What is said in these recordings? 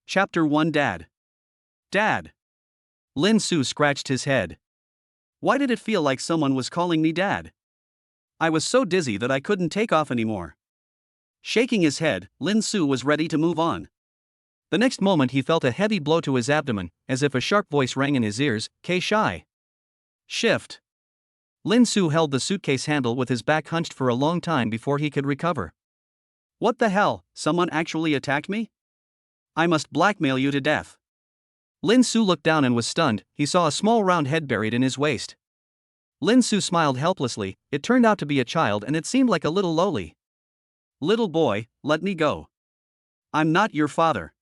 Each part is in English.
Chapter 1 Dad. Dad. Lin Su scratched his head. Why did it feel like someone was calling me Dad? I was so dizzy that I couldn't take off anymore. Shaking his head, Lin Su was ready to move on. The next moment he felt a heavy blow to his abdomen, as if a sharp voice rang in his ears, "K-Shy. Shift." Lin Su held the suitcase handle with his back hunched for a long time before he could recover. What the hell, someone actually attacked me? I must blackmail you to death. Lin Su looked down and was stunned. He saw a small round head buried in his waist. Lin Su smiled helplessly. It turned out to be a child and it seemed like a little loli. Little boy, let me go. I'm not your father.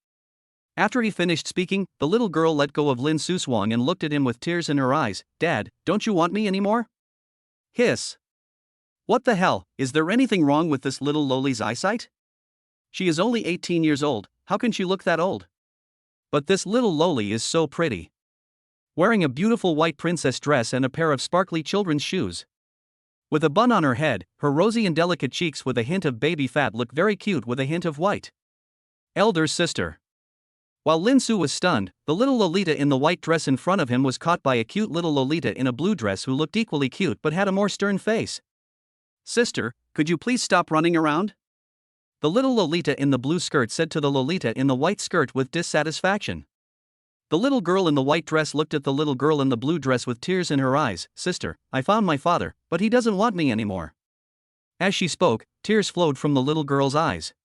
After he finished speaking, the little girl let go of Lin Su's wang and looked at him with tears in her eyes. Dad, don't you want me anymore? Hiss. What the hell, is there anything wrong with this little loli's eyesight? She is only 18 years old, how can she look that old? But this little loli is so pretty. Wearing a beautiful white princess dress and a pair of sparkly children's shoes. With a bun on her head, her rosy and delicate cheeks with a hint of baby fat look very cute with a hint of white. Elder sister. While Lin Su was stunned, the little Lolita in the white dress in front of him was caught by a cute little Lolita in a blue dress who looked equally cute but had a more stern face. Sister, could you please stop running around? The little Lolita in the blue skirt said to the Lolita in the white skirt with dissatisfaction. The little girl in the white dress looked at the little girl in the blue dress with tears in her eyes. Sister, I found my father, but he doesn't want me anymore. As she spoke, tears flowed from the little girl's eyes.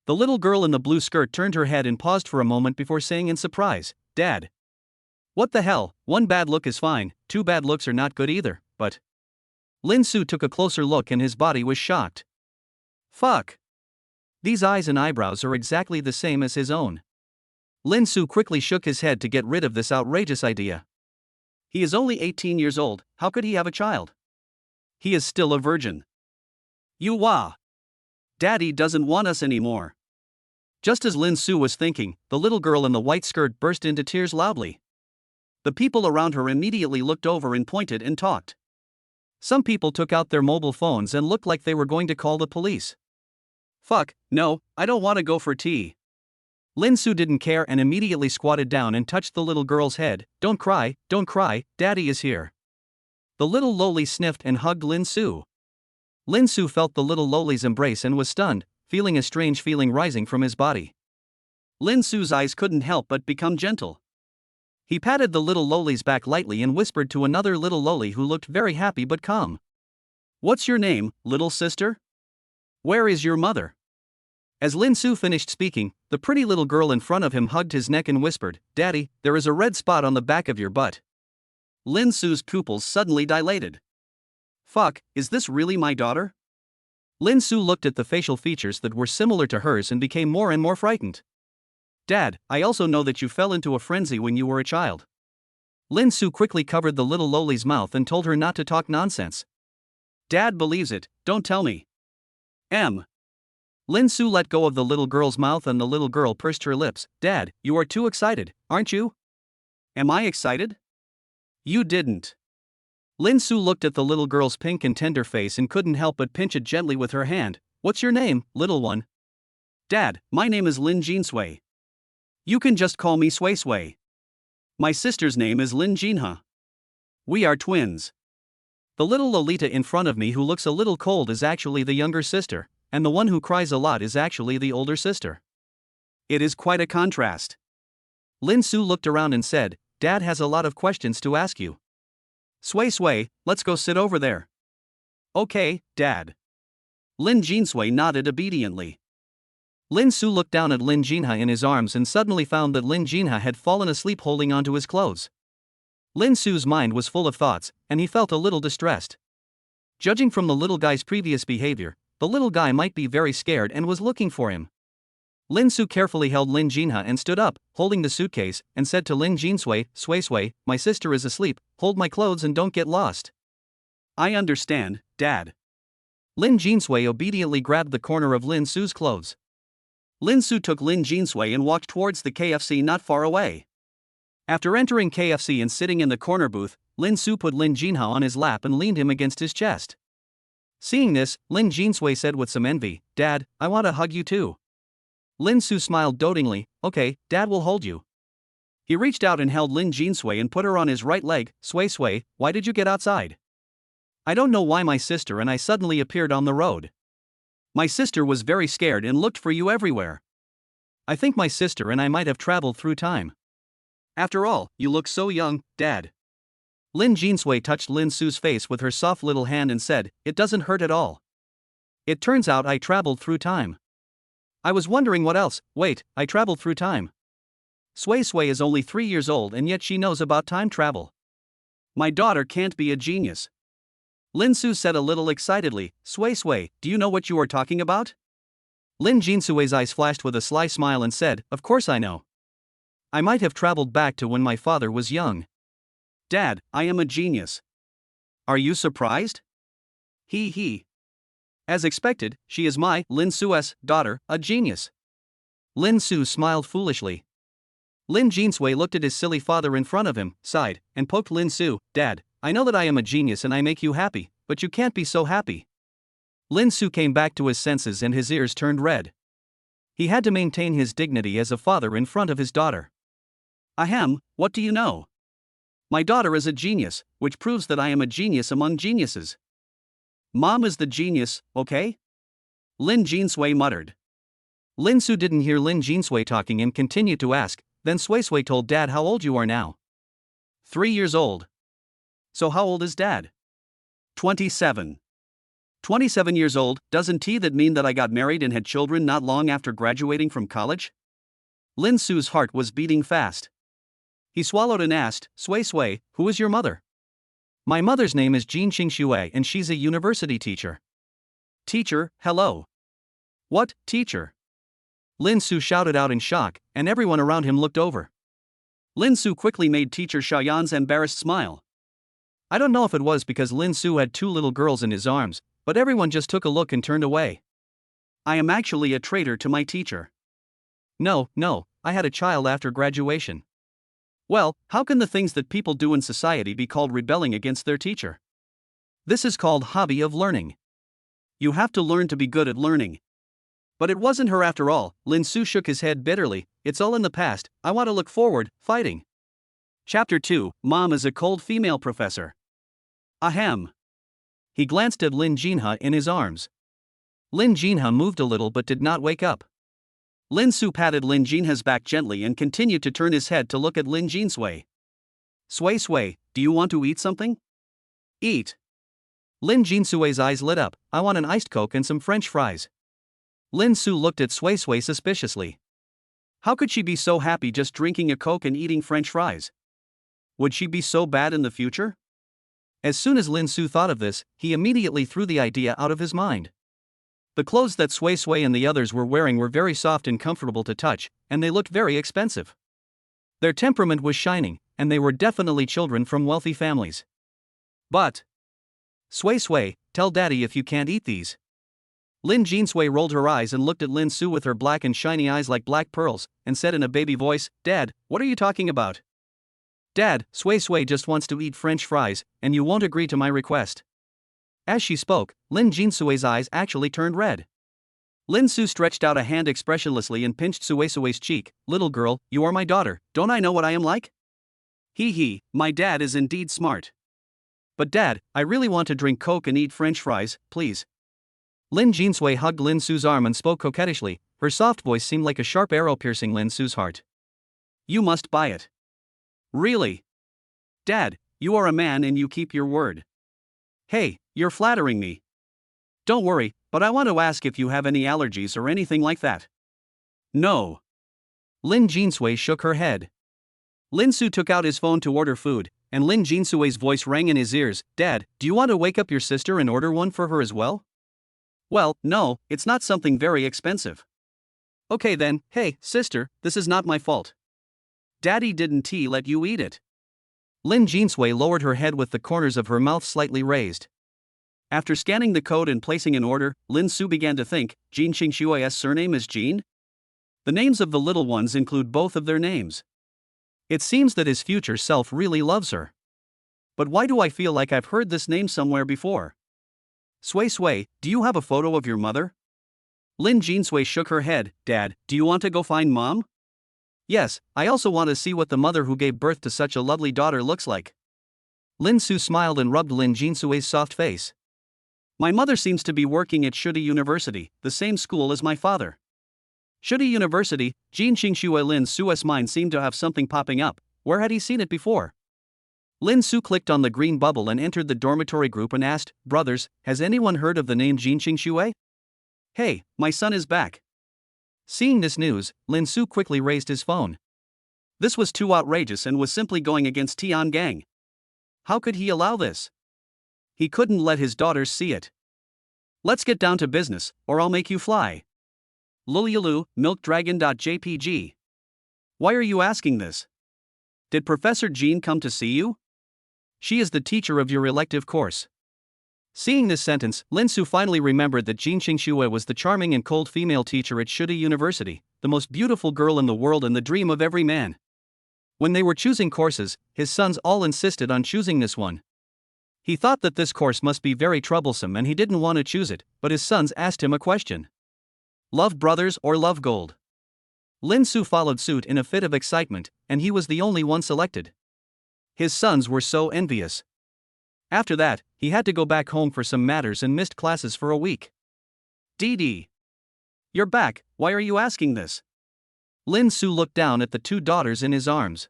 The little girl in the blue skirt turned her head and paused for a moment before saying in surprise, Dad. What the hell, one bad look is fine, two bad looks are not good either, but... Lin Su took a closer look and his body was shocked. Fuck. These eyes and eyebrows are exactly the same as his own. Lin Su quickly shook his head to get rid of this outrageous idea. He is only 18 years old, how could he have a child? He is still a virgin. You wah. Daddy doesn't want us anymore. Just as Lin Su was thinking, the little girl in the white skirt burst into tears loudly. The people around her immediately looked over and pointed and talked. Some people took out their mobile phones and looked like they were going to call the police. Fuck, no, I don't want to go for tea. Lin Su didn't care and immediately squatted down and touched the little girl's head. Don't cry, Daddy is here. The little loli sniffed and hugged Lin Su. Lin Su felt the little loli's embrace and was stunned, feeling a strange feeling rising from his body. Lin Su's eyes couldn't help but become gentle. He patted the little loli's back lightly and whispered to another little loli who looked very happy but calm. What's your name, little sister? Where is your mother? As Lin Su finished speaking, the pretty little girl in front of him hugged his neck and whispered, Daddy, there is a red spot on the back of your butt. Lin Su's pupils suddenly dilated. Fuck, is this really my daughter? Lin Su looked at the facial features that were similar to hers and became more and more frightened. Dad, I also know that you fell into a frenzy when you were a child. Lin Su quickly covered the little loli's mouth and told her not to talk nonsense. Dad believes it, don't tell me. Lin Su let go of the little girl's mouth and the little girl pursed her lips. Dad, you are too excited, aren't you? Am I excited? You didn't. Lin Su looked at the little girl's pink and tender face and couldn't help but pinch it gently with her hand. What's your name, little one? Dad, my name is Lin Jinsui. You can just call me Sui Sui. My sister's name is Lin Jinha. We are twins. The little Lolita in front of me who looks a little cold is actually the younger sister, and the one who cries a lot is actually the older sister. It is quite a contrast. Lin Su looked around and said, Dad has a lot of questions to ask you. Sui Sui, let's go sit over there. Okay, Dad. Lin Jinsui nodded obediently. Lin Su looked down at Lin Jinha in his arms and suddenly found that Lin Jinha had fallen asleep holding onto his clothes. Lin Su's mind was full of thoughts, and he felt a little distressed. Judging from the little guy's previous behavior, the little guy might be very scared and was looking for him. Lin Su carefully held Lin Jinha and stood up, holding the suitcase, and said to Lin Jinsui, Sui Sui, my sister is asleep, hold my clothes and don't get lost. I understand, Dad. Lin Jinsui obediently grabbed the corner of Lin Su's clothes. Lin Su took Lin Jinsui and walked towards the KFC not far away. After entering KFC and sitting in the corner booth, Lin Su put Lin Jinha on his lap and leaned him against his chest. Seeing this, Lin Jinsui said with some envy, Dad, I want to hug you too. Lin Su smiled dotingly. Okay, Dad will hold you. He reached out and held Lin Jinsui and put her on his right leg. Sui, why did you get outside? I don't know why my sister and I suddenly appeared on the road. My sister was very scared and looked for you everywhere. I think my sister and I might have traveled through time. After all, you look so young, Dad. Lin Jinsui touched Lin Su's face with her soft little hand and said, it doesn't hurt at all. It turns out I traveled through time. I was wondering what else. Wait, I traveled through time. Sui is only 3 years old and yet she knows about time travel. My daughter can't be a genius. Lin Su said a little excitedly. Sui, do you know what you are talking about? Lin Jinsui's eyes flashed with a sly smile and said, of course I know. I might have traveled back to when my father was young. Dad, I am a genius. Are you surprised? He. As expected, she is my, Lin Su's, daughter, a genius. Lin Su smiled foolishly. Lin Jinsui looked at his silly father in front of him, sighed, and poked Lin Su. Dad, I know that I am a genius and I make you happy, but you can't be so happy. Lin Su came back to his senses and his ears turned red. He had to maintain his dignity as a father in front of his daughter. Ahem, what do you know? My daughter is a genius, which proves that I am a genius among geniuses. Mom is the genius, okay? Lin Jinsui muttered. Lin Su didn't hear Lin Jinsui talking and continued to ask, then Sui told Dad how old you are now. 3 years old. So how old is Dad? 27. 27 years old, doesn't that mean that I got married and had children not long after graduating from college? Lin Su's heart was beating fast. He swallowed and asked, Sui, who is your mother? My mother's name is Jin Xingxue and she's a university teacher. Teacher, hello. What, teacher? Lin Su shouted out in shock, and everyone around him looked over. Lin Su quickly made teacher Xiaoyan's embarrassed smile. I don't know if it was because Lin Su had 2 little girls in his arms, but everyone just took a look and turned away. I am actually a traitor to my teacher. No, I had a child after graduation. Well, how can the things that people do in society be called rebelling against their teacher? This is called hobby of learning. You have to learn to be good at learning. But it wasn't her after all. Lin Su shook his head bitterly. It's all in the past, I want to look forward, fighting. Chapter 2, Mom is a cold female professor. Ahem. He glanced at Lin Jinhe in his arms. Lin Jinhe moved a little but did not wake up. Lin Su patted Lin Jinhe's back gently and continued to turn his head to look at Lin Jinsui. Sui, do you want to eat something? Eat. Lin Jinsui's eyes lit up. I want an iced Coke and some French fries. Lin Su looked at Sui suspiciously. How could she be so happy just drinking a Coke and eating French fries? Would she be so bad in the future? As soon as Lin Su thought of this, he immediately threw the idea out of his mind. The clothes that Sui and the others were wearing were very soft and comfortable to touch, and they looked very expensive. Their temperament was shining, and they were definitely children from wealthy families. But Sui, tell Daddy if you can't eat these. Lin Jinsui rolled her eyes and looked at Lin Su with her black and shiny eyes like black pearls, and said in a baby voice, Dad, what are you talking about? Dad, Sui just wants to eat French fries, and you won't agree to my request. As she spoke, Lin Jinsui's eyes actually turned red. Lin Su stretched out a hand expressionlessly and pinched Sui's cheek. Little girl, you are my daughter, don't I know what I am like? My dad is indeed smart. But Dad, I really want to drink Coke and eat French fries, please. Lin Jinsui hugged Lin Su's arm and spoke coquettishly. Her soft voice seemed like a sharp arrow piercing Lin Su's heart. You must buy it. Really? Dad, you are a man and you keep your word. Hey, you're flattering me. Don't worry, but I want to ask if you have any allergies or anything like that. No. Lin Jinsui shook her head. Lin Su took out his phone to order food, and Lin Jinsui's voice rang in his ears. Dad, do you want to wake up your sister and order one for her as well? Well, no, it's not something very expensive. Okay then, hey, sister, this is not my fault. Daddy didn't let you eat it. Lin Jinsui lowered her head with the corners of her mouth slightly raised. After scanning the code and placing an order, Lin Su began to think, Jin Xingxue's surname is Jin? The names of the little ones include both of their names. It seems that his future self really loves her. But why do I feel like I've heard this name somewhere before? Sui, do you have a photo of your mother? Lin Jinsui shook her head. Dad, do you want to go find Mom? Yes, I also want to see what the mother who gave birth to such a lovely daughter looks like. Lin Su smiled and rubbed Lin Jinsui's soft face. My mother seems to be working at Shudi University, the same school as my father. Shudi University, Jin Qingshui. Lin Su's mind seemed to have something popping up. Where had he seen it before? Lin Su clicked on the green bubble and entered the dormitory group and asked, Brothers, has anyone heard of the name Jin Qingshui? Hey, my son is back. Seeing this news, Lin Su quickly raised his phone. This was too outrageous and was simply going against Tian Gang. How could he allow this? He couldn't let his daughters see it. Let's get down to business, or I'll make you fly. Lulyalu, milkdragon.jpg. Why are you asking this? Did Professor Jean come to see you? She is the teacher of your elective course. Seeing this sentence, Lin Su finally remembered that Jin Qingshui was the charming and cold female teacher at Shudi University, the most beautiful girl in the world and the dream of every man. When they were choosing courses, his sons all insisted on choosing this one. He thought that this course must be very troublesome and he didn't want to choose it, but his sons asked him a question. Love brothers or love gold? Lin Su followed suit in a fit of excitement, and he was the only one selected. His sons were so envious. After that, he had to go back home for some matters and missed classes for a week. Dee. You're back, why are you asking this? Lin Su looked down at the two daughters in his arms.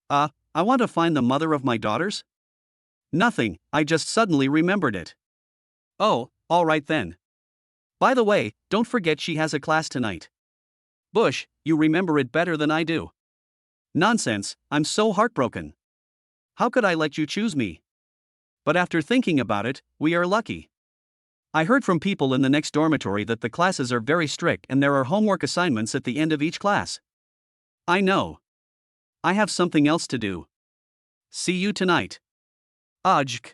I want to find the mother of my daughters? Nothing, I just suddenly remembered it. Oh, alright then. By the way, don't forget she has a class tonight. Bush, you remember it better than I do. Nonsense, I'm so heartbroken. How could I let you choose me? But after thinking about it, we are lucky. I heard from people in the next dormitory that the classes are very strict and there are homework assignments at the end of each class. I know. I have something else to do. See you tonight. Ajk.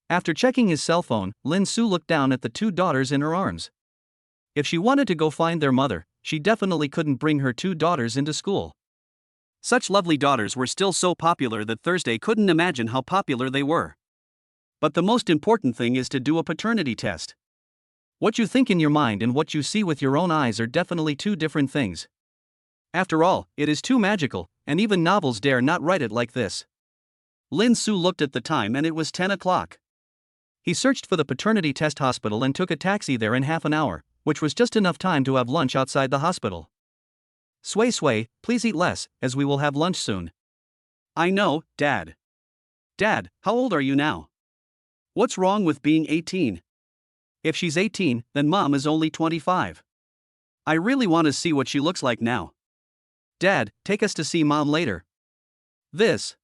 After checking his cell phone, Lin Su looked down at the two daughters in her arms. If she wanted to go find their mother, she definitely couldn't bring her two daughters into school. Such lovely daughters were still so popular that Thursday couldn't imagine how popular they were. But the most important thing is to do a paternity test. What you think in your mind and what you see with your own eyes are definitely two different things. After all, it is too magical, and even novels dare not write it like this. Lin Su looked at the time and it was 10 o'clock. He searched for the paternity test hospital and took a taxi there in half an hour, which was just enough time to have lunch outside the hospital. Sway, please eat less, as we will have lunch soon. I know, Dad. Dad, how old are you now? What's wrong with being 18? If she's 18, then Mom is only 25. I really want to see what she looks like now. Dad, take us to see Mom later. This.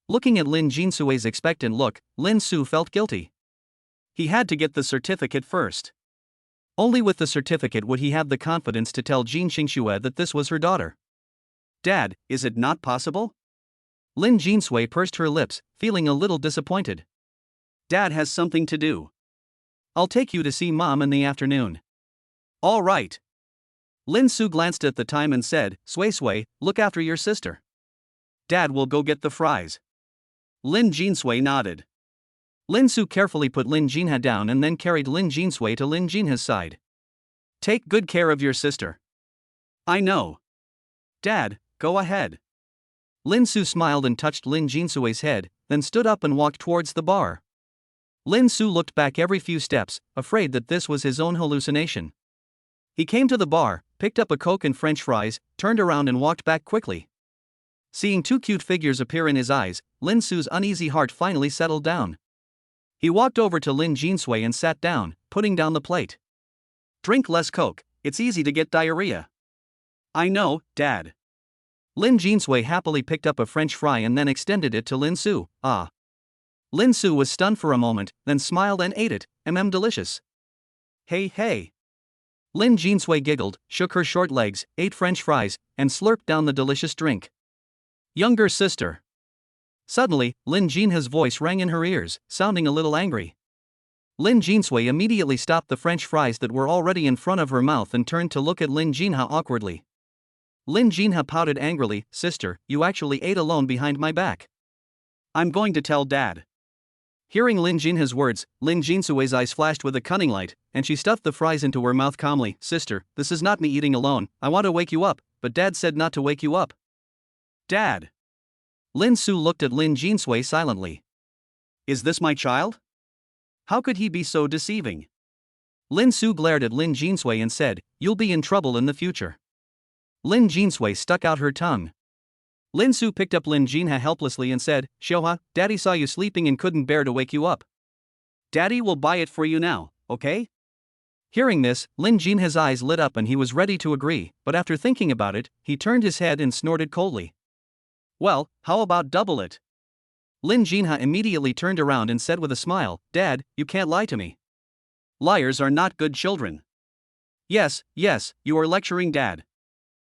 Looking at Lin Jinsui's expectant look, Lin Su felt guilty. He had to get the certificate first. Only with the certificate would he have the confidence to tell Jin Qingshui that this was her daughter. Dad, is it not possible? Lin Jinsui pursed her lips, feeling a little disappointed. Dad has something to do. I'll take you to see Mom in the afternoon. All right. Lin Su glanced at the time and said, Sway, look after your sister. Dad will go get the fries. Lin Jinsui nodded. Lin Su carefully put Lin Jinha down and then carried Lin Jinsui to Lin Jinha's side. Take good care of your sister. I know. Dad, go ahead. Lin Su smiled and touched Lin Jinsui's head, then stood up and walked towards the bar. Lin Su looked back every few steps, afraid that this was his own hallucination. He came to the bar, picked up a Coke and French fries, turned around and walked back quickly. Seeing two cute figures appear in his eyes, Lin Su's uneasy heart finally settled down. He walked over to Lin Jinsui and sat down, putting down the plate. Drink less Coke, it's easy to get diarrhea. I know, Dad. Lin Jinsui happily picked up a French fry and then extended it to Lin Su. Ah. Lin Su was stunned for a moment, then smiled and ate it. Delicious. Hey. Lin Jinsui giggled, shook her short legs, ate French fries, and slurped down the delicious drink. Younger sister. Suddenly, Lin Jinha's voice rang in her ears, sounding a little angry. Lin Jinsui immediately stopped the French fries that were already in front of her mouth and turned to look at Lin Jinha awkwardly. Lin Jinha pouted angrily, Sister, you actually ate alone behind my back. I'm going to tell Dad. Hearing Lin Jinha's words, Lin Jinsui's eyes flashed with a cunning light, and she stuffed the fries into her mouth calmly. Sister, this is not me eating alone, I want to wake you up, but Dad said not to wake you up. Dad. Lin Su looked at Lin Jinsui silently. Is this my child? How could he be so deceiving? Lin Su glared at Lin Jinsui and said, you'll be in trouble in the future. Lin Jinsui stuck out her tongue. Lin Su picked up Lin Jinha helplessly and said, Xiaohua, Daddy saw you sleeping and couldn't bear to wake you up. Daddy will buy it for you now, okay? Hearing this, Lin Jinha's eyes lit up and he was ready to agree, but after thinking about it, he turned his head and snorted coldly. Well, how about double it? Lin Jinha immediately turned around and said with a smile, Dad, you can't lie to me. Liars are not good children. Yes, you are lecturing Dad.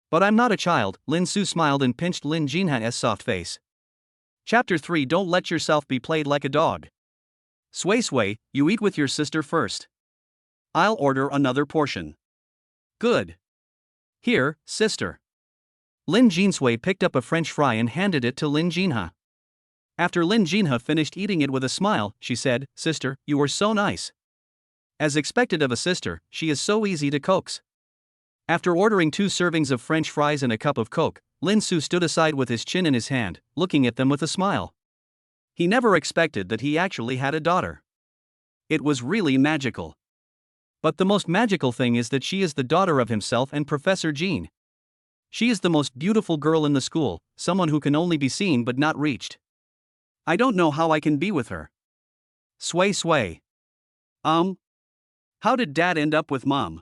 But I'm not a child, Lin Su smiled and pinched Lin Jinha's soft face. Chapter 3 Don't let yourself be played like a dog. Sui, you eat with your sister first. I'll order another portion. Good. Here, sister. Lin Jinsui picked up a French fry and handed it to Lin Jinha. After Lin Jinha finished eating it with a smile, she said, Sister, you are so nice. As expected of a sister, she is so easy to coax. After ordering 2 servings of French fries and a cup of Coke, Lin Su stood aside with his chin in his hand, looking at them with a smile. He never expected that he actually had a daughter. It was really magical. But the most magical thing is that she is the daughter of himself and Professor Jean. She is the most beautiful girl in the school, someone who can only be seen but not reached. I don't know how I can be with her. Sui. How did Dad end up with Mom?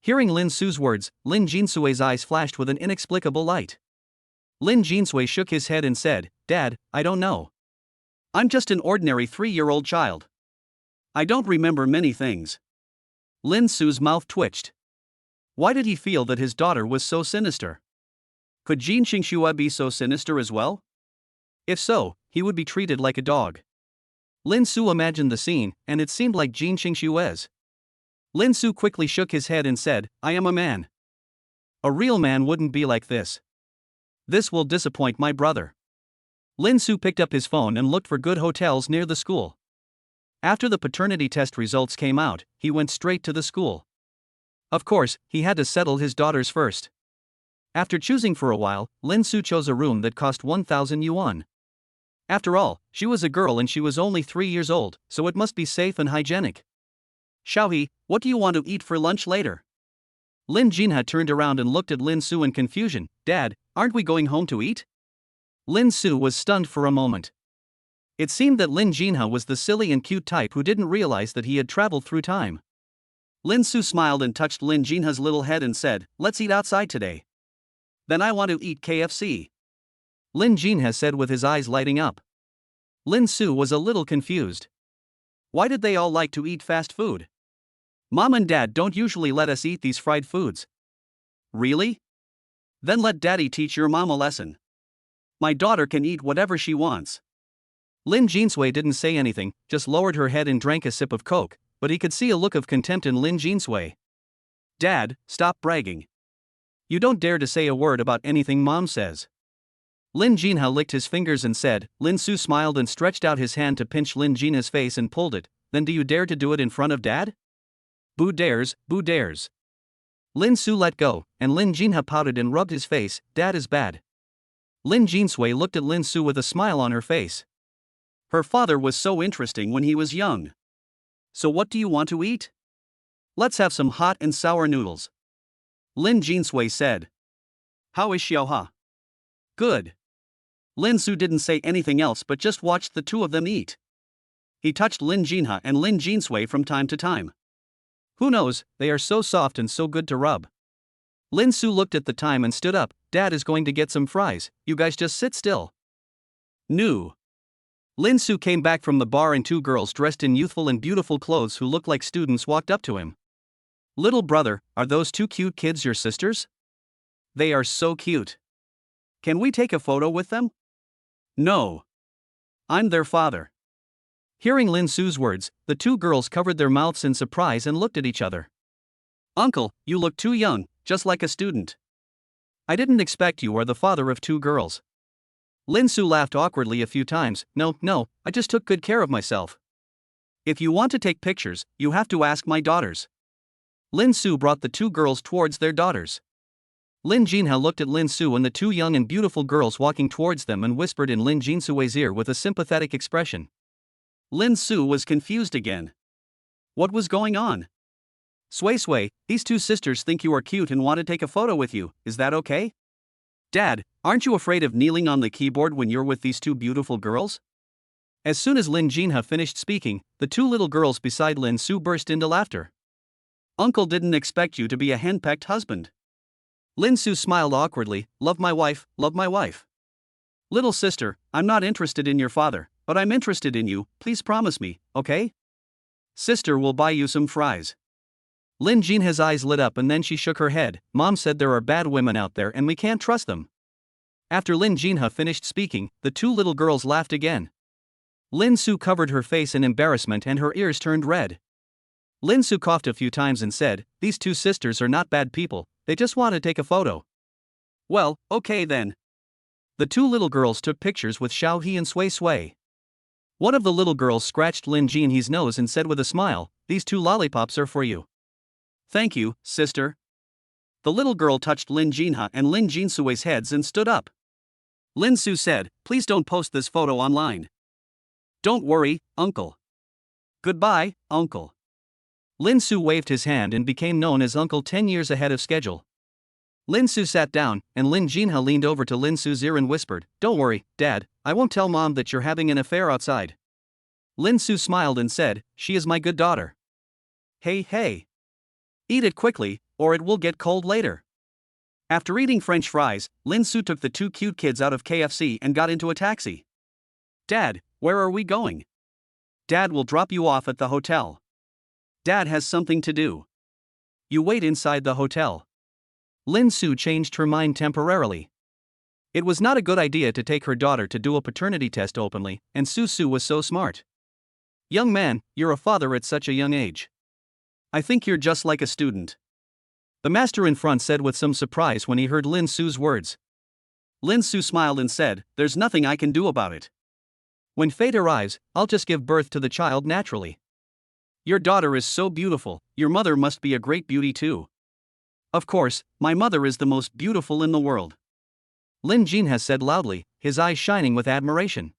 Hearing Lin Su's words, Lin Jinsui's eyes flashed with an inexplicable light. Lin Jinsui shook his head and said, Dad, I don't know. I'm just an ordinary 3-year-old child. I don't remember many things. Lin Su's mouth twitched. Why did he feel that his daughter was so sinister? Could Jin Xingxue be so sinister as well? If so, he would be treated like a dog. Lin Su imagined the scene, and it seemed like Jin Xingxue's. Lin Su quickly shook his head and said, I am a man. A real man wouldn't be like this. This will disappoint my brother. Lin Su picked up his phone and looked for good hotels near the school. After the paternity test results came out, he went straight to the school. Of course, he had to settle his daughters first. After choosing for a while, Lin Su chose a room that cost 1,000 yuan. After all, she was a girl and she was only 3 years old, so it must be safe and hygienic. Xiaohe, what do you want to eat for lunch later? Lin Jinha turned around and looked at Lin Su in confusion. Dad, aren't we going home to eat? Lin Su was stunned for a moment. It seemed that Lin Jinha was the silly and cute type who didn't realize that he had traveled through time. Lin Su smiled and touched Lin Jinha's little head and said, Let's eat outside today. Then I want to eat KFC. Lin Jinha said with his eyes lighting up. Lin Su was a little confused. Why did they all like to eat fast food? Mom and Dad don't usually let us eat these fried foods. Really? Then let Daddy teach your mom a lesson. My daughter can eat whatever she wants. Lin Jinsui didn't say anything, just lowered her head and drank a sip of Coke, but he could see a look of contempt in Lin Jinsui. Dad, stop bragging. You don't dare to say a word about anything Mom says. Lin Jinha licked his fingers and said. Lin Su smiled and stretched out his hand to pinch Lin Jinha's face and pulled it. Then do you dare to do it in front of Dad? Boo dares, boo dares. Lin Su let go, and Lin Jinha pouted and rubbed his face. Dad is bad. Lin Jinsui looked at Lin Su with a smile on her face. Her father was so interesting when he was young. So what do you want to eat? Let's have some hot and sour noodles. Lin Jinsui said. How is Xiaohua? Good. Lin Su didn't say anything else but just watched the two of them eat. He touched Lin Jinha and Lin Jinsui from time to time. Who knows, they are so soft and so good to rub. Lin Su looked at the time and stood up. Dad is going to get some fries, you guys just sit still. New. Lin Su came back from the bar and 2 girls dressed in youthful and beautiful clothes who looked like students walked up to him. Little brother, are those 2 cute kids your sisters? They are so cute. Can we take a photo with them? No. I'm their father. Hearing Lin Su's words, the 2 girls covered their mouths in surprise and looked at each other. Uncle, you look too young, just like a student. I didn't expect you are the father of 2 girls. Lin Su laughed awkwardly a few times. No, I just took good care of myself. If you want to take pictures, you have to ask my daughters. Lin Su brought the two girls towards their daughters. Lin Jinha looked at Lin Su and the two young and beautiful girls walking towards them and whispered in Lin Jinsui's ear with a sympathetic expression. Lin Su was confused again. What was going on? Sui, these two sisters think you are cute and want to take a photo with you, is that okay? Dad, aren't you afraid of kneeling on the keyboard when you're with these two beautiful girls? As soon as Lin Jinha finished speaking, the two little girls beside Lin Su burst into laughter. Uncle didn't expect you to be a henpecked husband. Lin Su smiled awkwardly. Love my wife, love my wife. Little sister, I'm not interested in your father, but I'm interested in you, please promise me, okay? Sister will buy you some fries. Lin Jinha's eyes lit up and then she shook her head. Mom said there are bad women out there and we can't trust them. After Lin Jinha finished speaking, the two little girls laughed again. Lin Su covered her face in embarrassment and her ears turned red. Lin Su coughed a few times and said, these two sisters are not bad people, they just want to take a photo. Well, okay then. The two little girls took pictures with Xiao He and Sui. One of the little girls scratched Lin Jinhe's nose and said with a smile, these two lollipops are for you. Thank you, sister. The little girl touched Lin Jinha and Lin Jinsui's heads and stood up. Lin Su said, please don't post this photo online. Don't worry, uncle. Goodbye, uncle. Lin Su waved his hand and became known as Uncle 10 years ahead of schedule. Lin Su sat down, and Lin Jinha leaned over to Lin Su's ear and whispered, don't worry, Dad, I won't tell Mom that you're having an affair outside. Lin Su smiled and said, she is my good daughter. Hey. Eat it quickly, or it will get cold later. After eating French fries, Lin Su took the two cute kids out of KFC and got into a taxi. Dad, where are we going? Dad will drop you off at the hotel. Dad has something to do. You wait inside the hotel. Lin Su changed her mind temporarily. It was not a good idea to take her daughter to do a paternity test openly, and Su was so smart. Young man, you're a father at such a young age. I think you're just like a student. The master in front said with some surprise when he heard Lin Su's words. Lin Su smiled and said, there's nothing I can do about it. When fate arrives, I'll just give birth to the child naturally. Your daughter is so beautiful, your mother must be a great beauty too. Of course, my mother is the most beautiful in the world. Lin Jinha said loudly, his eyes shining with admiration.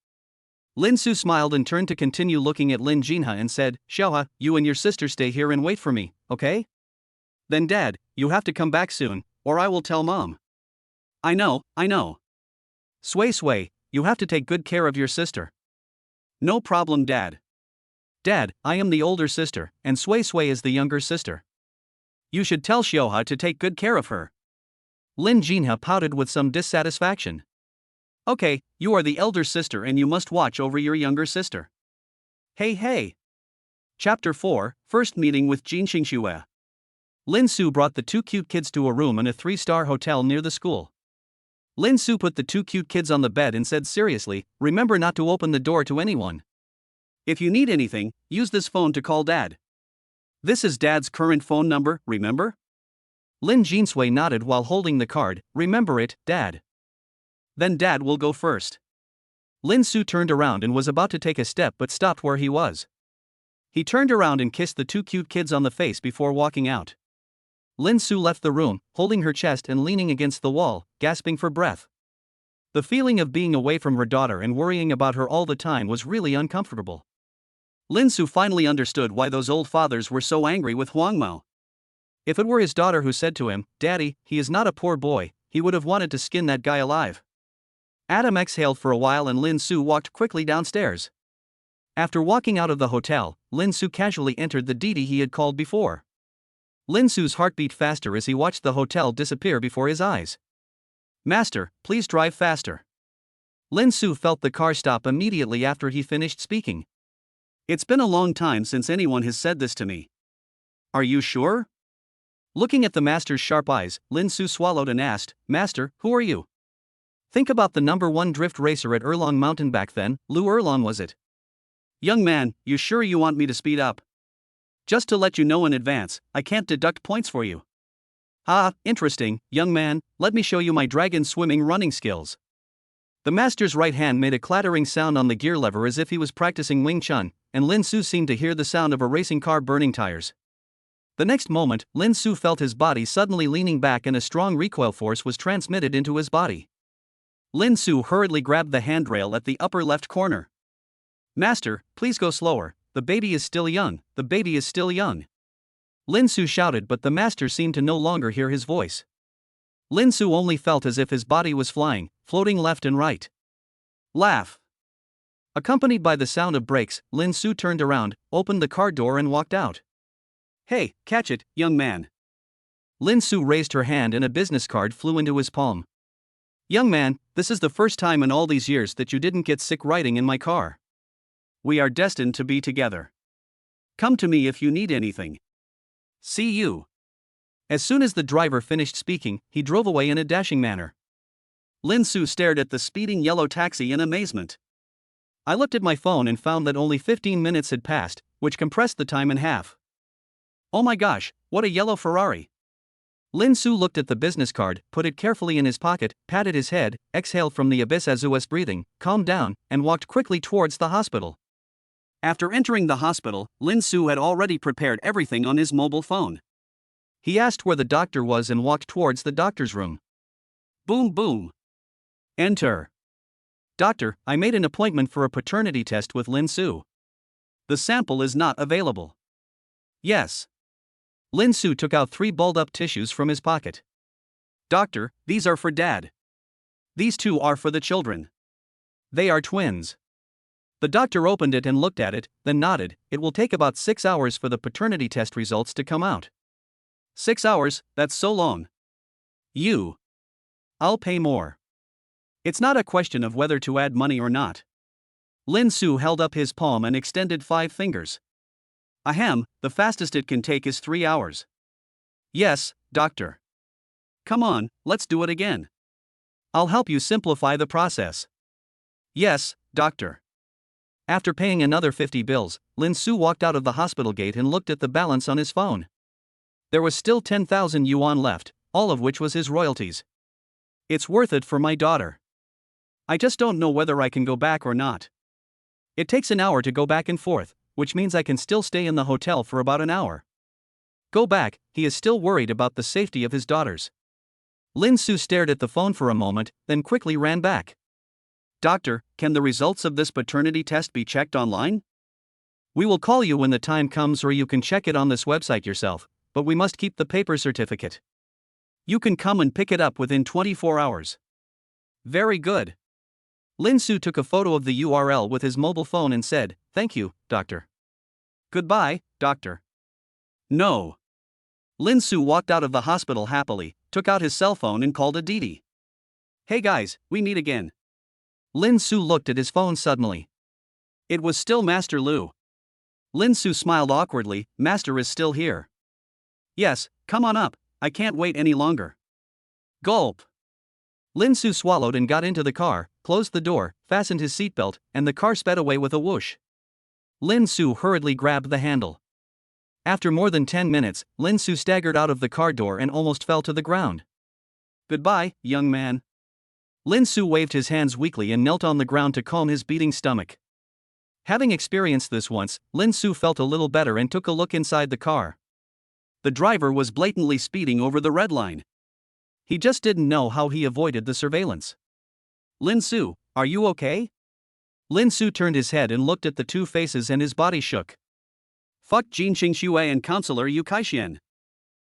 Lin Su smiled and turned to continue looking at Lin Jinha and said, Xiaoha, you and your sister stay here and wait for me, okay? Then Dad, you have to come back soon, or I will tell Mom. I know. Sui, you have to take good care of your sister. No problem, Dad. Dad, I am the older sister, and Sui is the younger sister. You should tell Xiaoha to take good care of her. Lin Jinha pouted with some dissatisfaction. Okay, you are the elder sister and you must watch over your younger sister. Hey. Chapter 4, First Meeting with Jin Xingxue. Lin Su brought the two cute kids to a room in a 3-star hotel near the school. Lin Su put the two cute kids on the bed and said seriously, remember not to open the door to anyone. If you need anything, use this phone to call Dad. This is Dad's current phone number, remember? Lin Jinsui nodded while holding the card, remember it, Dad. Then Dad will go first. Lin Su turned around and was about to take a step but stopped where he was. He turned around and kissed the two cute kids on the face before walking out. Lin Su left the room, holding her chest and leaning against the wall, gasping for breath. The feeling of being away from her daughter and worrying about her all the time was really uncomfortable. Lin Su finally understood why those old fathers were so angry with Huang Mao. If it were his daughter who said to him, Daddy, he is not a poor boy, he would have wanted to skin that guy alive. Adam exhaled for a while and Lin Su walked quickly downstairs. After walking out of the hotel, Lin Su casually entered the Didi he had called before. Lin Su's heart beat faster as he watched the hotel disappear before his eyes. Master, please drive faster. Lin Su felt the car stop immediately after he finished speaking. It's been a long time since anyone has said this to me. Are you sure? Looking at the master's sharp eyes, Lin Su swallowed and asked, Master, who are you? Think about the number 1 drift racer at Erlong Mountain back then, Lu Erlong was it? Young man, you sure you want me to speed up? Just to let you know in advance, I can't deduct points for you. Ah, interesting, young man, let me show you my dragon swimming running skills. The master's right hand made a clattering sound on the gear lever as if he was practicing Wing Chun, and Lin Su seemed to hear the sound of a racing car burning tires. The next moment, Lin Su felt his body suddenly leaning back and a strong recoil force was transmitted into his body. Lin Su hurriedly grabbed the handrail at the upper left corner. "Master, please go slower, the baby is still young, the baby is still young." Lin Su shouted, but the master seemed to no longer hear his voice. Lin Su only felt as if his body was flying, floating left and right. Laugh. Accompanied by the sound of brakes, Lin Su turned around, opened the car door and walked out. "Hey, catch it, young man." Lin Su raised her hand and a business card flew into his palm. "Young man, this is the first time in all these years that you didn't get sick riding in my car. We are destined to be together. Come to me if you need anything. See you." As soon as the driver finished speaking, he drove away in a dashing manner. Lin Su stared at the speeding yellow taxi in amazement. I looked at my phone and found that only 15 minutes had passed, which compressed the time in half. Oh my gosh, what a yellow Ferrari. Lin Su looked at the business card, put it carefully in his pocket, patted his head, exhaled from the abyss as he was breathing, calmed down, and walked quickly towards the hospital. After entering the hospital, Lin Su had already prepared everything on his mobile phone. He asked where the doctor was and walked towards the doctor's room. Boom boom. Enter. "Doctor, I made an appointment for a paternity test with Lin Su. The sample is not available." "Yes." Lin Su took out 3 balled-up tissues from his pocket. "Doctor, these are for Dad. These 2 are for the children. They are twins." The doctor opened it and looked at it, then nodded. "It will take about 6 hours for the paternity test results to come out." 6 hours, that's so long. I'll pay more. It's not a question of whether to add money or not. Lin Su held up his palm and extended 5 fingers. Ahem, the fastest it can take is 3 hours. Yes, doctor. Come on, let's do it again. I'll help you simplify the process. Yes, doctor. After paying another 50 bills, Lin Su walked out of the hospital gate and looked at the balance on his phone. There was still 10,000 yuan left, all of which was his royalties. It's worth it for my daughter. I just don't know whether I can go back or not. It takes an hour to go back and forth, which means I can still stay in the hotel for about an hour. Go back, he is still worried about the safety of his daughters. Lin Su stared at the phone for a moment, then quickly ran back. Doctor, can the results of this paternity test be checked online? We will call you when the time comes, or you can check it on this website yourself, but we must keep the paper certificate. You can come and pick it up within 24 hours. Very good. Lin Su took a photo of the URL with his mobile phone and said, "Thank you, doctor." Goodbye, doctor. No. Lin Su walked out of the hospital happily, took out his cell phone and called a Didi. Hey guys, we meet again. Lin Su looked at his phone suddenly. It was still Master Lu. Lin Su smiled awkwardly. Master is still here. Yes, come on up, I can't wait any longer. Gulp. Lin Su swallowed and got into the car, closed the door, fastened his seatbelt, and the car sped away with a whoosh. Lin Su hurriedly grabbed the handle. After more than 10 minutes, Lin Su staggered out of the car door and almost fell to the ground. Goodbye, young man. Lin Su waved his hands weakly and knelt on the ground to calm his beating stomach. Having experienced this once, Lin Su felt a little better and took a look inside the car. The driver was blatantly speeding over the red line. He just didn't know how he avoided the surveillance. Lin Su, are you okay? Lin Su turned his head and looked at the two faces and his body shook. Fuck Jin Xingxue and Counselor Yu Kaixian.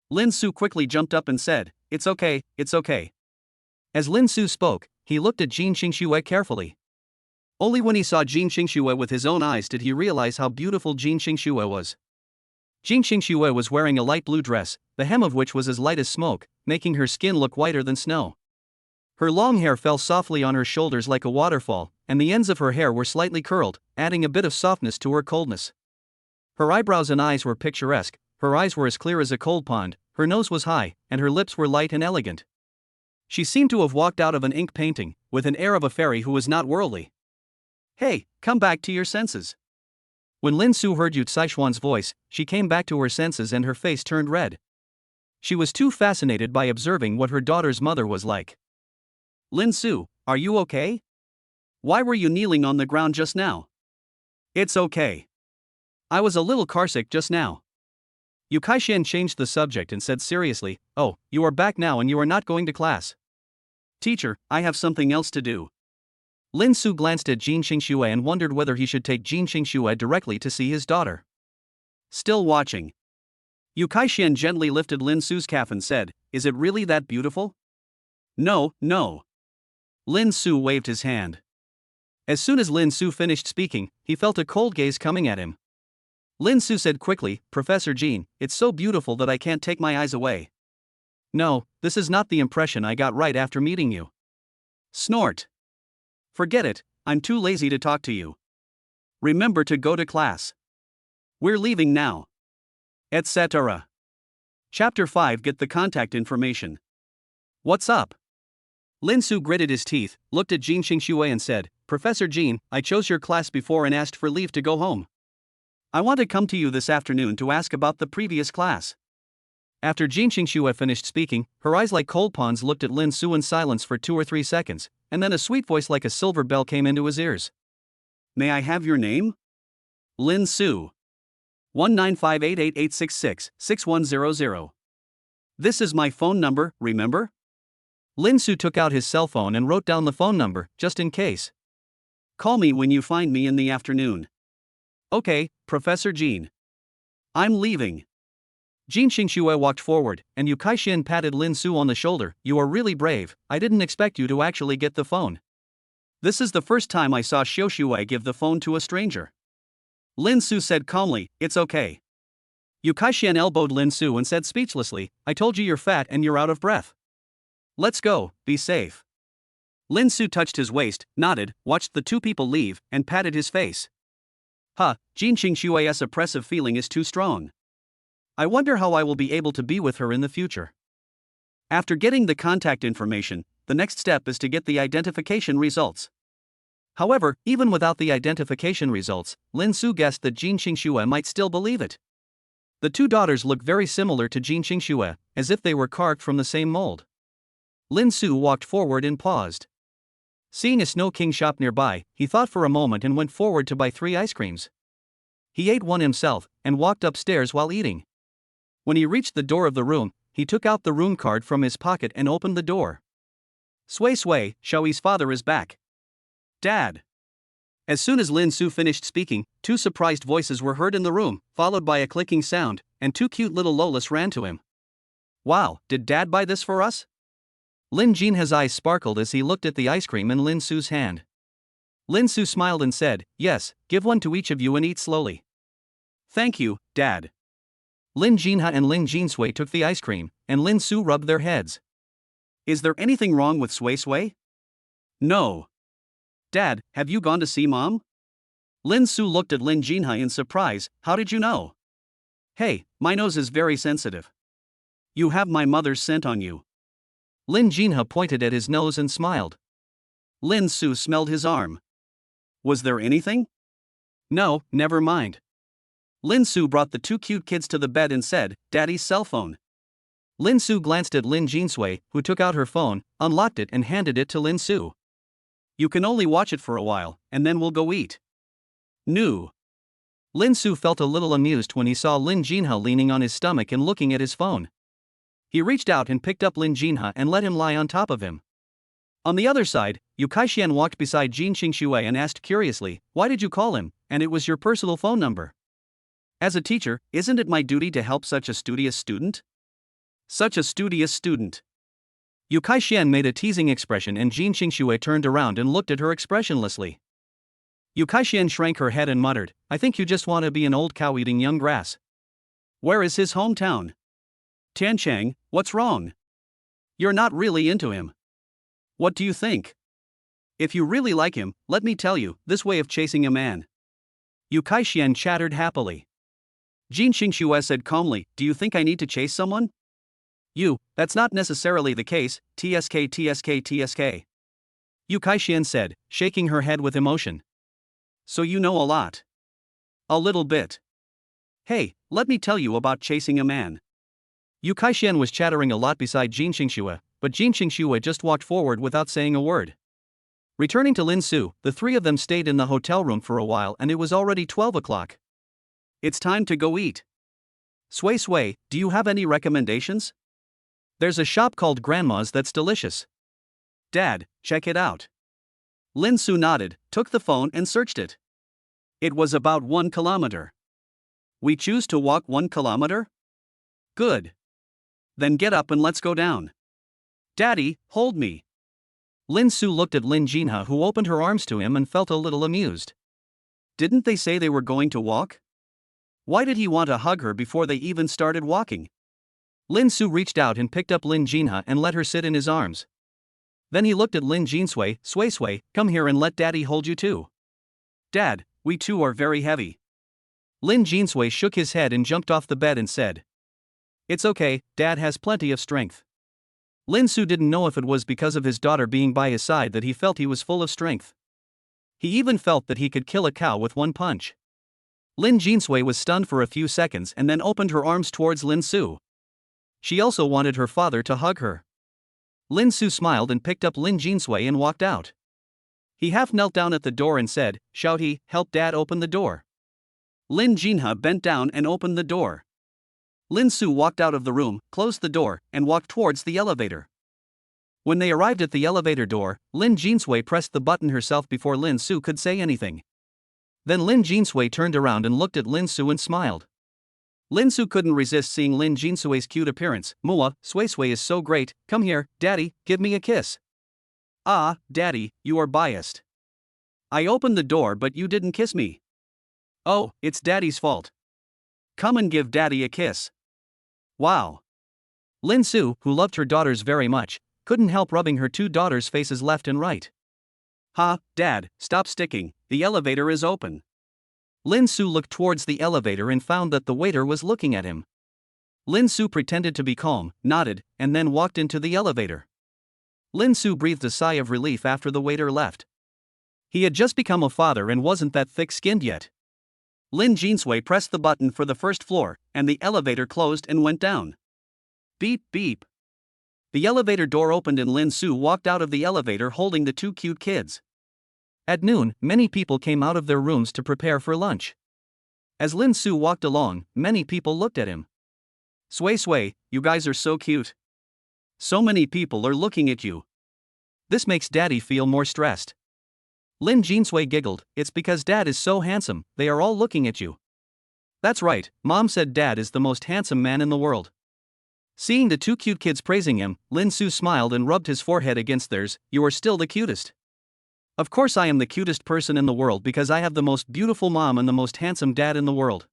Lin Su quickly jumped up and said, It's okay, it's okay. As Lin Su spoke, he looked at Jin Xingxue carefully. Only when he saw Jin Xingxue with his own eyes did he realize how beautiful Jin Xingxue was. Jin Xingxue was wearing a light blue dress, the hem of which was as light as smoke, making her skin look whiter than snow. Her long hair fell softly on her shoulders like a waterfall, and the ends of her hair were slightly curled, adding a bit of softness to her coldness. Her eyebrows and eyes were picturesque, her eyes were as clear as a cold pond, her nose was high, and her lips were light and elegant. She seemed to have walked out of an ink painting, with an air of a fairy who was not worldly. Hey, come back to your senses. When Lin Su heard Yu Caishuan's voice, she came back to her senses and her face turned red. She was too fascinated by observing what her daughter's mother was like. Lin Su, are you okay? Why were you kneeling on the ground just now? It's okay. I was a little carsick just now. Yu Kai-shian changed the subject and said seriously, "Oh, you are back now and you are not going to class." "Teacher, I have something else to do." Lin Su glanced at Jin Xingxue and wondered whether he should take Jin Xingxue directly to see his daughter. Still watching. Yu Kai-shian gently lifted Lin Su's calf and said, "Is it really that beautiful?" "No, no." Lin Su waved his hand. As soon as Lin Su finished speaking, he felt a cold gaze coming at him. Lin Su said quickly, "Professor Jin, it's so beautiful that I can't take my eyes away." "No, this is not the impression I got right after meeting you." Snort. "Forget it, I'm too lazy to talk to you. Remember to go to class. We're leaving now." Etc. Chapter 5. Get the contact information. What's up? Lin Su gritted his teeth, looked at Jin Xingxue and said, "Professor Jin, I chose your class before and asked for leave to go home. I want to come to you this afternoon to ask about the previous class." After Jin Xingxue finished speaking, her eyes like cold ponds looked at Lin Su in silence for 2 or 3 seconds, and then a sweet voice like a silver bell came into his ears. "May I have your name?" "Lin Su. 1958886666100. This is my phone number, remember?" Lin Su took out his cell phone and wrote down the phone number, just in case. "Call me when you find me in the afternoon." "Okay, Professor Jin. I'm leaving." Jin Xingxue walked forward, and Yu Kai-shian patted Lin Su on the shoulder. "You are really brave, I didn't expect you to actually get the phone. This is the first time I saw Xiuxue give the phone to a stranger." Lin Su said calmly, "It's okay." Yu Kai-shian elbowed Lin Su and said speechlessly, "I told you you're fat and you're out of breath. Let's go, be safe." Lin Su touched his waist, nodded, watched the two people leave, and patted his face. Jin Xingxue's oppressive feeling is too strong. I wonder how I will be able to be with her in the future. After getting the contact information, the next step is to get the identification results. However, even without the identification results, Lin Su guessed that Jin Xingxue might still believe it. The two daughters look very similar to Jin Xingxue, as if they were carved from the same mold. Lin Su walked forward and paused. Seeing a Snow King shop nearby, he thought for a moment and went forward to buy 3 ice creams. He ate one himself, and walked upstairs while eating. When he reached the door of the room, he took out the room card from his pocket and opened the door. "Sui Sui, Xiaoyi's father is back. Dad." As soon as Lin Su finished speaking, 2 surprised voices were heard in the room, followed by a clicking sound, and 2 cute little lolis ran to him. "Wow, did Dad buy this for us?" Lin Jinha's eyes sparkled as he looked at the ice cream in Lin Su's hand. Lin Su smiled and said, "Yes, give one to each of you and eat slowly." "Thank you, Dad." Lin Jinha and Lin Jinsui took the ice cream, and Lin Su rubbed their heads. "Is there anything wrong with Sui Sui?" "No." "Dad, have you gone to see Mom?" Lin Su looked at Lin Jinha in surprise. "How did you know?" "Hey, my nose is very sensitive. You have my mother's scent on you." Lin Jinha pointed at his nose and smiled. Lin Su smelled his arm. "Was there anything?" "No, never mind." Lin Su brought the 2 cute kids to the bed and said, "Daddy's cell phone." Lin Su glanced at Lin Jinsui, who took out her phone, unlocked it and handed it to Lin Su. "You can only watch it for a while, and then we'll go eat." "No." Lin Su felt a little amused when he saw Lin Jinha leaning on his stomach and looking at his phone. He reached out and picked up Lin Jinha and let him lie on top of him. On the other side, Yu Kai-shian walked beside Jin Xingxue and asked curiously, "Why did you call him, and it was your personal phone number?" "As a teacher, isn't it my duty to help such a studious student?" "Such a studious student." Yu Kai-shian made a teasing expression and Jin Xingxue turned around and looked at her expressionlessly. Yu Kai-shian shrank her head and muttered, "I think you just want to be an old cow eating young grass." "Where is his hometown?" "Tianchang, what's wrong? You're not really into him. What do you think? If you really like him, let me tell you, this way of chasing a man." Yu Kai-shian chattered happily. Jin Xingxue said calmly, "Do you think I need to chase someone?" That's not necessarily the case, tsk. Yu Kai-shian said, shaking her head with emotion. "So you know a lot." "A little bit. Hey, let me tell you about chasing a man." Yu Kai-shian was chattering a lot beside Jin Xingxue, but Jin Xingxue just walked forward without saying a word. Returning to Lin Su, the three of them stayed in the hotel room for a while and it was already 12 o'clock. It's time to go eat. Sway Sway, do you have any recommendations? There's a shop called Grandma's that's delicious. Dad, check it out. Lin Su nodded, took the phone and searched it. It was about 1 kilometer. We choose to walk 1 kilometer? Good. Then get up and let's go down. Daddy, hold me. Lin Su looked at Lin Jinha, who opened her arms to him and felt a little amused. Didn't they say they were going to walk? Why did he want to hug her before they even started walking? Lin Su reached out and picked up Lin Jinha and let her sit in his arms. Then he looked at Lin Jinsui. Sway Sway, come here and let Daddy hold you too. Dad, we too are very heavy. Lin Jinsui shook his head and jumped off the bed and said, It's okay, Dad has plenty of strength. Lin Su didn't know if it was because of his daughter being by his side that he felt he was full of strength. He even felt that he could kill a cow with one punch. Lin Jinsui was stunned for a few seconds and then opened her arms towards Lin Su. She also wanted her father to hug her. Lin Su smiled and picked up Lin Jinsui and walked out. He half knelt down at the door and said, Shouty, help Dad open the door. Lin Jinha bent down and opened the door. Lin Su walked out of the room, closed the door, and walked towards the elevator. When they arrived at the elevator door, Lin Jinsui pressed the button herself before Lin Su could say anything. Then Lin Jinsui turned around and looked at Lin Su and smiled. Lin Su couldn't resist seeing Lin Jinsui's cute appearance. Mua, Sway Sway is so great, come here, Daddy, give me a kiss. Ah, Daddy, you are biased. I opened the door but you didn't kiss me. Oh, it's Daddy's fault. Come and give Daddy a kiss. Wow. Lin Su, who loved her daughters very much, couldn't help rubbing her two daughters' faces left and right. Ha, Dad, stop sticking, the elevator is open. Lin Su looked towards the elevator and found that the waiter was looking at him. Lin Su pretended to be calm, nodded, and then walked into the elevator. Lin Su breathed a sigh of relief after the waiter left. He had just become a father and wasn't that thick-skinned yet. Lin Jinsui pressed the button for the first floor, and the elevator closed and went down. Beep beep. The elevator door opened and Lin Su walked out of the elevator holding the two cute kids. At noon, many people came out of their rooms to prepare for lunch. As Lin Su walked along, many people looked at him. Sway Sway, you guys are so cute. So many people are looking at you. This makes Daddy feel more stressed. Lin Jinsui giggled, it's because Dad is so handsome, they are all looking at you. That's right, Mom said Dad is the most handsome man in the world. Seeing the two cute kids praising him, Lin Su smiled and rubbed his forehead against theirs. You are still the cutest. Of course I am the cutest person in the world because I have the most beautiful mom and the most handsome dad in the world.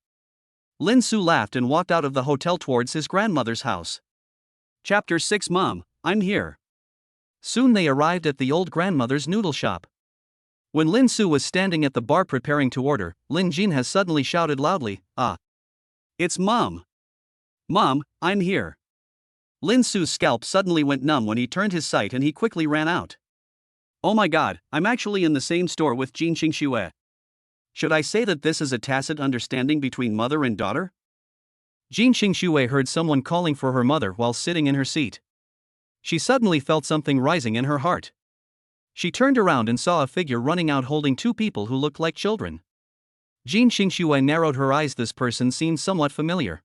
Lin Su laughed and walked out of the hotel towards his grandmother's house. Chapter 6 Mom, I'm here. Soon they arrived at the old grandmother's noodle shop. When Lin Su was standing at the bar preparing to order, Lin Jinha suddenly shouted loudly, Ah! It's Mom! Mom, I'm here! Lin Su's scalp suddenly went numb when he turned his sight and he quickly ran out. Oh my god, I'm actually in the same store with Jin Xingxue. Should I say that this is a tacit understanding between mother and daughter? Jin Xingxue heard someone calling for her mother while sitting in her seat. She suddenly felt something rising in her heart. She turned around and saw a figure running out holding two people who looked like children. Jin Xingxue narrowed her eyes. This person seemed somewhat familiar.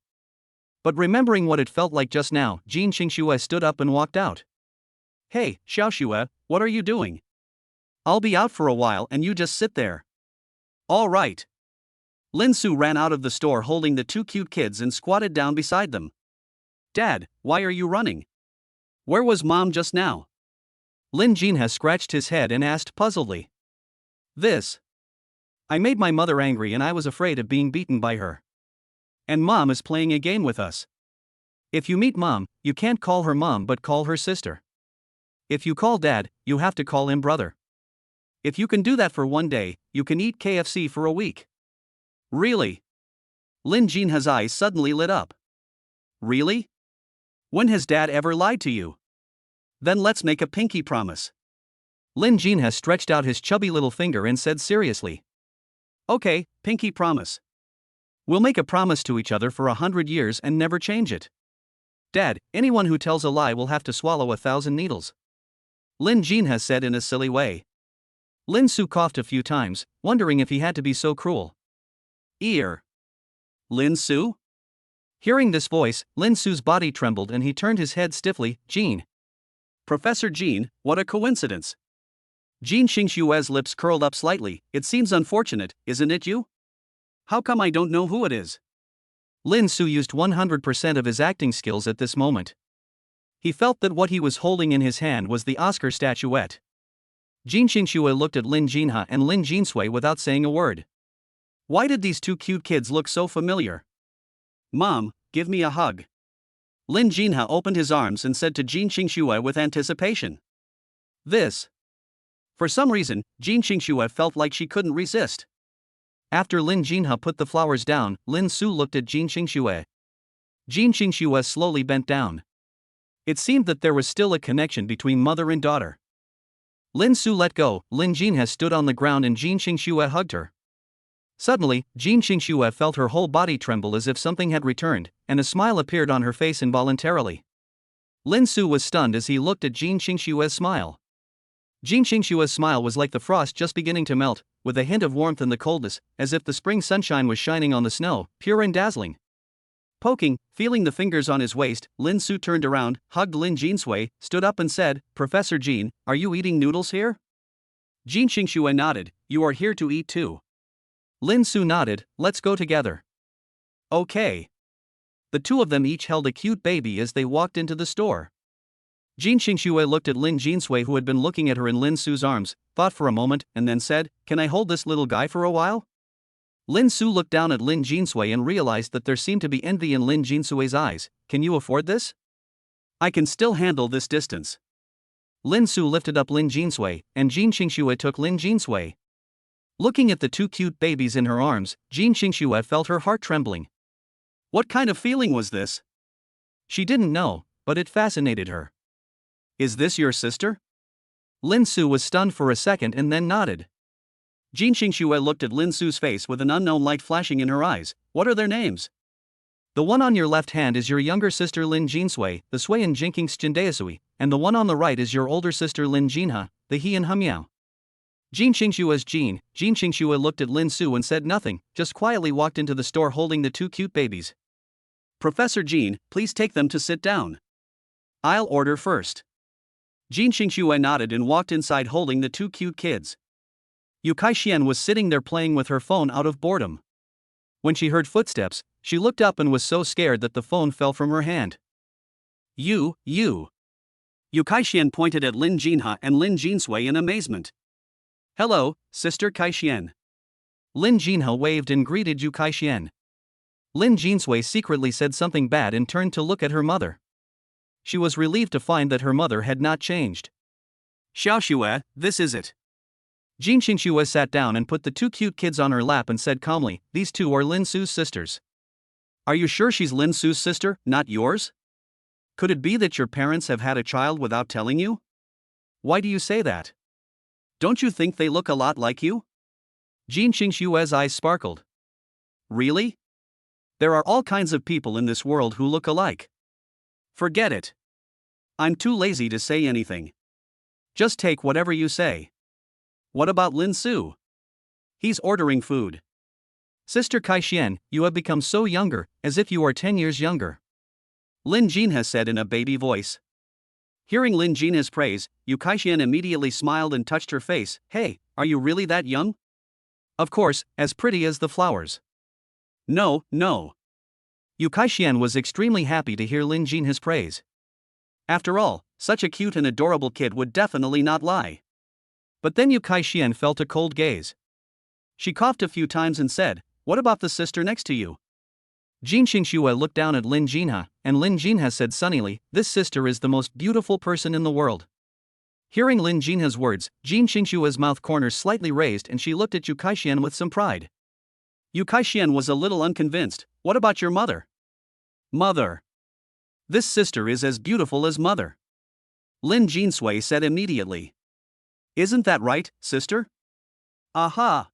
But remembering what it felt like just now, Jin Xingxue stood up and walked out. Hey, Xiaoxue, what are you doing? I'll be out for a while and you just sit there. All right. Lin Su ran out of the store holding the two cute kids and squatted down beside them. Dad, why are you running? Where was Mom just now? Lin Jinha scratched his head and asked puzzledly. This. I made my mother angry and I was afraid of being beaten by her. And Mom is playing a game with us. If you meet Mom, you can't call her Mom but call her sister. If you call Dad, you have to call him brother. If you can do that for one day, you can eat KFC for a week. Really? Lin Jinha's eyes suddenly lit up. Really? When has Dad ever lied to you? Then let's make a pinky promise. Lin Jinha stretched out his chubby little finger and said seriously. Okay, pinky promise. We'll make a promise to each other for 100 years and never change it. Dad, anyone who tells a lie will have to swallow 1,000 needles. Lin Jinha said in a silly way. Lin Su coughed a few times, wondering if he had to be so cruel. Ear. Lin Su? Hearing this voice, Lin Su's body trembled and he turned his head stiffly. Jean. Professor Jean, what a coincidence. Jean Xingshue's lips curled up slightly. It seems unfortunate, isn't it you? How come I don't know who it is? Lin Su used 100% of his acting skills at this moment. He felt that what he was holding in his hand was the Oscar statuette. Jean Xingxue looked at Lin Jinha and Lin Jinsui without saying a word. Why did these two cute kids look so familiar? Mom, give me a hug. Lin Jinha opened his arms and said to Jean Xingxue with anticipation. This. For some reason, Jean Xingxue felt like she couldn't resist. After Lin Jinha put the flowers down, Lin Su looked at Jean Xingxue. Jean Xingxue slowly bent down. It seemed that there was still a connection between mother and daughter. Lin Su let go. Lin Jinha stood on the ground and Jean Xingxue hugged her. Suddenly, Jean Xingxue felt her whole body tremble as if something had returned, and a smile appeared on her face involuntarily. Lin Su was stunned as he looked at Jean Xingxue's smile. Jean Xingxue's smile was like the frost just beginning to melt, with a hint of warmth in the coldness, as if the spring sunshine was shining on the snow, pure and dazzling. Poking, feeling the fingers on his waist, Lin Su turned around, hugged Lin Jinsui, stood up and said, Professor Jean, are you eating noodles here? Jean Xingxue nodded, you are here to eat too. Lin Su nodded, let's go together. Okay. The two of them each held a cute baby as they walked into the store. Jean Xingxue looked at Lin Jinsui who had been looking at her in Lin Su's arms, thought for a moment, and then said, can I hold this little guy for a while? Lin Su looked down at Lin Jinsui and realized that there seemed to be envy in Lin Jinsui's eyes. Can you afford this? I can still handle this distance. Lin Su lifted up Lin Jinsui, and Jean Xingxue took Lin Jinsui. Looking at the two cute babies in her arms, Jean Xingxue felt her heart trembling. What kind of feeling was this? She didn't know, but it fascinated her. Is this your sister? Lin Su was stunned for a second and then nodded. Jean Xingxue looked at Lin Su's face with an unknown light flashing in her eyes. What are their names? The one on your left hand is your younger sister Lin Jinsui, the Sui and Jinkings Chindeasui, and the one on the right is your older sister Lin Jinha, the He and Humiao. Jean Xingxue's Jean Xingxue looked at Lin Su and said nothing, just quietly walked into the store holding the two cute babies. Professor Jean, please take them to sit down. I'll order first. Jean Xingxue nodded and walked inside holding the two cute kids. Yu Kaixin was sitting there playing with her phone out of boredom. When she heard footsteps, she looked up and was so scared that the phone fell from her hand. Yu Kaixin pointed at Lin Jinha and Lin Jinsui in amazement. Hello, Sister Kaixin. Lin Jinha waved and greeted Yu Kaixin. Lin Jinsui secretly said something bad and turned to look at her mother. She was relieved to find that her mother had not changed. Xiaoxue, this is it. Jean Xingxue sat down and put the two cute kids on her lap and said calmly, these two are Lin Su's sisters. Are you sure she's Lin Su's sister, not yours? Could it be that your parents have had a child without telling you? Why do you say that? Don't you think they look a lot like you? Jean Xingxue's eyes sparkled. Really? There are all kinds of people in this world who look alike. Forget it. I'm too lazy to say anything. Just take whatever you say. What about Lin Su? He's ordering food. Sister Kaixin, you have become so younger, as if you are 10 years younger. Lin Jinha said in a baby voice. Hearing Lin Jinha's praise, Yu Kaixin immediately smiled and touched her face. Hey, are you really that young? Of course, as pretty as the flowers. No. Yu Kaixin was extremely happy to hear Lin Jinha's praise. After all, such a cute and adorable kid would definitely not lie. But then Yu Kaixin felt a cold gaze. She coughed a few times and said, what about the sister next to you? Jean Xingxue looked down at Lin Jinha, and Lin Jinha said sunnily, this sister is the most beautiful person in the world. Hearing Lin Jinha's words, Jean Xingxue's mouth corners slightly raised and she looked at Yu Kaixin with some pride. Yu Kaixin was a little unconvinced. What about your mother? Mother. This sister is as beautiful as mother. Lin Jinsui said immediately. Isn't that right, sister? Aha!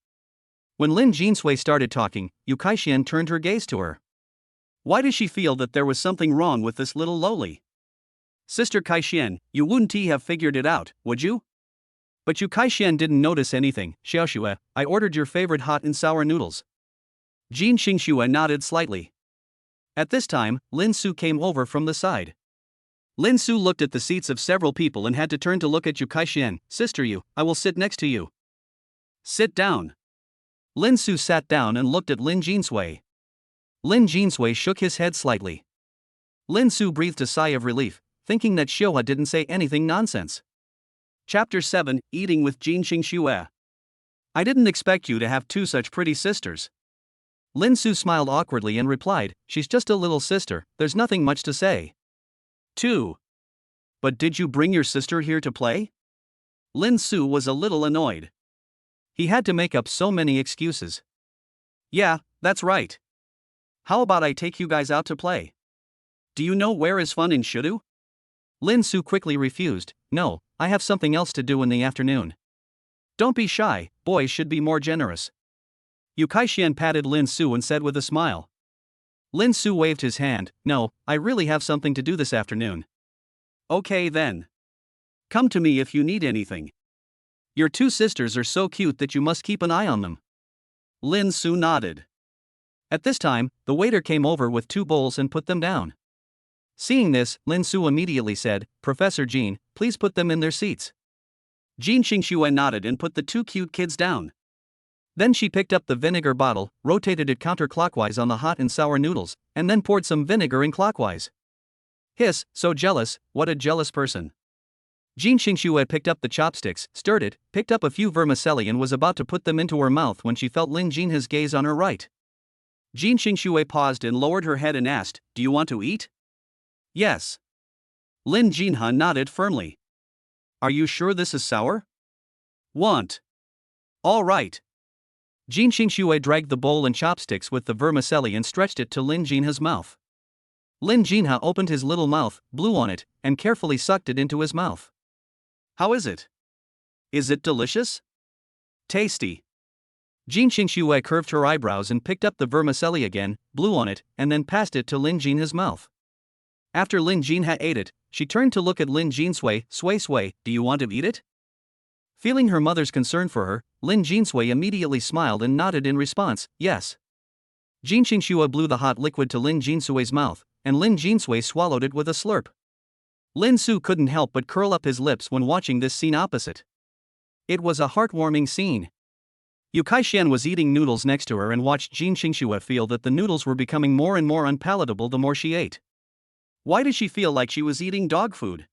When Lin Jinsui started talking, Yu Kaixin turned her gaze to her. Why does she feel that there was something wrong with this little loli? Sister Kaixin, you wouldn't have figured it out, would you? But Yu Kai-shian didn't notice anything. Xiaoxue, I ordered your favorite hot and sour noodles. Jin Xingxue nodded slightly. At this time, Lin Su came over from the side. Lin Su looked at the seats of several people and had to turn to look at Yu Kai-shian. Sister Yu, I will sit next to you. Sit down. Lin Su sat down and looked at Lin Jinsui. Lin Jinsui shook his head slightly. Lin Su breathed a sigh of relief, thinking that Xiuhua didn't say anything nonsense. Chapter 7, Eating with Jin Xingxue. I didn't expect you to have two such pretty sisters. Lin Su smiled awkwardly and replied, she's just a little sister, there's nothing much to say. 2. But did you bring your sister here to play? Lin Su was a little annoyed. He had to make up so many excuses. Yeah, that's right. How about I take you guys out to play? Do you know where is fun in Shudu? Lin Su quickly refused, no, I have something else to do in the afternoon. Don't be shy, boys should be more generous. Yu Kai-shian patted Lin Su and said with a smile. Lin Su waved his hand, no, I really have something to do this afternoon. Okay then. Come to me if you need anything. Your two sisters are so cute that you must keep an eye on them. Lin Su nodded. At this time, the waiter came over with 2 bowls and put them down. Seeing this, Lin Su immediately said, Professor Jin, please put them in their seats. Jin Xingxue nodded and put the 2 cute kids down. Then she picked up the vinegar bottle, rotated it counterclockwise on the hot and sour noodles, and then poured some vinegar in clockwise. Hiss, so jealous, what a jealous person. Jin Xingxue picked up the chopsticks, stirred it, picked up a few vermicelli and was about to put them into her mouth when she felt Lin Jinha's gaze on her right. Jin Xingxue paused and lowered her head and asked, do you want to eat? Yes. Lin Jinha nodded firmly. Are you sure this is sour? Want. All right. Jin Xingxue dragged the bowl and chopsticks with the vermicelli and stretched it to Lin Jinha's mouth. Lin Jinha opened his little mouth, blew on it, and carefully sucked it into his mouth. How is it? Is it delicious? Tasty. Jin Xingxue curved her eyebrows and picked up the vermicelli again, blew on it, and then passed it to Lin Jinha's mouth. After Lin Jinha ate it, she turned to look at Lin Jinsui. Sui, do you want to eat it? Feeling her mother's concern for her, Lin Jinsui immediately smiled and nodded in response, yes. Jin Xingxue blew the hot liquid to Lin Jinsui's mouth, and Lin Jinsui swallowed it with a slurp. Lin Su couldn't help but curl up his lips when watching this scene opposite. It was a heartwarming scene. Yu Kai-shian was eating noodles next to her and watched Jin Xingxue feel that the noodles were becoming more and more unpalatable the more she ate. Why did she feel like she was eating dog food?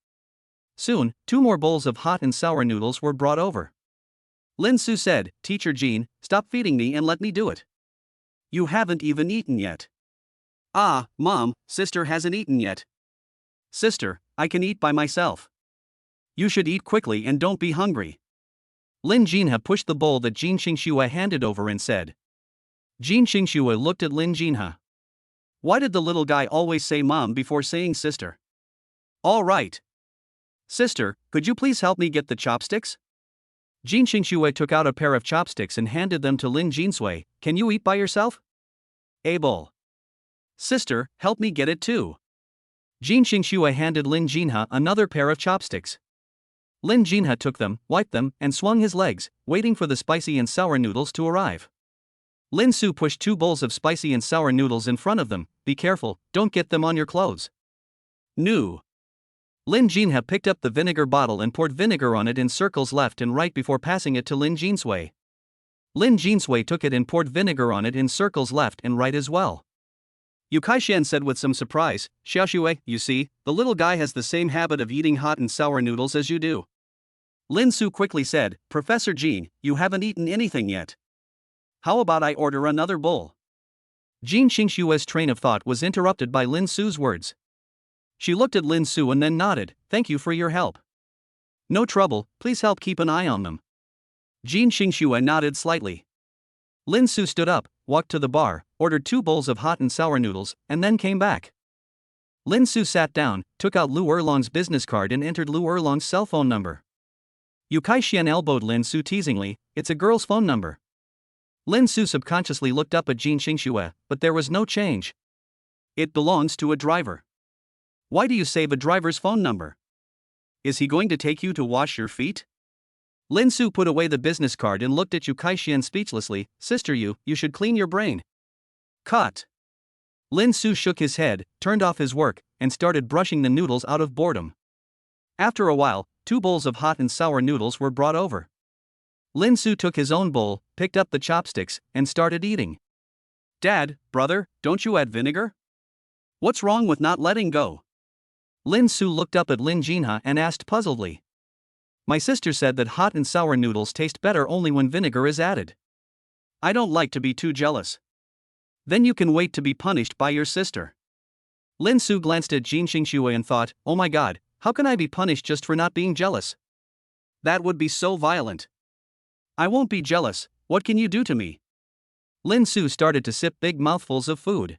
Soon, 2 more bowls of hot and sour noodles were brought over. Lin Su said, Teacher Jin, stop feeding me and let me do it. You haven't even eaten yet. Ah, Mom, sister hasn't eaten yet. Sister, I can eat by myself. You should eat quickly and don't be hungry. Lin Jinha pushed the bowl that Jin Xingxue handed over and said. Jin Xingxue looked at Lin Jinha. Why did the little guy always say mom before saying sister? All right. Sister, could you please help me get the chopsticks? Jin Xingxue took out a pair of chopsticks and handed them to Lin Jinsui. Can you eat by yourself? Able. Sister, help me get it too. Jin Xingxue handed Lin Jinha another pair of chopsticks. Lin Jinha took them, wiped them, and swung his legs, waiting for the spicy and sour noodles to arrive. Lin Su pushed 2 bowls of spicy and sour noodles in front of them. Be careful, don't get them on your clothes. No. Lin Jinha picked up the vinegar bottle and poured vinegar on it in circles left and right before passing it to Lin Jinsui. Lin Jinsui took it and poured vinegar on it in circles left and right as well. Yu Kai-shian said with some surprise, Xiaoxue, you see, the little guy has the same habit of eating hot and sour noodles as you do. Lin Su quickly said, Professor Jin, you haven't eaten anything yet. How about I order another bowl? Jin Xingxue's train of thought was interrupted by Lin Su's words. She looked at Lin Su and then nodded, thank you for your help. No trouble, please help keep an eye on them. Jin Xingxue nodded slightly. Lin Su stood up, walked to the bar, ordered 2 bowls of hot and sour noodles, and then came back. Lin Su sat down, took out Lu Erlong's business card and entered Lu Erlong's cell phone number. Yu Kai-shian elbowed Lin Su teasingly, it's a girl's phone number. Lin Su subconsciously looked up at Jin Xingxue, but there was no change. It belongs to a driver. Why do you save a driver's phone number? Is he going to take you to wash your feet? Lin Su put away the business card and looked at Yu Kaixian speechlessly. Sister, you should clean your brain. Cut. Lin Su shook his head, turned off his work, and started brushing the noodles out of boredom. After a while, 2 bowls of hot and sour noodles were brought over. Lin Su took his own bowl, picked up the chopsticks, and started eating. Dad, brother, don't you add vinegar? What's wrong with not letting go? Lin Su looked up at Lin Jinha and asked puzzledly. My sister said that hot and sour noodles taste better only when vinegar is added. I don't like to be too jealous. Then you can wait to be punished by your sister. Lin Su glanced at Jin Xingxue and thought, oh my god, how can I be punished just for not being jealous? That would be so violent. I won't be jealous, what can you do to me? Lin Su started to sip big mouthfuls of food.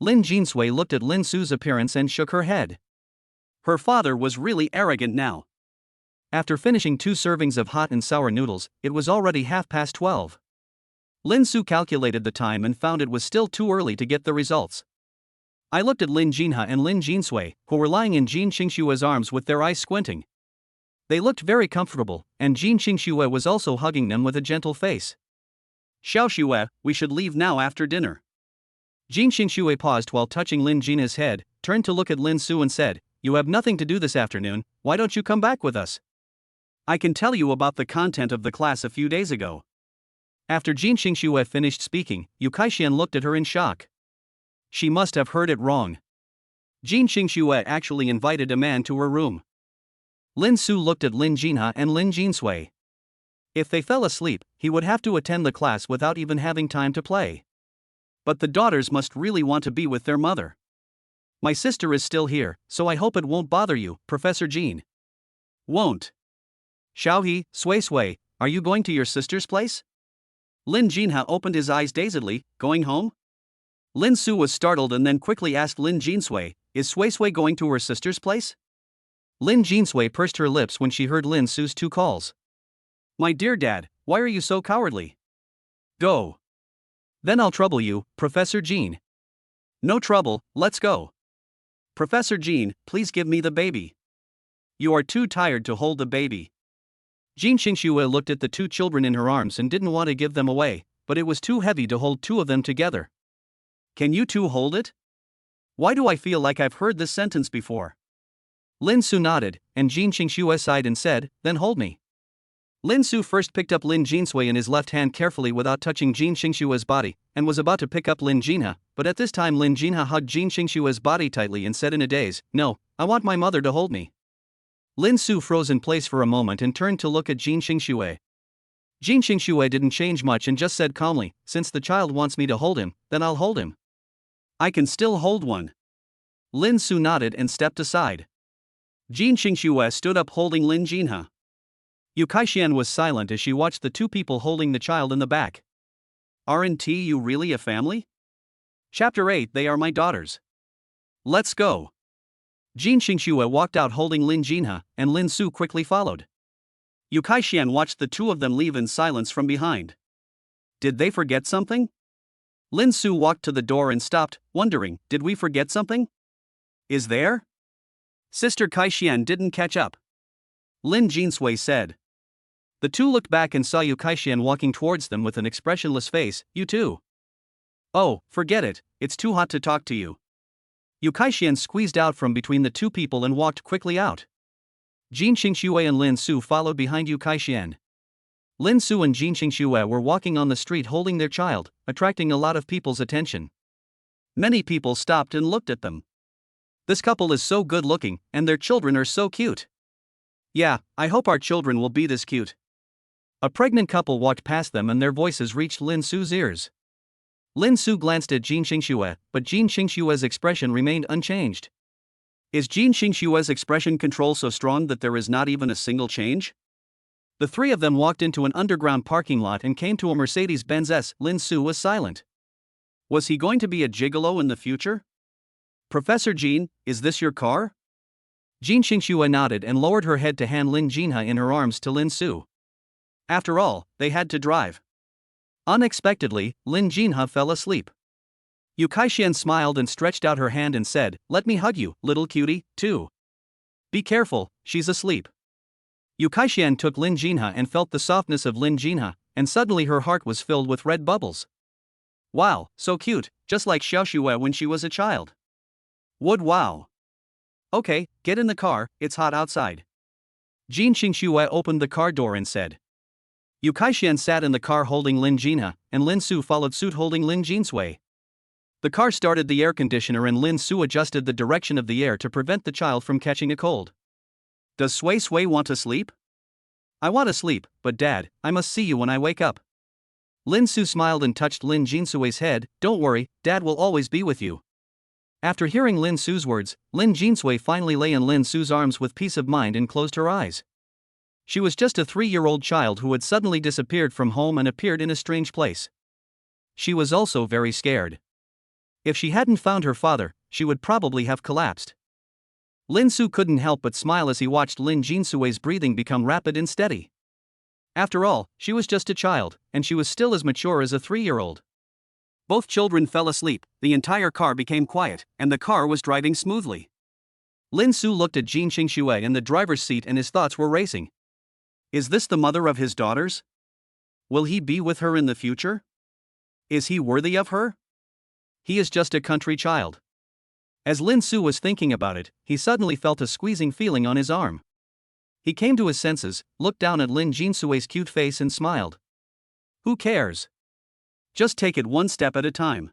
Lin Jinsui looked at Lin Su's appearance and shook her head. Her father was really arrogant now. After finishing 2 servings of hot and sour noodles, it was already 12:30. Lin Su calculated the time and found it was still too early to get the results. I looked at Lin Jinha and Lin Jinsui, who were lying in Jin Xingxue's arms with their eyes squinting. They looked very comfortable, and Jin Xingxue was also hugging them with a gentle face. Xiaoxue, we should leave now after dinner. Jin Xingxue paused while touching Lin Jinha's head, turned to look at Lin Su and said, you have nothing to do this afternoon, why don't you come back with us? I can tell you about the content of the class a few days ago. After Jin Xingxue finished speaking, Yu Kaixian looked at her in shock. She must have heard it wrong. Jin Xingxue actually invited a man to her room. Lin Su looked at Lin Jinha and Lin Jinsui. If they fell asleep, he would have to attend the class without even having time to play. But the daughters must really want to be with their mother. My sister is still here, so I hope it won't bother you, Professor Jin. Won't. Xiaohe, Sui, are you going to your sister's place? Lin Jinha opened his eyes dazedly, going home? Lin Su was startled and then quickly asked Lin Jinsui, is Sui going to her sister's place? Lin Jinsui pursed her lips when she heard Lin Su's 2 calls. My dear dad, why are you so cowardly? Go. Then I'll trouble you, Professor Jin. No trouble, let's go. Professor Jin, please give me the baby. You are too tired to hold the baby. Jin Xingxue looked at the 2 children in her arms and didn't want to give them away, but it was too heavy to hold 2 of them together. Can you 2 hold it? Why do I feel like I've heard this sentence before? Lin Su nodded, and Jin Xingxue sighed and said, then hold me. Lin Su first picked up Lin Jinsui in his left hand carefully without touching Jin Xingxue's body, and was about to pick up Lin Jinha, but at this time Lin Jinha hugged Jin Xingxue's body tightly and said in a daze, no, I want my mother to hold me. Lin Su froze in place for a moment and turned to look at Jin Xingxue. Jin Xingxue didn't change much and just said calmly, since the child wants me to hold him, then I'll hold him. I can still hold one. Lin Su nodded and stepped aside. Jin Xingxue stood up holding Lin Jinha. Yu Kaixian was silent as she watched the 2 people holding the child in the back. Aren't you really a family? Chapter 8 They are my daughters. Let's go. Jin Xingxue walked out holding Lin Jinha, and Lin Su quickly followed. Yu Kaixian watched the 2 of them leave in silence from behind. Did they forget something? Lin Su walked to the door and stopped, wondering, did we forget something? Is there? Sister Kaixian didn't catch up. Lin Jinsui said. The 2 looked back and saw Yu Kaixian walking towards them with an expressionless face. You too? Oh, forget it, it's too hot to talk to you. Yu Kaixian squeezed out from between the 2 people and walked quickly out. Jin Xingxue and Lin Su followed behind Yu Kaixian. Lin Su and Jin Xingxue were walking on the street holding their child, attracting a lot of people's attention. Many people stopped and looked at them. This couple is so good looking, and their children are so cute. Yeah, I hope our children will be this cute. A pregnant couple walked past them and their voices reached Lin Su's ears. Lin Su glanced at Jin Xingxue, but Jin Xingxue's expression remained unchanged. Is Jin Xingxue's expression control so strong that there is not even a single change? The 3 of them walked into an underground parking lot and came to a Mercedes-Benz S. Lin Su was silent. Was he going to be a gigolo in the future? Professor Jin, is this your car? Jin Xingxue nodded and lowered her head to hand Lin Jinha in her arms to Lin Su. After all, they had to drive. Unexpectedly, Lin Jinha fell asleep. Yu Kaixian smiled and stretched out her hand and said, let me hug you, little cutie, too. Be careful, she's asleep. Yu Kaixian took Lin Jinha and felt the softness of Lin Jinha, and suddenly her heart was filled with red bubbles. Wow, so cute, just like Xiaoxue when she was a child. Would wow. Okay, get in the car, it's hot outside. Jin Xingxue opened the car door and said. Yu Kaixian sat in the car holding Lin Jinha, and Lin Su followed suit holding Lin Jinsui. The car started the air conditioner and Lin Su adjusted the direction of the air to prevent the child from catching a cold. Does Sui Sui want to sleep? I want to sleep, but Dad, I must see you when I wake up. Lin Su smiled and touched Lin Jinsui's head. Don't worry, Dad will always be with you. After hearing Lin Su's words, Lin Jinsui finally lay in Lin Su's arms with peace of mind and closed her eyes. She was just a 3-year-old child who had suddenly disappeared from home and appeared in a strange place. She was also very scared. If she hadn't found her father, she would probably have collapsed. Lin Su couldn't help but smile as he watched Lin Jinsui's breathing become rapid and steady. After all, she was just a child, and she was still as mature as a 3-year-old. Both children fell asleep, the entire car became quiet, and the car was driving smoothly. Lin Su looked at Jin Xingxue in the driver's seat and his thoughts were racing. Is this the mother of his daughters? Will he be with her in the future? Is he worthy of her? He is just a country child. As Lin Su was thinking about it, he suddenly felt a squeezing feeling on his arm. He came to his senses, looked down at Lin Jinsui's cute face and smiled. Who cares? Just take it one step at a time.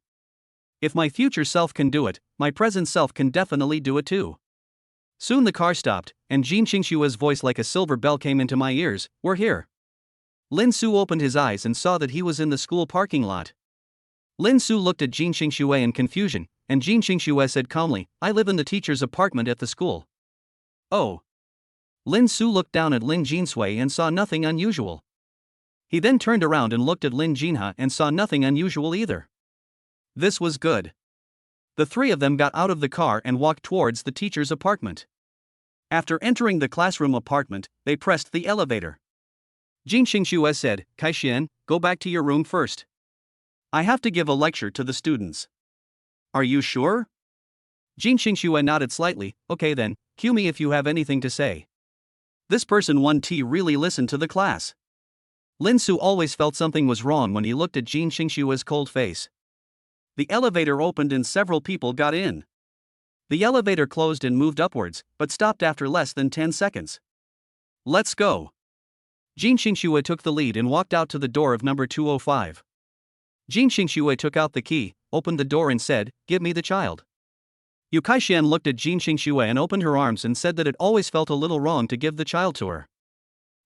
If my future self can do it, my present self can definitely do it too. Soon the car stopped, and Jin Xingxue's voice like a silver bell came into my ears. We're here. Lin Su opened his eyes and saw that he was in the school parking lot. Lin Su looked at Jin Xingxue in confusion, and Jin Xingxue said calmly, I live in the teacher's apartment at the school. Oh. Lin Su looked down at Lin Jinsui and saw nothing unusual. He then turned around and looked at Lin Jinha and saw nothing unusual either. This was good. The three of them got out of the car and walked towards the teacher's apartment. After entering the classroom apartment, they pressed the elevator. Jin Xingxue said, Kaixian, go back to your room first. I have to give a lecture to the students. Are you sure? Jin Xingxue nodded slightly. Okay then, cue me if you have anything to say. This person 1T really listened to the class. Lin Su always felt something was wrong when he looked at Jin Xingxue's cold face. The elevator opened and several people got in. The elevator closed and moved upwards, but stopped after less than 10 seconds. Let's go. Jin Xingxue took the lead and walked out to the door of number 205. Jin Xingxue took out the key, opened the door and said, Give me the child. Yu Kaixian looked at Jin Xingxue and opened her arms and said that it always felt a little wrong to give the child to her.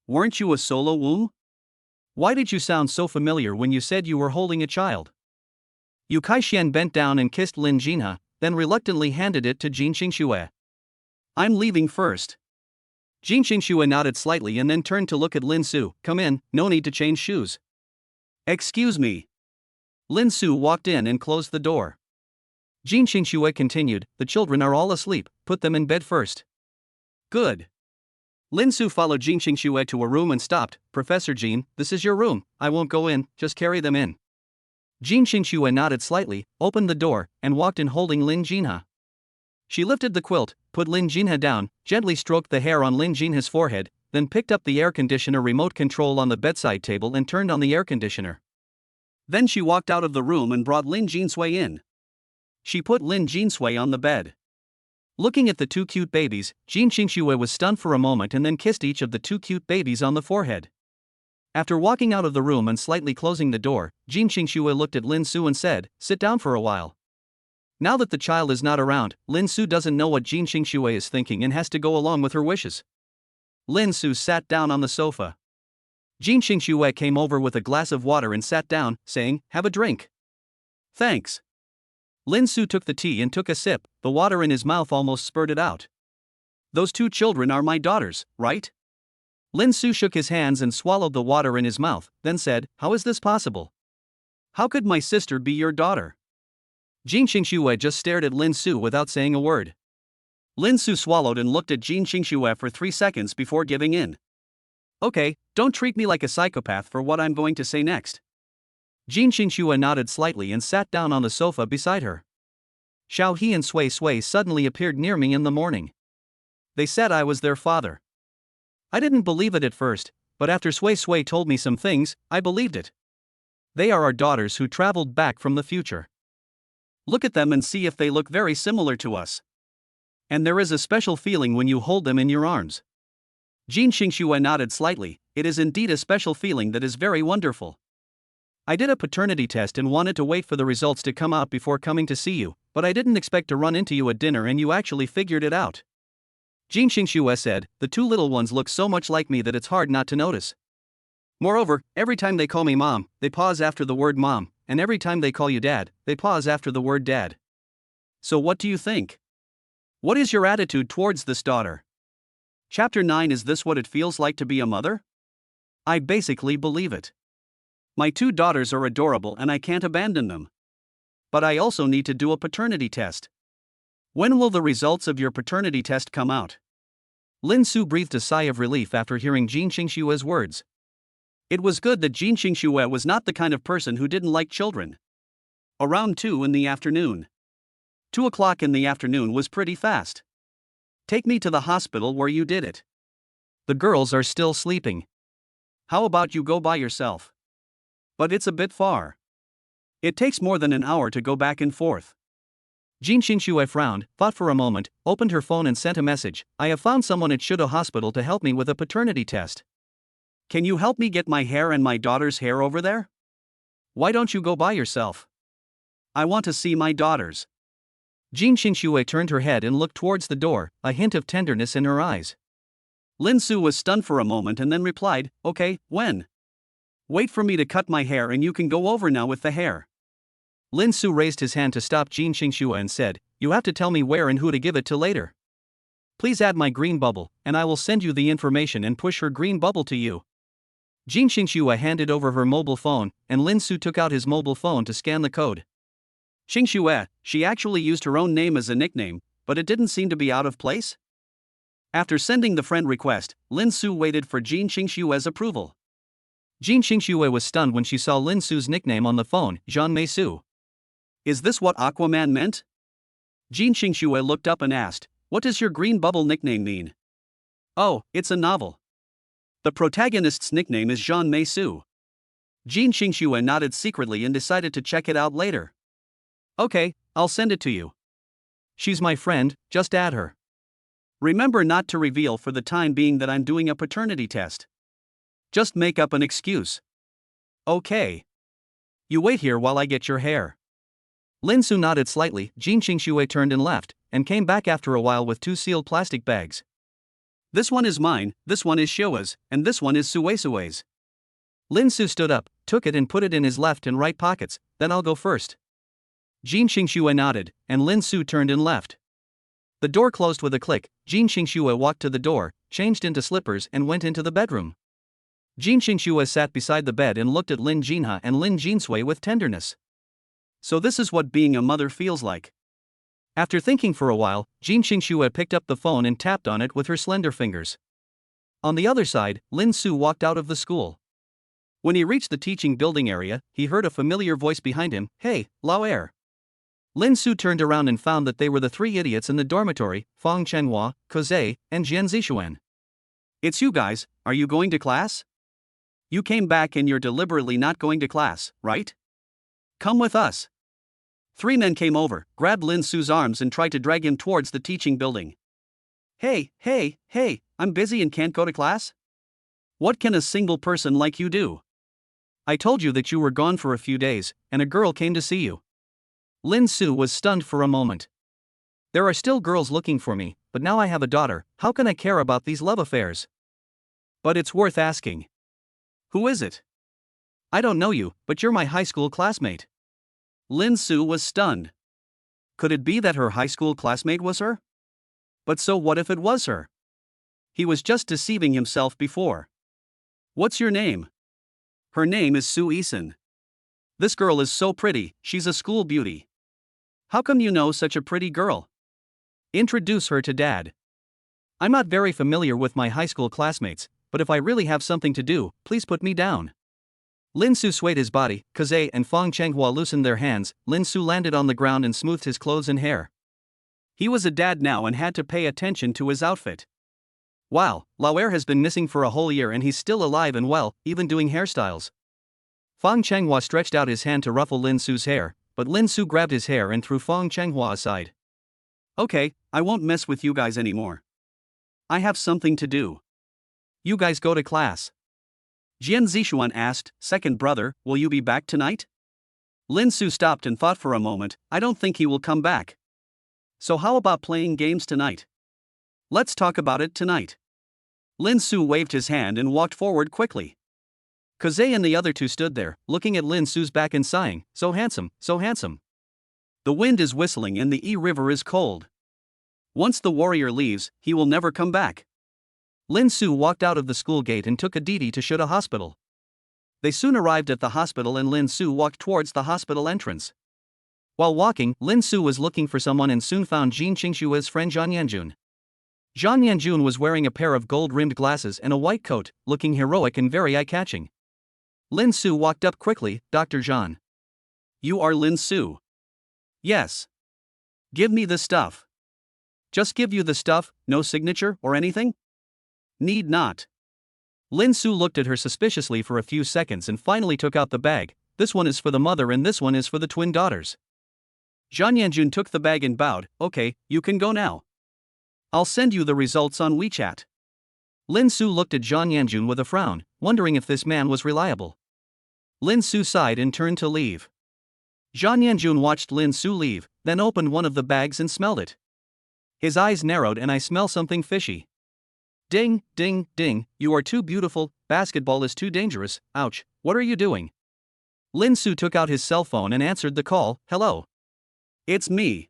Weren't you a solo womb? Why did you sound so familiar when you said you were holding a child? Yu Kaixian bent down and kissed Lin Jinha, then reluctantly handed it to Jin Xingxue. I'm leaving first. Jin Xingxue nodded slightly and then turned to look at Lin Su. Come in, no need to change shoes. Excuse me. Lin Su walked in and closed the door. Jin Xingxue continued, the children are all asleep, put them in bed first. Good. Lin Su followed Jin Xingxue to a room and stopped. Professor Jin, this is your room, I won't go in, just carry them in. Jin Xingxue nodded slightly, opened the door, and walked in holding Lin Jinha. She lifted the quilt, put Lin Jinha down, gently stroked the hair on Lin Jinha's forehead, then picked up the air conditioner remote control on the bedside table and turned on the air conditioner. Then she walked out of the room and brought Lin Jinsui in. She put Lin Jinsui on the bed. Looking at the two cute babies, Jin Xingxue was stunned for a moment and then kissed each of the two cute babies on the forehead. After walking out of the room and slightly closing the door, Jin Xingxue looked at Lin Su and said, Sit down for a while. Now that the child is not around, Lin Su doesn't know what Jin Xingxue is thinking and has to go along with her wishes. Lin Su sat down on the sofa. Jin Xingxue came over with a glass of water and sat down, saying, Have a drink. Thanks. Lin Su took the tea and took a sip, the water in his mouth almost spurted out. Those two children are my daughters, right? Lin Su shook his hands and swallowed the water in his mouth, then said, How is this possible? How could my sister be your daughter? Jin Xingxue just stared at Lin Su without saying a word. Lin Su swallowed and looked at Jin Xingxue for 3 seconds before giving in. Okay, don't treat me like a psychopath for what I'm going to say next. Jin Xingxue nodded slightly and sat down on the sofa beside her. Xiao He and Sui Sui suddenly appeared near me in the morning. They said I was their father. I didn't believe it at first, but after Sui Sui told me some things, I believed it. They are our daughters who traveled back from the future. Look at them and see if they look very similar to us. And there is a special feeling when you hold them in your arms. Jin Xingxue nodded slightly. It is indeed a special feeling that is very wonderful. I did a paternity test and wanted to wait for the results to come out before coming to see you, but I didn't expect to run into you at dinner and you actually figured it out. Jin Xingxue said, the two little ones look so much like me that it's hard not to notice. Moreover, every time they call me mom, they pause after the word mom, and every time they call you dad, they pause after the word dad. So what do you think? What is your attitude towards this daughter? Chapter 9. Is this what it feels like to be a mother? I basically believe it. My two daughters are adorable and I can't abandon them. But I also need to do a paternity test. When will the results of your paternity test come out? Lin Su breathed a sigh of relief after hearing Jin Xingxue's words. It was good that Jin Xingxue was not the kind of person who didn't like children. Around 2 in the afternoon. 2 o'clock in the afternoon was pretty fast. Take me to the hospital where you did it. The girls are still sleeping. How about you go by yourself? But it's a bit far. It takes more than an hour to go back and forth. Jin Xingxue frowned, thought for a moment, opened her phone and sent a message. I have found someone at Shudo Hospital to help me with a paternity test. Can you help me get my hair and my daughter's hair over there? Why don't you go by yourself? I want to see my daughters. Jin Xingxue turned her head and looked towards the door, a hint of tenderness in her eyes. Lin Su was stunned for a moment and then replied, okay, when? Wait for me to cut my hair and you can go over now with the hair. Lin Su raised his hand to stop Jin Xingxue and said, you have to tell me where and who to give it to later. Please add my green bubble, and I will send you the information and push her green bubble to you. Jin Xingxue handed over her mobile phone, and Lin Su took out his mobile phone to scan the code. Xingxue, she actually used her own name as a nickname, but it didn't seem to be out of place? After sending the friend request, Lin Su waited for Jin Xingxue's approval. Jin Xingxue was stunned when she saw Lin Su's nickname on the phone, Jean Mei Su. Is this what Aquaman meant? Jin Xingxue looked up and asked, what does your green bubble nickname mean? Oh, it's a novel. The protagonist's nickname is Jean Mei Su. Jin Xingxue nodded secretly and decided to check it out later. Okay, I'll send it to you. She's my friend, just add her. Remember not to reveal for the time being that I'm doing a paternity test. Just make up an excuse. Okay. You wait here while I get your hair. Lin Su nodded slightly. Jin Xingxue turned and left, and came back after a while with 2 sealed plastic bags. This one is mine, this one is Shoa's, and this one is Sui Sui's. Lin Su stood up, took it and put it in his left and right pockets. Then I'll go first. Jin Xingxue nodded, and Lin Su turned and left. The door closed with a click. Jin Xingxue walked to the door, changed into slippers and went into the bedroom. Jin Xingxue sat beside the bed and looked at Lin Jinha and Lin Jinsui with tenderness. So this is what being a mother feels like. After thinking for a while, Jin Xingxue picked up the phone and tapped on it with her slender fingers. On the other side, Lin Su walked out of the school. When he reached the teaching building area, he heard a familiar voice behind him, hey, Lao Er. Lin Su turned around and found that they were the 3 idiots in the dormitory, Fang Chenhua, Kozai, and Jian Zixuan. It's you guys, are you going to class? You came back and you're deliberately not going to class, right? Come with us. 3 men came over, grabbed Lin Su's arms and tried to drag him towards the teaching building. Hey, I'm busy and can't go to class? What can a single person like you do? I told you that you were gone for a few days, and a girl came to see you. Lin Su was stunned for a moment. There are still girls looking for me, but now I have a daughter, how can I care about these love affairs? But it's worth asking. Who is it? I don't know you, but you're my high school classmate. Lin Su was stunned. Could it be that her high school classmate was her? But so what if it was her? He was just deceiving himself before. What's your name? Her name is Su Isun. This girl is so pretty, she's a school beauty. How come you know such a pretty girl? Introduce her to Dad. I'm not very familiar with my high school classmates, but if I really have something to do, please put me down. Lin Su swayed his body, Kozai and Fang Chenghua loosened their hands. Lin Su landed on the ground and smoothed his clothes and hair. He was a dad now and had to pay attention to his outfit. Wow, Lauer has been missing for a whole year and he's still alive and well, even doing hairstyles. Fang Changhua stretched out his hand to ruffle Lin Su's hair, but Lin Su grabbed his hair and threw Fang Changhua aside. Okay, I won't mess with you guys anymore. I have something to do. You guys go to class. Jian Zixuan asked, second brother, will you be back tonight? Lin Su stopped and thought for a moment, I don't think he will come back. So how about playing games tonight? Let's talk about it tonight. Lin Su waved his hand and walked forward quickly. Kozai and the other two stood there, looking at Lin Su's back and sighing, so handsome, so handsome. The wind is whistling and the Yi River is cold. Once the warrior leaves, he will never come back. Lin Su walked out of the school gate and took a Didi to Shuda Hospital. They soon arrived at the hospital and Lin Su walked towards the hospital entrance. While walking, Lin Su was looking for someone and soon found Jin Qingshua's friend Zhang Yanjun. Zhang Yanjun was wearing a pair of gold-rimmed glasses and a white coat, looking heroic and very eye-catching. Lin Su walked up quickly, Dr. Zhang. You are Lin Su? Yes. Give me the stuff. Just give you the stuff, no signature or anything? Need not. Lin Su looked at her suspiciously for a few seconds and finally took out the bag. This one is for the mother and this one is for the twin daughters. Zhang Yanjun took the bag and bowed. Okay, you can go now. I'll send you the results on WeChat. Lin Su looked at Zhang Yanjun with a frown, wondering if this man was reliable. Lin Su sighed and turned to leave. Zhang Yanjun watched Lin Su leave, then opened one of the bags and smelled it. His eyes narrowed and I smell something fishy. Ding, ding, ding, you are too beautiful, basketball is too dangerous, ouch, what are you doing? Lin Su took out his cell phone and answered the call, hello. It's me.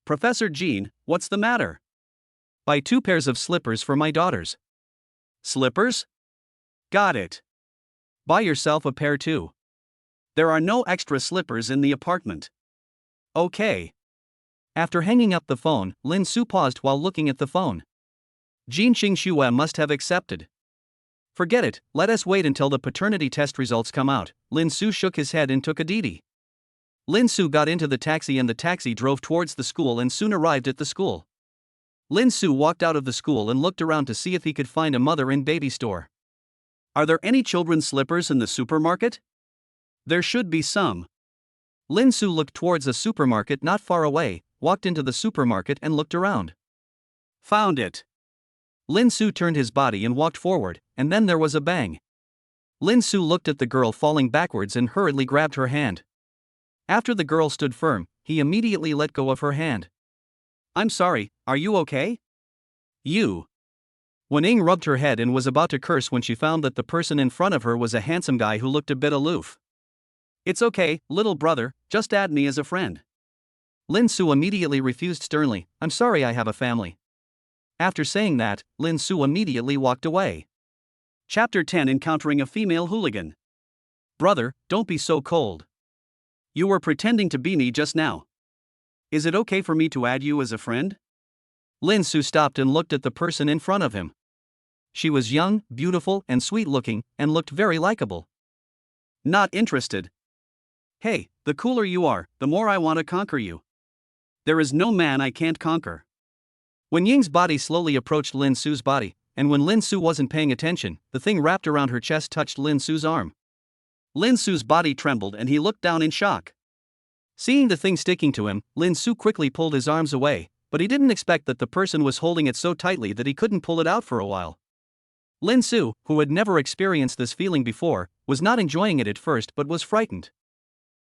Professor Jean, what's the matter? Buy 2 pairs of slippers for my daughters. Slippers? Got it. Buy yourself a pair too. There are no extra slippers in the apartment. Okay. After hanging up the phone, Lin Su paused while looking at the phone. Jin Qingxue must have accepted. Forget it, let us wait until the paternity test results come out. Lin Su shook his head and took a Didi. Lin Su got into the taxi and the taxi drove towards the school and soon arrived at the school. Lin Su walked out of the school and looked around to see if he could find a mother and baby store. Are there any children's slippers in the supermarket? There should be some. Lin Su looked towards a supermarket not far away, walked into the supermarket and looked around. Found it. Lin Su turned his body and walked forward, and then there was a bang. Lin Su looked at the girl falling backwards and hurriedly grabbed her hand. After the girl stood firm, he immediately let go of her hand. I'm sorry, are you okay? You. Wen Ying rubbed her head and was about to curse when she found that the person in front of her was a handsome guy who looked a bit aloof. It's okay, little brother, just add me as a friend. Lin Su immediately refused sternly, I'm sorry I have a family. After saying that, Lin Su immediately walked away. Chapter 10 Encountering a Female Hooligan. Brother, don't be so cold. You were pretending to be me just now. Is it okay for me to add you as a friend? Lin Su stopped and looked at the person in front of him. She was young, beautiful, and sweet-looking, and looked very likable. Not interested. Hey, the cooler you are, the more I want to conquer you. There is no man I can't conquer. Wen Ying's body slowly approached Lin Su's body, and when Lin Su wasn't paying attention, the thing wrapped around her chest touched Lin Su's arm. Lin Su's body trembled and he looked down in shock. Seeing the thing sticking to him, Lin Su quickly pulled his arms away, but he didn't expect that the person was holding it so tightly that he couldn't pull it out for a while. Lin Su, who had never experienced this feeling before, was not enjoying it at first but was frightened.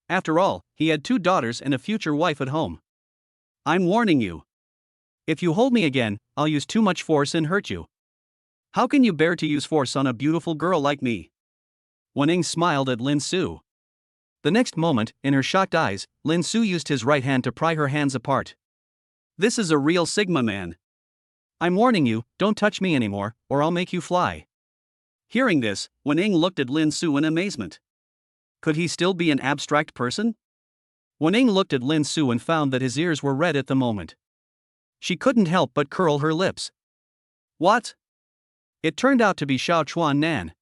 After all, he had 2 daughters and a future wife at home. I'm warning you. If you hold me again, I'll use too much force and hurt you. How can you bear to use force on a beautiful girl like me? Wen Ying smiled at Lin Su. The next moment, in her shocked eyes, Lin Su used his right hand to pry her hands apart. This is a real Sigma man. I'm warning you, don't touch me anymore, or I'll make you fly. Hearing this, Wen Ying looked at Lin Su in amazement. Could he still be an abstract person? Wen Ying looked at Lin Su and found that his ears were red at the moment. She couldn't help but curl her lips. What? It turned out to be Xiao Chuan Nan.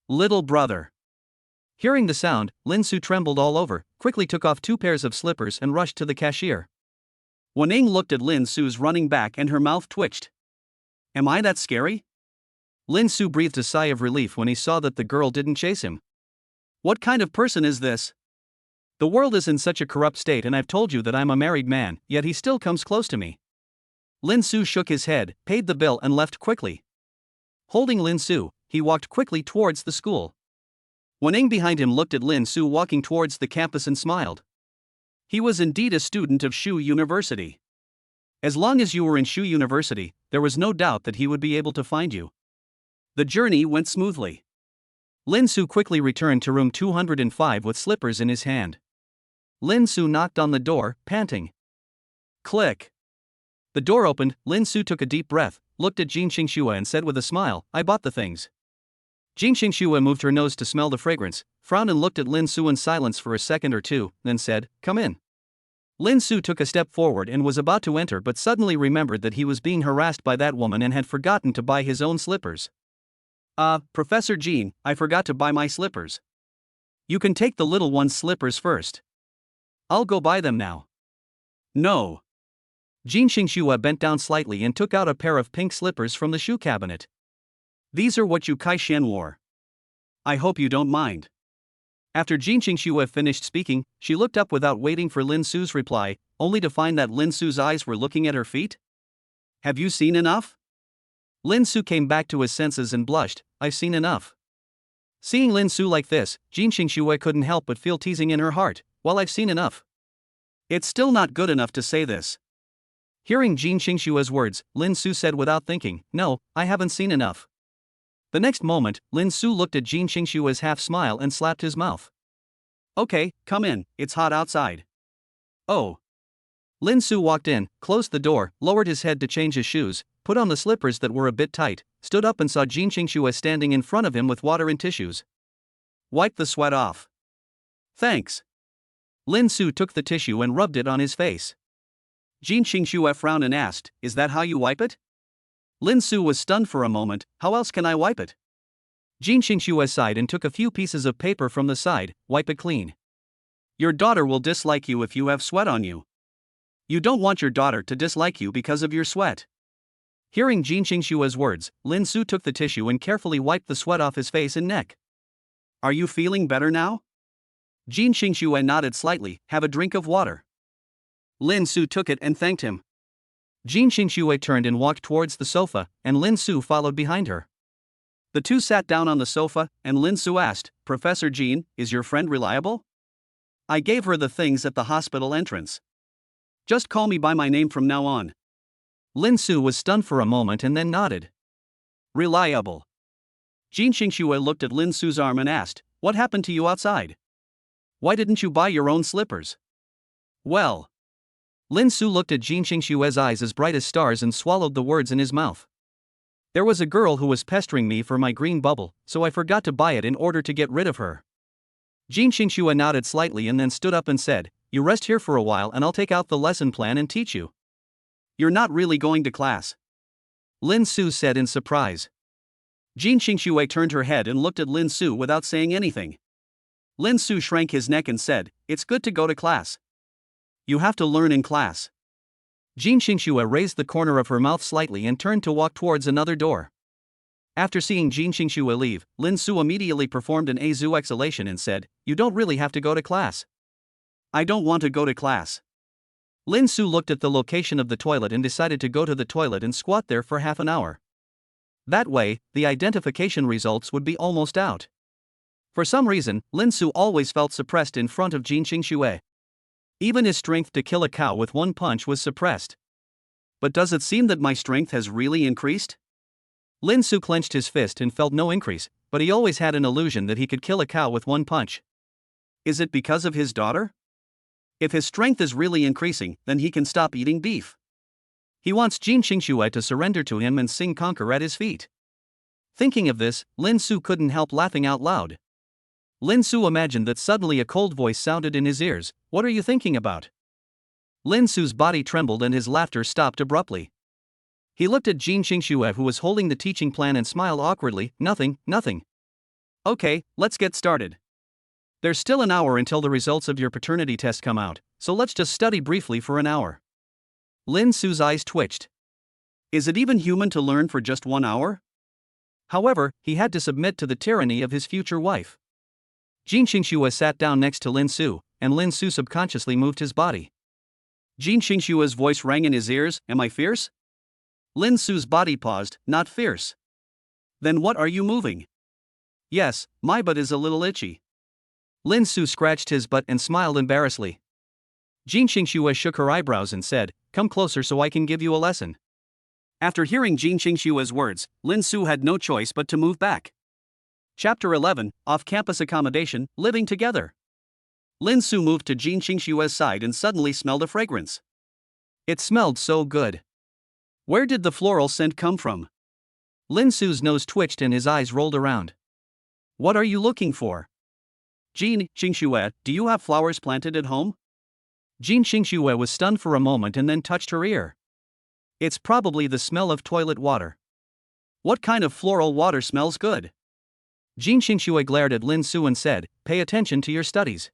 Little brother. Hearing the sound, Lin Su trembled all over, quickly took off 2 pairs of slippers and rushed to the cashier. Wen Ying looked at Lin Su's running back and her mouth twitched. Am I that scary? Lin Su breathed a sigh of relief when he saw that the girl didn't chase him. What kind of person is this? The world is in such a corrupt state, and I've told you that I'm a married man, yet he still comes close to me. Lin Su shook his head, paid the bill and left quickly. Holding Lin Su, he walked quickly towards the school. Wen Ning behind him looked at Lin Su walking towards the campus and smiled. He was indeed a student of Shu University. As long as you were in Shu University, there was no doubt that he would be able to find you. The journey went smoothly. Lin Su quickly returned to room 205 with slippers in his hand. Lin Su knocked on the door, panting. Click. The door opened. Lin Su took a deep breath, looked at Jin Xingxue and said with a smile, I bought the things. Jin Xingxue moved her nose to smell the fragrance, frowned and looked at Lin Su in silence for a second or two, then said, Come in. Lin Su took a step forward and was about to enter but suddenly remembered that he was being harassed by that woman and had forgotten to buy his own slippers. Professor Jin, I forgot to buy my slippers. You can take the little one's slippers first. I'll go buy them now. No. Jin Xingxue bent down slightly and took out a pair of pink slippers from the shoe cabinet. These are what Yu Kai-shan wore. I hope you don't mind. After Jin Xingxue finished speaking, she looked up without waiting for Lin Su's reply, only to find that Lin Su's eyes were looking at her feet. Have you seen enough? Lin Su came back to his senses and blushed, I've seen enough. Seeing Lin Su like this, Jin Xingxue couldn't help but feel teasing in her heart, well, I've seen enough. It's still not good enough to say this. Hearing Jin Xingxue's words, Lin Su said without thinking, No, I haven't seen enough. The next moment, Lin Su looked at Jin Xingxue's half-smile and slapped his mouth. Okay, come in, it's hot outside. Oh. Lin Su walked in, closed the door, lowered his head to change his shoes, put on the slippers that were a bit tight, stood up and saw Jin Xingxue standing in front of him with water and tissues. Wipe the sweat off. Thanks. Lin Su took the tissue and rubbed it on his face. Jin Xingxue frowned and asked, Is that how you wipe it? Lin Su was stunned for a moment, how else can I wipe it? Jin Xingxue sighed and took a few pieces of paper from the side, wipe it clean. Your daughter will dislike you if you have sweat on you. You don't want your daughter to dislike you because of your sweat. Hearing Jin Xingxue's words, Lin Su took the tissue and carefully wiped the sweat off his face and neck. Are you feeling better now? Jin Xingxue nodded slightly, have a drink of water. Lin Su took it and thanked him. Jin Xingxue turned and walked towards the sofa, and Lin Su followed behind her. The two sat down on the sofa, and Lin Su asked, Professor Jin, is your friend reliable? I gave her the things at the hospital entrance. Just call me by my name from now on. Lin Su was stunned for a moment and then nodded. Reliable. Jin Xingxue looked at Lin Su's arm and asked, What happened to you outside? Why didn't you buy your own slippers? Well. Lin Su looked at Jin Xingxue's eyes as bright as stars and swallowed the words in his mouth. There was a girl who was pestering me for my green bubble, so I forgot to buy it in order to get rid of her. Jin Xingxue nodded slightly and then stood up and said, You rest here for a while and I'll take out the lesson plan and teach you. You're not really going to class? Lin Su said in surprise. Jin Xingxue turned her head and looked at Lin Su without saying anything. Lin Su shrank his neck and said, It's good to go to class. You have to learn in class. Jin Xingxue raised the corner of her mouth slightly and turned to walk towards another door. After seeing Jin Xingxue leave, Lin Su immediately performed an Azu exhalation and said, You don't really have to go to class. I don't want to go to class. Lin Su looked at the location of the toilet and decided to go to the toilet and squat there for half an hour. That way, the identification results would be almost out. For some reason, Lin Su always felt suppressed in front of Jin Xingxue. Even his strength to kill a cow with one punch was suppressed. But does it seem that my strength has really increased? Lin Su clenched his fist and felt no increase, but he always had an illusion that he could kill a cow with one punch. Is it because of his daughter? If his strength is really increasing, then he can stop eating beef. He wants Jin Xingxue to surrender to him and sing conquer at his feet. Thinking of this, Lin Su couldn't help laughing out loud. Lin Su imagined that suddenly a cold voice sounded in his ears, What are you thinking about? Lin Su's body trembled and his laughter stopped abruptly. He looked at Jin Xingxue who was holding the teaching plan and smiled awkwardly, Nothing. Okay, let's get started. There's still an hour until the results of your paternity test come out, so let's just study briefly for an hour. Lin Su's eyes twitched. Is it even human to learn for just 1 hour? However, he had to submit to the tyranny of his future wife. Jin Xingxue sat down next to Lin Su, and Lin Su subconsciously moved his body. Jin Xingxue's voice rang in his ears, "Am I fierce?" Lin Su's body paused, "Not fierce." "Then what are you moving?" "Yes, my butt is a little itchy." Lin Su scratched his butt and smiled embarrassedly. Jin Xingxue shook her eyebrows and said, "Come closer so I can give you a lesson." After hearing Jin Xingxue's words, Lin Su had no choice but to move back. Chapter 11, Off-Campus Accommodation, Living Together. Lin Su moved to Jin Xingxue's side and suddenly smelled a fragrance. It smelled so good. Where did the floral scent come from? Lin Su's nose twitched and his eyes rolled around. "What are you looking for?" "Jin Xingxue, do you have flowers planted at home?" Jin Xingxue was stunned for a moment and then touched her ear. "It's probably the smell of toilet water." "What kind of floral water smells good?" Jin Xingxue glared at Lin Su and said, "Pay attention to your studies."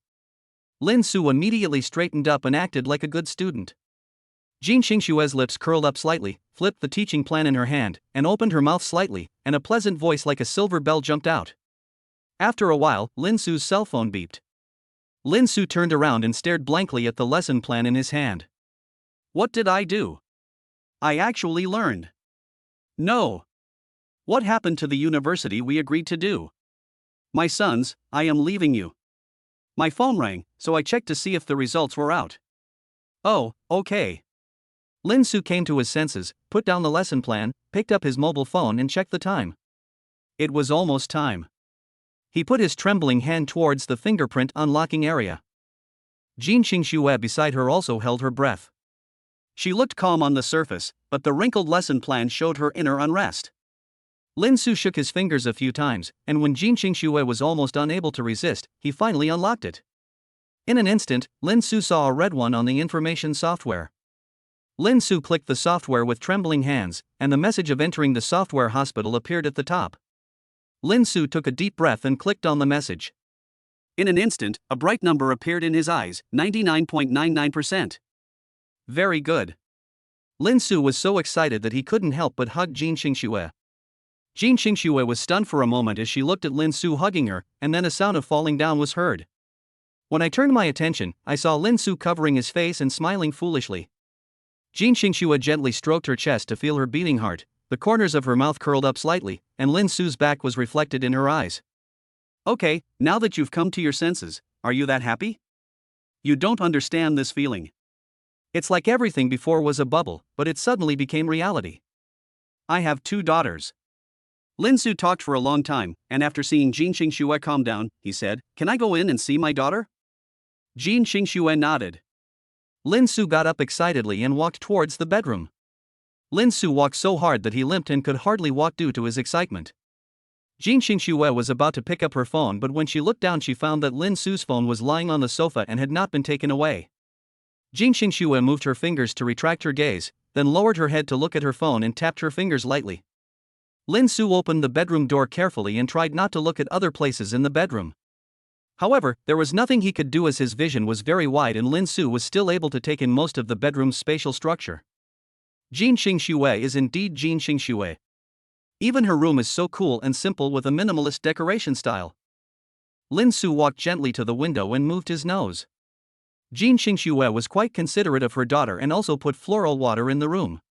Lin Su immediately straightened up and acted like a good student. Jin Xingxue's lips curled up slightly, flipped the teaching plan in her hand, and opened her mouth slightly, and a pleasant voice like a silver bell jumped out. After a while, Lin Su's cell phone beeped. Lin Su turned around and stared blankly at the lesson plan in his hand. "What did I do? I actually learned." "No. What happened to the university we agreed to do?" "My sons, I am leaving you." My phone rang, so I checked to see if the results were out. "Oh, okay." Lin Su came to his senses, put down the lesson plan, picked up his mobile phone and checked the time. It was almost time. He put his trembling hand towards the fingerprint unlocking area. Jin Xingxue beside her also held her breath. She looked calm on the surface, but the wrinkled lesson plan showed her inner unrest. Lin Su shook his fingers a few times, and when Jin Xingxue was almost unable to resist, he finally unlocked it. In an instant, Lin Su saw a red one on the information software. Lin Su clicked the software with trembling hands, and the message of entering the software hospital appeared at the top. Lin Su took a deep breath and clicked on the message. In an instant, a bright number appeared in his eyes, 99.99%. Very good. Lin Su was so excited that he couldn't help but hug Jin Xingxue. Jin Xingxue was stunned for a moment as she looked at Lin Su hugging her, and then a sound of falling down was heard. When I turned my attention, I saw Lin Su covering his face and smiling foolishly. Jin Xingxue gently stroked her chest to feel her beating heart, the corners of her mouth curled up slightly, and Lin Su's back was reflected in her eyes. "Okay, now that you've come to your senses, are you that happy? You don't understand this feeling. It's like everything before was a bubble, but it suddenly became reality. I have 2 daughters. Lin Su talked for a long time, and after seeing Jin Xingxue calm down, he said, "Can I go in and see my daughter?" Jin Xingxue nodded. Lin Su got up excitedly and walked towards the bedroom. Lin Su walked so hard that he limped and could hardly walk due to his excitement. Jin Xingxue was about to pick up her phone, but when she looked down she found that Lin Su's phone was lying on the sofa and had not been taken away. Jin Xingxue moved her fingers to retract her gaze, then lowered her head to look at her phone and tapped her fingers lightly. Lin Su opened the bedroom door carefully and tried not to look at other places in the bedroom. However, there was nothing he could do as his vision was very wide and Lin Su was still able to take in most of the bedroom's spatial structure. Jin Xingxue is indeed Jin Xingxue. Even her room is so cool and simple with a minimalist decoration style. Lin Su walked gently to the window and moved his nose. Jin Xingxue was quite considerate of her daughter and also put floral water in the room.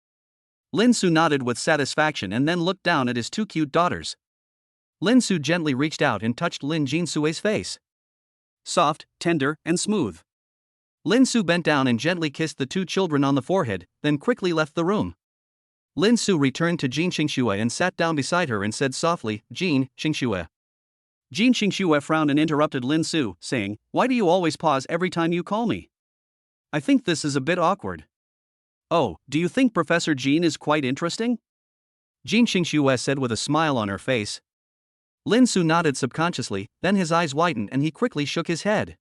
Lin Su nodded with satisfaction and then looked down at his 2 cute daughters. Lin Su gently reached out and touched Lin Jinsue's face. Soft, tender, and smooth. Lin Su bent down and gently kissed the 2 children on the forehead, then quickly left the room. Lin Su returned to Jin Xingxue and sat down beside her and said softly, "Jin Xingxue." Jin Xingxue frowned and interrupted Lin Su, saying, "Why do you always pause every time you call me? I think this is a bit awkward." "Oh, do you think Professor Jin is quite interesting?" Jin Xingxue said with a smile on her face. Lin Su nodded subconsciously, then his eyes widened and he quickly shook his head.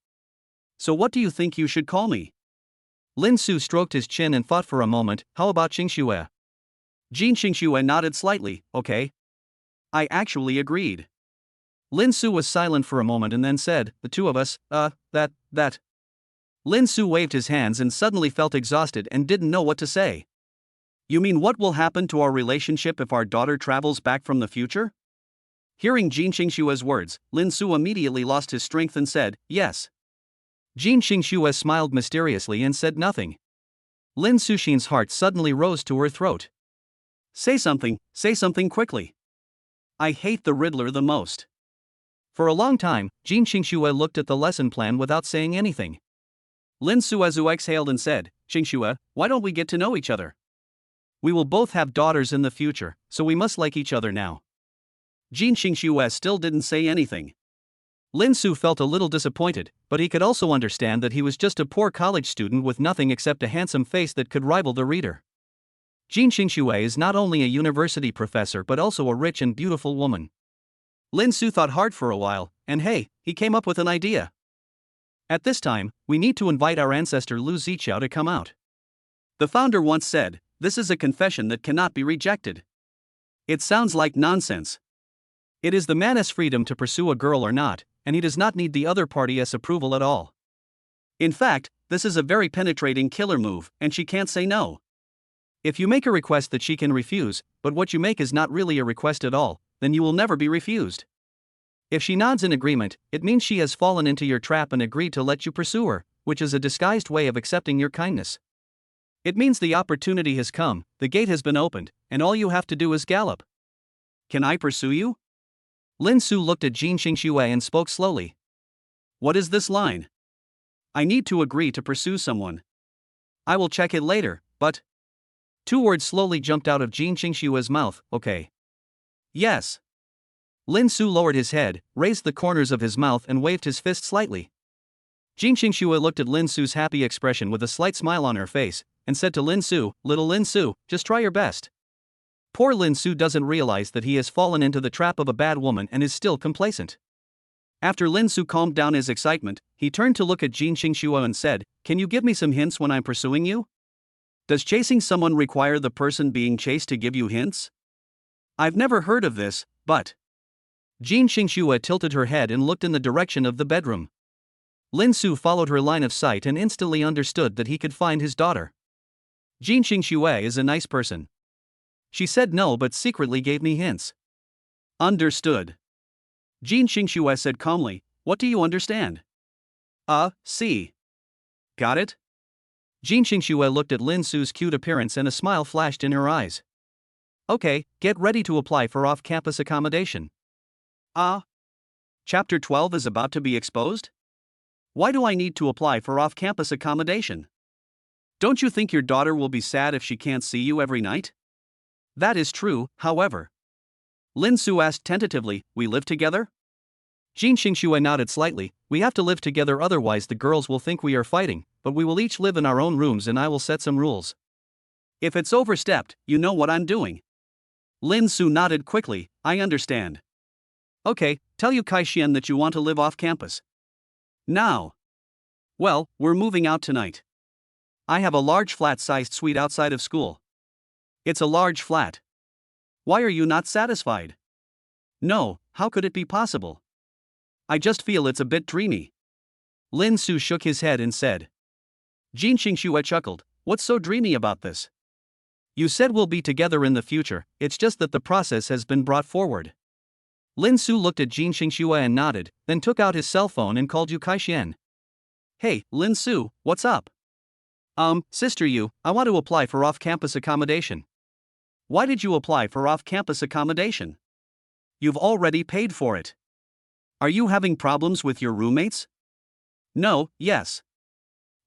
"So what do you think you should call me?" Lin Su stroked his chin and thought for a moment, "How about Xingxue?" Jin Xingxue nodded slightly, "Okay." I actually agreed. Lin Su was silent for a moment and then said, "The 2 of us, that. Lin Su waved his hands and suddenly felt exhausted and didn't know what to say. You mean what will happen to our relationship if our daughter travels back from the future? Hearing Jin Qingshue's words, Lin Su immediately lost his strength and said, yes. Jin Qingxue smiled mysteriously and said nothing. Lin Suxin's heart suddenly rose to her throat. Say something quickly. I hate the Riddler the most. For a long time, Jin Qingxue looked at the lesson plan without saying anything. Lin Suezu exhaled and said, Qingxue, why don't we get to know each other? We will both have daughters in the future, so we must like each other now. Jin Qingxue still didn't say anything. Lin Su felt a little disappointed, but he could also understand that he was just a poor college student with nothing except a handsome face that could rival the reader. Jin Qingxue is not only a university professor but also a rich and beautiful woman. Lin Su thought hard for a while, and hey, he came up with an idea. At this time, we need to invite our ancestor Lu Ziqiao to come out. The founder once said, this is a confession that cannot be rejected. It sounds like nonsense. It is the man's freedom to pursue a girl or not, and he does not need the other party's approval at all. In fact, this is a very penetrating killer move, and she can't say no. If you make a request that she can refuse, but what you make is not really a request at all, then you will never be refused. If she nods in agreement, it means she has fallen into your trap and agreed to let you pursue her, which is a disguised way of accepting your kindness. It means the opportunity has come, the gate has been opened, and all you have to do is gallop. Can I pursue you? Lin Su looked at Jin Qingxue and spoke slowly. What is this line? I need to agree to pursue someone. I will check it later, but... Two words slowly jumped out of Jin Qingxue's mouth, okay. Yes. Lin Su lowered his head, raised the corners of his mouth and waved his fist slightly. Jin Qingxue looked at Lin Su's happy expression with a slight smile on her face, and said to Lin Su, little Lin Su, just try your best. Poor Lin Su doesn't realize that he has fallen into the trap of a bad woman and is still complacent. After Lin Su calmed down his excitement, he turned to look at Jin Qingxue and said, can you give me some hints when I'm pursuing you? Does chasing someone require the person being chased to give you hints? I've never heard of this, but... Jin Qingxue tilted her head and looked in the direction of the bedroom. Lin Su followed her line of sight and instantly understood that he could find his daughter. Jin Qingxue is a nice person. She said no but secretly gave me hints. Understood. Jin Qingxue said calmly, what do you understand? See. Got it? Jin Qingxue looked at Lin Su's cute appearance and a smile flashed in her eyes. Okay, get ready to apply for off-campus accommodation. Chapter 12 is about to be exposed? Why do I need to apply for off-campus accommodation? Don't you think your daughter will be sad if she can't see you every night? That is true, however. Lin Su asked tentatively, we live together? Jin Qingxue nodded slightly, we have to live together otherwise the girls will think we are fighting, but we will each live in our own rooms and I will set some rules. If it's overstepped, you know what I'm doing. Lin Su nodded quickly, I understand. Okay, tell Yu Kai-xian that you want to live off campus. Now. Well, we're moving out tonight. I have a large flat-sized suite outside of school. It's a large flat. Why are you not satisfied? No, how could it be possible? I just feel it's a bit dreamy. Lin Su shook his head and said. Jin Qingxue chuckled, what's so dreamy about this? You said we'll be together in the future, it's just that the process has been brought forward. Lin Su looked at Jin Qingxue and nodded, then took out his cell phone and called Yu Kai-xian. Hey, Lin Su, what's up? Sister Yu, I want to apply for off-campus accommodation. Why did you apply for off-campus accommodation? You've already paid for it. Are you having problems with your roommates? No, yes.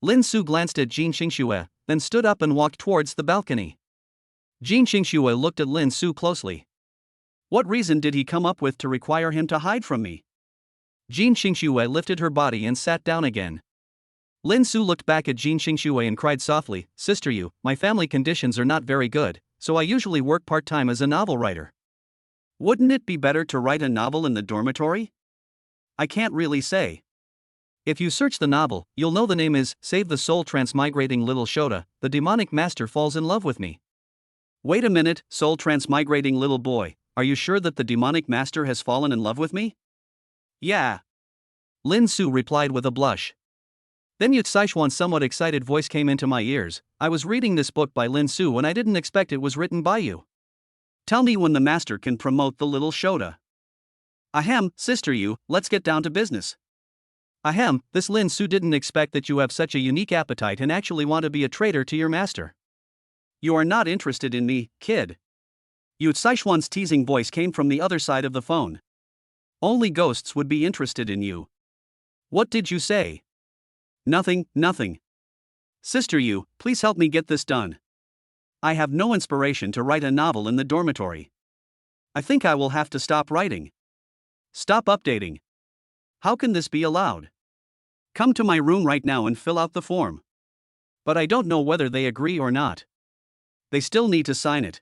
Lin Su glanced at Jin Qingxue, then stood up and walked towards the balcony. Jin Qingxue looked at Lin Su closely. What reason did he come up with to require him to hide from me? Jin Qingxue lifted her body and sat down again. Lin Su looked back at Jin Qingxue and cried softly, Sister Yu, my family conditions are not very good, so I usually work part-time as a novel writer. Wouldn't it be better to write a novel in the dormitory? I can't really say. If you search the novel, you'll know the name is Save the Soul Transmigrating Little Shota, the demonic master falls in love with me. Wait a minute, soul transmigrating little boy, are you sure that the demonic master has fallen in love with me? Yeah. Lin Su replied with a blush. Then Yu Saishuan's somewhat excited voice came into my ears. I was reading this book by Lin Su and I didn't expect it was written by you. Tell me when the master can promote the little Shota. Ahem, Sister Yu, let's get down to business. Ahem, this Lin Su didn't expect that you have such a unique appetite and actually want to be a traitor to your master. You are not interested in me, kid. Yu Saishuan's teasing voice came from the other side of the phone. Only ghosts would be interested in you. What did you say? Nothing, nothing. Sister Yu, please help me get this done. I have no inspiration to write a novel in the dormitory. I think I will have to stop writing. Stop updating. How can this be allowed? Come to my room right now and fill out the form. But I don't know whether they agree or not. They still need to sign it.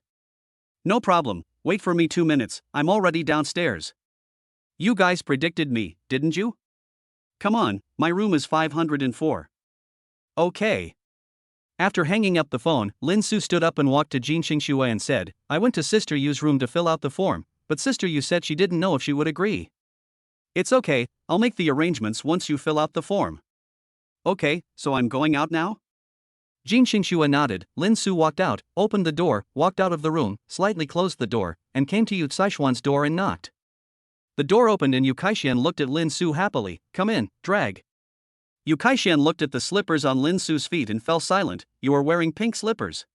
No problem, wait for me 2 minutes, I'm already downstairs. You guys predicted me, didn't you? Come on, my room is 504. Okay. After hanging up the phone, Lin Su stood up and walked to Jin Xingxue and said, I went to Sister Yu's room to fill out the form, but Sister Yu said she didn't know if she would agree. It's okay, I'll make the arrangements once you fill out the form. Okay, so I'm going out now? Jin Xingxue nodded. Lin Su walked out, opened the door, walked out of the room, slightly closed the door, and came to Yu Saishuan's door and knocked. The door opened and Yu Kaishian looked at Lin Su happily. Come in, drag. Yu Kaishian looked at the slippers on Lin Su's feet and fell silent. You are wearing pink slippers.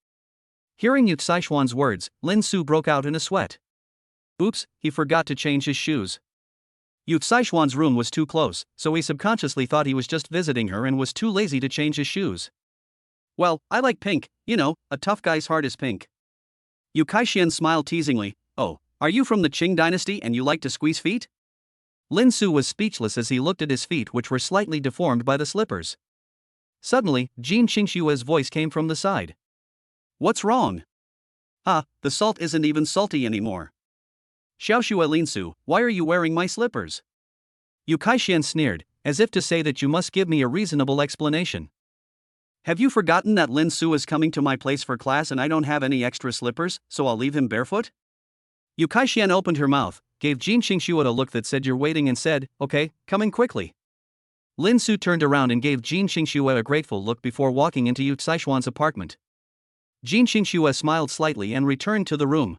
Hearing Yu Saishuan's words, Lin Su broke out in a sweat. Oops, he forgot to change his shoes. Yu Saishuan's room was too close, so he subconsciously thought he was just visiting her and was too lazy to change his shoes. Well, I like pink, you know, a tough guy's heart is pink. Yu Kaishian smiled teasingly. Oh, are you from the Qing dynasty and you like to squeeze feet? Lin Su was speechless as he looked at his feet, which were slightly deformed by the slippers. Suddenly, Jin Xingxue's voice came from the side. What's wrong? Ah, the salt isn't even salty anymore. Xiaoxue Lin Su, why are you wearing my slippers? Yu Kaishian sneered, as if to say that you must give me a reasonable explanation. Have you forgotten that Lin Su is coming to my place for class and I don't have any extra slippers, so I'll leave him barefoot? Yu Kaishian opened her mouth, gave Jin Xingxue a look that said you're waiting and said, okay, coming quickly. Lin Su turned around and gave Jin Xingxue a grateful look before walking into Yu Saishuan's apartment. Jin Xingxue smiled slightly and returned to the room.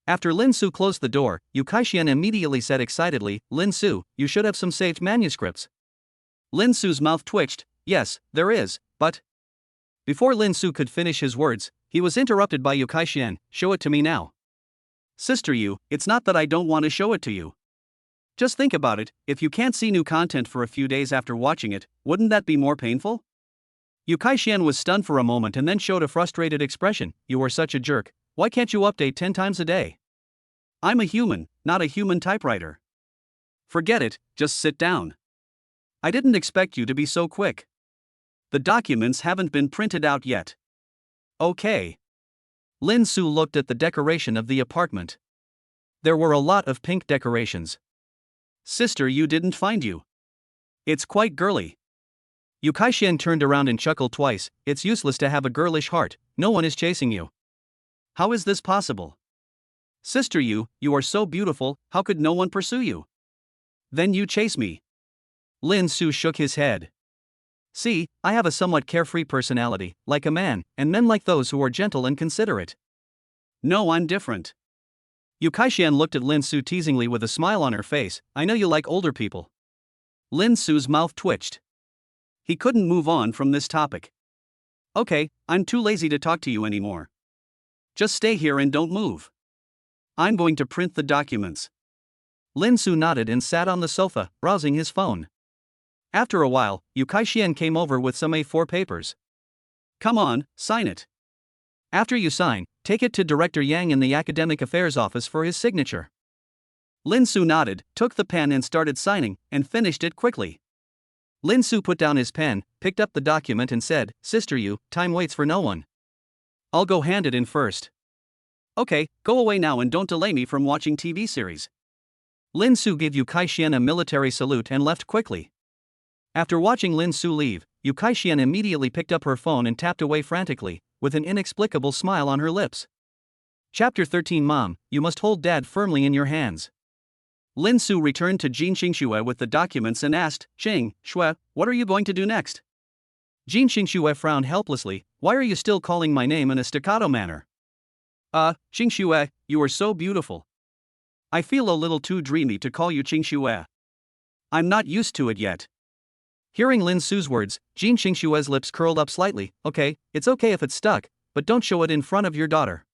After Lin Su closed the door, Yu Kaishian immediately said excitedly, Lin Su, you should have some saved manuscripts. Lin Su's mouth twitched. Yes, there is, but... Before Lin Su could finish his words, he was interrupted by Yu Kaishian. Show it to me now. Sister Yu, it's not that I don't want to show it to you. Just think about it, if you can't see new content for a few days after watching it, wouldn't that be more painful? Yu Kaishian was stunned for a moment and then showed a frustrated expression. You are such a jerk, why can't you update 10 times a day? I'm a human, not a human typewriter. Forget it, just sit down. I didn't expect you to be so quick. The documents haven't been printed out yet. Okay. Lin Su looked at the decoration of the apartment. There were a lot of pink decorations. Sister Yu didn't find you. It's quite girly. Yu Kaishian turned around and chuckled twice. It's useless to have a girlish heart, no one is chasing you. How is this possible? Sister Yu, you are so beautiful, how could no one pursue you? Then you chase me. Lin Su shook his head. See, I have a somewhat carefree personality, like a man, and men like those who are gentle and considerate. No, I'm different. Yu Kaishian looked at Lin Su teasingly with a smile on her face. I know you like older people. Lin Su's mouth twitched. He couldn't move on from this topic. Okay, I'm too lazy to talk to you anymore. Just stay here and don't move. I'm going to print the documents. Lin Su nodded and sat on the sofa, browsing his phone. After a while, Yu Kaishian came over with some A4 papers. Come on, sign it. After you sign, take it to Director Yang in the Academic Affairs office for his signature. Lin Su nodded, took the pen and started signing, and finished it quickly. Lin Su put down his pen, picked up the document and said, Sister Yu, time waits for no one. I'll go hand it in first. Okay, go away now and don't delay me from watching TV series. Lin Su gave Yu Kaishian a military salute and left quickly. After watching Lin Su leave, Yu Kaishian immediately picked up her phone and tapped away frantically, with an inexplicable smile on her lips. Chapter 13 Mom, you must hold Dad firmly in your hands. Lin Su returned to Jin Xingxue with the documents and asked, Xing, Xue, what are you going to do next? Jin Xingxue frowned helplessly. Why are you still calling my name in a staccato manner? Xingxue, you are so beautiful. I feel a little too dreamy to call you Xingxue. I'm not used to it yet. Hearing Lin Su's words, Jin Xingxue's lips curled up slightly. Okay, it's okay if it's stuck, but don't show it in front of your daughter.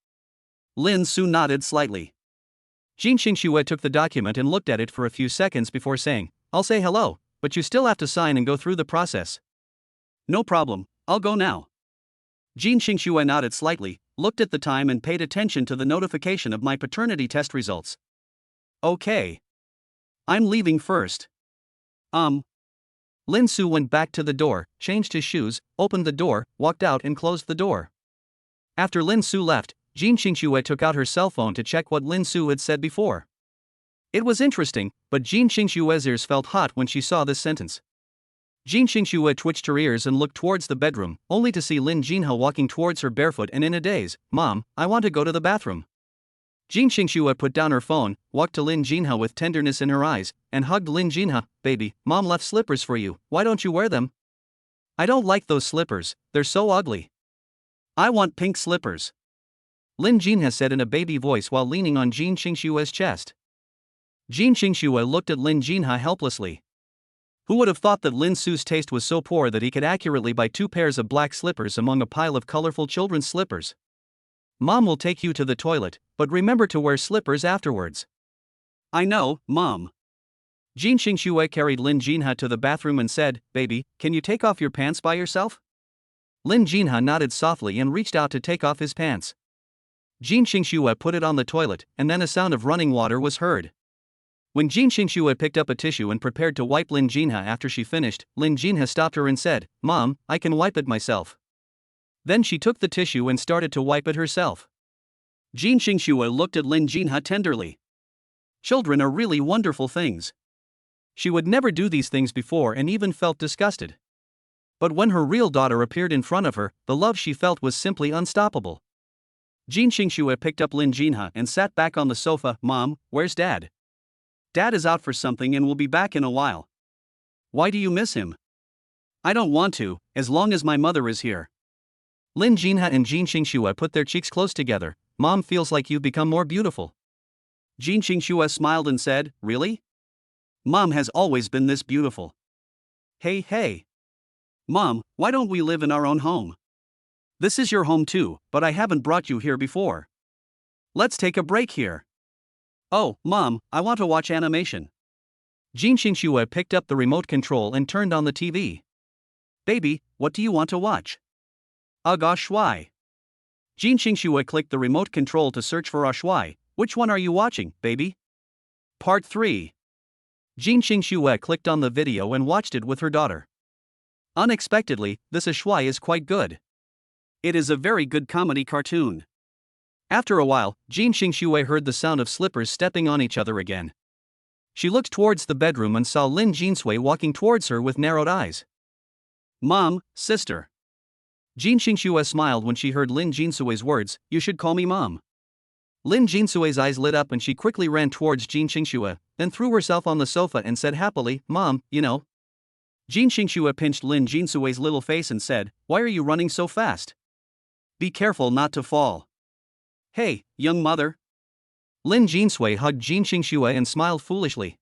Lin Su nodded slightly. Jin Xingxue took the document and looked at it for a few seconds before saying, I'll say hello, but you still have to sign and go through the process. No problem, I'll go now. Jin Xingxue nodded slightly, looked at the time and paid attention to the notification of my paternity test results. Okay. I'm leaving first. Lin Su went back to the door, changed his shoes, opened the door, walked out and closed the door. After Lin Su left, Jin Xingxue took out her cell phone to check what Lin Su had said before. It was interesting, but Jin Xingxue's ears felt hot when she saw this sentence. Jin Xingxue twitched her ears and looked towards the bedroom, only to see Lin Jinha walking towards her barefoot and in a daze. Mom, I want to go to the bathroom. Jin Xingxue put down her phone, walked to Lin Jinha with tenderness in her eyes, and hugged Lin Jinha. Baby, Mom left slippers for you, why don't you wear them? I don't like those slippers, they're so ugly. I want pink slippers. Lin Jinha said in a baby voice while leaning on Jin Xingxue's chest. Jin Xingxue looked at Lin Jinha helplessly. Who would have thought that Lin Su's taste was so poor that he could accurately buy 2 pairs of black slippers among a pile of colorful children's slippers? Mom will take you to the toilet, but remember to wear slippers afterwards. I know, Mom. Jin Xingxue carried Lin Jinha to the bathroom and said, Baby, can you take off your pants by yourself? Lin Jinha nodded softly and reached out to take off his pants. Jin Xingxue put it on the toilet, and then a sound of running water was heard. When Jin Xingxue picked up a tissue and prepared to wipe Lin Jinha after she finished, Lin Jinha stopped her and said, Mom, I can wipe it myself. Then she took the tissue and started to wipe it herself. Jin Xingxue looked at Lin Jinha tenderly. Children are really wonderful things. She would never do these things before and even felt disgusted. But when her real daughter appeared in front of her, the love she felt was simply unstoppable. Jin Xingxue picked up Lin Jinha and sat back on the sofa. Mom, where's Dad? Dad is out for something and will be back in a while. Why do you miss him? I don't want to, as long as my mother is here. Lin Jinha and Jin Xingxue put their cheeks close together. Mom feels like you've become more beautiful. Jin Xingxue smiled and said, Really? Mom has always been this beautiful. Hey. Mom, why don't we live in our own home? This is your home too, but I haven't brought you here before. Let's take a break here. Oh, Mom, I want to watch animation. Jin Xingxue picked up the remote control and turned on the TV. Baby, what do you want to watch? Shui. Jin Xingxue clicked the remote control to search for Shui. Which one are you watching, baby? Part 3. Jin Xingxue clicked on the video and watched it with her daughter. Unexpectedly, this Shui is quite good. It is a very good comedy cartoon. After a while, Jin Xingxue heard the sound of slippers stepping on each other again. She looked towards the bedroom and saw Lin Jinsui walking towards her with narrowed eyes. Mom, sister. Jin Xingxue smiled when she heard Lin Jinsui's words, You should call me Mom. Lin Jinsui's eyes lit up and she quickly ran towards Jin Xingxue, then threw herself on the sofa and said happily, Mom, you know. Jin Xingxue pinched Lin Jinsui's little face and said, Why are you running so fast? Be careful not to fall. Hey, young mother. Lin Jinsui hugged Jin Xingxue and smiled foolishly.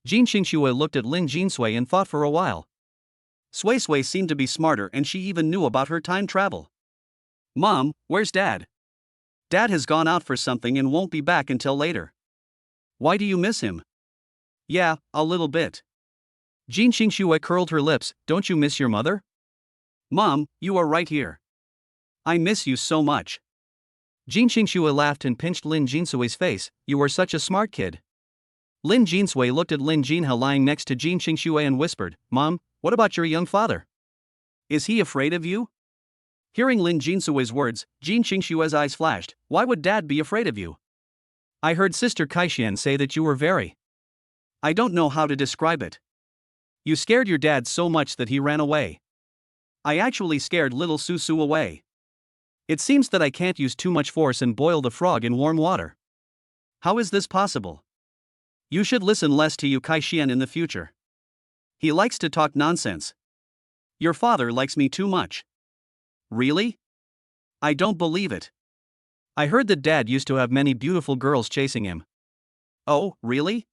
Jin Xingxue looked at Lin Jinsui and thought for a while. Sui Sui seemed to be smarter and she even knew about her time travel. Mom, where's Dad? Dad has gone out for something and won't be back until later. Why do you miss him? Yeah, a little bit. Jin Xingxue curled her lips. Don't you miss your mother? Mom, you are right here. I miss you so much. Jin Xingxue laughed and pinched Lin Jinsui's face. You are such a smart kid. Lin Jinsui looked at Lin Jinha lying next to Jin Xingxue and whispered, Mom, what about your young father? Is he afraid of you? Hearing Lin Jinsui's words, Jin Xingxue's eyes flashed. Why would Dad be afraid of you? I heard Sister Kaixian say that you were very. I don't know how to describe it. You scared your dad so much that he ran away. I actually scared little Susu away. It seems that I can't use too much force and boil the frog in warm water. How is this possible? You should listen less to Yu Kaixian in the future. He likes to talk nonsense. Your father likes me too much. Really? I don't believe it. I heard that Dad used to have many beautiful girls chasing him. Oh, really?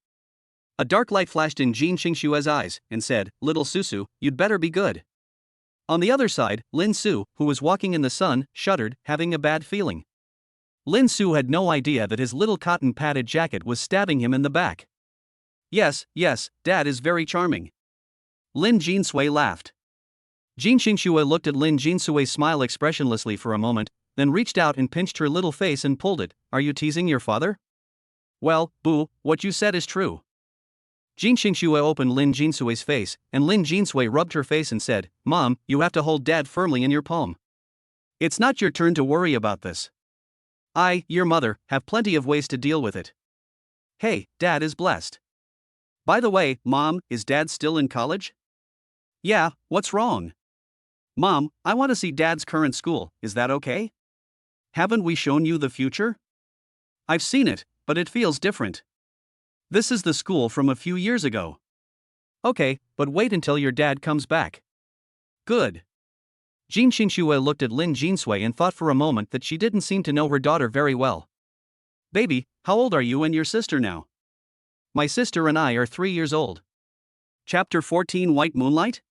A dark light flashed in Jin Qingshue's eyes and said, Little Susu, you'd better be good. On the other side, Lin Su, who was walking in the sun, shuddered, having a bad feeling. Lin Su had no idea that his little cotton padded jacket was stabbing him in the back. Yes, Dad is very charming. Lin Jinsui laughed. Jin Qingxue looked at Lin Jinsui's smile expressionlessly for a moment, then reached out and pinched her little face and pulled it. Are you teasing your father? Well, boo, what you said is true. Jin Qingxue opened Lin Jinsui's face, and Lin Jinsui rubbed her face and said, Mom, you have to hold Dad firmly in your palm. It's not your turn to worry about this. I, your mother, have plenty of ways to deal with it. Hey, Dad is blessed. By the way, Mom, is Dad still in college? Yeah, what's wrong? Mom, I want to see Dad's current school, is that okay? Haven't we shown you the future? I've seen it, but it feels different. This is the school from a few years ago. Okay, but wait until your dad comes back. Good. Jin Qingxue looked at Lin Jinsui and thought for a moment that she didn't seem to know her daughter very well. Baby, how old are you and your sister now? My sister and I are 3 years old. Chapter 14 White Moonlight?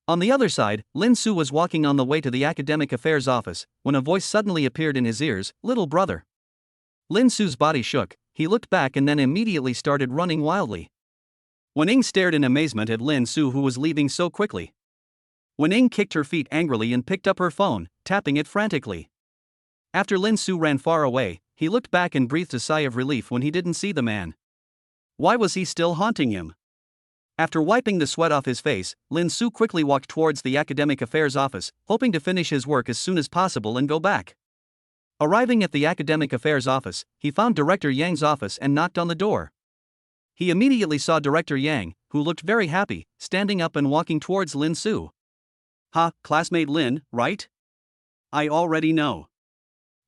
On the other side, Lin Su was walking on the way to the academic affairs office, when a voice suddenly appeared in his ears, Little brother. Lin Su's body shook, he looked back and then immediately started running wildly. Wen Ying stared in amazement at Lin Su, who was leaving so quickly. Wen Ying kicked her feet angrily and picked up her phone, tapping it frantically. After Lin Su ran far away, he looked back and breathed a sigh of relief when he didn't see the man. Why was he still haunting him? After wiping the sweat off his face, Lin Su quickly walked towards the academic affairs office, hoping to finish his work as soon as possible and go back. Arriving at the academic affairs office, he found Director Yang's office and knocked on the door. He immediately saw Director Yang, who looked very happy, standing up and walking towards Lin Su. Classmate Lin, right? I already know.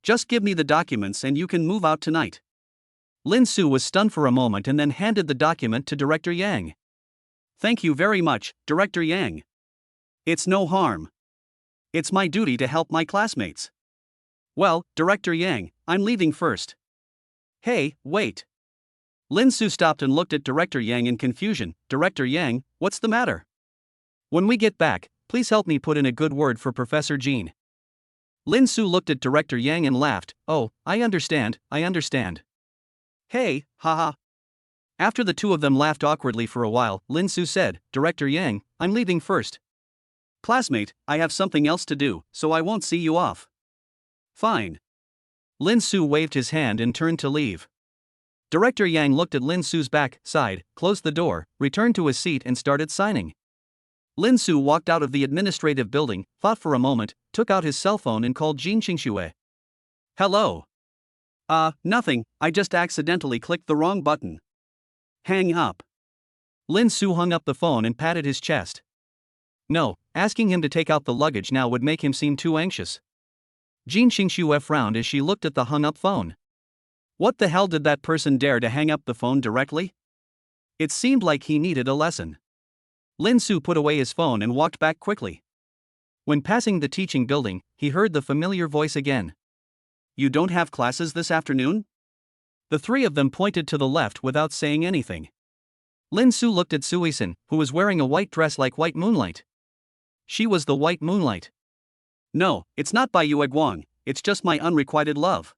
Just give me the documents and you can move out tonight. Lin Su was stunned for a moment and then handed the document to Director Yang. Thank you very much, Director Yang. It's no harm. It's my duty to help my classmates. Well, Director Yang, I'm leaving first. Hey, wait. Lin Su stopped and looked at Director Yang in confusion. Director Yang, what's the matter? When we get back, please help me put in a good word for Professor Jean. Lin Su looked at Director Yang and laughed. Oh, I understand. Hey, haha. After the two of them laughed awkwardly for a while, Lin Su said, Director Yang, I'm leaving first. Classmate, I have something else to do, so I won't see you off. Fine. Lin Su waved his hand and turned to leave. Director Yang looked at Lin Su's back, sighed, closed the door, returned to his seat and started signing. Lin Su walked out of the administrative building, thought for a moment, took out his cell phone and called Jin Qingxue. Hello. Nothing, I just accidentally clicked the wrong button. Hang up. Lin Su hung up the phone and patted his chest. No, asking him to take out the luggage now would make him seem too anxious. Jin Qingxue frowned as she looked at the hung-up phone. What the hell did that person dare to hang up the phone directly? It seemed like he needed a lesson. Lin Su put away his phone and walked back quickly. When passing the teaching building, he heard the familiar voice again. You don't have classes this afternoon? The three of them pointed to the left without saying anything. Lin Su looked at Suisun, who was wearing a white dress like white moonlight. She was the white moonlight. No, it's not by Yue Guang, it's just my unrequited love.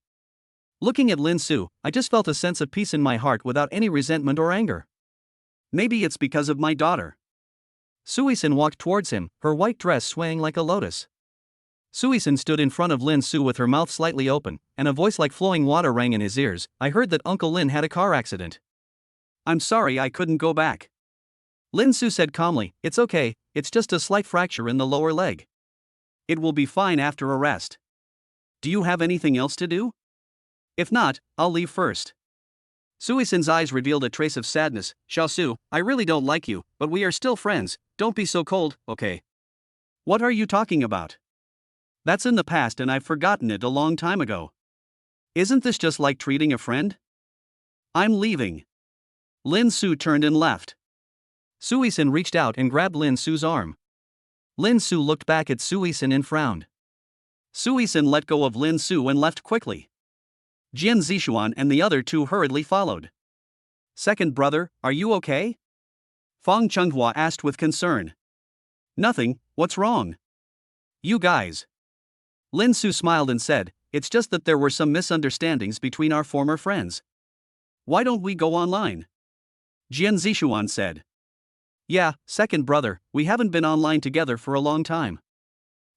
Looking at Lin Su, I just felt a sense of peace in my heart without any resentment or anger. Maybe it's because of my daughter. Suisun walked towards him, her white dress swaying like a lotus. Suisun stood in front of Lin Su with her mouth slightly open, and a voice like flowing water rang in his ears. I heard that Uncle Lin had a car accident. I'm sorry I couldn't go back. Lin Su said calmly, it's okay, it's just a slight fracture in the lower leg. It will be fine after a rest. Do you have anything else to do? If not, I'll leave first. Suisun's eyes revealed a trace of sadness. Xiaosu, I really don't like you, but we are still friends, don't be so cold, okay? What are you talking about? That's in the past and I've forgotten it a long time ago. Isn't this just like treating a friend? I'm leaving. Lin Su turned and left. Suisun reached out and grabbed Lin Su's arm. Lin Su looked back at Sui-san and frowned. Sui-san let go of Lin Su and left quickly. Jian Zixuan and the other two hurriedly followed. Second brother, are you okay? Fang Chenghua asked with concern. Nothing, what's wrong? You guys. Lin Su smiled and said, it's just that there were some misunderstandings between our former friends. Why don't we go online? Jian Zixuan said. Yeah, second brother, we haven't been online together for a long time.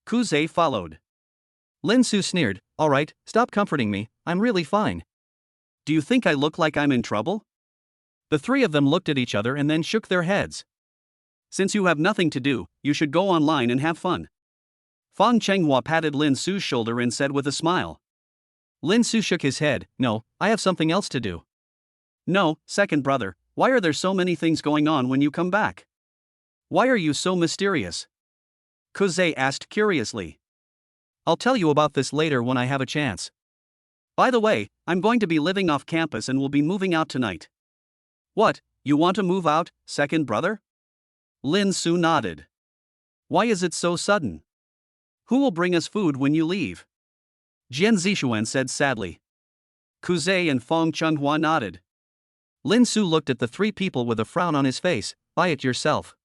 Kuze followed. Lin Su sneered, alright, stop comforting me, I'm really fine. Do you think I look like I'm in trouble? The three of them looked at each other and then shook their heads. Since you have nothing to do, you should go online and have fun. Fang Chenghua patted Lin Su's shoulder and said with a smile. Lin Su shook his head, no, I have something else to do. No, second brother, why are there so many things going on when you come back? Why are you so mysterious? Kuze asked curiously. I'll tell you about this later when I have a chance. By the way, I'm going to be living off campus and will be moving out tonight. What, you want to move out, second brother? Lin Su nodded. Why is it so sudden? Who will bring us food when you leave? Jian Zixuan said sadly. Kuze and Fang Chenghua nodded. Lin Su looked at the three people with a frown on his face, buy it yourself.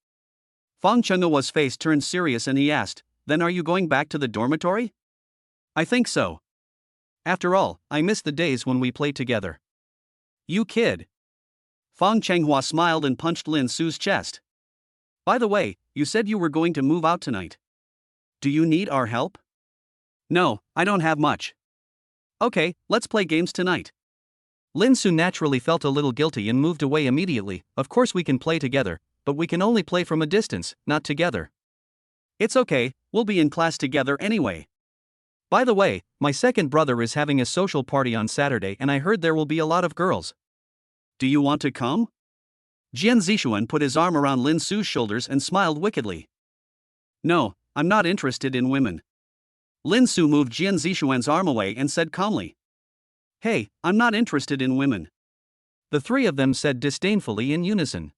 Fang Chenghua's face turned serious and he asked, then are you going back to the dormitory? I think so. After all, I miss the days when we played together. You kid. Fang Chenghua smiled and punched Lin Su's chest. By the way, you said you were going to move out tonight. Do you need our help? No, I don't have much. Okay, let's play games tonight. Lin Su naturally felt a little guilty and moved away immediately. Of course we can play together, but we can only play from a distance, not together. It's okay, we'll be in class together anyway. By the way, my second brother is having a social party on Saturday and I heard there will be a lot of girls. Do you want to come? Jian Zixuan put his arm around Lin Su's shoulders and smiled wickedly. No, I'm not interested in women. Lin Su moved Jian Zixuan's arm away and said calmly. Hey, I'm not interested in women. The three of them said disdainfully in unison.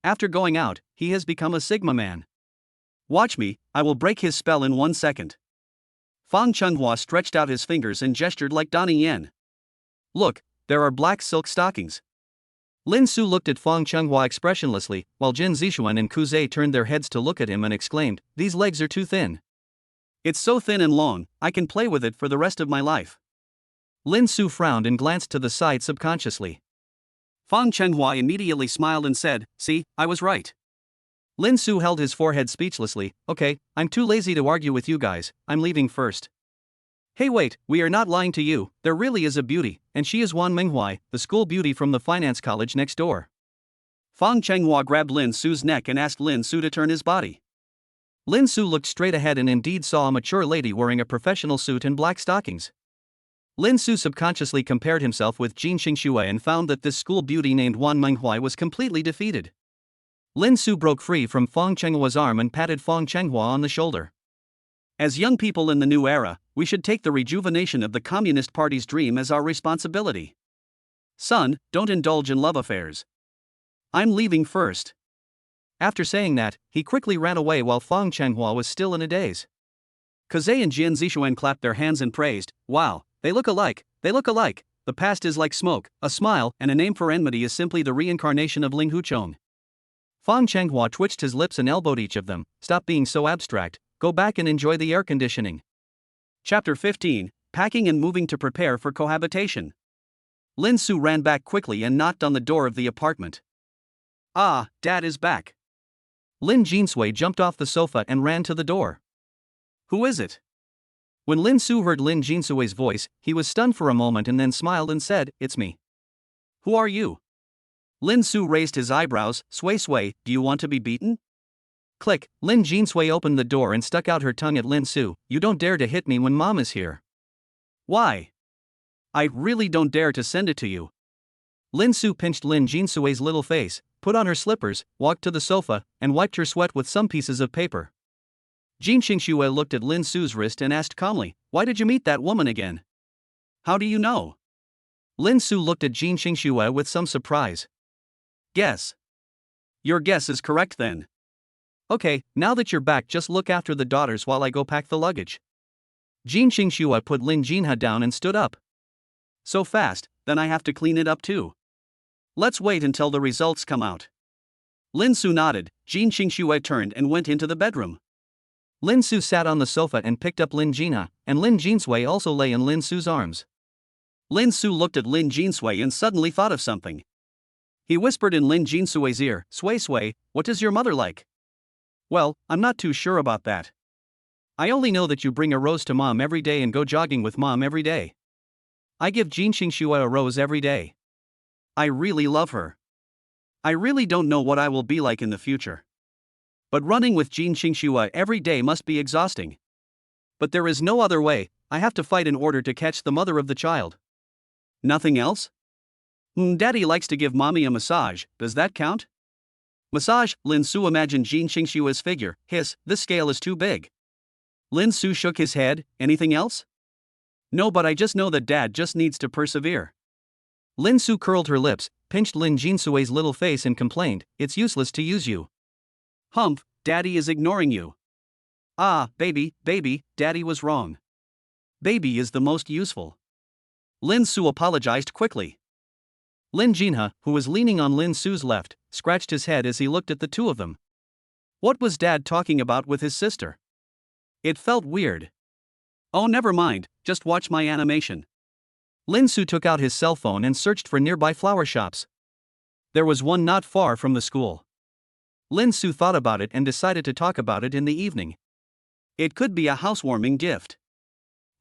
After going out, he has become a Sigma man. Watch me, I will break his spell in 1 second. Fang Chenghua stretched out his fingers and gestured like Donnie Yen. Look, there are black silk stockings. Lin Su looked at Fang Chenghua expressionlessly, while Jian Zixuan and Kuze turned their heads to look at him and exclaimed, these legs are too thin. It's so thin and long, I can play with it for the rest of my life. Lin Su frowned and glanced to the side subconsciously. Fang Chenghua immediately smiled and said, see, I was right. Lin Su held his forehead speechlessly, okay, I'm too lazy to argue with you guys, I'm leaving first. Hey wait, we are not lying to you, there really is a beauty, and she is Wan Minghuai, the school beauty from the finance college next door. Fang Chenghua grabbed Lin Su's neck and asked Lin Su to turn his body. Lin Su looked straight ahead and indeed saw a mature lady wearing a professional suit and black stockings. Lin Su subconsciously compared himself with Jin Xingxue and found that this school beauty named Wan Minghuai was completely defeated. Lin Su broke free from Fang Chenghua's arm and patted Fang Chenghua on the shoulder. As young people in the new era, we should take the rejuvenation of the Communist Party's dream as our responsibility. Son, don't indulge in love affairs. I'm leaving first. After saying that, he quickly ran away while Fang Chenghua was still in a daze. Kuze and Jian Zixuan clapped their hands and praised, wow, they look alike, the past is like smoke, a smile, and a name for enmity is simply the reincarnation of Ling Huchong. Fang Chenghua twitched his lips and elbowed each of them, stop being so abstract, go back and enjoy the air conditioning. Chapter 15, Packing and Moving to Prepare for Cohabitation. Lin Su ran back quickly and knocked on the door of the apartment. Ah, Dad is back. Lin Jinsui jumped off the sofa and ran to the door. Who is it? When Lin Su heard Lin Jinsui's voice, he was stunned for a moment and then smiled and said, it's me. Who are you? Lin Su raised his eyebrows, sway, do you want to be beaten? Click, Lin Jinsui opened the door and stuck out her tongue at Lin Su, you don't dare to hit me when Mom is here. Why? I really don't dare to send it to you. Lin Su pinched Lin Jinsui's little face, put on her slippers, walked to the sofa, and wiped her sweat with some pieces of paper. Jin Xingxue looked at Lin Su's wrist and asked calmly, why did you meet that woman again? How do you know? Lin Su looked at Jin Xingxue with some surprise. Guess. Your guess is correct then. Okay, now that you're back, just look after the daughters while I go pack the luggage. Jin Xingxue put Lin Jinha down and stood up. So fast, then I have to clean it up too. Let's wait until the results come out. Lin Su nodded. Jin Xingxue turned and went into the bedroom. Lin Su sat on the sofa and picked up Lin Jinha, and Lin Jinsui also lay in Lin Su's arms. Lin Su looked at Lin Jinsui and suddenly thought of something. He whispered in Lin Jinsui's ear, "Sui Sui, what is your mother like?" "Well, I'm not too sure about that. I only know that you bring a rose to mom every day and go jogging with mom every day. I give Jin Xingxue a rose every day. I really love her. I really don't know what I will be like in the future. But running with Jin Xingxue every day must be exhausting. But there is no other way, I have to fight in order to catch the mother of the child." "Nothing else?" Daddy likes to give mommy a massage, does that count?" "Massage?" Lin Su imagined Jin Xingxue's figure. "Hiss, this scale is too big." Lin Su shook his head. "Anything else?" "No, but I just know that dad just needs to persevere." Lin Su curled her lips, pinched Lin Jinsui's little face and complained, "It's useless to use you. Humph, daddy is ignoring you." "Ah, baby, daddy was wrong. Baby is the most useful." Lin Su apologized quickly. Lin Jinha, who was leaning on Lin Su's left, scratched his head as he looked at the two of them. What was dad talking about with his sister? It felt weird. "Oh, never mind, just watch my animation." Lin Su took out his cell phone and searched for nearby flower shops. There was one not far from the school. Lin Su thought about it and decided to talk about it in the evening. It could be a housewarming gift.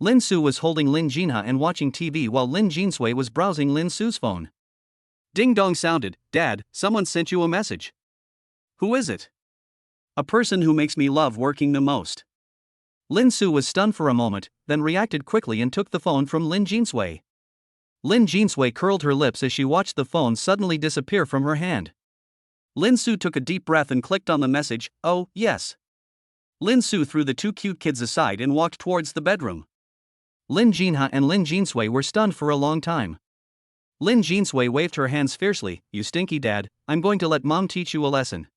Lin Su was holding Lin Jinha and watching TV while Lin Jinsui was browsing Lin Su's phone. Ding dong sounded. "Dad, someone sent you a message." "Who is it?" "A person who makes me love working the most." Lin Su was stunned for a moment, then reacted quickly and took the phone from Lin Jinsui. Lin Jinsui curled her lips as she watched the phone suddenly disappear from her hand. Lin Su took a deep breath and clicked on the message. "Oh, yes." Lin Su threw the two cute kids aside and walked towards the bedroom. Lin Jinha and Lin Jinsui were stunned for a long time. Lin Jinsui waved her hands fiercely. "You stinky dad, I'm going to let mom teach you a lesson."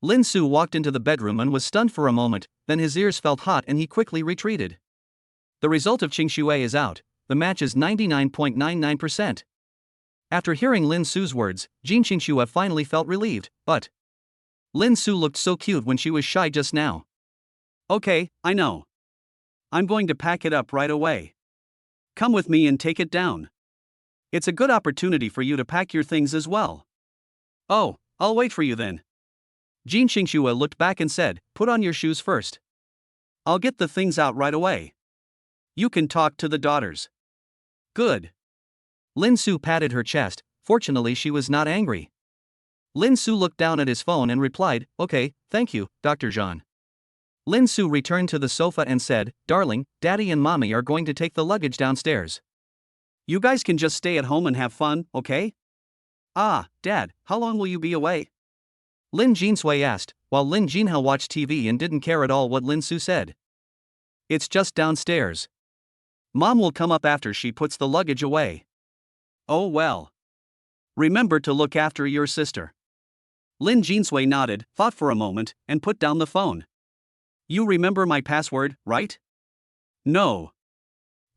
Lin Su walked into the bedroom and was stunned for a moment, then his ears felt hot and he quickly retreated. The result of Xingxue is out. The match is 99.99%. After hearing Lin Su's words, Jin Xingxue finally felt relieved, but Lin Su looked so cute when she was shy just now. "Okay, I know. I'm going to pack it up right away. Come with me and take it down. It's a good opportunity for you to pack your things as well." "Oh, I'll wait for you then." Jin Xingxue looked back and said, "Put on your shoes first. I'll get the things out right away. You can talk to the daughters." "Good." Lin Su patted her chest. Fortunately, she was not angry. Lin Su looked down at his phone and replied, "Okay, thank you, Dr. Zhang." Lin Su returned to the sofa and said, "Darling, Daddy and Mommy are going to take the luggage downstairs. You guys can just stay at home and have fun, okay?" "Ah, Dad, how long will you be away?" Lin Jinsui asked, while Lin Jinha watched TV and didn't care at all what Lin Su said. "It's just downstairs. Mom will come up after she puts the luggage away." "Oh well. Remember to look after your sister." Lin Jinsui nodded, thought for a moment, and put down the phone. "You remember my password, right?" "No.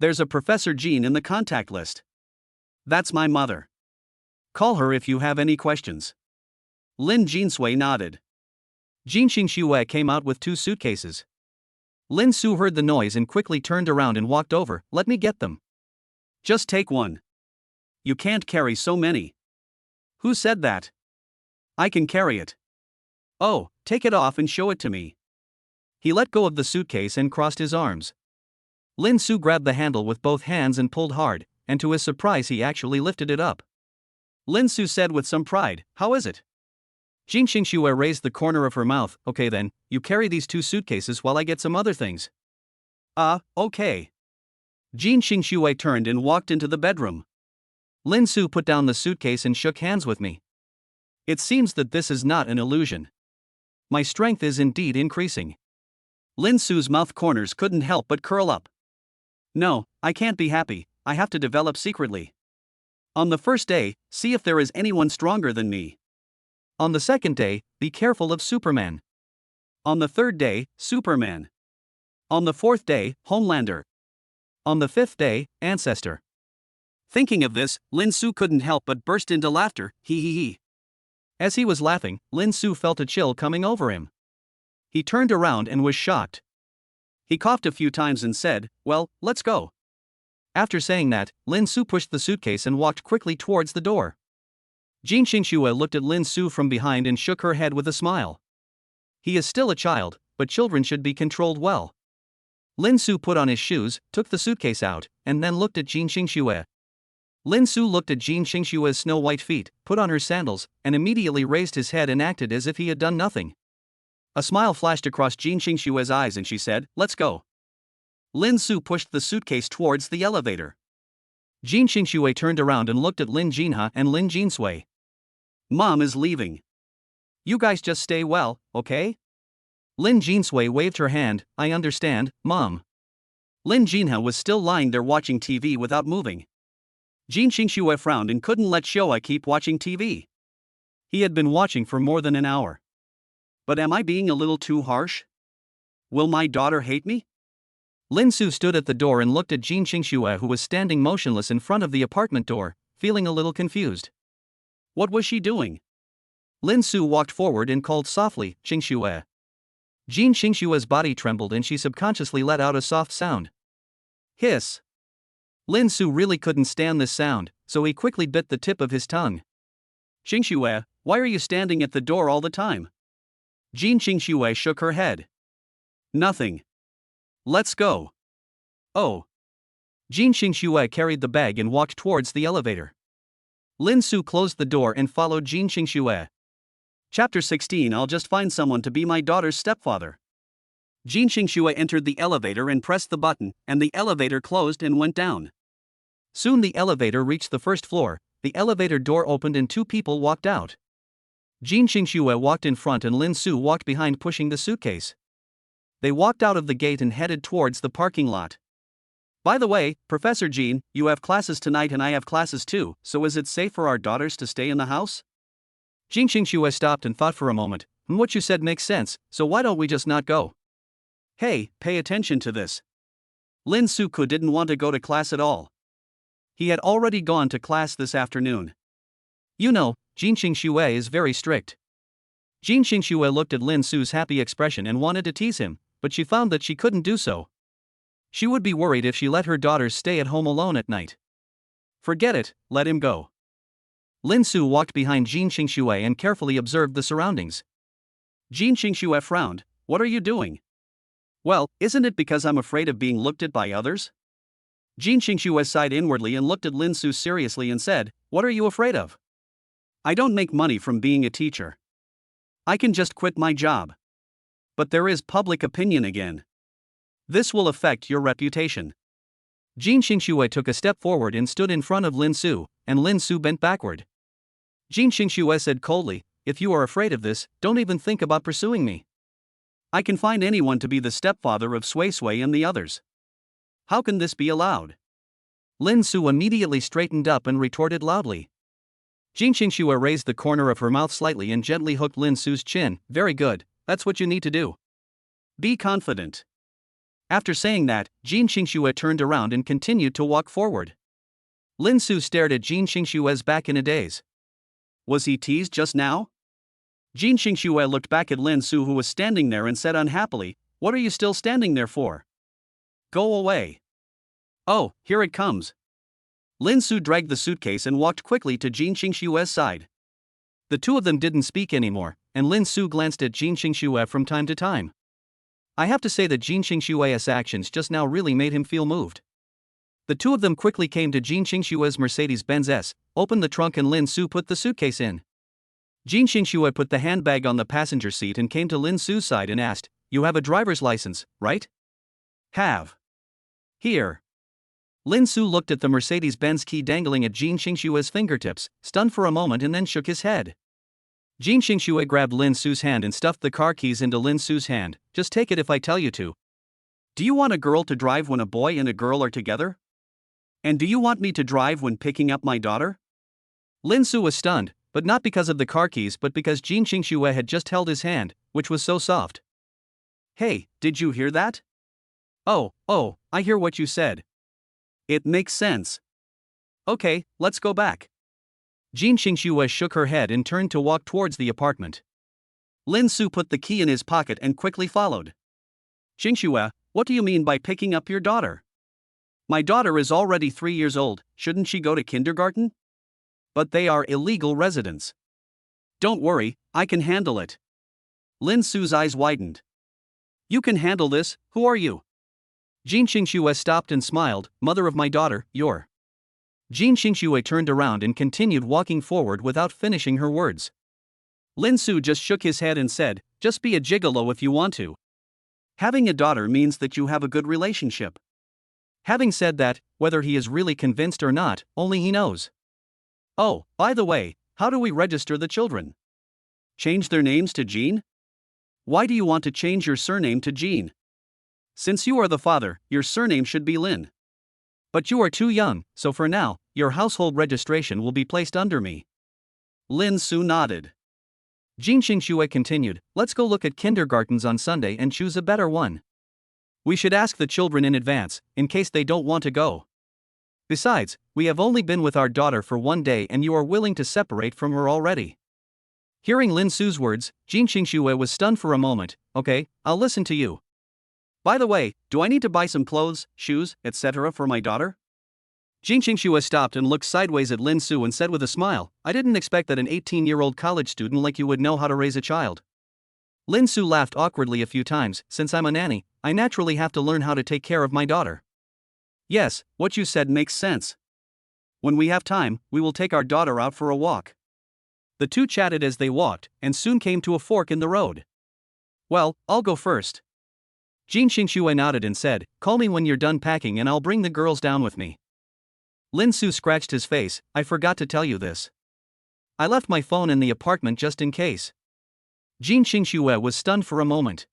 There's a Professor Jean in the contact list. That's my mother. Call her if you have any questions." Lin Jinsui nodded. Jin Xingxue came out with 2 suitcases. Lin Su heard the noise and quickly turned around and walked over. "Let me get them." "Just take one. You can't carry so many." "Who said that?" "I can carry it." "Oh, take it off and show it to me." He let go of the suitcase and crossed his arms. Lin Su grabbed the handle with both hands and pulled hard, and to his surprise he actually lifted it up. Lin Su said with some pride, "How is it?" Jin Xingxue raised the corner of her mouth. "Okay then, you carry these 2 suitcases while I get some other things." Okay." Jin Xingxue turned and walked into the bedroom. Lin Su put down the suitcase and shook hands with me. It seems that this is not an illusion. My strength is indeed increasing. Lin Su's mouth corners couldn't help but curl up. "No, I can't be happy, I have to develop secretly. On the first day, see if there is anyone stronger than me. On the second day, be careful of Superman. On the third day, Superman. On the fourth day, Homelander. On the fifth day, Ancestor. Thinking of this, Lin Su couldn't help but burst into laughter, hee hee hee. As he was laughing, Lin Su felt a chill coming over him. He turned around and was shocked. He coughed a few times and said, "Well, let's go." After saying that, Lin Su pushed the suitcase and walked quickly towards the door. Jin Xingxue looked at Lin Su from behind and shook her head with a smile. He is still a child, but children should be controlled well. Lin Su put on his shoes, took the suitcase out, and then looked at Jin Xingxue. Lin Su looked at Jin Xingxue's snow-white feet, put on her sandals, and immediately raised his head and acted as if he had done nothing. A smile flashed across Jin Xingxue's eyes and she said, "Let's go." Lin Su pushed the suitcase towards the elevator. Jin Xingxue turned around and looked at Lin Jinha and Lin Jinsui. "Mom is leaving. You guys just stay well, okay?" Lin Jinsui waved her hand. "I understand, Mom." Lin Jinha was still lying there watching TV without moving. Jin Xingxue frowned and couldn't let Shoei keep watching TV. He had been watching for more than an hour. But am I being a little too harsh? Will my daughter hate me? Lin Su stood at the door and looked at Jin Xingxue, who was standing motionless in front of the apartment door, feeling a little confused. What was she doing? Lin Su walked forward and called softly, "Xingxue." Jin Xingxue's body trembled and she subconsciously let out a soft sound. Hiss. Lin Su really couldn't stand this sound, so he quickly bit the tip of his tongue. "Xingxue, why are you standing at the door all the time?" Jin Xingxue shook her head. "Nothing. Let's go." Oh. Jin Xingxue carried the bag and walked towards the elevator. Lin Su closed the door and followed Jin Xingxue. Chapter 16. I'll just find someone to be my daughter's stepfather. Jin Xingxue entered the elevator and pressed the button, and the elevator closed and went down. Soon the elevator reached the first floor, the elevator door opened and two people walked out. Jin Xingxue walked in front and Lin Su walked behind pushing the suitcase. They walked out of the gate and headed towards the parking lot. By the way, Professor Jin, you have classes tonight and I have classes too, so is it safe for our daughters to stay in the house? Jin Xingxue stopped and thought for a moment. What you said makes sense, so why don't we just not go? Hey, pay attention to this. Lin Su-ku didn't want to go to class at all. He had already gone to class this afternoon. You know, Jin Xingxue is very strict. Jin Xingxue looked at Lin Su's happy expression and wanted to tease him, but she found that she couldn't do so. She would be worried if she let her daughters stay at home alone at night. Forget it, let him go. Lin Su walked behind Jin Xingxue and carefully observed the surroundings. Jin Xingxue frowned. What are you doing? Well, isn't it because I'm afraid of being looked at by others? Jin Xingxue sighed inwardly and looked at Lin Su seriously and said, What are you afraid of? I don't make money from being a teacher. I can just quit my job. But there is public opinion again. This will affect your reputation. Jin Xingxue took a step forward and stood in front of Lin Su, and Lin Su bent backward. Jin Xingxue said coldly, If you are afraid of this, don't even think about pursuing me. I can find anyone to be the stepfather of Sui Sui and the others. How can this be allowed? Lin Su immediately straightened up and retorted loudly. Jin Xingxue raised the corner of her mouth slightly and gently hooked Lin Su's chin. Very good, that's what you need to do. Be confident. After saying that, Jin Xingxue turned around and continued to walk forward. Lin Su stared at Jin Xingxue's back in a daze. Was he teased just now? Jin Xingxue looked back at Lin Su, who was standing there, and said unhappily, What are you still standing there for? Go away. Oh, here it comes. Lin Su dragged the suitcase and walked quickly to Jin Xingxue's side. The two of them didn't speak anymore, and Lin Su glanced at Jin Xingxue from time to time. I have to say that Jin Xingxue's actions just now really made him feel moved. The two of them quickly came to Jin Xingxue's Mercedes-Benz S, opened the trunk, and Lin Su put the suitcase in. Jin Xingxue put the handbag on the passenger seat and came to Lin Su's side and asked, You have a driver's license, right? Have. Here. Lin Su looked at the Mercedes-Benz key dangling at Jin Xingxue's fingertips, stunned for a moment, and then shook his head. Jin Xingxue grabbed Lin Su's hand and stuffed the car keys into Lin Su's hand. Just take it if I tell you to. Do you want a girl to drive when a boy and a girl are together? And do you want me to drive when picking up my daughter? Lin Su was stunned, but not because of the car keys but because Jin Xingxue had just held his hand, which was so soft. Hey, did you hear that? Oh, I hear what you said. It makes sense. Okay, let's go back. Jean Xingxue shook her head and turned to walk towards the apartment. Lin Su put the key in his pocket and quickly followed. Xingxue, what do you mean by picking up your daughter? My daughter is already 3 years old, shouldn't she go to kindergarten? But they are illegal residents. Don't worry, I can handle it. Lin Su's eyes widened. You can handle this, who are you? Jean Xingxue stopped and smiled, mother of my daughter, you're. Jean Xingxue turned around and continued walking forward without finishing her words. Lin Su just shook his head and said, just be a gigolo if you want to. Having a daughter means that you have a good relationship. Having said that, whether he is really convinced or not, only he knows. Oh, by the way, how do we register the children? Change their names to Jean? Why do you want to change your surname to Jean? Since you are the father, your surname should be Lin. But you are too young, so for now, your household registration will be placed under me. Lin Su nodded. Jean Xingxue continued, let's go look at kindergartens on Sunday and choose a better one. We should ask the children in advance, in case they don't want to go. Besides, we have only been with our daughter for 1 day and you are willing to separate from her already. Hearing Lin Su's words, Jean Xingxue was stunned for a moment. Okay, I'll listen to you. By the way, do I need to buy some clothes, shoes, etc. for my daughter? Jean Xingxue stopped and looked sideways at Lin Su and said with a smile, I didn't expect that an 18-year-old college student like you would know how to raise a child. Lin Su laughed awkwardly a few times. Since I'm a nanny, I naturally have to learn how to take care of my daughter. Yes, what you said makes sense. When we have time, we will take our daughter out for a walk. The two chatted as they walked, and soon came to a fork in the road. Well, I'll go first. Jean Xingxue nodded and said, call me when you're done packing and I'll bring the girls down with me. Lin Su scratched his face, I forgot to tell you this. I left my phone in the apartment just in case. Jean Xingxue was stunned for a moment.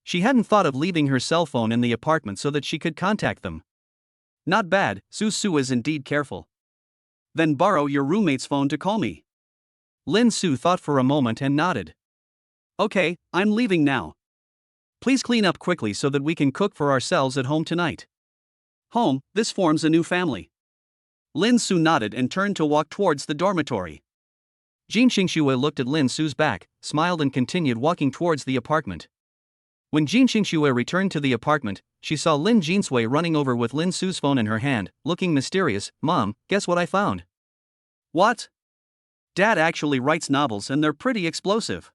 She hadn't thought of leaving her cell phone in the apartment so that she could contact them. Not bad, Su is indeed careful. Then borrow your roommate's phone to call me. Lin Su thought for a moment and nodded. Okay, I'm leaving now. Please clean up quickly so that we can cook for ourselves at home tonight. Home, this forms a new family. Lin Su nodded and turned to walk towards the dormitory. Jean Xingxue looked at Lin Su's back, smiled and continued walking towards the apartment. When Jean Xingxue returned to the apartment, she saw Lin Jinsui running over with Lin Su's phone in her hand, looking mysterious. Mom, guess what I found? What? Dad actually writes novels and they're pretty explosive.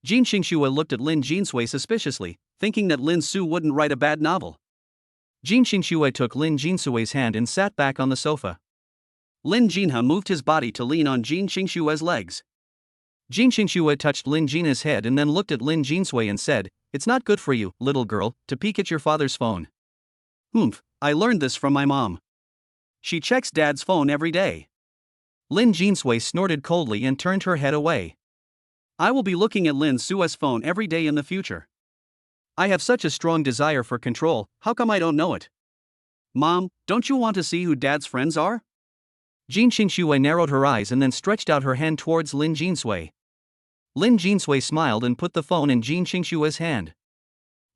Jean Xingxue looked at Lin Jinsui suspiciously, thinking that Lin Su wouldn't write a bad novel. Jean Xingxue took Lin Jinsui's hand and sat back on the sofa. Lin Jinha moved his body to lean on Jean Xingxue's legs. Jean Xingxue touched Lin Jinha's head and then looked at Lin Jinsui and said, it's not good for you, little girl, to peek at your father's phone. I learned this from my mom. She checks Dad's phone every day. Lin Jinsui snorted coldly and turned her head away. I will be looking at Lin Su's phone every day in the future. I have such a strong desire for control, how come I don't know it? Mom, don't you want to see who Dad's friends are? Jean Xingxue narrowed her eyes and then stretched out her hand towards Lin Jinsui. Lin Jinsui smiled and put the phone in Jean Xingxue's hand.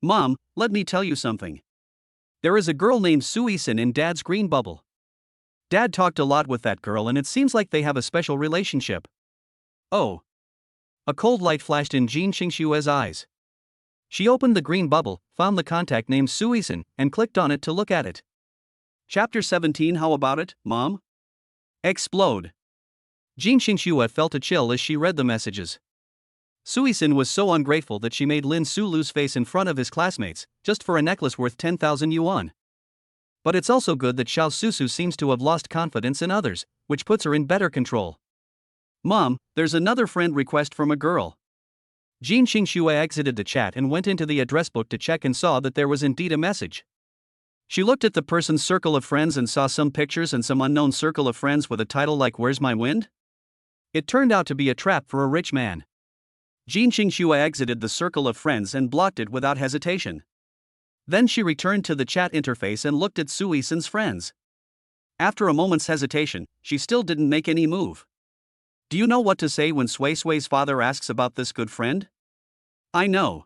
Mom, let me tell you something. There is a girl named Suisun in Dad's green bubble. Dad talked a lot with that girl and it seems like they have a special relationship. Oh. A cold light flashed in Jean Xingxue's eyes. She opened the green bubble, found the contact named Suisun, and clicked on it to look at it. Chapter 17. How about it, Mom? Explode. Jean Xingxue felt a chill as she read the messages. Suisun was so ungrateful that she made Lin Su lose face in front of his classmates, just for a necklace worth 10,000 yuan. But it's also good that Xiao Susu seems to have lost confidence in others, which puts her in better control. Mom, there's another friend request from a girl. Jean Xingxue exited the chat and went into the address book to check and saw that there was indeed a message. She looked at the person's circle of friends and saw some pictures and some unknown circle of friends with a title like Where's My Wind? It turned out to be a trap for a rich man. Jean Xingxue exited the circle of friends and blocked it without hesitation. Then she returned to the chat interface and looked at Suisun's friends. After a moment's hesitation, she still didn't make any move. Do you know what to say when Sui Sui's father asks about this good friend? I know.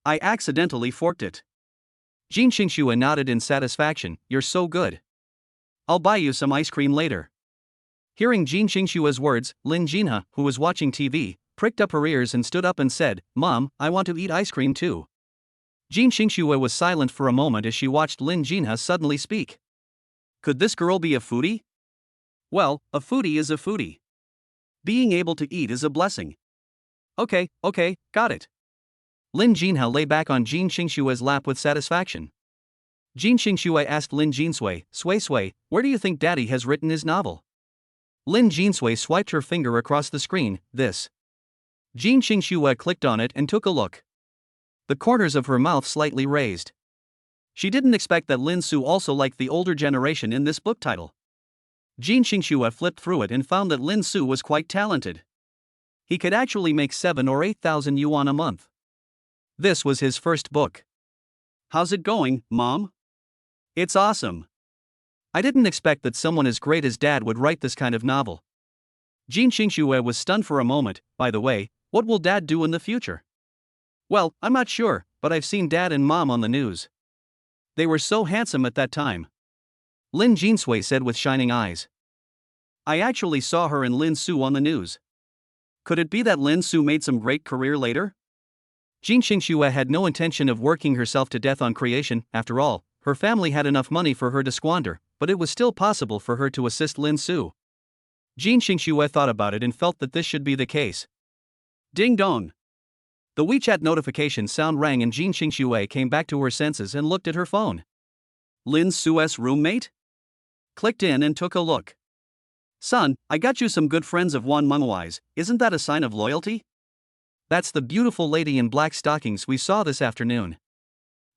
I accidentally forked it. Jin Xingxue nodded in satisfaction. You're so good. I'll buy you some ice cream later. Hearing Jin Xingxue's words, Lin Jinha, who was watching TV, pricked up her ears and stood up and said, Mom, I want to eat ice cream too. Jin Xingxue was silent for a moment as she watched Lin Jinha suddenly speak. Could this girl be a foodie? Well, a foodie is a foodie. Being able to eat is a blessing. Okay, got it. Lin Jinha lay back on Jin Xingxue's lap with satisfaction. Jin Xingxue asked Lin Jinsui, Sui, where do you think Daddy has written his novel? Lin Jinsui swiped her finger across the screen, this. Jin Xingxue clicked on it and took a look. The corners of her mouth slightly raised. She didn't expect that Lin Su also liked the older generation in this book title. Jin Xingxue flipped through it and found that Lin Su was quite talented. He could actually make 7,000 or 8,000 yuan a month. This was his first book. How's it going, Mom? It's awesome. I didn't expect that someone as great as Dad would write this kind of novel. Jin Xingxue was stunned for a moment. By the way, what will Dad do in the future? Well, I'm not sure, but I've seen Dad and Mom on the news. They were so handsome at that time. Lin Jinsui said with shining eyes. I actually saw her and Lin Su on the news. Could it be that Lin Su made some great career later? Jin Xingxue had no intention of working herself to death on creation. After all, her family had enough money for her to squander, but it was still possible for her to assist Lin Su. Jin Xingxue thought about it and felt that this should be the case. Ding dong. The WeChat notification sound rang and Jin Xingxue came back to her senses and looked at her phone. Lin Su's roommate? Clicked in and took a look. Son, I got you some good friends of Wan Mengwai's, isn't that a sign of loyalty? That's the beautiful lady in black stockings we saw this afternoon.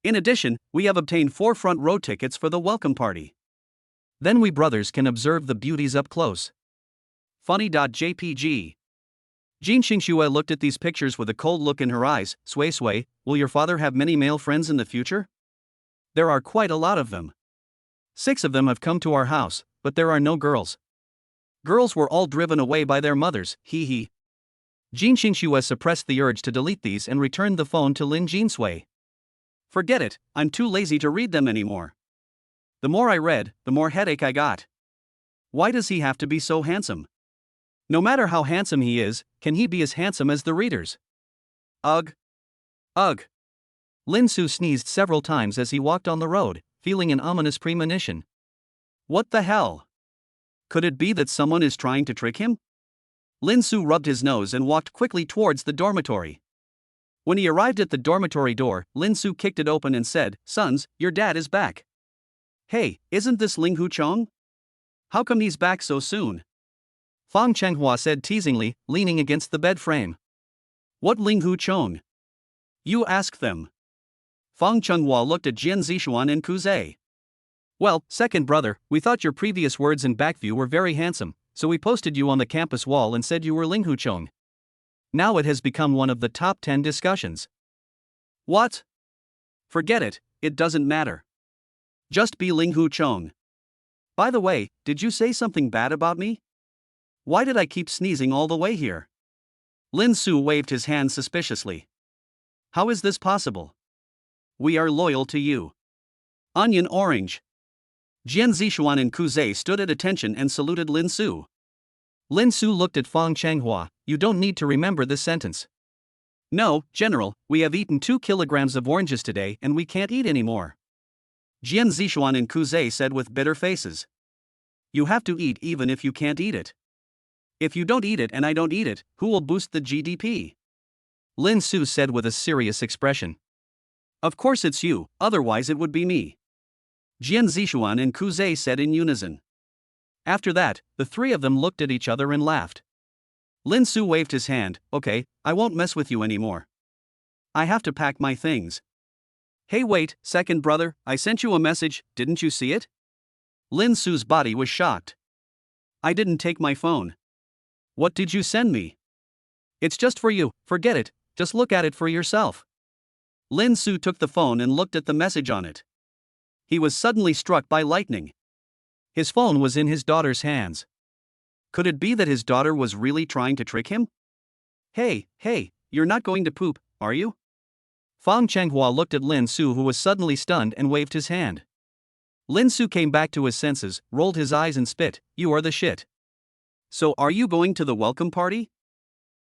In addition, we have obtained 4 front row tickets for the welcome party. Then we brothers can observe the beauties up close. Funny.jpg. Jin Xingxue looked at these pictures with a cold look in her eyes. Sui, will your father have many male friends in the future? There are quite a lot of them. 6 of them have come to our house, but there are no girls. Girls were all driven away by their mothers, hee. Jin Xingxue suppressed the urge to delete these and returned the phone to Lin Jinsui. Forget it, I'm too lazy to read them anymore. The more I read, the more headache I got. Why does he have to be so handsome? No matter how handsome he is, can he be as handsome as the readers? Ugh. Lin Su sneezed several times as he walked on the road, feeling an ominous premonition. What the hell? Could it be that someone is trying to trick him? Lin Su rubbed his nose and walked quickly towards the dormitory. When he arrived at the dormitory door, Lin Su kicked it open and said, Sons, your dad is back. Hey, isn't this Ling Hu Chong? How come he's back so soon? Fang Chenghua said teasingly, leaning against the bed frame. What Ling Hu Chong? You ask them. Fang Chenghua looked at Jian Zishuan and Kuze. Well, second brother, we thought your previous words in Backview were very handsome, so we posted you on the campus wall and said you were Ling Hu Chong. Now it has become one of the top 10 discussions. What? Forget it, it doesn't matter. Just be Ling Hu Chong. By the way, did you say something bad about me? Why did I keep sneezing all the way here? Lin Su waved his hand suspiciously. How is this possible? We are loyal to you. Onion orange. Jian Zishuan and Kuze stood at attention and saluted Lin Su. Lin Su looked at Fang Chenghua. You don't need to remember this sentence. No, General, we have eaten 2 kilograms of oranges today and we can't eat anymore. Jian Zishuan and Kuze said with bitter faces. You have to eat even if you can't eat it. If you don't eat it and I don't eat it, who will boost the GDP? Lin Su said with a serious expression. Of course it's you, otherwise it would be me. Jian Zishuan and Kuze said in unison. After that, the 3 of them looked at each other and laughed. Lin Su waved his hand. Okay, I won't mess with you anymore. I have to pack my things. Hey wait, second brother, I sent you a message, didn't you see it? Lin Su's body was shocked. I didn't take my phone. What did you send me? It's just for you, forget it, just look at it for yourself. Lin Su took the phone and looked at the message on it. He was suddenly struck by lightning. His phone was in his daughter's hands. Could it be that his daughter was really trying to trick him? Hey, you're not going to poop, are you? Fang Chenghua looked at Lin Su, who was suddenly stunned, and waved his hand. Lin Su came back to his senses, rolled his eyes and spit, "You are the shit. So are you going to the welcome party?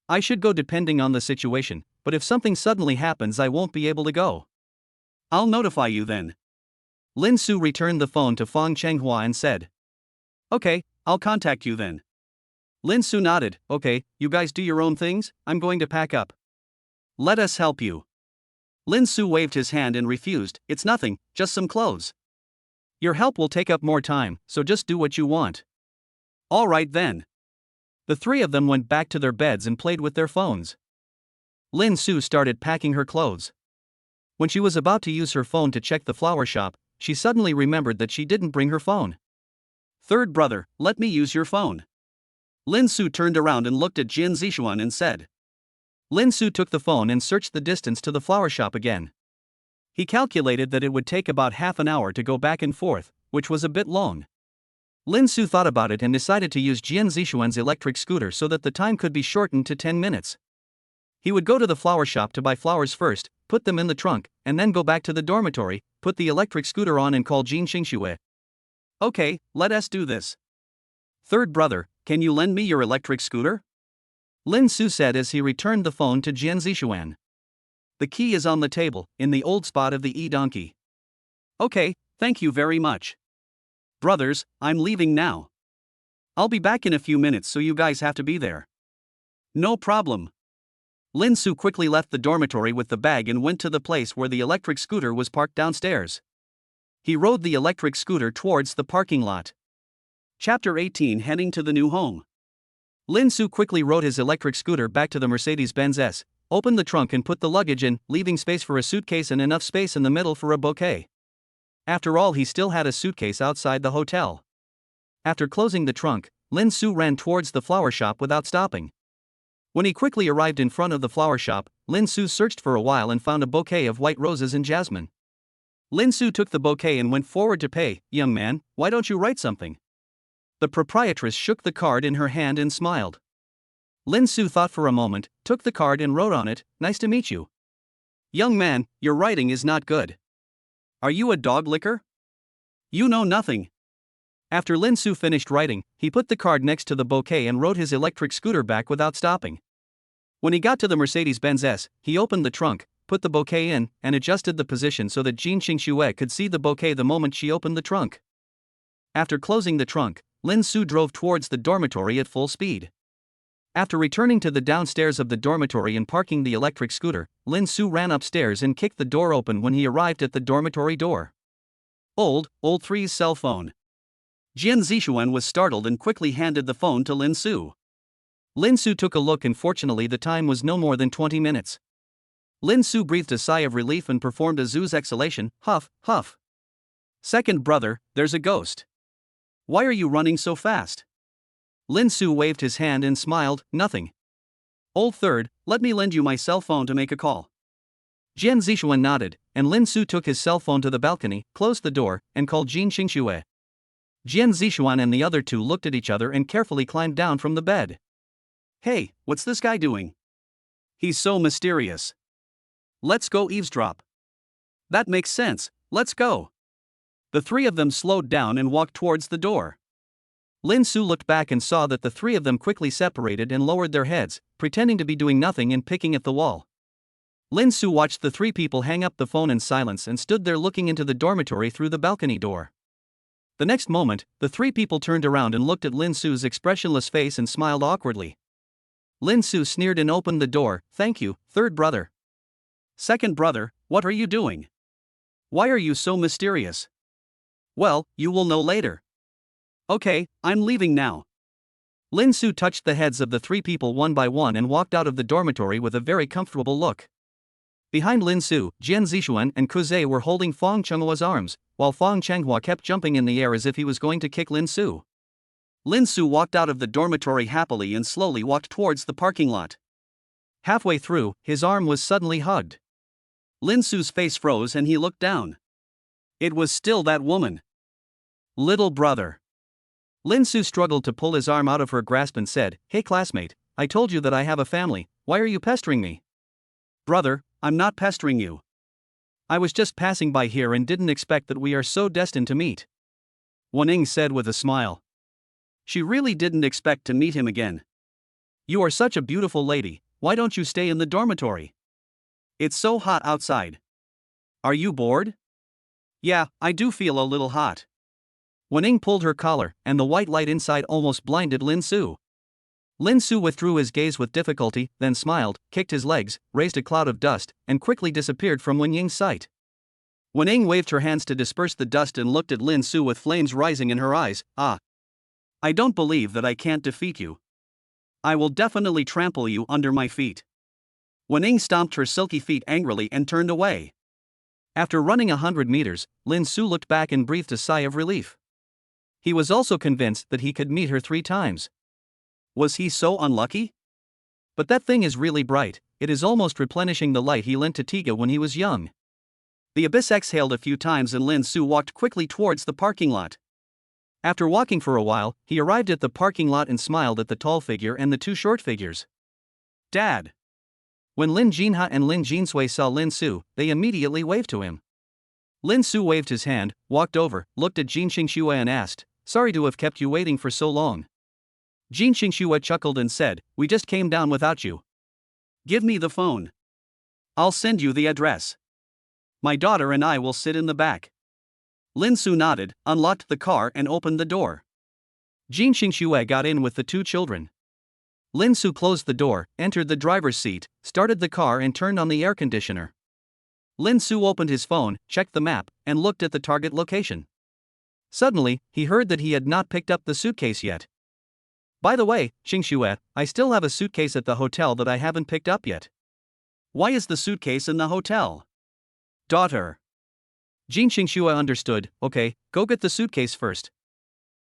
I should go depending on the situation, but if something suddenly happens I won't be able to go. I'll notify you then." Lin Su returned the phone to Fang Chenghua and said, "Okay, I'll contact you then." Lin Su nodded, "Okay, you guys do your own things, I'm going to pack up. Let us help you." Lin Su waved his hand and refused, "It's nothing, just some clothes. Your help will take up more time, so just do what you want." "All right then." The three of them went back to their beds and played with their phones. Lin Su started packing her clothes. When she was about to use her phone to check the flower shop, she suddenly remembered that she didn't bring her phone. "Third brother, let me use your phone." Lin Su turned around and looked at Jin Zixuan and said. Lin Su took the phone and searched the distance to the flower shop again. He calculated that it would take about half an hour to go back and forth, which was a bit long. Lin Su thought about it and decided to use Jin Zixuan's electric scooter so that the time could be shortened to 10 minutes. He would go to the flower shop to buy flowers first, put them in the trunk, and then go back to the dormitory, put the electric scooter on and call Jin Xingxue. "Okay, let us do this. Third brother, can you lend me your electric scooter?" Lin Su said as he returned the phone to Jin Zixuan. "The key is on the table, in the old spot of the e-donkey." "Okay, thank you very much. Brothers, I'm leaving now. I'll be back in a few minutes, so you guys have to be there." "No problem." Lin Su quickly left the dormitory with the bag and went to the place where the electric scooter was parked downstairs. He rode the electric scooter towards the parking lot. Chapter 18, Heading to the New Home. Lin Su quickly rode his electric scooter back to the Mercedes-Benz S, opened the trunk and put the luggage in, leaving space for a suitcase and enough space in the middle for a bouquet. After all, he still had a suitcase outside the hotel. After closing the trunk, Lin Su ran towards the flower shop without stopping. When he quickly arrived in front of the flower shop, Lin Su searched for a while and found a bouquet of white roses and jasmine. Lin Su took the bouquet and went forward to pay. "Young man, why don't you write something?" The proprietress shook the card in her hand and smiled. Lin Su thought for a moment, took the card and wrote on it, "Nice to meet you." "Young man, your writing is not good. Are you a dog licker? You know nothing." After Lin Su finished writing, he put the card next to the bouquet and rode his electric scooter back without stopping. When he got to the Mercedes-Benz S, he opened the trunk, put the bouquet in, and adjusted the position so that Jin Xingxue could see the bouquet the moment she opened the trunk. After closing the trunk, Lin Su drove towards the dormitory at full speed. After returning to the downstairs of the dormitory and parking the electric scooter, Lin Su ran upstairs and kicked the door open when he arrived at the dormitory door. Old 3's cell phone. Jin Zixuan was startled and quickly handed the phone to Lin Su. Lin Su took a look and fortunately the time was no more than 20 minutes. Lin Su breathed a sigh of relief and performed a Zoo's exhalation, "Huff, huff. Second brother, there's a ghost. Why are you running so fast?" Lin Su waved his hand and smiled, "Nothing. Old third, let me lend you my cell phone to make a call." Jin Zixuan nodded, and Lin Su took his cell phone to the balcony, closed the door, and called Jin Xingxue. Jin Zixuan and the other two looked at each other and carefully climbed down from the bed. "Hey, what's this guy doing? He's so mysterious. Let's go eavesdrop." "That makes sense, let's go." The three of them slowed down and walked towards the door. Lin Su looked back and saw that the three of them quickly separated and lowered their heads, pretending to be doing nothing and picking at the wall. Lin Su watched the three people hang up the phone in silence and stood there looking into the dormitory through the balcony door. The next moment, the three people turned around and looked at Lin Su's expressionless face and smiled awkwardly. Lin Su sneered and opened the door. "Thank you, third brother." "Second brother, what are you doing? Why are you so mysterious?" "Well, you will know later." "Okay, I'm leaving now." Lin Su touched the heads of the three people one by one and walked out of the dormitory with a very comfortable look. Behind Lin Su, Jin Zixuan and Kuze were holding Fang Chenghua's arms, while Fang Chenghua kept jumping in the air as if he was going to kick Lin Su. Lin Su walked out of the dormitory happily and slowly walked towards the parking lot. Halfway through, his arm was suddenly hugged. Lin Su's face froze and he looked down. It was still that woman. "Little brother." Lin Su struggled to pull his arm out of her grasp and said, "Hey classmate, I told you that I have a family, why are you pestering me?" "Brother, I'm not pestering you. I was just passing by here and didn't expect that we are so destined to meet. Wan said with a smile. She really didn't expect to meet him again. You are such a beautiful lady, why don't you stay in the dormitory? It's so hot outside. Are you bored? Yeah, I do feel a little hot. Wan pulled her collar, and the white light inside almost blinded Lin Su. Lin Su withdrew his gaze with difficulty, then smiled, kicked his legs, raised a cloud of dust, and quickly disappeared from Wan Ying's sight. Wan Ying waved her hands to disperse the dust and looked at Lin Su with flames rising in her eyes. Ah. I don't believe that I can't defeat you. I will definitely trample you under my feet. Wan Ying stomped her silky feet angrily and turned away. After running 100 meters, Lin Su looked back and breathed a sigh of relief. He was also convinced that he could meet her 3 times. Was he so unlucky? But that thing is really bright, it is almost replenishing the light he lent to Tiga when he was young. The abyss exhaled a few times and Lin Su walked quickly towards the parking lot. After walking for a while, he arrived at the parking lot and smiled at the tall figure and the 2 short figures. Dad! When Lin Jinha and Lin Jinsui saw Lin Su, they immediately waved to him. Lin Su waved his hand, walked over, looked at Jin Xingxue and asked, "Sorry to have kept you waiting for so long." Jin Xingxue chuckled and said, "We just came down without you. Give me the phone. I'll send you the address. My daughter and I will sit in the back." Lin Su nodded, unlocked the car and opened the door. Jin Xingxue got in with the 2 children. Lin Su closed the door, entered the driver's seat, started the car and turned on the air conditioner. Lin Su opened his phone, checked the map, and looked at the target location. Suddenly, he heard that he had not picked up the suitcase yet. By the way, Xingxue, I still have a suitcase at the hotel that I haven't picked up yet. Why is the suitcase in the hotel? Daughter. Jin Xingxue understood, okay, go get the suitcase first.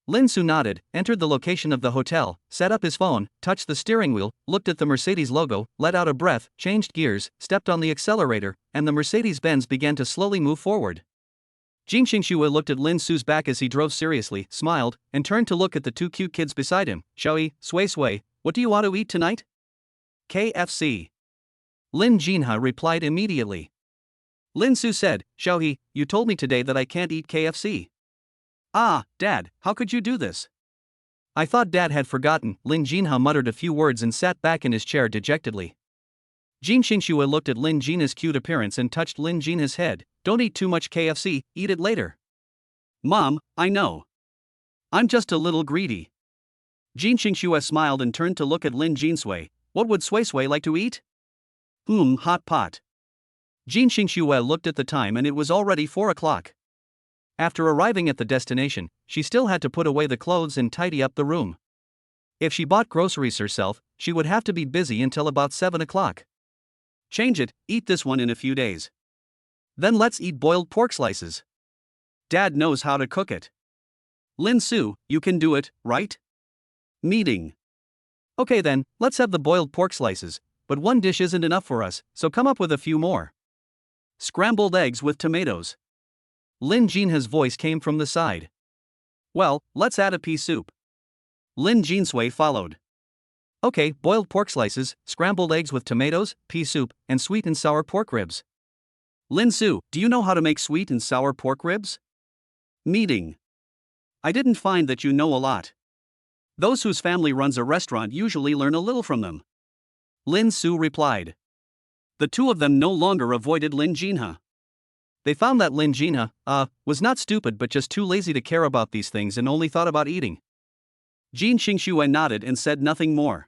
Lin Su nodded, entered the location of the hotel, set up his phone, touched the steering wheel, looked at the Mercedes logo, let out a breath, changed gears, stepped on the accelerator, and the Mercedes-Benz began to slowly move forward. Jin Xingxue looked at Lin Su's back as he drove seriously, smiled, and turned to look at the 2 cute kids beside him. Xiaoyi, Sui, what do you want to eat tonight? KFC. Lin Jinha replied immediately. Lin Su said, Xiaoyi, you told me today that I can't eat KFC. Ah, Dad, how could you do this? I thought Dad had forgotten. Lin Jinha muttered a few words and sat back in his chair dejectedly. Jin Xingxue looked at Lin Jinha's cute appearance and touched Lin Jinha's head. Don't eat too much KFC, eat it later. Mom, I know. I'm just a little greedy. Jin Xingxue smiled and turned to look at Lin Jinsui. What would Sui like to eat? Hot pot. Jin Xingxue looked at the time and it was already 4 o'clock. After arriving at the destination, she still had to put away the clothes and tidy up the room. If she bought groceries herself, she would have to be busy until about 7 o'clock. Change it, eat this one in a few days. Then let's eat boiled pork slices. Dad knows how to cook it. Lin Su, you can do it, right? Meeting. Okay then, let's have the boiled pork slices, but one dish isn't enough for us, so come up with a few more. Scrambled eggs with tomatoes. Lin Jinha's voice came from the side. Well, let's add a pea soup. Lin Jinsui followed. Okay, boiled pork slices, scrambled eggs with tomatoes, pea soup, and sweet and sour pork ribs. Lin Su, do you know how to make sweet and sour pork ribs? Meeting. I didn't find that you know a lot. Those whose family runs a restaurant usually learn a little from them. Lin Su replied. The 2 of them no longer avoided Lin Jinha. They found that Lin Jinha, was not stupid but just too lazy to care about these things and only thought about eating. Jin Xingxue nodded and said nothing more.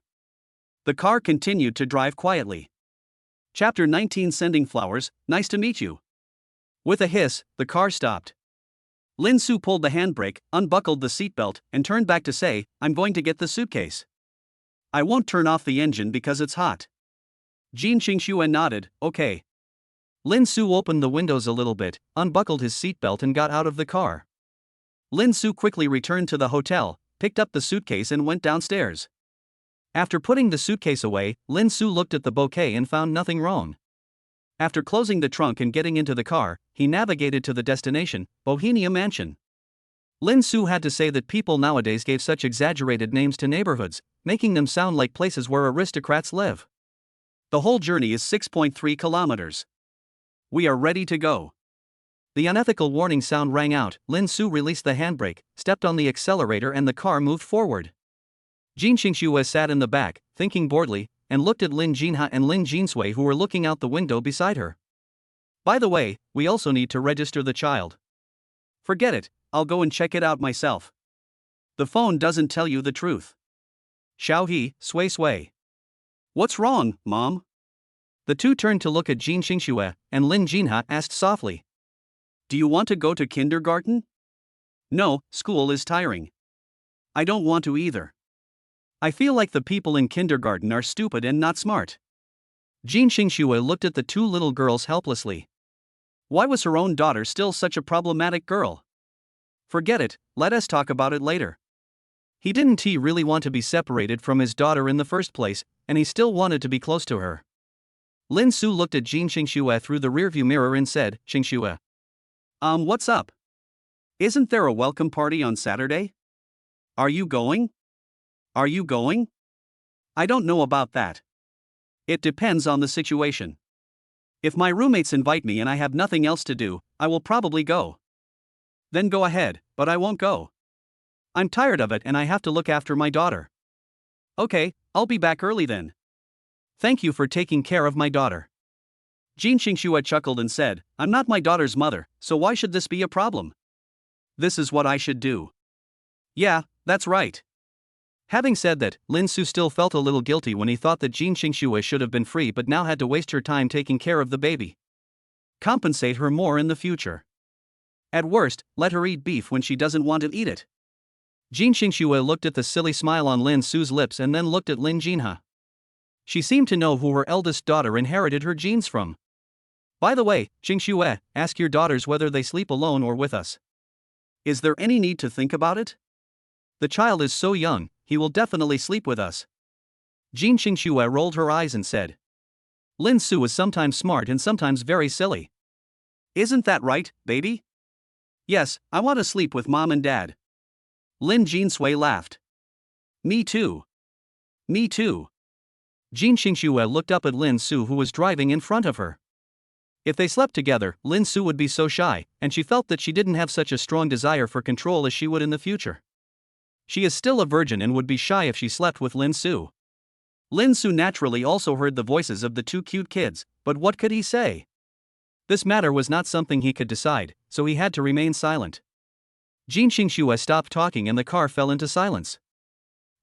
The car continued to drive quietly. Chapter 19 Sending Flowers, nice to meet you. With a hiss, the car stopped. Lin Su pulled the handbrake, unbuckled the seatbelt, and turned back to say, I'm going to get the suitcase. I won't turn off the engine because it's hot. Jin Xingxue nodded, okay. Lin Su opened the windows a little bit, unbuckled his seatbelt and got out of the car. Lin Su quickly returned to the hotel, picked up the suitcase and went downstairs. After putting the suitcase away, Lin Su looked at the bouquet and found nothing wrong. After closing the trunk and getting into the car, he navigated to the destination, Bohemia Mansion. Lin Su had to say that people nowadays gave such exaggerated names to neighborhoods, making them sound like places where aristocrats live. The whole journey is 6.3 kilometers. We are ready to go. The unethical warning sound rang out. Lin Su released the handbrake, stepped on the accelerator, and the car moved forward. Jin Xingxue sat in the back, thinking boredly, and looked at Lin Jinha and Lin Jinsui, who were looking out the window beside her. By the way, we also need to register the child. Forget it, I'll go and check it out myself. The phone doesn't tell you the truth. Xiaohe, sway. What's wrong, Mom? The two turned to look at Jin Xingxue, and Lin Jinha asked softly. Do you want to go to kindergarten? No, school is tiring. I don't want to either. I feel like the people in kindergarten are stupid and not smart. Jin Xingxue looked at the two little girls helplessly. Why was her own daughter still such a problematic girl? Forget it, let us talk about it later. Didn't he really want to be separated from his daughter in the first place, and he still wanted to be close to her? Lin Su looked at Jin Xingxue through the rearview mirror and said, Xingxue. What's up? Isn't there a welcome party on Saturday? Are you going? Are you going? I don't know about that. It depends on the situation. If my roommates invite me and I have nothing else to do, I will probably go. Then go ahead, but I won't go. I'm tired of it and I have to look after my daughter. Okay, I'll be back early then. Thank you for taking care of my daughter. Jin Xingxue chuckled and said, I'm not my daughter's mother, so why should this be a problem? This is what I should do. Yeah, that's right. Having said that, Lin Su still felt a little guilty when he thought that Jin Xingxue should have been free but now had to waste her time taking care of the baby. Compensate her more in the future. At worst, let her eat beef when she doesn't want to eat it. Jin Xingxue looked at the silly smile on Lin Su's lips and then looked at Lin Jinha. She seemed to know who her eldest daughter inherited her genes from. By the way, Xingxue, ask your daughters whether they sleep alone or with us. Is there any need to think about it? The child is so young, he will definitely sleep with us. Jin Xingxue rolled her eyes and said. Lin Su is sometimes smart and sometimes very silly. Isn't that right, baby? Yes, I want to sleep with Mom and Dad. Lin Jinsui laughed. Me too. Me too. Jin Xingxue looked up at Lin Su, who was driving in front of her. If they slept together, Lin Su would be so shy, and she felt that she didn't have such a strong desire for control as she would in the future. She is still a virgin and would be shy if she slept with Lin Su. Lin Su naturally also heard the voices of the two cute kids, but what could he say? This matter was not something he could decide, so he had to remain silent. Jin Xingxue stopped talking and the car fell into silence.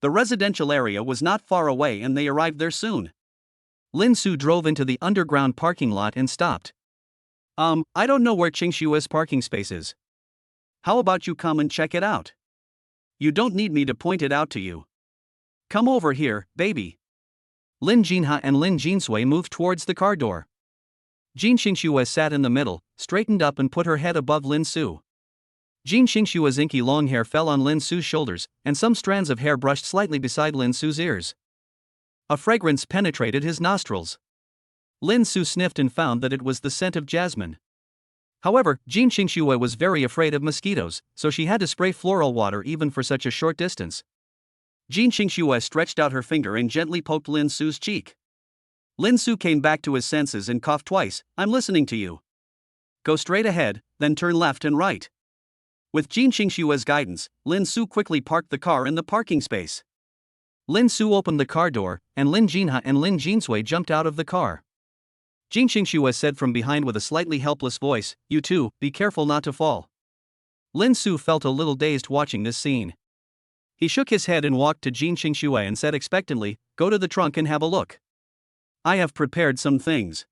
The residential area was not far away and they arrived there soon. Lin Su drove into the underground parking lot and stopped. I don't know where Qingshue's parking space is. How about you come and check it out? You don't need me to point it out to you. Come over here, baby. Lin Jinha and Lin Jinsui moved towards the car door. Jin Xingxue sat in the middle, straightened up and put her head above Lin Su. Jin Xingxue's inky long hair fell on Lin Su's shoulders, and some strands of hair brushed slightly beside Lin Su's ears. A fragrance penetrated his nostrils. Lin Su sniffed and found that it was the scent of jasmine. However, Jin Xingxue was very afraid of mosquitoes, so she had to spray floral water even for such a short distance. Jin Xingxue stretched out her finger and gently poked Lin Su's cheek. Lin Su came back to his senses and coughed twice. I'm listening to you. Go straight ahead, then turn left and right. With Jin Xingxue's guidance, Lin Su quickly parked the car in the parking space. Lin Su opened the car door, and Lin Jinha and Lin Jinsui jumped out of the car. Jin Xingxue said from behind with a slightly helpless voice, You two, be careful not to fall. Lin Su felt a little dazed watching this scene. He shook his head and walked to Jin Xingxue and said expectantly, Go to the trunk and have a look. I have prepared some things.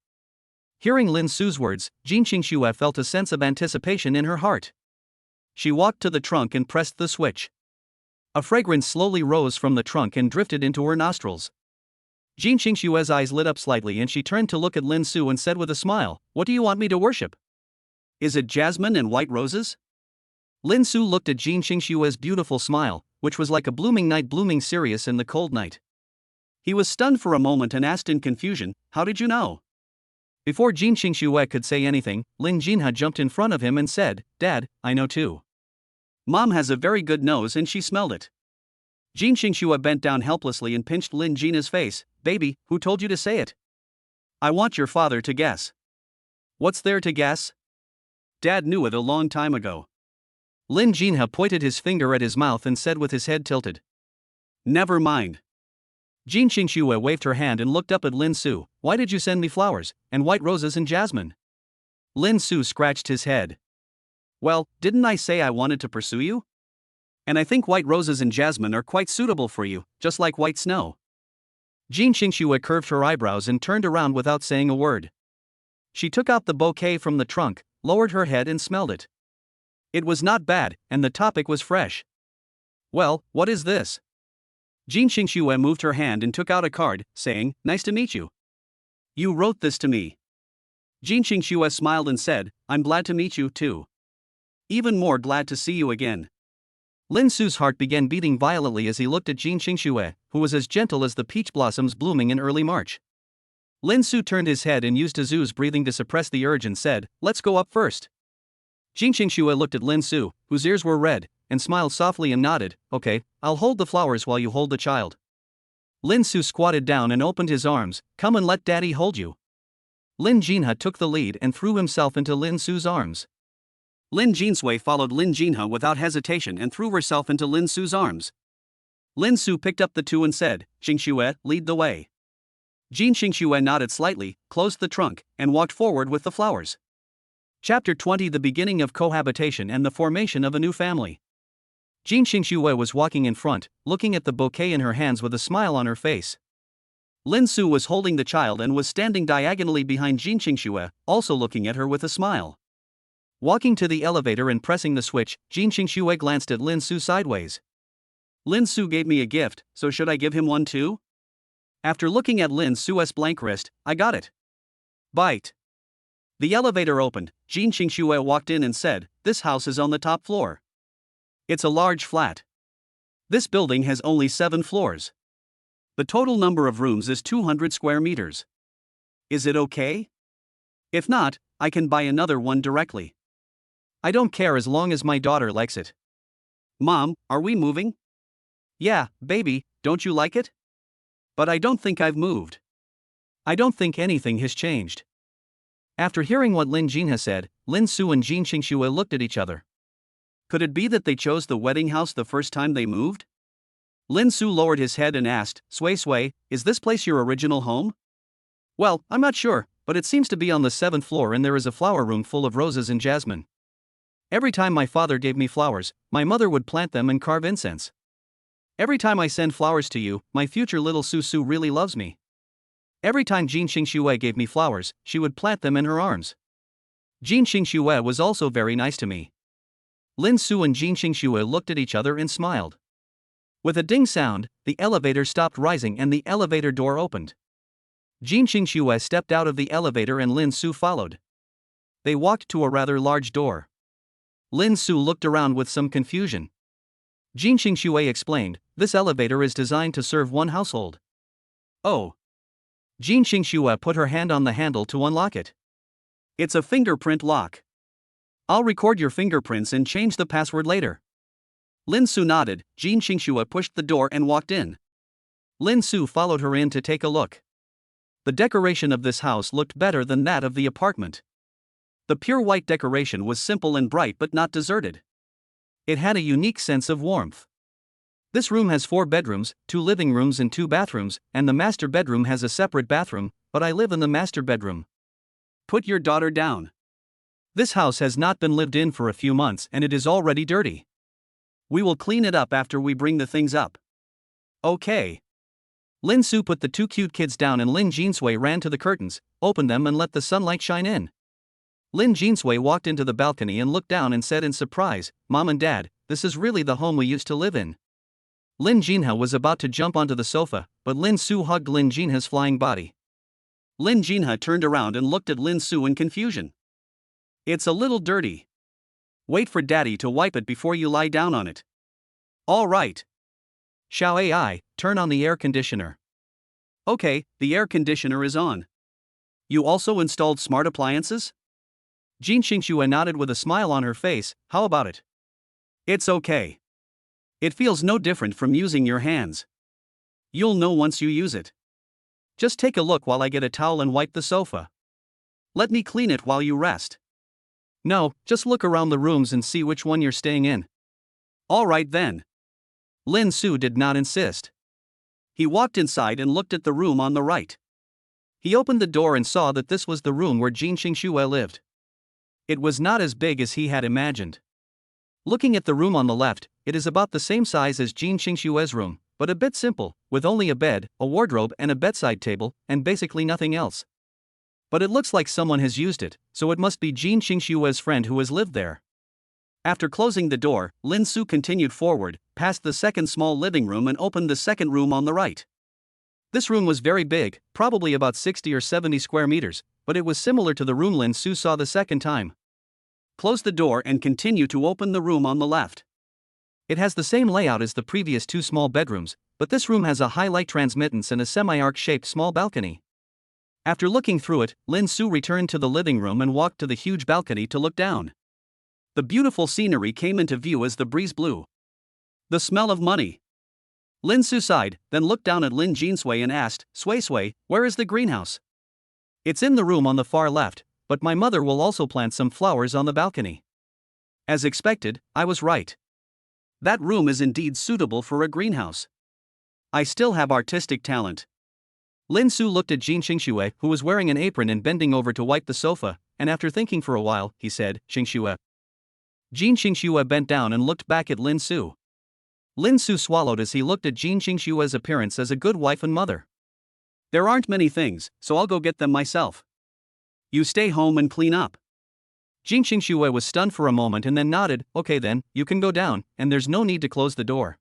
Hearing Lin Su's words, Jin Xingxue felt a sense of anticipation in her heart. She walked to the trunk and pressed the switch. A fragrance slowly rose from the trunk and drifted into her nostrils. Jin Xingxue's eyes lit up slightly and she turned to look at Lin Su and said with a smile, What do you want me to worship? Is it jasmine and white roses? Lin Su looked at Jin Xingxue's beautiful smile, which was like a blooming night blooming serious in the cold night. He was stunned for a moment and asked in confusion, How did you know? Before Jin Xingxue could say anything, Lin Jinha jumped in front of him and said, Dad, I know too. Mom has a very good nose and she smelled it. Jin Xingxue bent down helplessly and pinched Lin Jinha's face. Baby, who told you to say it? I want your father to guess. What's there to guess? Dad knew it a long time ago. Lin Jinha pointed his finger at his mouth and said with his head tilted. Never mind. Jin Qingxue waved her hand and looked up at Lin Su. Why did you send me flowers, and white roses and jasmine? Lin Su scratched his head. Well, didn't I say I wanted to pursue you? And I think white roses and jasmine are quite suitable for you, just like white snow. Jin Qingxue curved her eyebrows and turned around without saying a word. She took out the bouquet from the trunk, lowered her head and smelled it. It was not bad, and the topic was fresh. Well, what is this? Jin Qingxue moved her hand and took out a card, saying, Nice to meet you. You wrote this to me. Jin Qingxue smiled and said, I'm glad to meet you, too. Even more glad to see you again. Lin Su's heart began beating violently as he looked at Jin Qingxue, who was as gentle as the peach blossoms blooming in early March. Lin Su turned his head and used Azu's breathing to suppress the urge and said, Let's go up first. Jin Qingxue looked at Lin Su, whose ears were red, and smiled softly and nodded, Okay, I'll hold the flowers while you hold the child. Lin Su squatted down and opened his arms, Come and let daddy hold you. Lin Jinha took the lead and threw himself into Lin Su's arms. Lin Jinsui followed Lin Jinha without hesitation and threw herself into Lin Su's arms. Lin Su picked up the two and said, Qingxue, lead the way. Jin Qingxue nodded slightly, closed the trunk, and walked forward with the flowers. Chapter 20 The beginning of cohabitation and the formation of a new family. Jin Qingxue was walking in front, looking at the bouquet in her hands with a smile on her face. Lin Su was holding the child and was standing diagonally behind Jin Qingxue, also looking at her with a smile. Walking to the elevator and pressing the switch, Jin Qingxue glanced at Lin Su sideways. Lin Su gave me a gift, so should I give him one too? After looking at Lin Su's blank wrist, I got it. Bite. The elevator opened, Jin Qingxue walked in and said, This house is on the top floor. It's a large flat. This building has only 7 floors. The total number of rooms is 200 square meters. Is it okay? If not, I can buy another one directly. I don't care as long as my daughter likes it. Mom, are we moving? Yeah, baby, don't you like it? But I don't think I've moved. I don't think anything has changed. After hearing what Lin Jinha said, Lin Su and Jin Qingxue looked at each other. Could it be that they chose the wedding house the first time they moved? Lin Su lowered his head and asked, Sui, is this place your original home? Well, I'm not sure, but it seems to be on the 7th floor and there is a flower room full of roses and jasmine. Every time my father gave me flowers, my mother would plant them and carve incense. Every time I send flowers to you, my future little Su really loves me. Every time Jin Qingxue gave me flowers, she would plant them in her arms. Jin Qingxue was also very nice to me. Lin Su and Jin Qingxue looked at each other and smiled. With a ding sound, the elevator stopped rising and the elevator door opened. Jin Qingxue stepped out of the elevator and Lin Su followed. They walked to a rather large door. Lin Su looked around with some confusion. Jin Qingxue explained, This elevator is designed to serve one household. Oh. Jin Qingxue put her hand on the handle to unlock it. It's a fingerprint lock. I'll record your fingerprints and change the password later. Lin Su nodded, Jin Qingxue pushed the door and walked in. Lin Su followed her in to take a look. The decoration of this house looked better than that of the apartment. The pure white decoration was simple and bright but not deserted. It had a unique sense of warmth. This room has 4 bedrooms, 2 living rooms and 2 bathrooms, and the master bedroom has a separate bathroom, but I live in the master bedroom. Put your daughter down. This house has not been lived in for a few months and it is already dirty. We will clean it up after we bring the things up. Okay. Lin Su put the 2 cute kids down and Lin Jinsui ran to the curtains, opened them and let the sunlight shine in. Lin Jinsui walked into the balcony and looked down and said in surprise, Mom and Dad, this is really the home we used to live in. Lin Jinha was about to jump onto the sofa, but Lin Su hugged Lin Jinha's flying body. Lin Jinha turned around and looked at Lin Su in confusion. It's a little dirty. Wait for Daddy to wipe it before you lie down on it. All right. Xiao AI, turn on the air conditioner. Okay, the air conditioner is on. You also installed smart appliances? Jin Qingxue nodded with a smile on her face, how about it? It's okay. It feels no different from using your hands. You'll know once you use it. Just take a look while I get a towel and wipe the sofa. Let me clean it while you rest. No, just look around the rooms and see which one you're staying in. All right then. Lin Su did not insist. He walked inside and looked at the room on the right. He opened the door and saw that this was the room where Jin Xingxue lived. It was not as big as he had imagined. Looking at the room on the left, it is about the same size as Jin Xingxue's room, but a bit simple, with only a bed, a wardrobe and a bedside table, and basically nothing else. But it looks like someone has used it, so it must be Jin Xingxue's friend who has lived there. After closing the door, Lin Su continued forward, past the second small living room and opened the second room on the right. This room was very big, probably about 60 or 70 square meters, but it was similar to the room Lin Su saw the second time. Close the door and continue to open the room on the left. It has the same layout as the previous two small bedrooms, but this room has a high light transmittance and a semi-arc shaped small balcony. After looking through it, Lin Su returned to the living room and walked to the huge balcony to look down. The beautiful scenery came into view as the breeze blew. The smell of money. Lin Su sighed, then looked down at Lin Jinsui and asked, Sui, where is the greenhouse? It's in the room on the far left, but my mother will also plant some flowers on the balcony. As expected, I was right. That room is indeed suitable for a greenhouse. I still have artistic talent. Lin Su looked at Jin Xingxue, who was wearing an apron and bending over to wipe the sofa, and after thinking for a while, he said, Xingxue. Jin Xingxue bent down and looked back at Lin Su. Lin Su swallowed as he looked at Jin Xingxue's appearance as a good wife and mother. There aren't many things, so I'll go get them myself. You stay home and clean up. Jin Xingxue was stunned for a moment and then nodded, okay then, you can go down, and there's no need to close the door.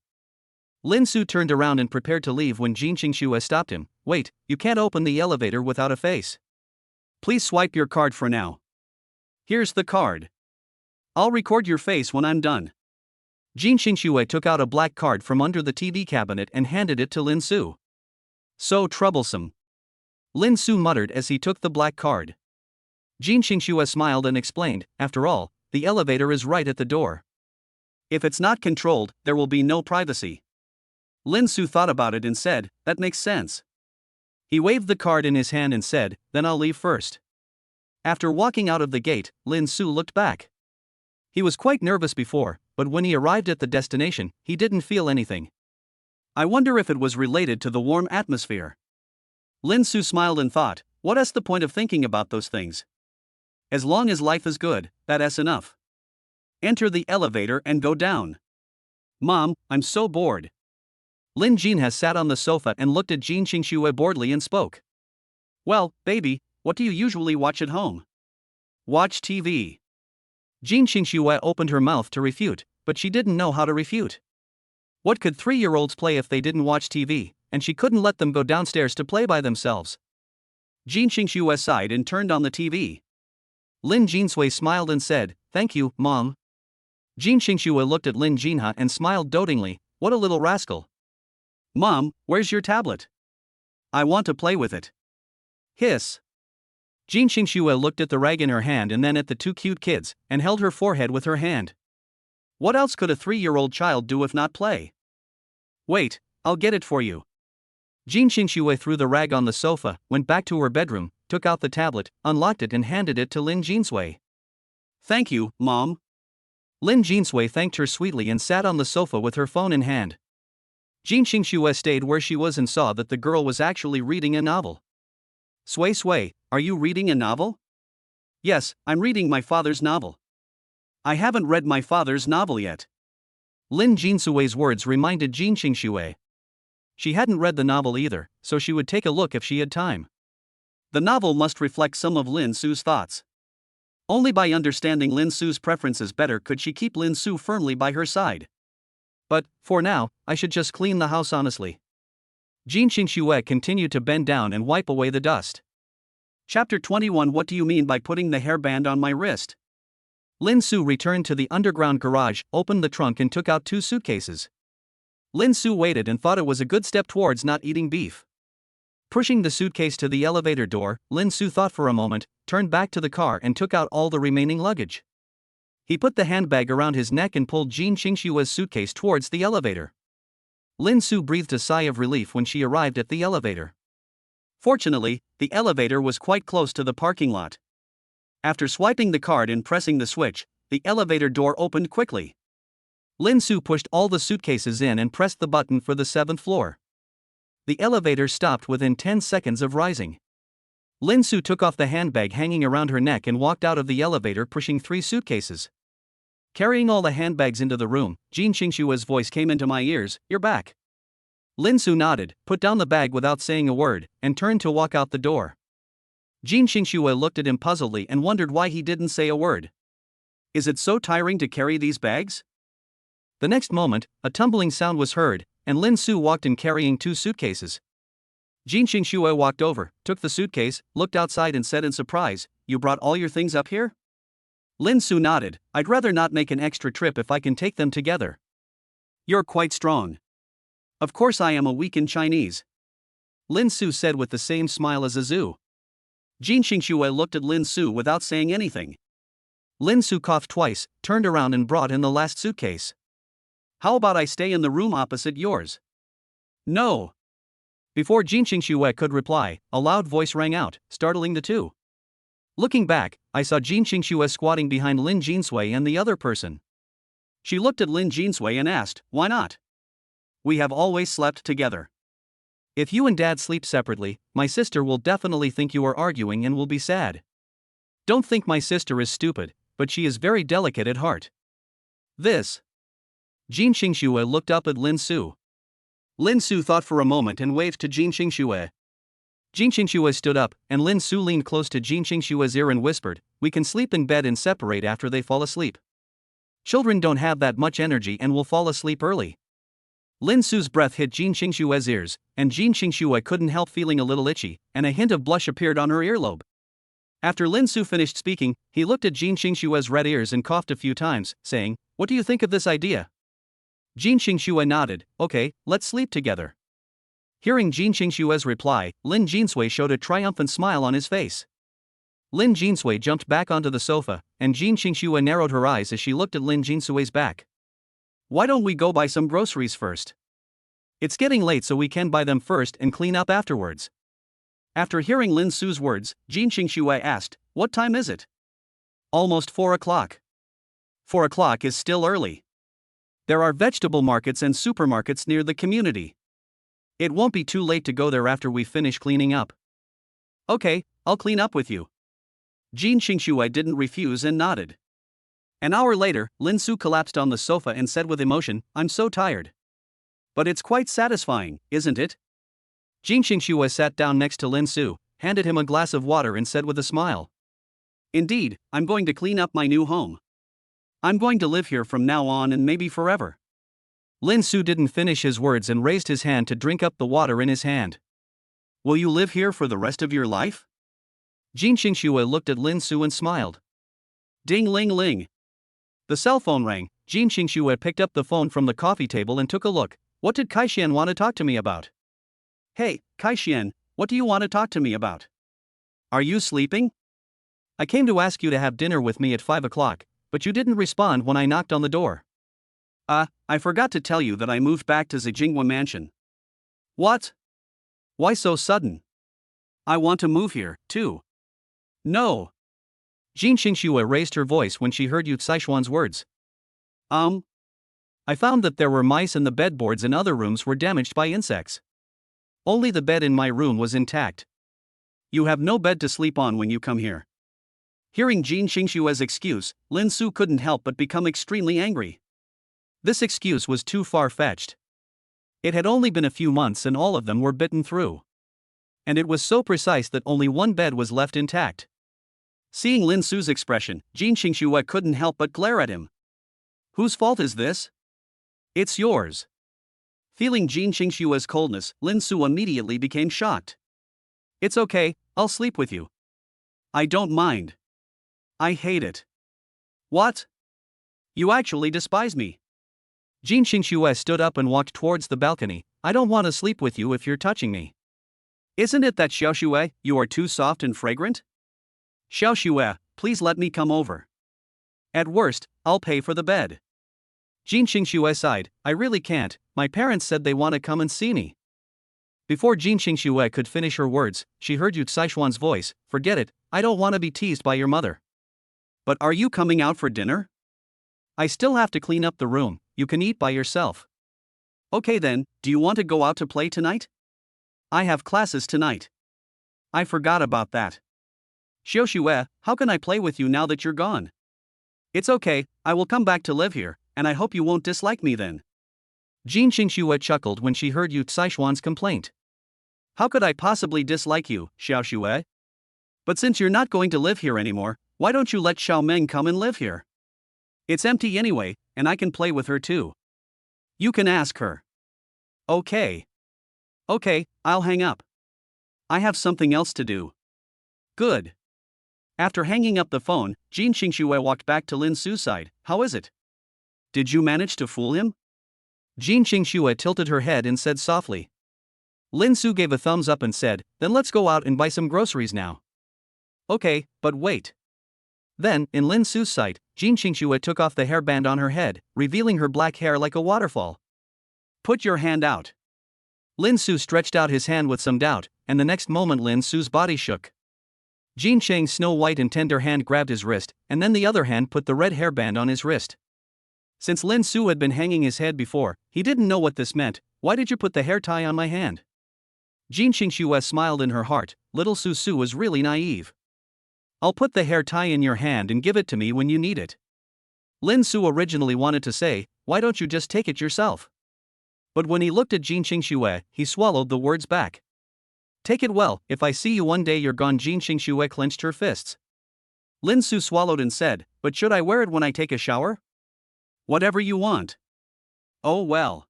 Lin Su turned around and prepared to leave when Jin Xingxue stopped him. Wait, you can't open the elevator without a face. Please swipe your card for now. Here's the card. I'll record your face when I'm done. Jin Xingxue took out a black card from under the TV cabinet and handed it to Lin Su. So troublesome. Lin Su muttered as he took the black card. Jin Xingxue smiled and explained, after all, the elevator is right at the door. If it's not controlled, there will be no privacy. Lin Su thought about it and said, that makes sense. He waved the card in his hand and said, then I'll leave first. After walking out of the gate, Lin Su looked back. He was quite nervous before, but when he arrived at the destination, he didn't feel anything. I wonder if it was related to the warm atmosphere. Lin Su smiled and thought, what's the point of thinking about those things? As long as life is good, that's enough. Enter the elevator and go down. Mom, I'm so bored. Lin Jin has sat on the sofa and looked at Jin Xingxue boredly and spoke. Well, baby, what do you usually watch at home? Watch TV. Jin Xingxue opened her mouth to refute, but she didn't know how to refute. What could 3-year-olds play if they didn't watch TV, and she couldn't let them go downstairs to play by themselves? Jin Xingxue sighed and turned on the TV. Lin Jinsui smiled and said, thank you, Mom. Jin Xingxue looked at Lin Jinha and smiled dotingly, what a little rascal. Mom, where's your tablet? I want to play with it. Hiss. Jin Xingxue looked at the rag in her hand and then at the two cute kids, and held her forehead with her hand. What else could a 3-year-old child do if not play? Wait, I'll get it for you. Jin Xingxue threw the rag on the sofa, went back to her bedroom, took out the tablet, unlocked it and handed it to Lin Jinsui. Thank you, Mom. Lin Jinsui thanked her sweetly and sat on the sofa with her phone in hand. Jin Xingxue stayed where she was and saw that the girl was actually reading a novel. Sui, are you reading a novel? Yes, I'm reading my father's novel. I haven't read my father's novel yet. Lin Jinsui's words reminded Jin Xingxue. She hadn't read the novel either, so she would take a look if she had time. The novel must reflect some of Lin Su's thoughts. Only by understanding Lin Su's preferences better could she keep Lin Su firmly by her side. But, for now, I should just clean the house honestly. Jin Xingxue continued to bend down and wipe away the dust. Chapter 21. What do you mean by putting the hairband on my wrist? Lin Su returned to the underground garage, opened the trunk and took out 2 suitcases. Lin Su waited and thought it was a good step towards not eating beef. Pushing the suitcase to the elevator door, Lin Su thought for a moment, turned back to the car and took out all the remaining luggage. He put the handbag around his neck and pulled Jin Xingxue's suitcase towards the elevator. Lin Su breathed a sigh of relief when she arrived at the elevator. Fortunately, the elevator was quite close to the parking lot. After swiping the card and pressing the switch, the elevator door opened quickly. Lin Su pushed all the suitcases in and pressed the button for the 7th floor. The elevator stopped within 10 seconds of rising. Lin Su took off the handbag hanging around her neck and walked out of the elevator pushing 3 suitcases. Carrying all the handbags into the room, Jin Qingshua's voice came into my ears, "You're back." Lin Su nodded, put down the bag without saying a word, and turned to walk out the door. Jin Qingxue looked at him puzzledly and wondered why he didn't say a word. Is it so tiring to carry these bags? The next moment, a tumbling sound was heard, and Lin Su walked in carrying 2 suitcases. Jin Qingxue walked over, took the suitcase, looked outside and said in surprise, "You brought all your things up here?" Lin Su nodded, "I'd rather not make an extra trip if I can take them together." "You're quite strong." "Of course I am a weak in Chinese," Lin Su said with the same smile as a zoo. Jin Qingxue looked at Lin Su without saying anything. Lin Su coughed twice, turned around and brought in the last suitcase. "How about I stay in the room opposite yours?" "No." Before Jin Qingxue could reply, a loud voice rang out, startling the two. Looking back, I saw Jin Qingxue squatting behind Lin Jinsui and the other person. She looked at Lin Jinsui and asked, "Why not? We have always slept together. If you and Dad sleep separately, my sister will definitely think you are arguing and will be sad. Don't think my sister is stupid, but she is very delicate at heart." This. Jin Qingxue looked up at Lin Su. Lin Su thought for a moment and waved to Jin Qingxue. Jin Qingxue stood up, and Lin Su leaned close to Jin Qingxue's ear and whispered, "We can sleep in bed and separate after they fall asleep. Children don't have that much energy and will fall asleep early." Lin Su's breath hit Jin Qingxue's ears, and Jin Qingxue couldn't help feeling a little itchy, and a hint of blush appeared on her earlobe. After Lin Su finished speaking, he looked at Jin Qingxue's red ears and coughed a few times, saying, "What do you think of this idea?" Jin Qingxue nodded, "Okay, let's sleep together." Hearing Jin Qingxue's reply, Lin Jinsui showed a triumphant smile on his face. Lin Jinsui jumped back onto the sofa, and Jin Qingxue narrowed her eyes as she looked at Lin Jinsui's back. "Why don't we go buy some groceries first? It's getting late so we can buy them first and clean up afterwards." After hearing Lin Su's words, Jin Qingxue asked, "What time is it?" "Almost 4 o'clock. 4 o'clock is still early. There are vegetable markets and supermarkets near the community. It won't be too late to go there after we finish cleaning up." "Okay, I'll clean up with you." Jin Qingxue didn't refuse and nodded. An hour later, Lin Su collapsed on the sofa and said with emotion, "I'm so tired." "But it's quite satisfying, isn't it?" Jin Qingxue sat down next to Lin Su, handed him a glass of water and said with a smile, "Indeed, I'm going to clean up my new home. I'm going to live here from now on and maybe forever." Lin Su didn't finish his words and raised his hand to drink up the water in his hand. "Will you live here for the rest of your life?" Jin Qingxue looked at Lin Su and smiled. Ding ling ling. The cell phone rang. Jin Qingxue picked up the phone from the coffee table and took a look. "What did Kai-Xian want to talk to me about?" "Hey, Kai-Xian, what do you want to talk to me about? Are you sleeping?" "I came to ask you to have dinner with me at 5 o'clock, but you didn't respond when I knocked on the door." I forgot to tell you that I moved back to Zijingwa Mansion." "What? Why so sudden?" "I want to move here, too." "No." Jin Qingxue raised her voice when she heard Yu Caishuan's words. I found that there were mice and the bedboards in other rooms were damaged by insects. Only the bed in my room was intact." "You have no bed to sleep on when you come here." Hearing Jin Qingxue's excuse, Lin Su couldn't help but become extremely angry. This excuse was too far-fetched. It had only been a few months and all of them were bitten through. And it was so precise that only one bed was left intact. Seeing Lin Su's expression, Jin Qingxue couldn't help but glare at him. "Whose fault is this?" "It's yours." Feeling Jin Qingxue's coldness, Lin Su immediately became shocked. "It's okay, I'll sleep with you." "I don't mind. I hate it." "What? You actually despise me." Jin Qingxue stood up and walked towards the balcony. "I don't want to sleep with you if you're touching me." "Isn't it that Xiaoxue, you are too soft and fragrant?" "Xiaoxue, please let me come over. At worst, I'll pay for the bed." Jin Qingxue sighed, "I really can't, my parents said they want to come and see me." Before Jin Xingxue could finish her words, she heard Yu Saishuan's voice, "Forget it, I don't want to be teased by your mother." "But are you coming out for dinner?" "I still have to clean up the room, you can eat by yourself." "Okay then, do you want to go out to play tonight?" "I have classes tonight." "I forgot about that." "Xiaoxue, how can I play with you now that you're gone?" "It's okay, I will come back to live here, and I hope you won't dislike me then." Jin Xingxue chuckled when she heard Yu Saishuan's complaint. "How could I possibly dislike you, Xiaoxue? But since you're not going to live here anymore, why don't you let Xiao Meng come and live here? It's empty anyway, and I can play with her too. You can ask her." "Okay. Okay, I'll hang up. I have something else to do." "Good." After hanging up the phone, Jin Xingxue walked back to Lin Su's side. "How is it? Did you manage to fool him?" Jin Xingxue tilted her head and said softly. Lin Su gave a thumbs up and said, "Then let's go out and buy some groceries now." "Okay, but wait." Then, in Lin Su's sight, Jin Xingxue took off the hairband on her head, revealing her black hair like a waterfall. "Put your hand out." Lin Su stretched out his hand with some doubt, and the next moment Lin Su's body shook. Jin Cheng's snow white and tender hand grabbed his wrist, and then the other hand put the red hairband on his wrist. Since Lin Su had been hanging his head before, he didn't know what this meant. "Why did you put the hair tie on my hand?" Jin Xingxue smiled in her heart. Little Su Su was really naive. "I'll put the hair tie in your hand and give it to me when you need it." Lin Su originally wanted to say, "Why don't you just take it yourself?" But when he looked at Jin Xingxue, he swallowed the words back. "Take it well, if I see you one day you're gone." Jin Xingxue clenched her fists. Lin Su swallowed and said, "But should I wear it when I take a shower?" "Whatever you want." "Oh well."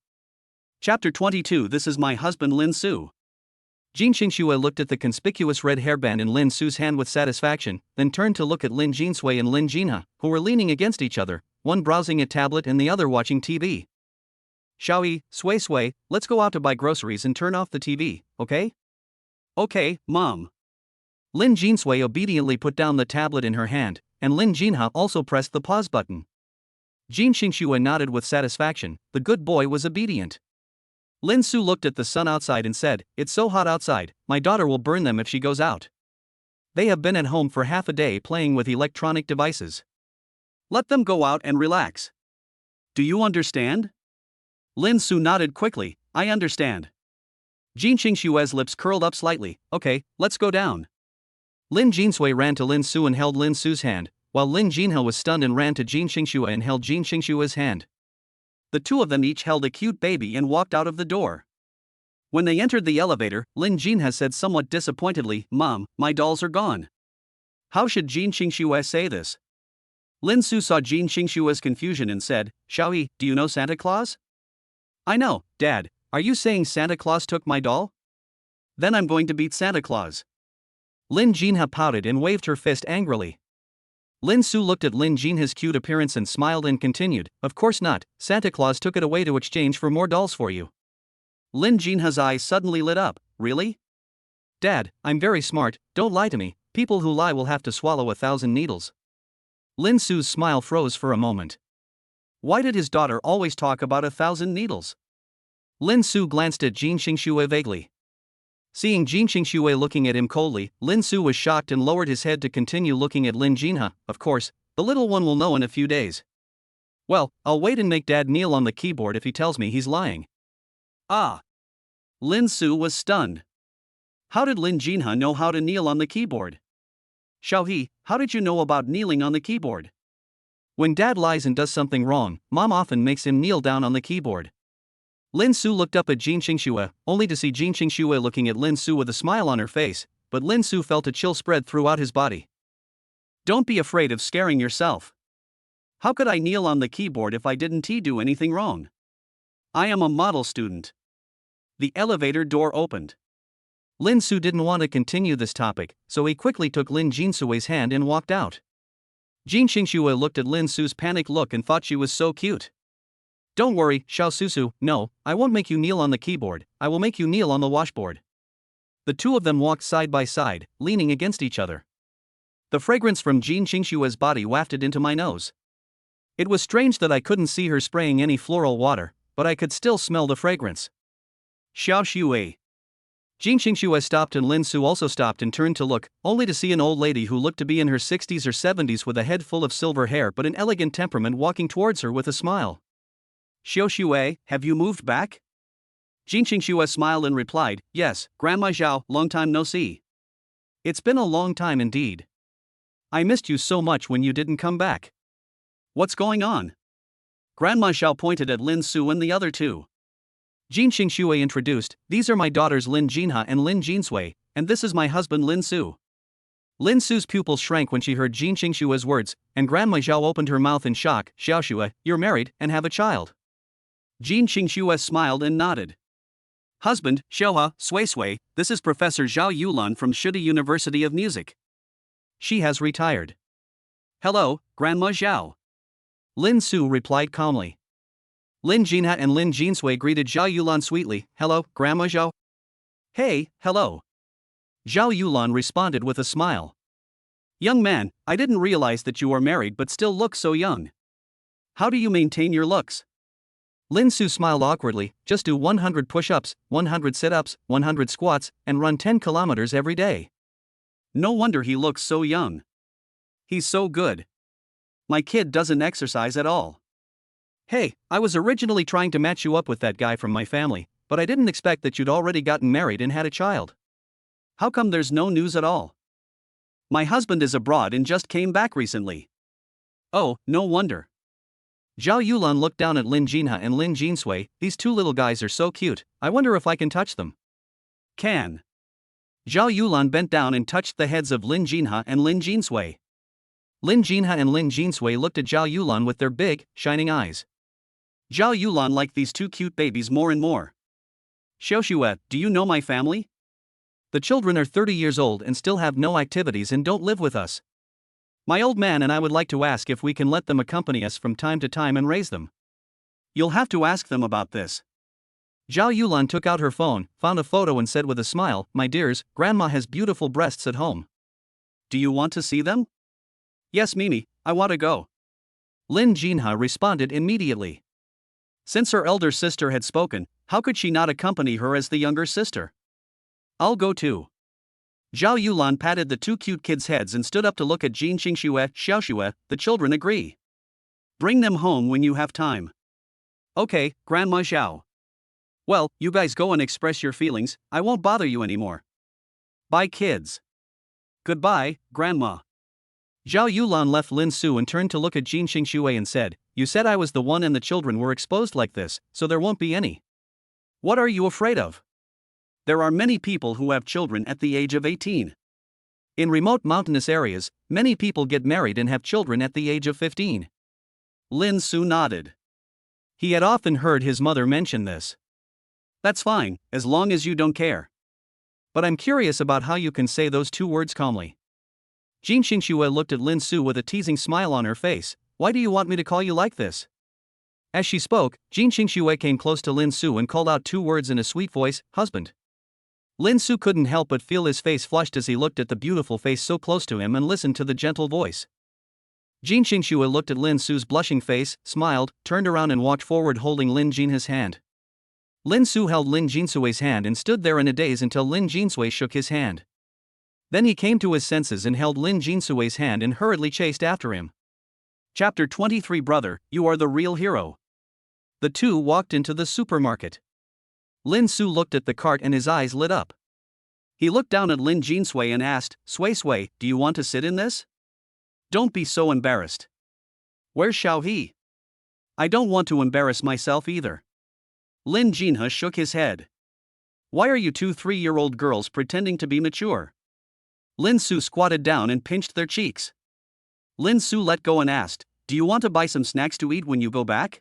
Chapter 22. This is my husband Lin Su. Jin Xingxue looked at the conspicuous red hairband in Lin Su's hand with satisfaction, then turned to look at Lin Jinsui and Lin Jinha, who were leaning against each other, one browsing a tablet and the other watching TV. "Xiaoyi, Sui, let's go out to buy groceries and turn off the TV, okay?" "Okay, Mom." Lin Jinsui obediently put down the tablet in her hand, and Lin Jinha also pressed the pause button. Jin Xingxue nodded with satisfaction. The good boy was obedient. Lin Su looked at the sun outside and said, "It's so hot outside, my daughter will burn them if she goes out. They have been at home for half a day playing with electronic devices. Let them go out and relax. Do you understand?" Lin Su nodded quickly. "I understand." Jin Xingxue's lips curled up slightly. "Okay, let's go down." Lin Jinsui ran to Lin Su and held Lin Su's hand, while Lin Jinha was stunned and ran to Jin Xingxue and held Jin Xingxue's hand. The two of them each held a cute baby and walked out of the door. When they entered the elevator, Lin Jinha said somewhat disappointedly, "Mom, my dolls are gone." How should Jin Xingxue say this? Lin Su saw Jin Xingxue's confusion and said, "Xiaoyi, do you know Santa Claus?" "I know, Dad. Are you saying Santa Claus took my doll? Then I'm going to beat Santa Claus." Lin Jinha pouted and waved her fist angrily. Lin Su looked at Lin Jinha's cute appearance and smiled and continued, "Of course not, Santa Claus took it away to exchange for more dolls for you." Lin Jinha's eyes suddenly lit up. "Really? Dad, I'm very smart, don't lie to me, people who lie will have to swallow 1,000 needles." Lin Su's smile froze for a moment. Why did his daughter always talk about 1,000 needles? Lin Su glanced at Jin Xingxue vaguely. Seeing Jin Xingxue looking at him coldly, Lin Su was shocked and lowered his head to continue looking at Lin Jinha. "Of course, the little one will know in a few days." "Well, I'll wait and make Dad kneel on the keyboard if he tells me he's lying." "Ah." Lin Su was stunned. How did Lin Jinha know how to kneel on the keyboard? "Xiaoyi, how did you know about kneeling on the keyboard?" "When Dad lies and does something wrong, Mom often makes him kneel down on the keyboard." Lin Su looked up at Jin Xingxue, only to see Jin Xingxue looking at Lin Su with a smile on her face, but Lin Su felt a chill spread throughout his body. "Don't be afraid of scaring yourself. How could I kneel on the keyboard if I didn't do anything wrong? I am a model student." The elevator door opened. Lin Su didn't want to continue this topic, so he quickly took Lin Jinsui's hand and walked out. Jin Xingxue looked at Lin Su's panicked look and thought she was so cute. "Don't worry, Xiao Susu, no, I won't make you kneel on the keyboard, I will make you kneel on the washboard." The two of them walked side by side, leaning against each other. The fragrance from Jin Xingxue's body wafted into my nose. It was strange that I couldn't see her spraying any floral water, but I could still smell the fragrance. "Xiao Xue." Jin Qingxue stopped and Lin Su also stopped and turned to look, only to see an old lady who looked to be in her 60s or 70s with a head full of silver hair but an elegant temperament walking towards her with a smile. Xiaoxue, have you moved back? Jin Qingxue smiled and replied, yes, Grandma Zhao, long time no see. It's been a long time indeed. I missed you so much when you didn't come back. What's going on? Grandma Zhao pointed at Lin Su and the other two. Jin Qingxue introduced, these are my daughters Lin Jinha and Lin Jinsui, and this is my husband Lin Su. Lin Su's pupils shrank when she heard Jin Qingxue's words, and Grandma Zhao opened her mouth in shock. Xiaoxue, you're married and have a child. Jin Qingxue smiled and nodded. Husband, Xiaohua, Sui, this is Professor Zhao Yulan from Shudi University of Music. She has retired. Hello, Grandma Zhao. Lin Su replied calmly. Lin Jinha and Lin Jinsui greeted Zhao Yulan sweetly. Hello, Grandma Zhao. Hey, hello. Zhao Yulan responded with a smile. Young man, I didn't realize that you are married but still look so young. How do you maintain your looks? Lin Su smiled awkwardly, just do 100 push-ups, 100 sit-ups, 100 squats, and run 10 kilometers every day. No wonder he looks so young. He's so good. My kid doesn't exercise at all. Hey, I was originally trying to match you up with that guy from my family, but I didn't expect that you'd already gotten married and had a child. How come there's no news at all? My husband is abroad and just came back recently. Oh, no wonder. Zhao Yulan looked down at Lin Jinha and Lin Jinsui. These two little guys are so cute, I wonder if I can touch them. Can. Zhao Yulan bent down and touched the heads of Lin Jinha and Lin Jinsui. Lin Jinha and Lin Jinsui looked at Zhao Yulan with their big, shining eyes. Zhao Yulan liked these two cute babies more and more. Xiaoxue, do you know my family? The children are 30 years old and still have no activities and don't live with us. My old man and I would like to ask if we can let them accompany us from time to time and raise them. You'll have to ask them about this. Zhao Yulan took out her phone, found a photo and said with a smile, my dears, Grandma has beautiful breasts at home. Do you want to see them? Yes, Mimi, I want to go. Lin Jinha responded immediately. Since her elder sister had spoken, how could she not accompany her as the younger sister? I'll go too. Zhao Yulan patted the two cute kids' heads and stood up to look at Jin Qingxue. Xiaoxue, the children agree. Bring them home when you have time. Okay, Grandma Zhao. Well, you guys go and express your feelings, I won't bother you anymore. Bye kids. Goodbye, Grandma. Zhao Yulan left Lin Su and turned to look at Jin Qingxue and said, you said I was the one and the children were exposed like this, so there won't be any. What are you afraid of? There are many people who have children at the age of 18. In remote mountainous areas, many people get married and have children at the age of 15. Lin Su nodded. He had often heard his mother mention this. That's fine, as long as you don't care. But I'm curious about how you can say those two words calmly. Jin Qingxue looked at Lin Su with a teasing smile on her face. Why do you want me to call you like this? As she spoke, Jin Qingxue came close to Lin Su and called out two words in a sweet voice, husband. Lin Su couldn't help but feel his face flushed as he looked at the beautiful face so close to him and listened to the gentle voice. Jin Qingxue looked at Lin Su's blushing face, smiled, turned around and walked forward holding Lin Jinha's hand. Lin Su held Lin Jinsui's hand and stood there in a daze until Lin Jinsui shook his hand. Then he came to his senses and held Lin Jinsui's hand and hurriedly chased after him. Chapter 23 Brother, you are the real hero. The two walked into the supermarket. Lin Su looked at the cart and his eyes lit up. He looked down at Lin Jinsui and asked, Sui, do you want to sit in this? Don't be so embarrassed. Where's Xiaohe? I don't want to embarrass myself either. Lin Jinha shook his head. Why are you two 3-year-old girls pretending to be mature? Lin Su squatted down and pinched their cheeks. Lin Su let go and asked, do you want to buy some snacks to eat when you go back?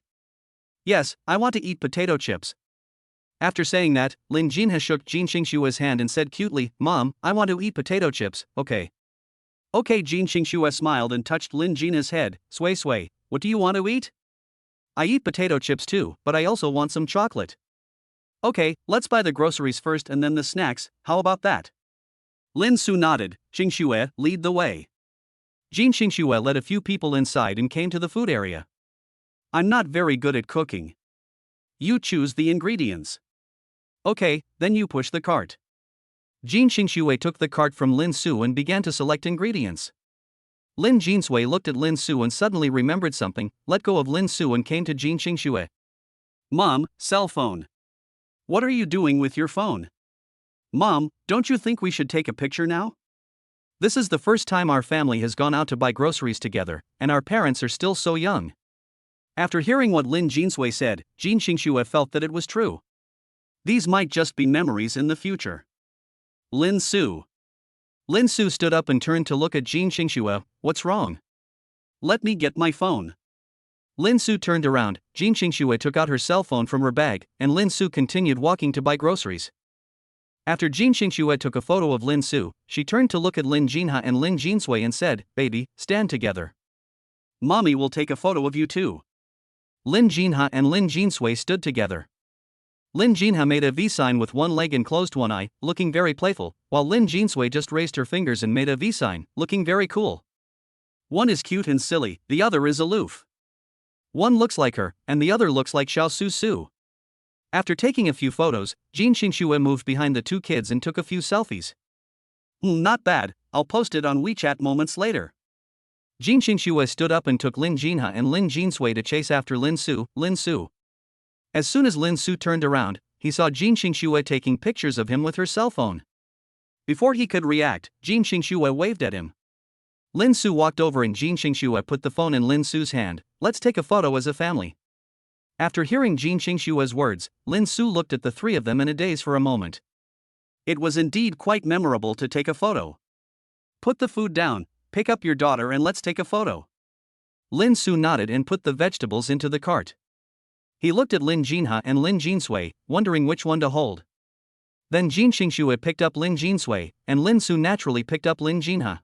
Yes, I want to eat potato chips. After saying that, Lin Jinha shook Jin Qingxue's hand and said cutely, Mom, I want to eat potato chips, okay. Okay, Jin Qingxue smiled and touched Lin Jinha's head. Sui, what do you want to eat? I eat potato chips too, but I also want some chocolate. Okay, let's buy the groceries first and then the snacks, how about that? Lin Su nodded. Qingxue, lead the way. Jin Qingxue led a few people inside and came to the food area. I'm not very good at cooking. You choose the ingredients. Okay, then you push the cart. Jin Xingxue took the cart from Lin Su and began to select ingredients. Lin Jinsui looked at Lin Su and suddenly remembered something, let go of Lin Su and came to Jin Xingxue. Mom, cell phone. What are you doing with your phone? Mom, don't you think we should take a picture now? This is the first time our family has gone out to buy groceries together, and our parents are still so young. After hearing what Lin Jinsui said, Jin Xingxue felt that it was true. These might just be memories in the future. Lin Su. Lin Su stood up and turned to look at Jin Xingxue. What's wrong? Let me get my phone. Lin Su turned around, Jin Xingxue took out her cell phone from her bag, and Lin Su continued walking to buy groceries. After Jin Xingxue took a photo of Lin Su, she turned to look at Lin Jinha and Lin Jinsui and said, Baby, stand together. Mommy will take a photo of you too. Lin Jinha and Lin Jinsui stood together. Lin Jinha made a V sign with one leg and closed one eye, looking very playful, while Lin Jinsui just raised her fingers and made a V sign, looking very cool. One is cute and silly, the other is aloof. One looks like her, and the other looks like Xiao Su Su. After taking a few photos, Jin Xingxue moved behind the two kids and took a few selfies. Not bad, I'll post it on WeChat moments later. Jin Xingxue stood up and took Lin Jinha and Lin Jinsui to chase after Lin Su. As soon as Lin Su turned around, he saw Jin Xingxue taking pictures of him with her cell phone. Before he could react, Jin Xingxue waved at him. Lin Su walked over and Jin Xingxue put the phone in Lin Su's hand. Let's take a photo as a family. After hearing Jin Xingxue's words, Lin Su looked at the three of them in a daze for a moment. It was indeed quite memorable to take a photo. Put the food down, pick up your daughter and let's take a photo. Lin Su nodded and put the vegetables into the cart. He looked at Lin Jinha and Lin Jinsui, wondering which one to hold. Then Jin Xingxue picked up Lin Jinsui, and Lin Su naturally picked up Lin Jinha.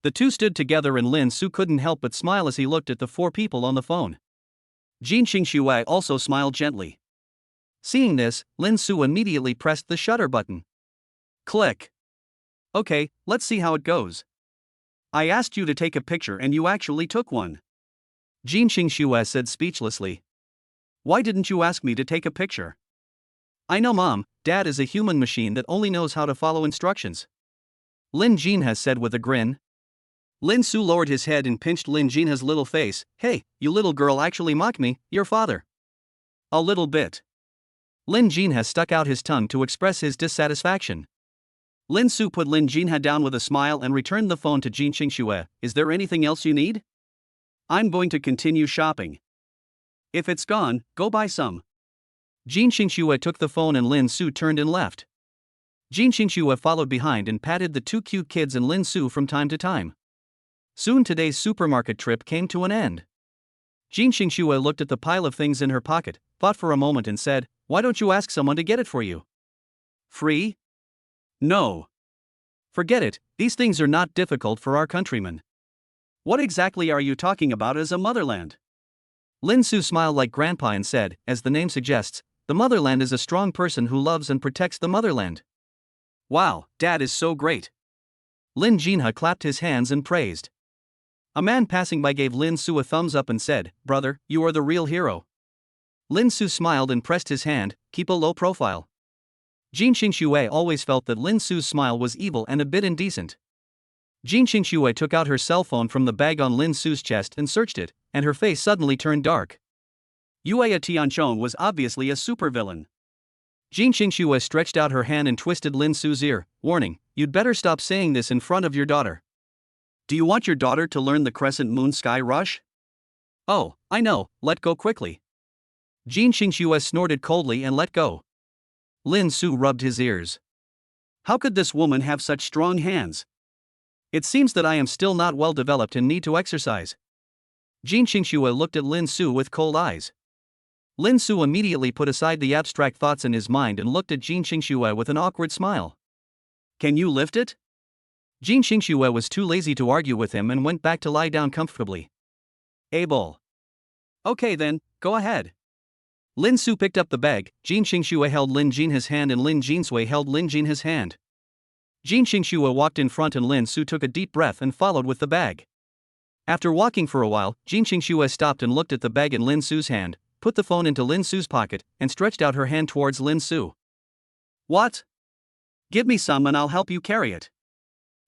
The two stood together and Lin Su couldn't help but smile as he looked at the four people on the phone. Jin Xingxue also smiled gently. Seeing this, Lin Su immediately pressed the shutter button. Click. Okay, let's see how it goes. I asked you to take a picture and you actually took one. Jin Xingxue said speechlessly. Why didn't you ask me to take a picture? I know Mom, Dad is a human machine that only knows how to follow instructions. Lin Jinha said with a grin. Lin Su lowered his head and pinched Lin Jinha's little face. Hey, you little girl actually mocked me, your father. A little bit. Lin Jinha stuck out his tongue to express his dissatisfaction. Lin Su put Lin Jinha down with a smile and returned the phone to Jin Xingxue. Is there anything else you need? I'm going to continue shopping. If it's gone, go buy some. Jin Xingxue took the phone and Lin Su turned and left. Jin Xingxue followed behind and patted the two cute kids and Lin Su from time to time. Soon today's supermarket trip came to an end. Jin Xingxue looked at the pile of things in her pocket, thought for a moment and said, Why don't you ask someone to get it for you? Free? No. Forget it, these things are not difficult for our countrymen. What exactly are you talking about as a motherland? Lin Su smiled like grandpa and said, as the name suggests, the motherland is a strong person who loves and protects the motherland. Wow, Dad is so great. Lin Jinha clapped his hands and praised. A man passing by gave Lin Su a thumbs up and said, Brother, you are the real hero. Lin Su smiled and pressed his hand, keep a low profile. Jin Xingxue always felt that Lin Su's smile was evil and a bit indecent. Jin Xingxue took out her cell phone from the bag on Lin Su's chest and searched it, and her face suddenly turned dark. Yue Tianchong was obviously a supervillain. Jin Xingxue stretched out her hand and twisted Lin Su's ear, warning, you'd better stop saying this in front of your daughter. Do you want your daughter to learn the crescent moon sky rush? Oh, I know, let go quickly. Jin Xingxue snorted coldly and let go. Lin Su rubbed his ears. How could this woman have such strong hands? It seems that I am still not well developed and need to exercise. Jin Xingxue looked at Lin Su with cold eyes. Lin Su immediately put aside the abstract thoughts in his mind and looked at Jin Xingxue with an awkward smile. Can you lift it? Jin Xingxue was too lazy to argue with him and went back to lie down comfortably. Able. Okay then, go ahead. Lin Su picked up the bag, Jin Xingxue held Lin Jinha's hand and Lin Jinsui held Lin Jinha's hand. Jin Xingxue walked in front and Lin Su took a deep breath and followed with the bag. After walking for a while, Jin Xingxue stopped and looked at the bag in Lin Su's hand, put the phone into Lin Su's pocket, and stretched out her hand towards Lin Su. What? Give me some and I'll help you carry it.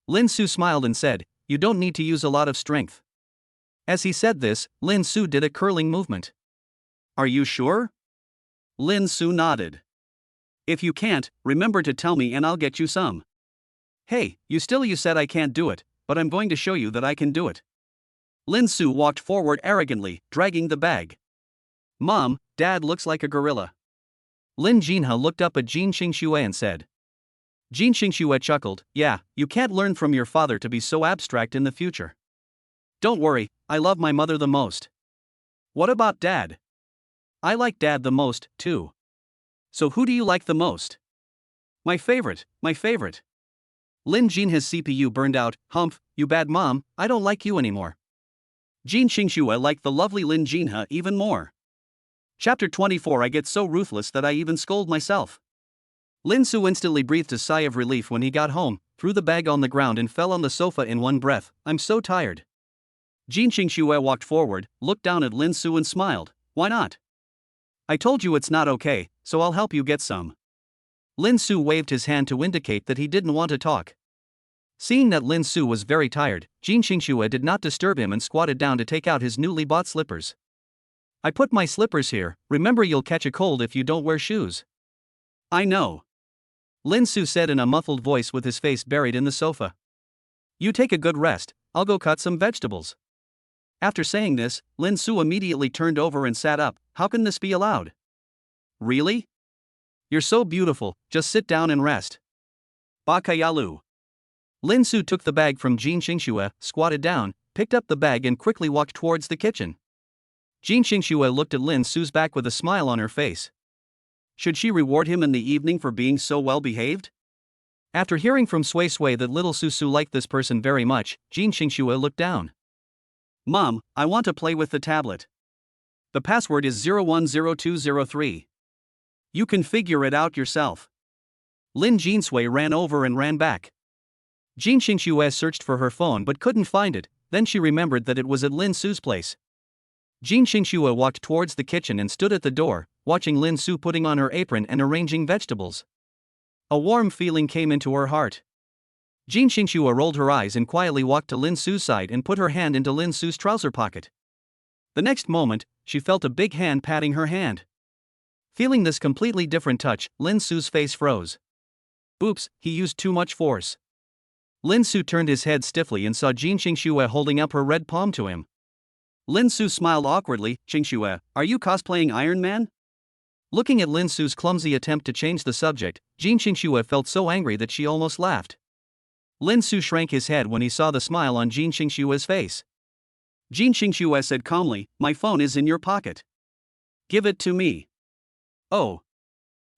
Lin Su smiled and said, you don't need to use a lot of strength. As he said this, Lin Su did a curling movement. Are you sure? Lin Su nodded. If you can't, remember to tell me and I'll get you some. Hey, you said I can't do it, but I'm going to show you that I can do it. Lin Su walked forward arrogantly, dragging the bag. Mom, Dad looks like a gorilla. Lin Jinha looked up at Jin Xingxue and said. Jin Xingxue chuckled, yeah, you can't learn from your father to be so abstract in the future. Don't worry, I love my mother the most. What about Dad? I like Dad the most, too. So who do you like the most? My favorite. Lin Jinha's CPU burned out, humph, you bad mom, I don't like you anymore. Jin Xingxue liked the lovely Lin Jinha even more. Chapter 24 I get so ruthless that I even scold myself. Lin Su instantly breathed a sigh of relief when he got home, threw the bag on the ground and fell on the sofa in one breath. I'm so tired. Jin Xingxue walked forward, looked down at Lin Su and smiled. Why not? I told you it's not okay, so I'll help you get some. Lin Su waved his hand to indicate that he didn't want to talk. Seeing that Lin Su was very tired, Jin Xingxue did not disturb him and squatted down to take out his newly bought slippers. I put my slippers here, remember you'll catch a cold if you don't wear shoes. I know. Lin Su said in a muffled voice with his face buried in the sofa. You take a good rest, I'll go cut some vegetables. After saying this, Lin Su immediately turned over and sat up. How can this be allowed? Really? You're so beautiful, just sit down and rest. Bakayalu. Lin Su took the bag from Jin Xingxue, squatted down, picked up the bag and quickly walked towards the kitchen. Jin Xingxue looked at Lin Su's back with a smile on her face. Should she reward him in the evening for being so well behaved? After hearing from Sui Sui that little Su liked this person very much, Jin Xingxue looked down. Mom, I want to play with the tablet. The password is 010203. You can figure it out yourself. Lin Jinsui ran over and ran back. Jin Xingxue searched for her phone but couldn't find it, then she remembered that it was at Lin Su's place. Jin Xingxue walked towards the kitchen and stood at the door, watching Lin Su putting on her apron and arranging vegetables. A warm feeling came into her heart. Jin Xingxue rolled her eyes and quietly walked to Lin Su's side and put her hand into Lin Su's trouser pocket. The next moment, she felt a big hand patting her hand. Feeling this completely different touch, Lin Su's face froze. Oops, he used too much force. Lin Su turned his head stiffly and saw Jin Xingxue holding up her red palm to him. Lin Su smiled awkwardly. Xingxue, are you cosplaying Iron Man? Looking at Lin Su's clumsy attempt to change the subject, Jin Xingxue felt so angry that she almost laughed. Lin Su shrank his head when he saw the smile on Jin Xingxue's face. Jin Xingxue said calmly, my phone is in your pocket. Give it to me. Oh.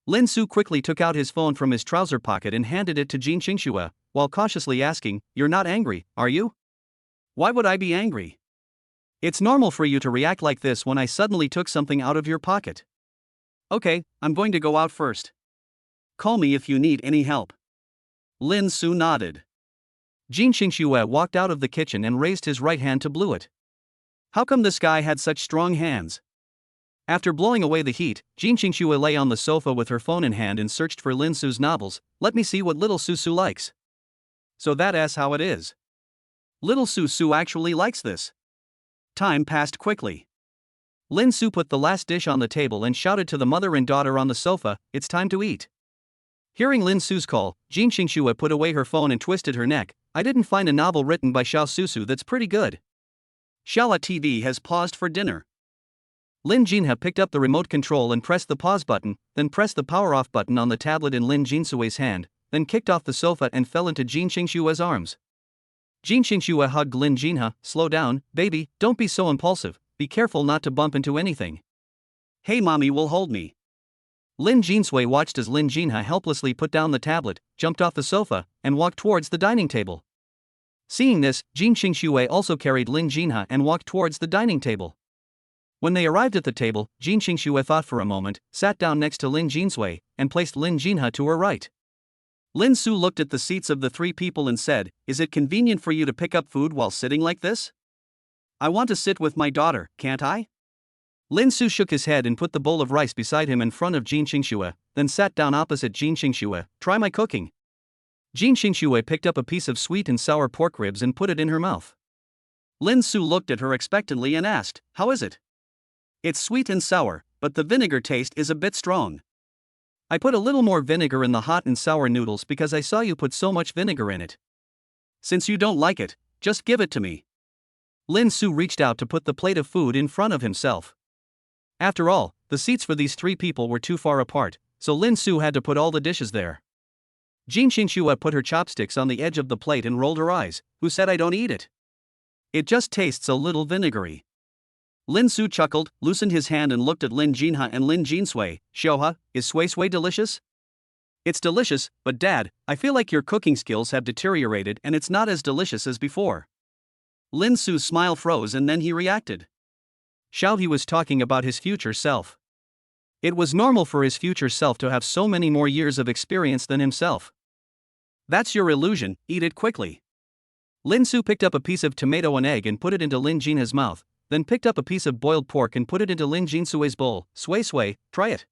Lin Su quickly took out his phone from his trouser pocket and handed it to Jin Xingxue, while cautiously asking, you're not angry, are you? Why would I be angry? It's normal for you to react like this when I suddenly took something out of your pocket. Okay, I'm going to go out first. Call me if you need any help. Lin Su nodded. Jin Xingxue walked out of the kitchen and raised his right hand to blow it. How come this guy had such strong hands? After blowing away the heat, Jin Xingxue lay on the sofa with her phone in hand and searched for Lin Su's novels. Let me see what little Su likes. So that's how it is. Little Su actually likes this. Time passed quickly. Lin Su put the last dish on the table and shouted to the mother and daughter on the sofa, it's time to eat. Hearing Lin Su's call, Jin Xingxue put away her phone and twisted her neck. I didn't find a novel written by Xiao Susu that's pretty good. Xiaola TV has paused for dinner. Lin Jinha picked up the remote control and pressed the pause button, then pressed the power off button on the tablet in Lin Jinsue's hand, then kicked off the sofa and fell into Jin Xingxue's arms. Jin Xingxue hugged Lin Jinha. Slow down, baby, don't be so impulsive, be careful not to bump into anything. Hey mommy will hold me. Lin Jinsui watched as Lin Jinha helplessly put down the tablet, jumped off the sofa, and walked towards the dining table. Seeing this, Jin Xingxue also carried Lin Jinha and walked towards the dining table. When they arrived at the table, Jin Xingxue thought for a moment, sat down next to Lin Jinsui, and placed Lin Jinha to her right. Lin Su looked at the seats of the three people and said, is it convenient for you to pick up food while sitting like this? I want to sit with my daughter, can't I? Lin Su shook his head and put the bowl of rice beside him in front of Jin Xingxue, then sat down opposite Jin Xingxue. Try my cooking. Jin Xingxue picked up a piece of sweet and sour pork ribs and put it in her mouth. Lin Su looked at her expectantly and asked, "How is it?" "It's sweet and sour, but the vinegar taste is a bit strong. I put a little more vinegar in the hot and sour noodles because I saw you put so much vinegar in it. Since you don't like it, just give it to me." Lin Su reached out to put the plate of food in front of himself. After all, the seats for these 3 people were too far apart, so Lin Su had to put all the dishes there. Jin Xingxue put her chopsticks on the edge of the plate and rolled her eyes. "Who said I don't eat it? It just tastes a little vinegary." Lin Su chuckled, loosened his hand and looked at Lin Jinha and Lin Jinsui. "Xiaoha, is sui sui delicious?" "It's delicious, but Dad, I feel like your cooking skills have deteriorated and it's not as delicious as before." Lin Su's smile froze and then he reacted. Xiao He was talking about his future self. It was normal for his future self to have so many more years of experience than himself. "That's your illusion, eat it quickly." Lin Su picked up a piece of tomato and egg and put it into Lin Jinha's mouth, then picked up a piece of boiled pork and put it into Lin Jinsui's bowl. "Sui sui, try it."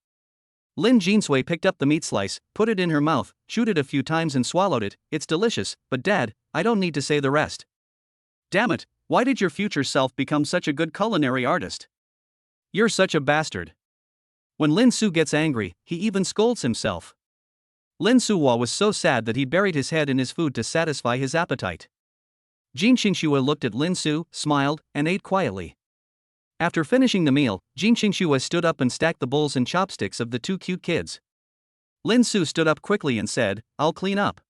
Lin Jinsui picked up the meat slice, put it in her mouth, chewed it a few times and swallowed it. "It's delicious, but Dad, I don't need to say the rest." "Damn it, why did your future self become such a good culinary artist? You're such a bastard." When Lin Su gets angry, he even scolds himself. Lin Suwa was so sad that he buried his head in his food to satisfy his appetite. Jin Xingxue looked at Lin Su, smiled, and ate quietly. After finishing the meal, Jin Xingxue stood up and stacked the bowls and chopsticks of the 2 cute kids. Lin Su stood up quickly and said, "I'll clean up."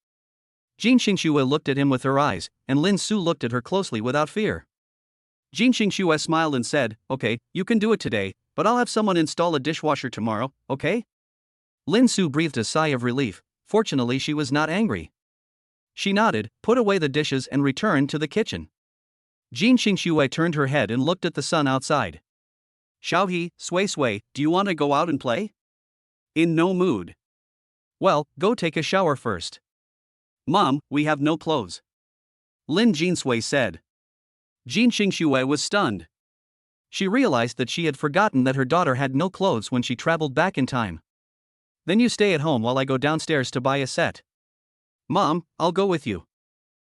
Jin Xingxue looked at him with her eyes, and Lin Su looked at her closely without fear. Jin Xingxue smiled and said, "Okay, you can do it today, but I'll have someone install a dishwasher tomorrow, okay?" Lin Su breathed a sigh of relief. Fortunately, she was not angry. She nodded, put away the dishes and returned to the kitchen. Jin Xingxue turned her head and looked at the sun outside. "Xiao He, Sui Sui, do you want to go out and play?" "In no mood." "Well, go take a shower first." "Mom, we have no clothes," Lin Jinsui said. Jin Xingxue was stunned. She realized that she had forgotten that her daughter had no clothes when she traveled back in time. "Then you stay at home while I go downstairs to buy a set." "Mom, I'll go with you,"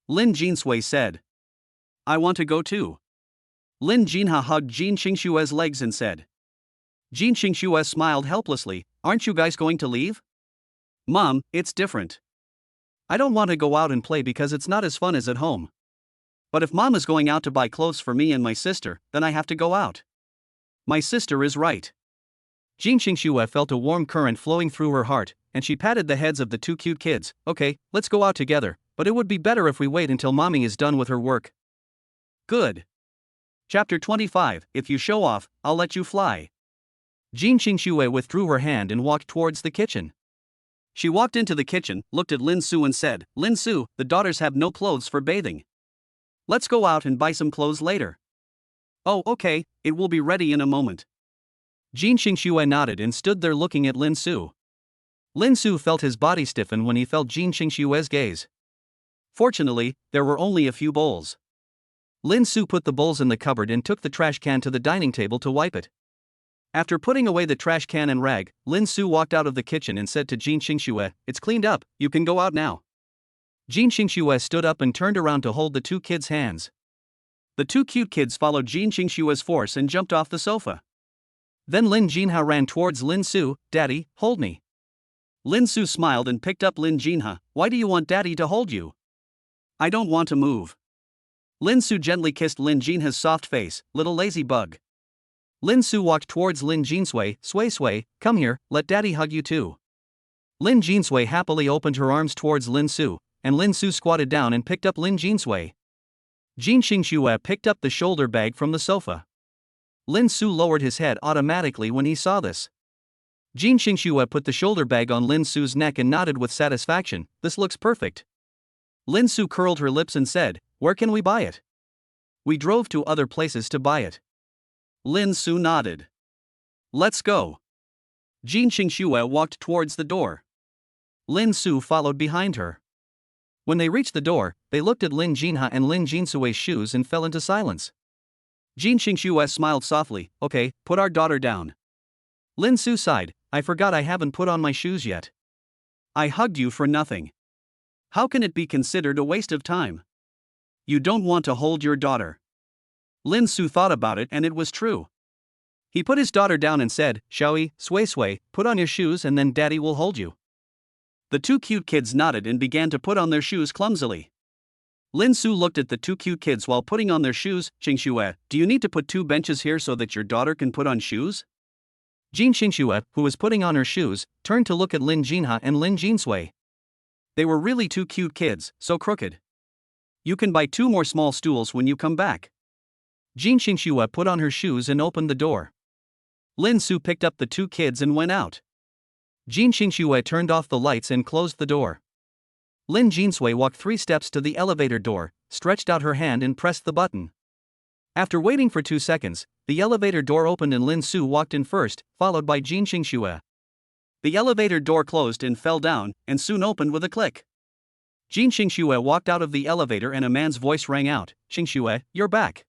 Lin Jinsui said. "I want to go too." Lin Jinha hugged Jin Xingxue's legs and said. Jin Xingxue smiled helplessly. "Aren't you guys going to leave?" "Mom, it's different. I don't want to go out and play because it's not as fun as at home. But if Mom is going out to buy clothes for me and my sister, then I have to go out. My sister is right." Jin Xingxue felt a warm current flowing through her heart, and she patted the heads of the 2 cute kids. "Okay, let's go out together, but it would be better if we wait until Mommy is done with her work." "Good." Chapter 25, If you show off, I'll let you fly. Jin Xingxue withdrew her hand and walked towards the kitchen. She walked into the kitchen, looked at Lin Su and said, "Lin Su, the daughters have no clothes for bathing. Let's go out and buy some clothes later." "Oh, okay, it will be ready in a moment." Jin Xingxue nodded and stood there looking at Lin Su. Lin Su felt his body stiffen when he felt Jin Xingxue's gaze. Fortunately, there were only a few bowls. Lin Su put the bowls in the cupboard and took the trash can to the dining table to wipe it. After putting away the trash can and rag, Lin Su walked out of the kitchen and said to Jin Xingxue, "It's cleaned up, you can go out now." Jin Xingxue stood up and turned around to hold the 2 kids' hands. The 2 cute kids followed Jin Xingxue's force and jumped off the sofa. Then Lin Jinha ran towards Lin Su. "Daddy, hold me." Lin Su smiled and picked up Lin Jinha. "Why do you want Daddy to hold you?" "I don't want to move." Lin Su gently kissed Lin Jinha's soft face. "Little lazy bug." Lin Su walked towards Lin Jinsui. "Sui Sui, come here, let Daddy hug you too." Lin Jinsui happily opened her arms towards Lin Su, and Lin Su squatted down and picked up Lin Jinsui. Jin Xingxue picked up the shoulder bag from the sofa. Lin Su lowered his head automatically when he saw this. Jin Xingxue put the shoulder bag on Lin Su's neck and nodded with satisfaction. "This looks perfect." Lin Su curled her lips and said, "Where can we buy it?" "We drove to other places to buy it." Lin Su nodded. "Let's go." Jin Xingxue walked towards the door. Lin Su followed behind her. When they reached the door, they looked at Lin Jinha and Lin Jinsui's shoes and fell into silence. Jin Xingxue smiled softly. "Okay, put our daughter down." Lin Su sighed. "I forgot I haven't put on my shoes yet. I hugged you for nothing." How can it be considered a waste of time? You don't want to hold your daughter. Lin Su thought about it and it was true. He put his daughter down and said, Xiaoyi, sway, put on your shoes and then daddy will hold you. The two cute kids nodded and began to put on their shoes clumsily. Lin Su looked at the two cute kids while putting on their shoes. Xingxue, do you need to put two benches here so that your daughter can put on shoes? Jin Xingxue, who was putting on her shoes, turned to look at Lin Jinha and Lin Jinsui. They were really two cute kids, so crooked. You can buy two more small stools when you come back. Jin Xingxue put on her shoes and opened the door. Lin Su picked up the two kids and went out. Jin Xingxue turned off the lights and closed the door. Lin Jinsui walked 3 steps to the elevator door, stretched out her hand and pressed the button. After waiting for 2 seconds, the elevator door opened and Lin Su walked in first, followed by Jin Xingxue. The elevator door closed and fell down, and soon opened with a click. Jin Xingxue walked out of the elevator and a man's voice rang out, Xingxue, you're back.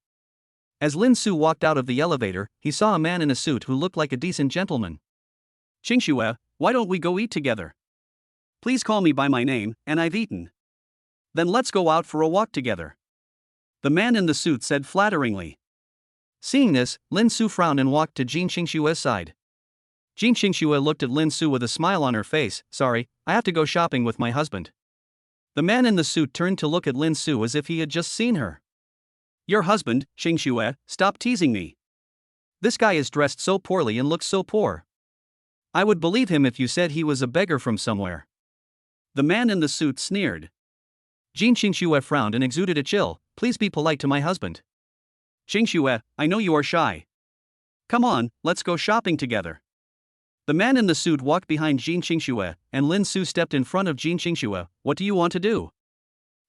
As Lin Su walked out of the elevator, he saw a man in a suit who looked like a decent gentleman. Xingxue, why don't we go eat together? Please call me by my name, and I've eaten. Then let's go out for a walk together. The man in the suit said flatteringly. Seeing this, Lin Su frowned and walked to Jin Xingxue's side. Jin Xingxue looked at Lin Su with a smile on her face. Sorry, I have to go shopping with my husband. The man in the suit turned to look at Lin Su as if he had just seen her. Your husband, Xingxue, stop teasing me. This guy is dressed so poorly and looks so poor. I would believe him if you said he was a beggar from somewhere. The man in the suit sneered. Jin Xingxue frowned and exuded a chill. Please be polite to my husband. Xingxue, I know you are shy. Come on, let's go shopping together. The man in the suit walked behind Jin Xingxue, and Lin Su stepped in front of Jin Xingxue. What do you want to do?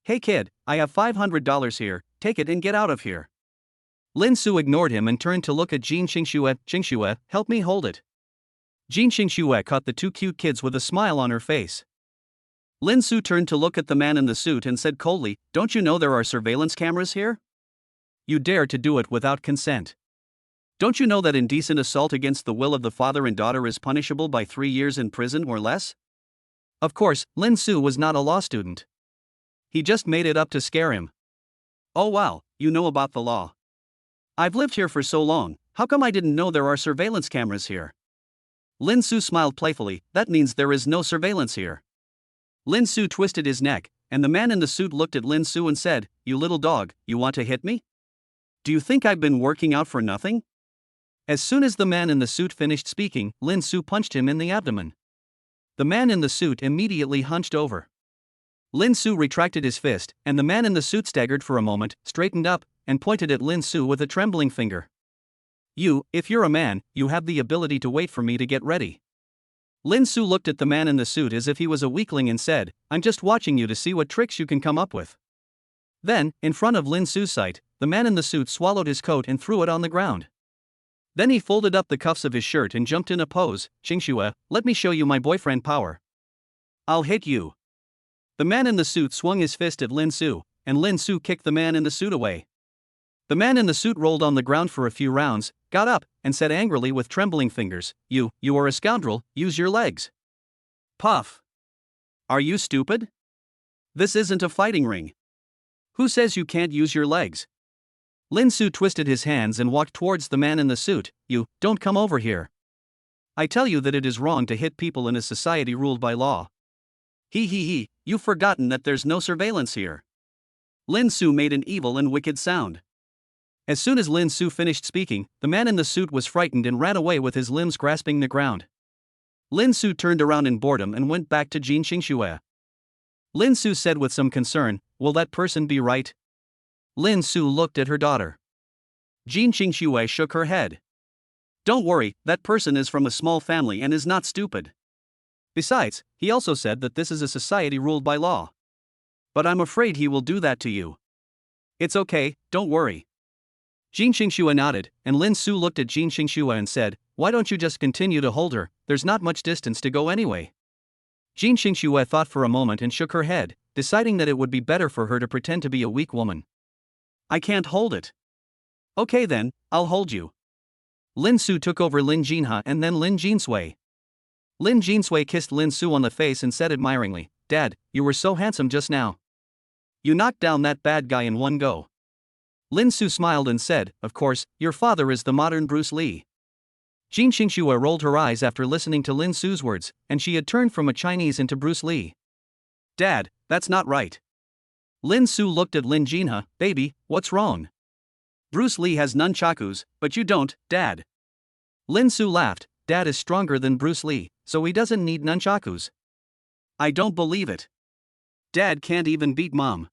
Hey kid, I have $500 here, take it and get out of here. Lin Su ignored him and turned to look at Jin Xingxue. Xingxue, help me hold it. Jin Xingxue caught the two cute kids with a smile on her face. Lin Su turned to look at the man in the suit and said coldly, don't you know there are surveillance cameras here? You dare to do it without consent. Don't you know that indecent assault against the will of the father and daughter is punishable by 3 years in prison or less? Of course, Lin Su was not a law student. He just made it up to scare him. Oh wow, you know about the law. I've lived here for so long, how come I didn't know there are surveillance cameras here? Lin Su smiled playfully, that means there is no surveillance here. Lin Su twisted his neck, and the man in the suit looked at Lin Su and said, you little dog, you want to hit me? Do you think I've been working out for nothing? As soon as the man in the suit finished speaking, Lin Su punched him in the abdomen. The man in the suit immediately hunched over. Lin Su retracted his fist, and the man in the suit staggered for a moment, straightened up, and pointed at Lin Su with a trembling finger. You, if you're a man, you have the ability to wait for me to get ready. Lin Su looked at the man in the suit as if he was a weakling and said, I'm just watching you to see what tricks you can come up with. Then, in front of Lin Su's sight, the man in the suit swallowed his coat and threw it on the ground. Then he folded up the cuffs of his shirt and jumped in a pose. Xingxue, let me show you my boyfriend power. I'll hit you. The man in the suit swung his fist at Lin Su, and Lin Su kicked the man in the suit away. The man in the suit rolled on the ground for a few rounds, got up, and said angrily with trembling fingers, You are a scoundrel, use your legs. Puff. Are you stupid? This isn't a fighting ring. Who says you can't use your legs? Lin Su twisted his hands and walked towards the man in the suit. You, don't come over here. I tell you that it is wrong to hit people in a society ruled by law. You've forgotten that there's no surveillance here. Lin Su made an evil and wicked sound. As soon as Lin Su finished speaking, the man in the suit was frightened and ran away with his limbs grasping the ground. Lin Su turned around in boredom and went back to Jin Xingxue. Lin Su said with some concern, will that person be right? Lin Su looked at her daughter. Jin Xingxue shook her head. Don't worry, that person is from a small family and is not stupid. Besides, he also said that this is a society ruled by law. But I'm afraid he will do that to you. It's okay, don't worry. Jin Xingxue nodded, and Lin Su looked at Jin Xingxue and said, why don't you just continue to hold her, there's not much distance to go anyway. Jin Xingxue thought for a moment and shook her head, deciding that it would be better for her to pretend to be a weak woman. I can't hold it. Okay then, I'll hold you. Lin Su took over Lin Jinha and then Lin Jinsui. Lin Jinsui kissed Lin Su on the face and said admiringly, Dad, you were so handsome just now. You knocked down that bad guy in one go. Lin Su smiled and said, of course, your father is the modern Bruce Lee. Jin Xingxue rolled her eyes after listening to Lin Su's words, and she had turned from a Chinese into Bruce Lee. Dad, that's not right. Lin Su looked at Lin Jinha, baby, what's wrong? Bruce Lee has nunchakus, but you don't, Dad. Lin Su laughed, Dad is stronger than Bruce Lee, so he doesn't need nunchakus. I don't believe it. Dad can't even beat Mom.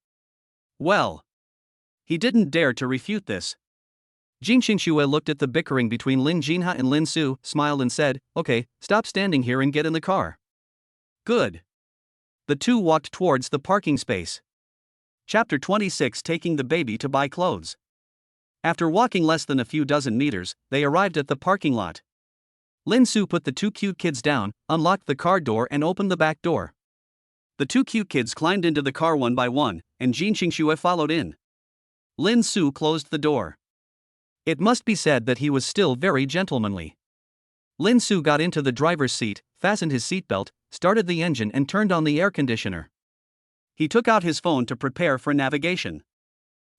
Well. He didn't dare to refute this. Jin Xingxue looked at the bickering between Lin Jinha and Lin Su, smiled and said, okay, stop standing here and get in the car. Good. The two walked towards the parking space. Chapter 26, Taking the baby to buy clothes. After walking less than a few dozen meters, they arrived at the parking lot. Lin Su put the two cute kids down, unlocked the car door and opened the back door. The two cute kids climbed into the car one by one, and Jin Xingxue followed in. Lin Su closed the door. It must be said that he was still very gentlemanly. Lin Su got into the driver's seat, fastened his seatbelt, started the engine and turned on the air conditioner. He took out his phone to prepare for navigation.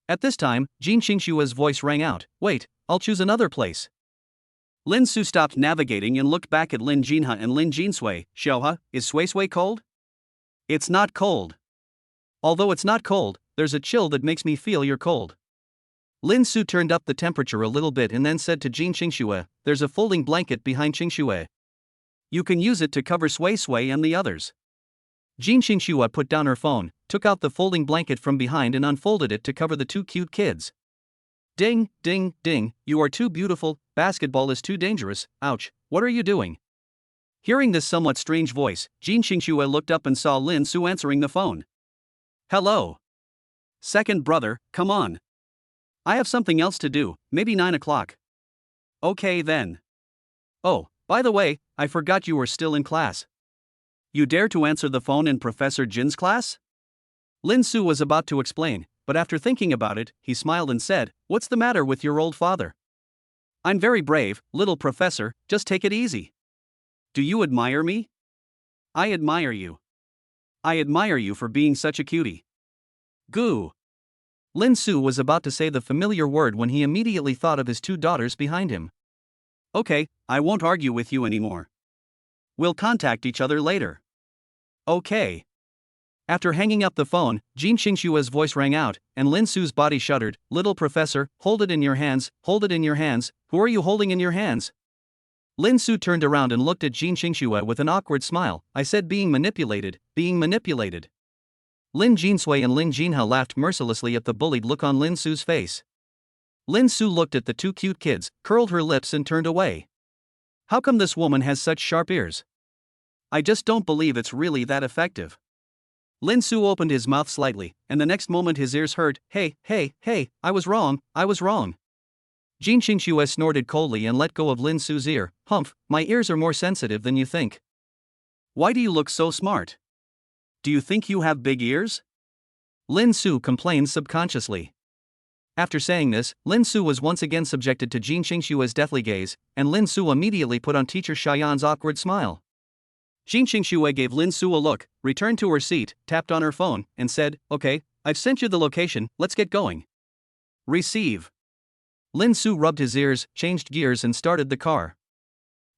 At this time, Jin Xingxue's voice rang out, wait, I'll choose another place. Lin Su stopped navigating and looked back at Lin Jinha and Lin Jinsui. Xiaohe, is Sui cold? It's not cold. Although it's not cold, there's a chill that makes me feel you're cold. Lin Su turned up the temperature a little bit and then said to Jin Xingxue, there's a folding blanket behind Xingxue. You can use it to cover Sui and the others. Jin Xingxue put down her phone, took out the folding blanket from behind and unfolded it to cover the two cute kids. Ding, ding, ding, you are too beautiful, basketball is too dangerous, ouch, what are you doing? Hearing this somewhat strange voice, Jin Xingxue looked up and saw Lin Su answering the phone. Hello. Second brother, come on. I have something else to do, maybe 9 o'clock. Okay then. Oh, by the way, I forgot you were still in class. You dare to answer the phone in Professor Jin's class? Lin Su was about to explain, but after thinking about it, he smiled and said, what's the matter with your old father? I'm very brave, little professor, just take it easy. Do you admire me? I admire you. I admire you for being such a cutie. Goo. Lin Su was about to say the familiar word when he immediately thought of his two daughters behind him. Okay, I won't argue with you anymore. We'll contact each other later. Okay. After hanging up the phone, Jin Xingxue's voice rang out, and Lin Su's body shuddered. Little professor, hold it in your hands, hold it in your hands. Who are you holding in your hands? Lin Su turned around and looked at Jin Xingxue with an awkward smile. I said being manipulated, being manipulated. Lin Jinsui and Lin Jinha laughed mercilessly at the bullied look on Lin Su's face. Lin Su looked at the two cute kids, curled her lips and turned away. How come this woman has such sharp ears? I just don't believe it's really that effective. Lin Su opened his mouth slightly, and the next moment his ears hurt. Hey, I was wrong, I was wrong. Jin Xingxue snorted coldly and let go of Lin Su's ear. Humph, my ears are more sensitive than you think. Why do you look so smart? Do you think you have big ears? Lin Su complained subconsciously. After saying this, Lin Su was once again subjected to Jin Xingxue's deathly gaze, and Lin Su immediately put on teacher Shayan's awkward smile. Jin Xingxue gave Lin Su a look, returned to her seat, tapped on her phone, and said, okay, I've sent you the location, let's get going. Receive. Lin Su rubbed his ears, changed gears and started the car.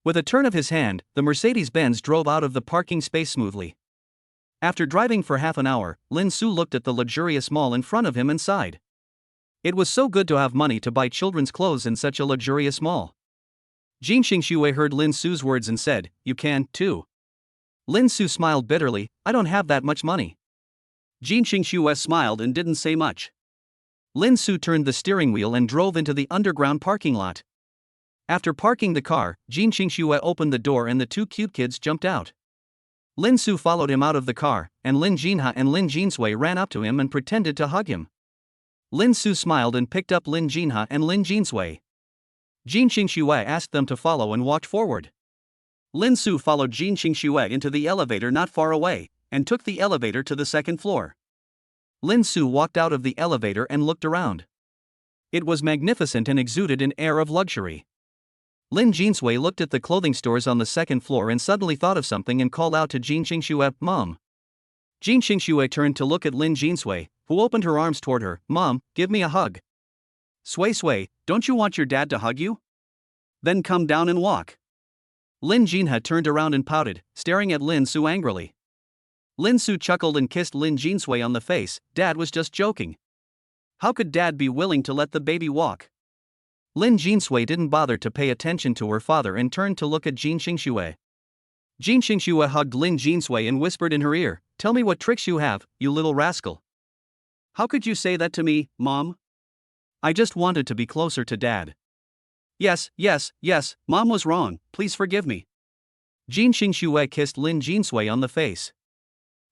With a turn of his hand, the Mercedes-Benz drove out of the parking space smoothly. After driving for half an hour, Lin Su looked at the luxurious mall in front of him and sighed. It was so good to have money to buy children's clothes in such a luxurious mall. Jin Xingxue heard Lin Su's words and said, you can, too. Lin Su smiled bitterly, I don't have that much money. Jin Xingxue smiled and didn't say much. Lin Su turned the steering wheel and drove into the underground parking lot. After parking the car, Jin Xingxue opened the door and the two cute kids jumped out. Lin Su followed him out of the car, and Lin Jinha and Lin Jinsui ran up to him and pretended to hug him. Lin Su smiled and picked up Lin Jinha and Lin Jinsui. Jin Xingxue asked them to follow and walked forward. Lin Su followed Jin Xingxue into the elevator not far away, and took the elevator to the second floor. Lin Su walked out of the elevator and looked around. It was magnificent and exuded an air of luxury. Lin Jinsui looked at the clothing stores on the second floor and suddenly thought of something and called out to Jin Xingxue, Mom. Jin Xingxue turned to look at Lin Jinsui, who opened her arms toward her. Mom, give me a hug. Sui Sui, don't you want your dad to hug you? Then come down and walk. Lin Jinha turned around and pouted, staring at Lin Su angrily. Lin Su chuckled and kissed Lin Jinsui on the face. Dad was just joking. How could Dad be willing to let the baby walk? Lin Jinsui didn't bother to pay attention to her father and turned to look at Jin Xingxue. Jin Xingxue hugged Lin Jinsui and whispered in her ear, "Tell me what tricks you have, you little rascal." "How could you say that to me, Mom? I just wanted to be closer to Dad." Yes, Mom was wrong, please forgive me." Jin Xingxue kissed Lin Jinsui on the face.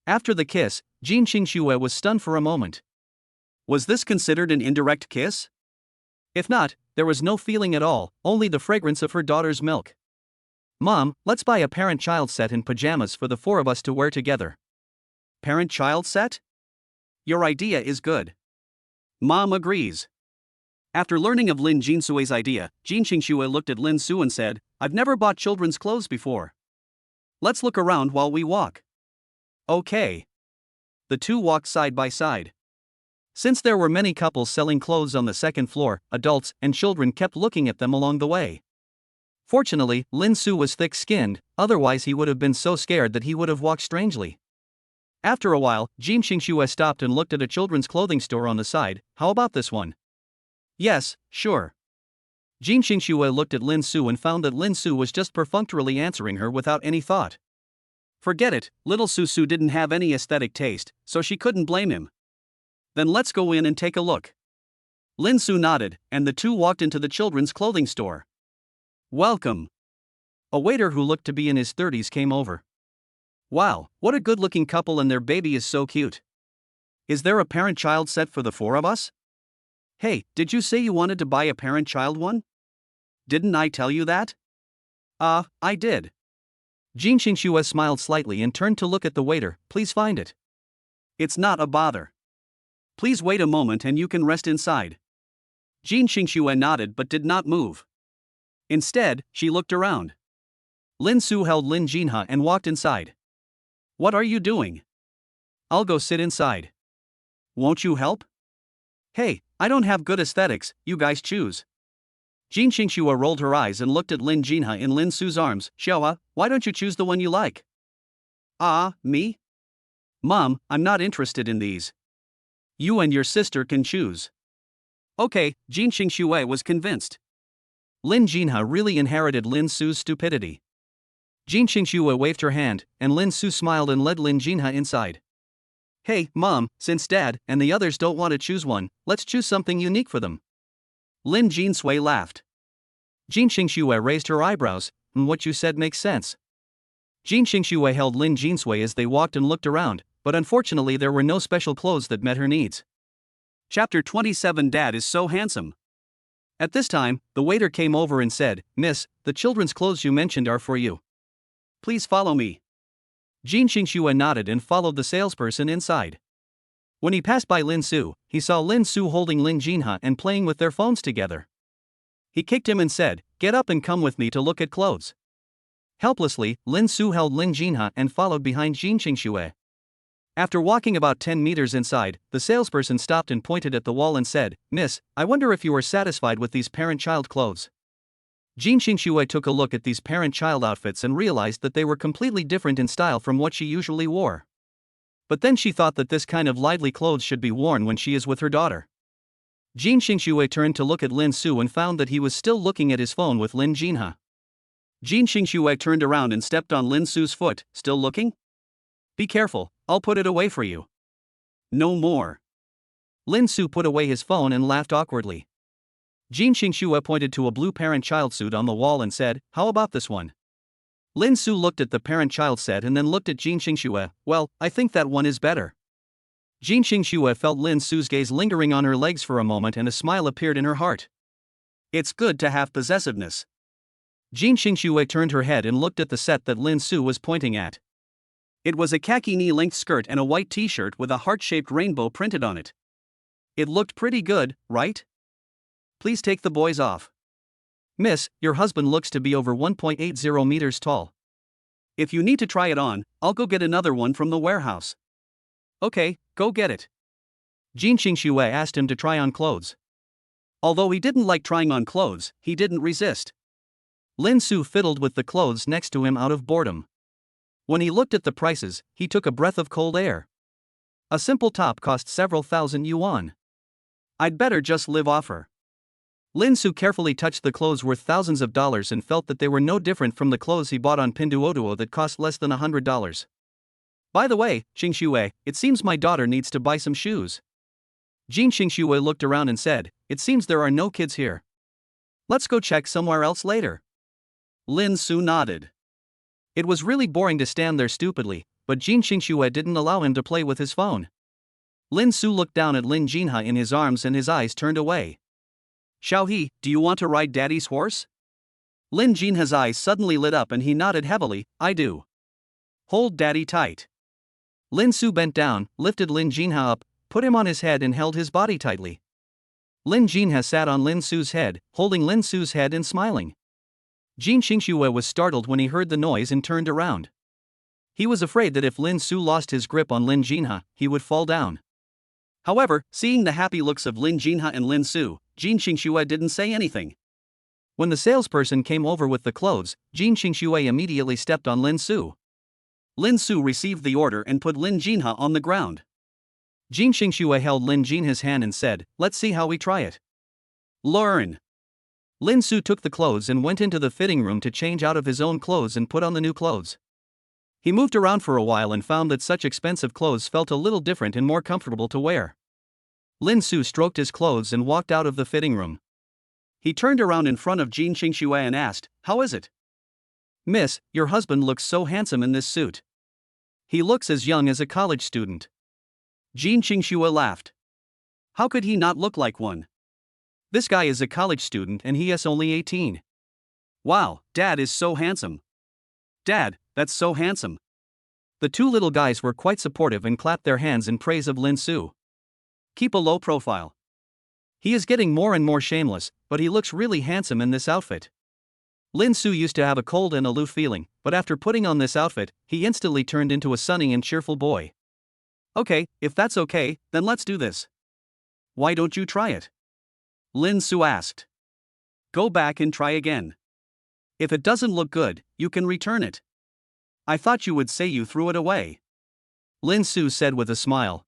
After the kiss, Jin Xingxue was stunned for a moment. Was this considered an indirect kiss? If not, there was no feeling at all, only the fragrance of her daughter's milk. "Mom, let's buy a parent-child set and pajamas for the 4 of us to wear together." Parent-child set? Your idea is good. Mom agrees. After learning of Lin Jinsui's idea, Jin Xingxue looked at Lin Su and said, "I've never bought children's clothes before. Let's look around while we walk." Okay. The two walked side by side. Since there were many couples selling clothes on the second floor, adults and children kept looking at them along the way. Fortunately, Lin Su was thick-skinned, otherwise he would have been so scared that he would have walked strangely. After a while, Jin Xingxue stopped and looked at a children's clothing store on the side. "How about this one?" "Yes, sure." Jin Xingxue looked at Lin Su and found that Lin Su was just perfunctorily answering her without any thought. Forget it, little Su didn't have any aesthetic taste, so she couldn't blame him. "Then let's go in and take a look." Lin Su nodded, and the two walked into the children's clothing store. "Welcome." A waiter who looked to be in his 30s came over. "Wow, what a good-looking couple, and their baby is so cute. Is there a parent-child set for the 4 of us?" "Hey, did you say you wanted to buy a parent-child one? Didn't I tell you that?" I did." Jin Xingxue smiled slightly and turned to look at the waiter. "Please find it." "It's not a bother. Please wait a moment and you can rest inside." Jin Xingxue nodded but did not move. Instead, she looked around. Lin Su held Lin Jinha and walked inside. "What are you doing?" "I'll go sit inside." "Won't you help?" "Hey, I don't have good aesthetics, you guys choose." Jin Xingxue rolled her eyes and looked at Lin Jinha in Lin Su's arms. "Xiaoa, why don't you choose the one you like?" Me? Mom, I'm not interested in these. You and your sister can choose." Okay, Jin Xingxue was convinced. Lin Jinha really inherited Lin Su's stupidity. Jin Xingxue waved her hand, and Lin Su smiled and led Lin Jinha inside. "Hey, Mom, since Dad and the others don't want to choose one, let's choose something unique for them." Lin Jinsui laughed. Jin Xingxue raised her eyebrows. "What you said makes sense." Jin Xingxue held Lin Jinsui as they walked and looked around, but unfortunately there were no special clothes that met her needs. Chapter 27. Dad is so handsome. At this time, the waiter came over and said, "Miss, the children's clothes you mentioned are for you. Please follow me." Jin Xingxue nodded and followed the salesperson inside. When he passed by Lin Su, he saw Lin Su holding Lin Jinha and playing with their phones together. He kicked him and said, "Get up and come with me to look at clothes." Helplessly, Lin Su held Lin Jinha and followed behind Jin Xingxue. After walking about 10 meters inside, the salesperson stopped and pointed at the wall and said, "Miss, I wonder if you are satisfied with these parent-child clothes." Jin Xingxue took a look at these parent-child outfits and realized that they were completely different in style from what she usually wore. But then she thought that this kind of lively clothes should be worn when she is with her daughter. Jin Xingxue turned to look at Lin Su and found that he was still looking at his phone with Lin Jinha. Jin Xingxue turned around and stepped on Lin Su's foot. "Still looking? Be careful, I'll put it away for you." "No more." Lin Su put away his phone and laughed awkwardly. Jin Xingxue pointed to a blue parent-child suit on the wall and said, "How about this one?" Lin Su looked at the parent-child set and then looked at Jin Xingxue. "Well, I think that one is better." Jin Xingxue felt Lin Su's gaze lingering on her legs for a moment and a smile appeared in her heart. It's good to have possessiveness. Jin Xingxue turned her head and looked at the set that Lin Su was pointing at. It was a khaki knee-length skirt and a white t-shirt with a heart-shaped rainbow printed on it. It looked pretty good, right? Please take the boys off. Miss, your husband looks to be over 1.80 meters tall. If you need to try it on, I'll go get another one from the warehouse. Okay, go get it. Jin Xingxue asked him to try on clothes. Although he didn't like trying on clothes, he didn't resist. Lin Su fiddled with the clothes next to him out of boredom. When he looked at the prices, he took a breath of cold air. A simple top cost several thousand yuan. I'd better just live off her. Lin Su carefully touched the clothes worth thousands of dollars and felt that they were no different from the clothes he bought on Pinduoduo that cost less than $100. By the way, Xingxue, it seems my daughter needs to buy some shoes. Jin Xingxue looked around and said, it seems there are no kids here. Let's go check somewhere else later. Lin Su nodded. It was really boring to stand there stupidly, but Jin Xingxue didn't allow him to play with his phone. Lin Su looked down at Lin Jinha in his arms and his eyes turned away. Xiaohe, do you want to ride daddy's horse? Lin Jinha's eyes suddenly lit up and he nodded heavily, I do. Hold daddy tight. Lin Su bent down, lifted Lin Jinha up, put him on his head and held his body tightly. Lin Jinha sat on Lin Su's head, holding Lin Su's head and smiling. Jin Xingxue was startled when he heard the noise and turned around. He was afraid that if Lin Su lost his grip on Lin Jinha, he would fall down. However, seeing the happy looks of Lin Jinha and Lin Su, Jin Xingxue didn't say anything. When the salesperson came over with the clothes, Jin Xingxue immediately stepped on Lin Su. Lin Su received the order and put Lin Jinha on the ground. Jin Xingxue held Lin Jinha's hand and said, let's see how we try it. Learn. Lin Su took the clothes and went into the fitting room to change out of his own clothes and put on the new clothes. He moved around for a while and found that such expensive clothes felt a little different and more comfortable to wear. Lin Su stroked his clothes and walked out of the fitting room. He turned around in front of Jin Xingxue and asked, how is it? Miss, your husband looks so handsome in this suit. He looks as young as a college student. Jin Xingxue laughed. How could he not look like one? This guy is a college student and he is only 18. Wow, Dad is so handsome. Dad, that's so handsome. The two little guys were quite supportive and clapped their hands in praise of Lin Su. Keep a low profile. He is getting more and more shameless, but he looks really handsome in this outfit. Lin Su used to have a cold and aloof feeling, but after putting on this outfit, he instantly turned into a sunny and cheerful boy. Okay, if that's okay, then let's do this. Why don't you try it? Lin Su asked. Go back and try again. If it doesn't look good, you can return it. I thought you would say you threw it away. Lin Su said with a smile.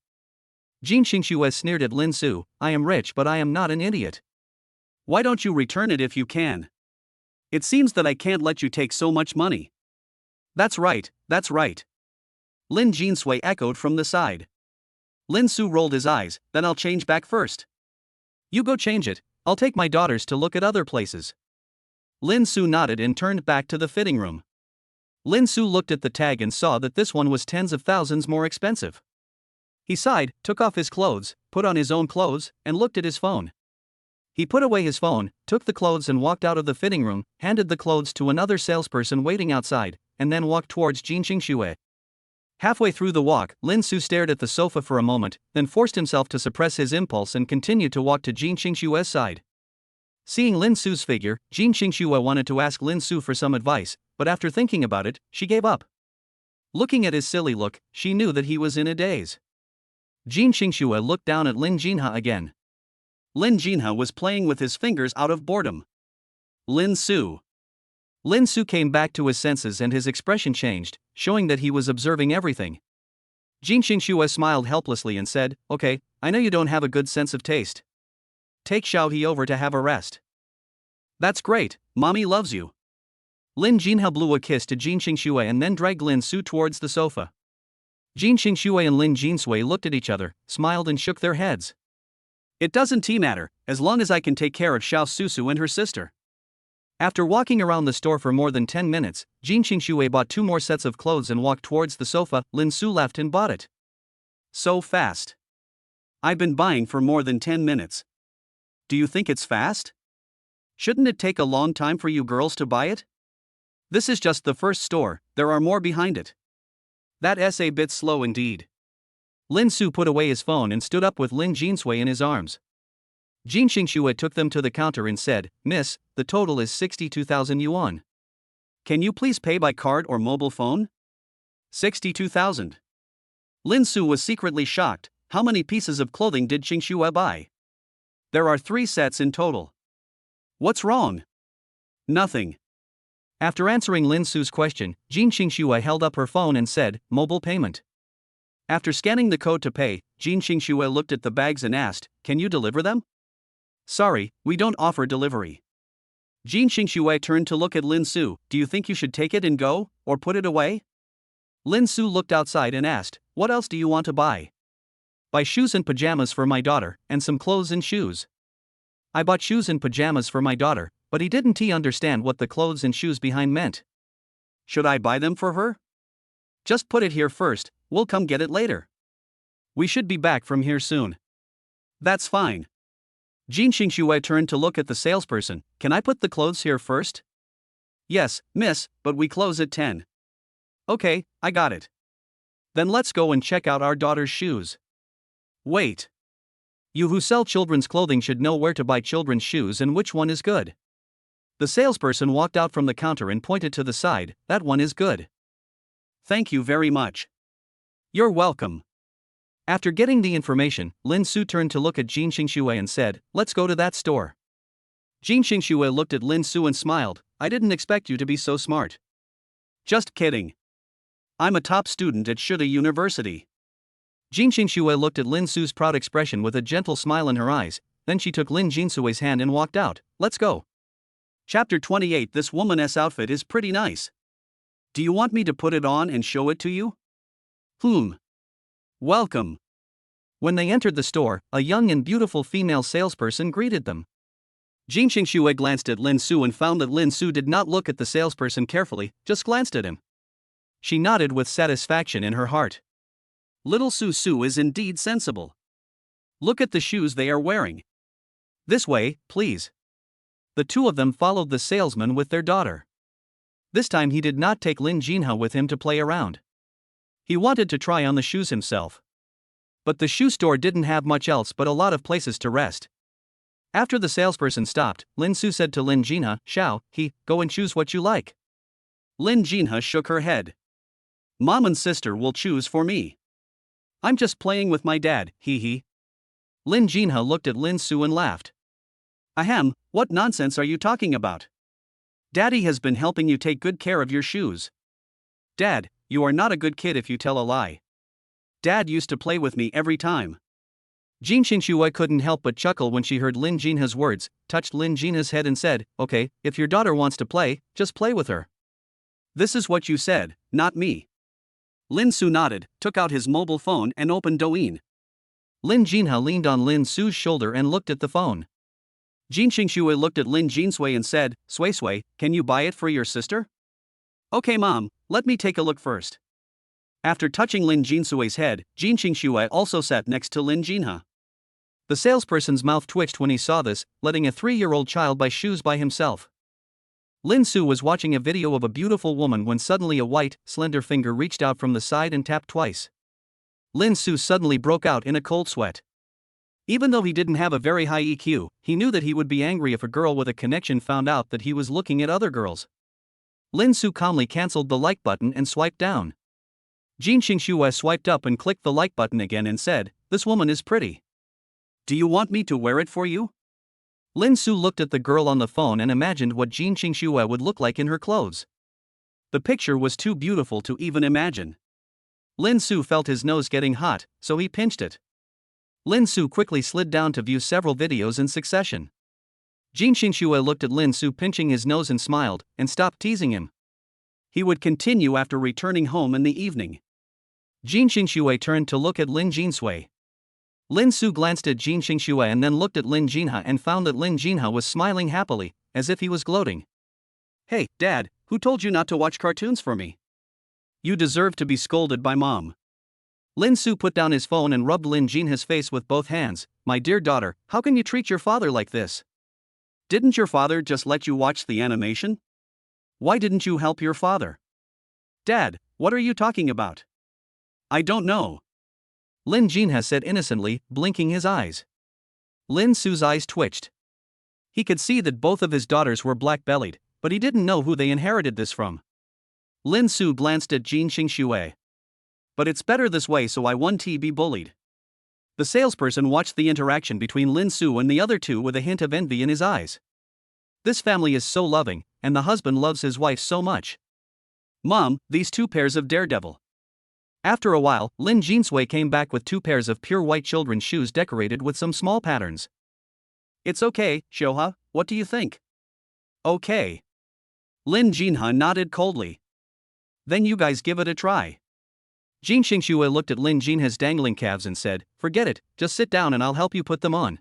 Jin Xingxue sneered at Lin Su, I am rich but I am not an idiot. Why don't you return it if you can? It seems that I can't let you take so much money. That's right, that's right. Lin Jinsui echoed from the side. Lin Su rolled his eyes, then I'll change back first. You go change it, I'll take my daughters to look at other places. Lin Su nodded and turned back to the fitting room. Lin Su looked at the tag and saw that this one was tens of thousands more expensive. He sighed, took off his clothes, put on his own clothes, and looked at his phone. He put away his phone, took the clothes and walked out of the fitting room, handed the clothes to another salesperson waiting outside, and then walked towards Jin Xingxue. Halfway through the walk, Lin Su stared at the sofa for a moment, then forced himself to suppress his impulse and continued to walk to Jin Xingxue's side. Seeing Lin Su's figure, Jin Xingxue wanted to ask Lin Su for some advice, but after thinking about it, she gave up. Looking at his silly look, she knew that he was in a daze. Jin Xingxue looked down at Lin Jinha again. Lin Jinha was playing with his fingers out of boredom. Lin Su. Lin Su came back to his senses and his expression changed, showing that he was observing everything. Jin Xingxue smiled helplessly and said, okay, I know you don't have a good sense of taste. Take Xiaohe over to have a rest. That's great, mommy loves you. Lin Jinha blew a kiss to Jin Xingxue and then dragged Lin Su towards the sofa. Jin Xingxue and Lin Jinsui looked at each other, smiled and shook their heads. It doesn't matter, as long as I can take care of Xiao Susu and her sister. After walking around the store for more than 10 minutes, Jin Xingxue bought 2 more sets of clothes and walked towards the sofa. Lin Su left and bought it. So fast. I've been buying for more than 10 minutes. Do you think it's fast? Shouldn't it take a long time for you girls to buy it? This is just the first store, there are more behind it. That's a bit slow indeed. Lin Su put away his phone and stood up with Lin Jinsui in his arms. Jin Xingxue took them to the counter and said, Miss, the total is 62,000 yuan. Can you please pay by card or mobile phone? 62,000. Lin Su was secretly shocked. How many pieces of clothing did Xingxue buy? There are 3 sets in total. What's wrong? Nothing. After answering Lin Su's question, Jean Xingxue held up her phone and said, "Mobile payment." After scanning the code to pay, Jean Xingxue looked at the bags and asked, "Can you deliver them?" "Sorry, we don't offer delivery." Jean Xingxue turned to look at Lin Su. "Do you think you should take it and go, or put it away?" Lin Su looked outside and asked, "What else do you want to buy?" "Buy shoes and pajamas for my daughter, and some clothes and shoes." I bought shoes and pajamas for my daughter, but he didn't understand what the clothes and shoes behind meant. "Should I buy them for her?" "Just put it here first, we'll come get it later. We should be back from here soon." "That's fine." Jean Xingxue turned to look at the salesperson. "Can I put the clothes here first?" "Yes, miss, but we close at 10. "Okay, I got it. Then let's go and check out our daughter's shoes." "Wait. You who sell children's clothing should know where to buy children's shoes and which one is good." The salesperson walked out from the counter and pointed to the side. "That one is good." "Thank you very much." "You're welcome." After getting the information, Lin Su turned to look at Jean Xingxue and said, "Let's go to that store." Jean Xingxue looked at Lin Su and smiled. "I didn't expect you to be so smart." "Just kidding. I'm a top student at Shuda University." Jean Xingxue looked at Lin Su's proud expression with a gentle smile in her eyes, then she took Lin Jinsue's hand and walked out. "Let's go." Chapter 28. This woman's outfit is pretty nice. Do you want me to put it on and show it to you? Welcome. When they entered the store, a young and beautiful female salesperson greeted them. Jean Xingxue glanced at Lin Su and found that Lin Su did not look at the salesperson carefully, just glanced at him. She nodded with satisfaction in her heart. Little Su is indeed sensible. Look at the shoes they are wearing. This way, please. The two of them followed the salesman with their daughter. This time he did not take Lin Jinha with him to play around. He wanted to try on the shoes himself. But the shoe store didn't have much else but a lot of places to rest. After the salesperson stopped, Lin Su said to Lin Jinha, "Shao, go and choose what you like." Lin Jinha shook her head. "Mom and sister will choose for me. I'm just playing with my dad, Lin Jinha looked at Lin Su and laughed. "Ahem, what nonsense are you talking about? Daddy has been helping you take good care of your shoes." "Dad, you are not a good kid if you tell a lie. Dad used to play with me every time." Jean Xingxue couldn't help but chuckle when she heard Lin Jinha's words, touched Lin Jinha's head and said, "Okay, if your daughter wants to play, just play with her." "This is what you said, not me." Lin Su nodded, took out his mobile phone and opened Douyin. Lin Jinha leaned on Lin Su's shoulder and looked at the phone. Jean Xingxue looked at Lin Jinsui and said, "Sui, can you buy it for your sister?" "Okay mom, let me take a look first." After touching Lin Jinsui's head, Jean Xingxue also sat next to Lin Jinha. The salesperson's mouth twitched when he saw this, letting a 3-year-old child buy shoes by himself. Lin Su was watching a video of a beautiful woman when suddenly a white, slender finger reached out from the side and tapped twice. Lin Su suddenly broke out in a cold sweat. Even though he didn't have a very high EQ, he knew that he would be angry if a girl with a connection found out that he was looking at other girls. Lin Su calmly cancelled the like button and swiped down. Jean Xingxue swiped up and clicked the like button again and said, "This woman is pretty. Do you want me to wear it for you?" Lin Su looked at the girl on the phone and imagined what Jean Xingxue would look like in her clothes. The picture was too beautiful to even imagine. Lin Su felt his nose getting hot, so he pinched it. Lin Su quickly slid down to view several videos in succession. Jean Xingxue looked at Lin Su pinching his nose and smiled, and stopped teasing him. He would continue after returning home in the evening. Jean Xingxue turned to look at Lin Jinsui. Lin Su glanced at Jean Xingxue and then looked at Lin Jinha and found that Lin Jinha was smiling happily, as if he was gloating. "Hey, Dad, who told you not to watch cartoons for me? You deserve to be scolded by Mom." Lin Su put down his phone and rubbed Lin Jinha's face with both hands. "My dear daughter, how can you treat your father like this? Didn't your father just let you watch the animation? Why didn't you help your father?" "Dad, what are you talking about?" "I don't know." Lin Jinha said innocently, blinking his eyes. Lin Su's eyes twitched. He could see that both of his daughters were black-bellied, but he didn't know who they inherited this from. Lin Su glanced at Jean Xingxue. but it's better this way, so I won't be bullied. The salesperson watched the interaction between Lin Su and the other two with a hint of envy in his eyes. This family is so loving, and the husband loves his wife so much. Mom, these two pairs of daredevil. After a while, Lin Jinsui came back with two pairs of pure white children's shoes decorated with some small patterns. It's okay, Shoha, what do you think? Okay. Lin Jinha nodded coldly. Then you guys give it a try. Jin Xingxue looked at Lin Jinha's dangling calves and said, forget it, just sit down and I'll help you put them on.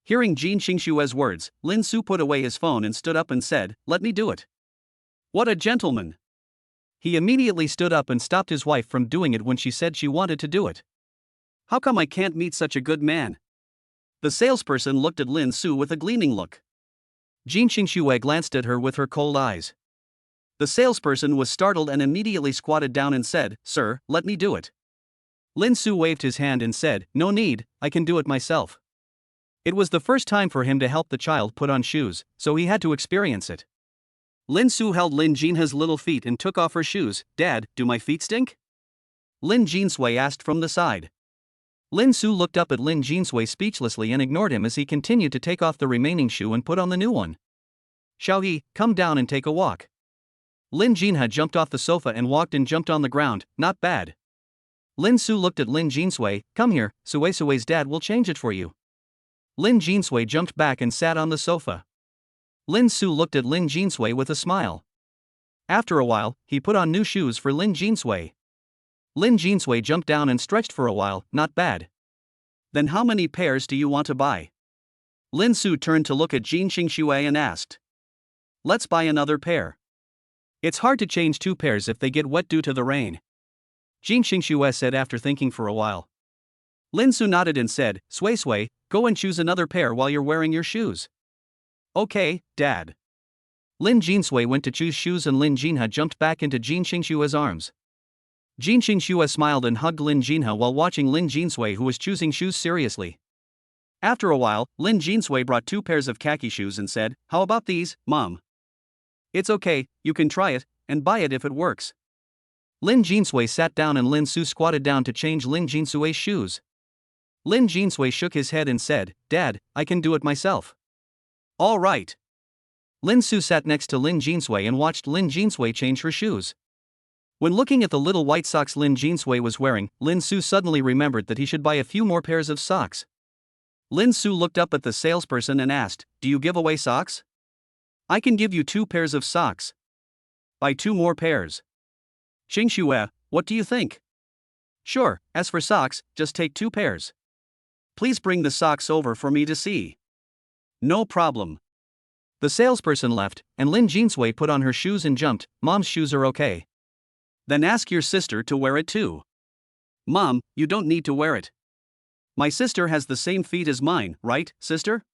Hearing Jin Xingxue's words, Lin Su put away his phone and stood up and said, let me do it. What a gentleman. He immediately stood up and stopped his wife from doing it when she said she wanted to do it. How come I can't meet such a good man? The salesperson looked at Lin Su with a gleaming look. Jin Xingxue glanced at her with her cold eyes. The salesperson was startled and immediately squatted down and said, sir, let me do it. Lin Su waved his hand and said, no need, I can do it myself. It was the first time for him to help the child put on shoes, so he had to experience it. Lin Su held Lin Jinha's little feet and took off her shoes. Dad, do my feet stink? Lin Jinsui asked from the side. Lin Su looked up at Lin Jinsui speechlessly and ignored him as he continued to take off the remaining shoe and put on the new one. Xiaohe, come down and take a walk. Lin Jinha jumped off the sofa and walked and jumped on the ground. Not bad. Lin Su looked at Lin Jinsui. Come here, Sue's dad will change it for you. Lin Jinsui jumped back and sat on the sofa. Lin Su looked at Lin Jinsui with a smile. After a while, he put on new shoes for Lin Jinsui. Lin Jinsui jumped down and stretched for a while. Not bad. Then how many pairs do you want to buy? Lin Su turned to look at Jin Xingxue and asked. Let's buy another pair. It's hard to change two pairs if they get wet due to the rain. Jin Xingxue said after thinking for a while. Lin Su nodded and said, Sui, go and choose another pair while you're wearing your shoes. Okay, Dad. Lin Jinsui went to choose shoes and Lin Jinha jumped back into Jin Xingxue's arms. Jin Xingxue smiled and hugged Lin Jinha while watching Lin Jinsui, who was choosing shoes seriously. After a while, Lin Jinsui brought two pairs of khaki shoes and said, how about these, Mom? It's okay, you can try it, and buy it if it works. Lin Jinsui sat down and Lin Su squatted down to change Lin Jinsui's shoes. Lin Jinsui shook his head and said, Dad, I can do it myself. All right. Lin Su sat next to Lin Jinsui and watched Lin Jinsui change her shoes. When looking at the little white socks Lin Jinsui was wearing, Lin Su suddenly remembered that he should buy a few more pairs of socks. Lin Su looked up at the salesperson and asked, do you give away socks? I can give you 2 pairs of socks. Buy 2 more pairs. Xingxue, what do you think? Sure, as for socks, just take 2 pairs. Please bring the socks over for me to see. No problem. The salesperson left, and Lin Jinsui put on her shoes and jumped. Mom's shoes are okay. Then ask your sister to wear it too. Mom, you don't need to wear it. My sister has the same feet as mine, right, sister?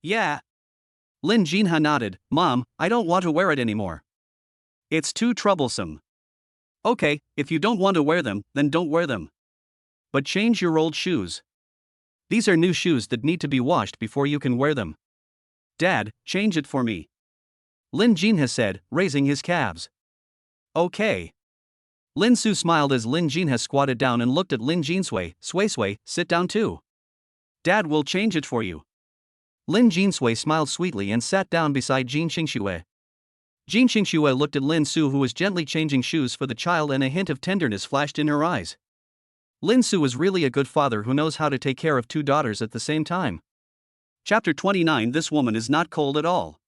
Yeah. Lin Jinha nodded. Mom, I don't want to wear it anymore. It's too troublesome. Okay, if you don't want to wear them, then don't wear them. But change your old shoes. These are new shoes that need to be washed before you can wear them. Dad, change it for me. Lin Jinha said, raising his calves. Okay. Lin Su smiled as Lin Jinha squatted down and looked at Lin Jinsui. Sui, sit down too. Dad will change it for you. Lin Jinsui smiled sweetly and sat down beside Jin Xingxue. Jin Xingxue looked at Lin Su, who was gently changing shoes for the child, and a hint of tenderness flashed in her eyes. Lin Su is really a good father who knows how to take care of 2 daughters at the same time. Chapter 29. This woman is not cold at all.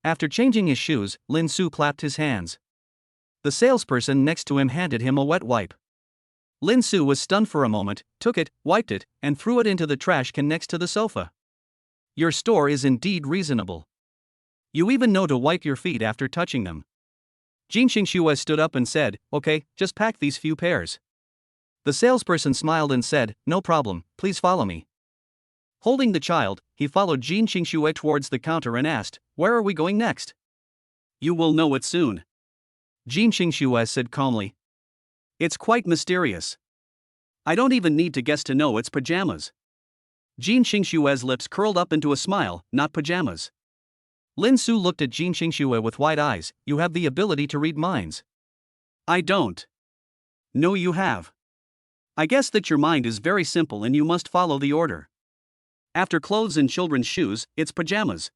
After changing his shoes, Lin Su clapped his hands. The salesperson next to him handed him a wet wipe. Lin Su was stunned for a moment, took it, wiped it, and threw it into the trash can next to the sofa. Your store is indeed reasonable. You even know to wipe your feet after touching them. Jin Xingxue stood up and said, okay, just pack these few pairs. The salesperson smiled and said, no problem, please follow me. Holding the child, he followed Jin Xingxue towards the counter and asked, where are we going next? You will know it soon. Jin Xingxue said calmly. It's quite mysterious. I don't even need to guess to know it's pajamas. Jin Xingxue's lips curled up into a smile. Not pajamas. Lin Su looked at Jin Xingxue with wide eyes. You have the ability to read minds. I don't. No, you have. I guess that your mind is very simple and you must follow the order. After clothes and children's shoes, it's pajamas.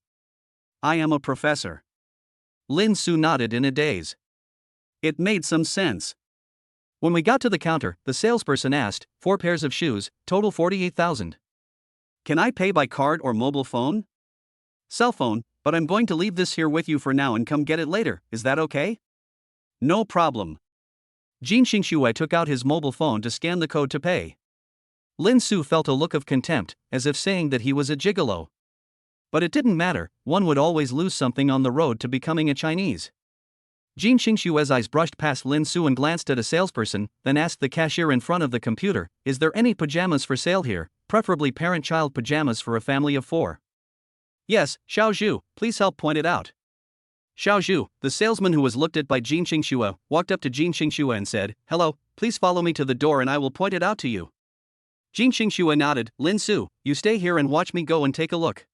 I am a professor. Lin Su nodded in a daze. It made some sense. When we got to the counter, the salesperson asked, 4 pairs of shoes, total 48,000. Can I pay by card or mobile phone? Cell phone, but I'm going to leave this here with you for now and come get it later, is that okay? No problem. Jin Xingxue took out his mobile phone to scan the code to pay. Lin Su felt a look of contempt, as if saying that he was a gigolo. But it didn't matter, one would always lose something on the road to becoming a Chinese. Jin Xingxue's eyes brushed past Lin Su and glanced at a salesperson, then asked the cashier in front of the computer, is there any pajamas for sale here, preferably parent-child pajamas for a family of 4? Yes, Xiao Zhu, please help point it out. Xiao Zhu, the salesman who was looked at by Jin Xingxue, walked up to Jin Xingxue and said, hello, please follow me to the door and I will point it out to you. Jin Xingxue nodded, Lin Su, you stay here and watch me go and take a look.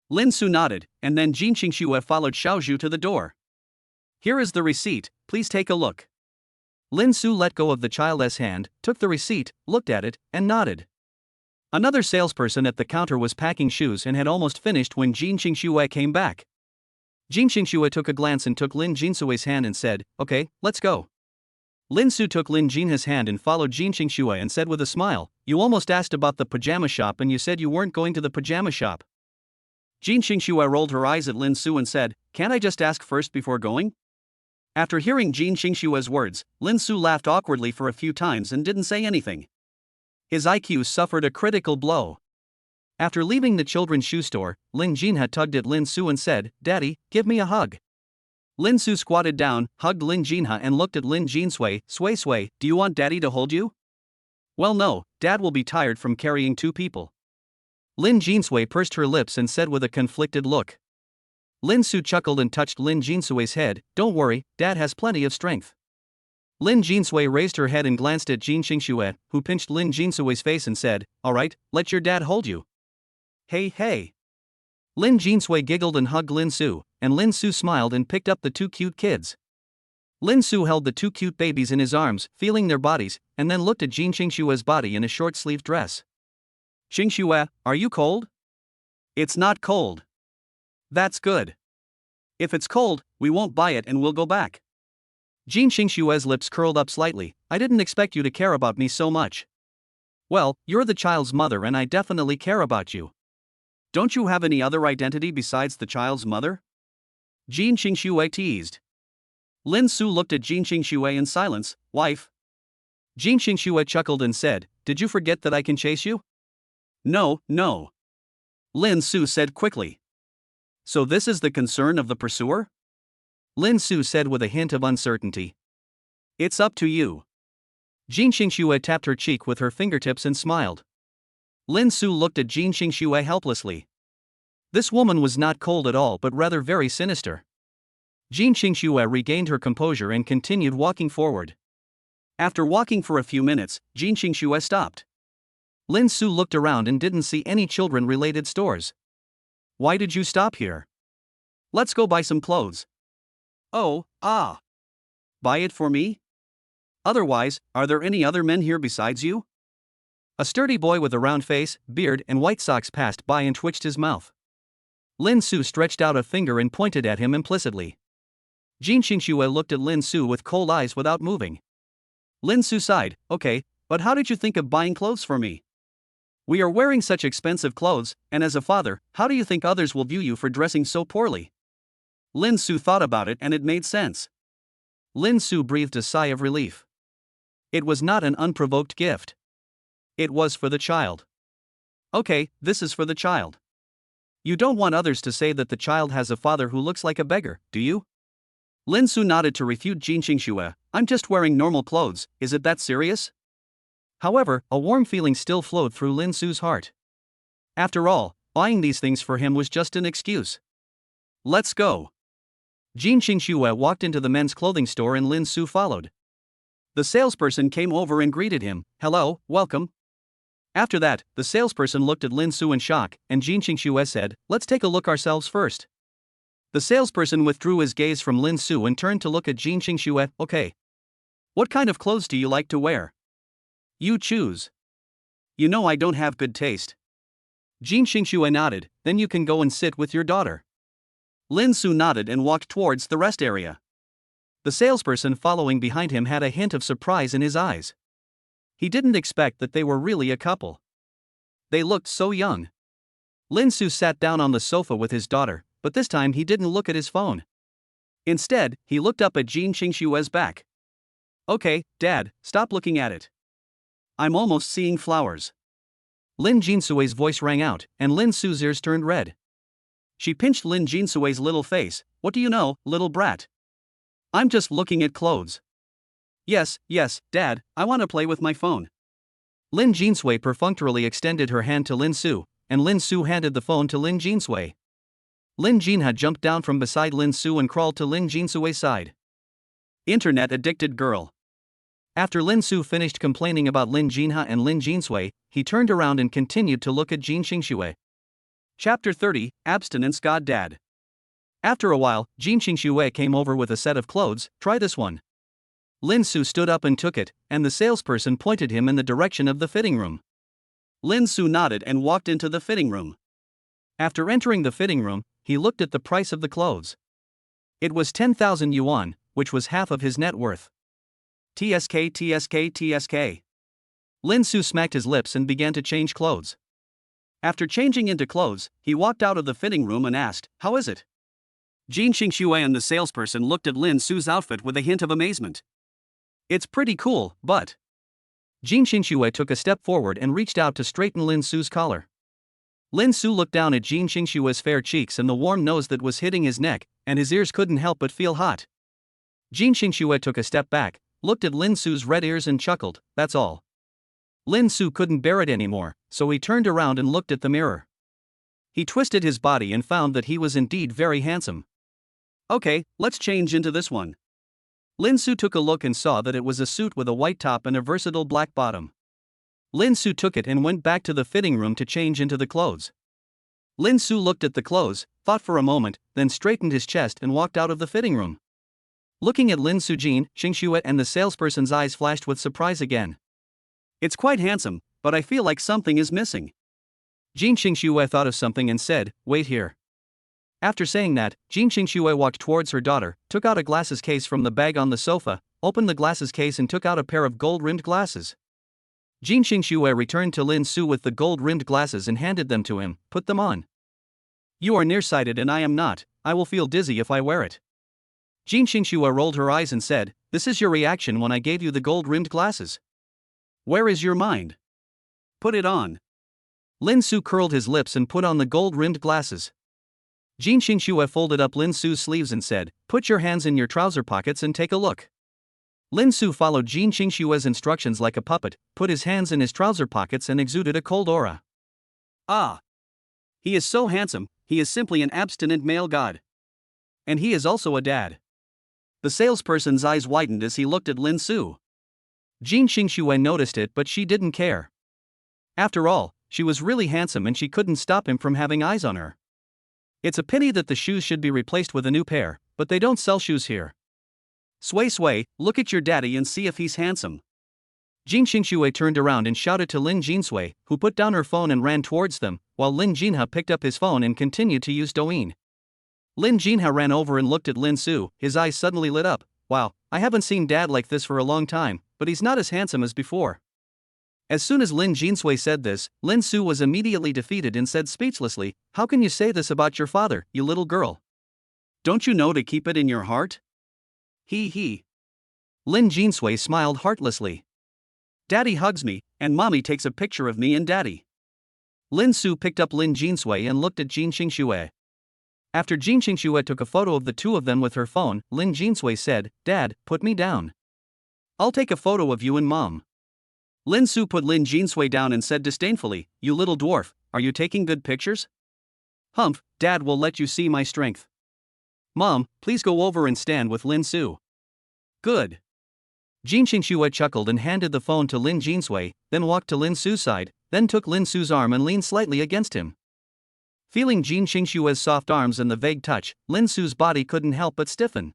Lin Su nodded, and then Jin Xingxue followed Xiao Zhu to the door. Here is the receipt, please take a look. Lin Su let go of the child's hand, took the receipt, looked at it, and nodded. Another salesperson at the counter was packing shoes and had almost finished when Jin Xingxue came back. Jin Xingxue took a glance and took Lin Jinsue's hand and said, okay, let's go. Lin Su took Lin Jin's hand and followed Jin Xingxue and said with a smile, you almost asked about the pajama shop and you said you weren't going to the pajama shop. Jin Xingxue rolled her eyes at Lin Su and said, can't I just ask first before going? After hearing Jin Xingxue's words, Lin Su laughed awkwardly for a few times and didn't say anything. His IQ suffered a critical blow. After leaving the children's shoe store, Lin Jin had tugged at Lin Su and said, Daddy, give me a hug. Lin Su squatted down, hugged Lin Jinha and looked at Lin Jin Sui, do you want Daddy to hold you? Well no, Dad will be tired from carrying 2 people. Lin Jin Sui pursed her lips and said with a conflicted look. Lin Su chuckled and touched Lin Jin Sui's head, don't worry, Dad has plenty of strength. Lin Jin Sui raised her head and glanced at Jin Xingxue, who pinched Lin Jin Sui's face and said, alright, let your dad hold you. Hey. Lin Jin Sui giggled and hugged Lin Su, and Lin Su smiled and picked up the 2 cute kids. Lin Su held the 2 cute babies in his arms, feeling their bodies, and then looked at Jin Xingxue's body in a short-sleeved dress. Xingxue, are you cold? It's not cold. That's good. If it's cold, we won't buy it and we'll go back. Jin Xingxue's lips curled up slightly, I didn't expect you to care about me so much. Well, you're the child's mother and I definitely care about you. Don't you have any other identity besides the child's mother? Jin Xingxue teased. Lin Su looked at Jin Xingxue in silence, wife. Jin Xingxue chuckled and said, did you forget that I can chase you? No. Lin Su said quickly. So this is the concern of the pursuer? Lin Su said with a hint of uncertainty. It's up to you. Jin Xingxue tapped her cheek with her fingertips and smiled. Lin Su looked at Jin Xingxue helplessly. This woman was not cold at all but rather very sinister. Jin Xingxue regained her composure and continued walking forward. After walking for a few minutes, Jin Xingxue stopped. Lin Su looked around and didn't see any children-related stores. Why did you stop here? Let's go buy some clothes. Oh, Buy it for me? Otherwise, are there any other men here besides you? A sturdy boy with a round face, beard, and white socks passed by and twitched his mouth. Lin Su stretched out a finger and pointed at him implicitly. Jin Xingxue looked at Lin Su with cold eyes without moving. Lin Su sighed, okay, but how did you think of buying clothes for me? We are wearing such expensive clothes, and as a father, how do you think others will view you for dressing so poorly? Lin Su thought about it and it made sense. Lin Su breathed a sigh of relief. It was not an unprovoked gift. It was for the child. Okay, this is for the child. You don't want others to say that the child has a father who looks like a beggar, do you? Lin Su nodded to refute Jin Xingxue, I'm just wearing normal clothes, is it that serious? However, a warm feeling still flowed through Lin Su's heart. After all, buying these things for him was just an excuse. Let's go. Jin Xingxue walked into the men's clothing store and Lin Su followed. The salesperson came over and greeted him, hello, welcome. After that, the salesperson looked at Lin Su in shock, and Jin Xingxue said, let's take a look ourselves first. The salesperson withdrew his gaze from Lin Su and turned to look at Jin Xingxue, okay. What kind of clothes do you like to wear? You choose. You know I don't have good taste. Jin Xingxue nodded, then you can go and sit with your daughter. Lin Su nodded and walked towards the rest area. The salesperson following behind him had a hint of surprise in his eyes. He didn't expect that they were really a couple. They looked so young. Lin Su sat down on the sofa with his daughter, but this time he didn't look at his phone. Instead, he looked up at Jin Xingxue's back. Okay, Dad, stop looking at it. I'm almost seeing flowers. Lin Jinsue's voice rang out, and Lin Su's ears turned red. She pinched Lin Jinsue's little face. What do you know, little brat? I'm just looking at clothes. Yes, Dad, I want to play with my phone. Lin Jinsui perfunctorily extended her hand to Lin Su, and Lin Su handed the phone to Lin Jinsui. Lin Jinha jumped down from beside Lin Su and crawled to Lin Jinsue's side. Internet addicted girl. After Lin Su finished complaining about Lin Jinha and Lin Jinsui, he turned around and continued to look at Jin Xingxue. Chapter 30, Abstinence God Dad. After a while, Jin Xingxue came over with a set of clothes. Try this one. Lin Su stood up and took it, and the salesperson pointed him in the direction of the fitting room. Lin Su nodded and walked into the fitting room. After entering the fitting room, he looked at the price of the clothes. It was 10,000 yuan, which was half of his net worth. TSK. Lin Su smacked his lips and began to change clothes. After changing into clothes, he walked out of the fitting room and asked, "How is it?" Jin Xingxue and the salesperson looked at Lin Su's outfit with a hint of amazement. It's pretty cool, but... Jin Xingxue took a step forward and reached out to straighten Lin Su's collar. Lin Su looked down at Jin Xingxue's fair cheeks and the warm nose that was hitting his neck, and his ears couldn't help but feel hot. Jin Xingxue took a step back, looked at Lin Su's red ears and chuckled, that's all. Lin Su couldn't bear it anymore, so he turned around and looked at the mirror. He twisted his body and found that he was indeed very handsome. Okay, let's change into this one. Lin Su took a look and saw that it was a suit with a white top and a versatile black bottom. Lin Su took it and went back to the fitting room to change into the clothes. Lin Su looked at the clothes, thought for a moment, then straightened his chest and walked out of the fitting room. Looking at Lin Su, Jin Xingxue and the salesperson's eyes flashed with surprise again. It's quite handsome, but I feel like something is missing. Jin Xingxue thought of something and said, wait here. After saying that, Jin Xingxue walked towards her daughter, took out a glasses case from the bag on the sofa, opened the glasses case and took out a pair of gold-rimmed glasses. Jin Xingxue returned to Lin Su with the gold-rimmed glasses and handed them to him. Put them on. You are nearsighted and I am not. I will feel dizzy if I wear it. Jin Xingxue rolled her eyes and said, this is your reaction when I gave you the gold-rimmed glasses. Where is your mind? Put it on. Lin Su curled his lips and put on the gold-rimmed glasses. Jin Xingxue folded up Lin Su's sleeves and said, put your hands in your trouser pockets and take a look. Lin Su followed Jin Xingxue's instructions like a puppet, put his hands in his trouser pockets and exuded a cold aura. Ah! He is so handsome, he is simply an abstinent male god. And he is also a dad. The salesperson's eyes widened as he looked at Lin Su. Jin Xingxue noticed it, but she didn't care. After all, she was really handsome and she couldn't stop him from having eyes on her. It's a pity that the shoes should be replaced with a new pair, but they don't sell shoes here. Sway, look at your daddy and see if he's handsome. Jin Xingxue turned around and shouted to Lin Jinsui, who put down her phone and ran towards them, while Lin Jinha picked up his phone and continued to use Douyin. Lin Jinha ran over and looked at Lin Su, his eyes suddenly lit up. Wow, I haven't seen dad like this for a long time, but he's not as handsome as before. As soon as Lin Jinsui said this, Lin Su was immediately defeated and said speechlessly, how can you say this about your father, you little girl? Don't you know to keep it in your heart? He. Lin Jinsui smiled heartlessly. Daddy hugs me, and mommy takes a picture of me and daddy. Lin Su picked up Lin Jinsui and looked at Jin Xingxue. After Jin Xingxue took a photo of the two of them with her phone, Lin Jinsui said, Dad, put me down. I'll take a photo of you and mom. Lin Su put Lin Jinsui down and said disdainfully, you little dwarf, are you taking good pictures? Humph, Dad will let you see my strength. Mom, please go over and stand with Lin Su. Good. Jin Xingxue chuckled and handed the phone to Lin Jinsui, then walked to Lin Su's side, then took Lin Su's arm and leaned slightly against him. Feeling Jin Xingxue's soft arms and the vague touch, Lin Su's body couldn't help but stiffen.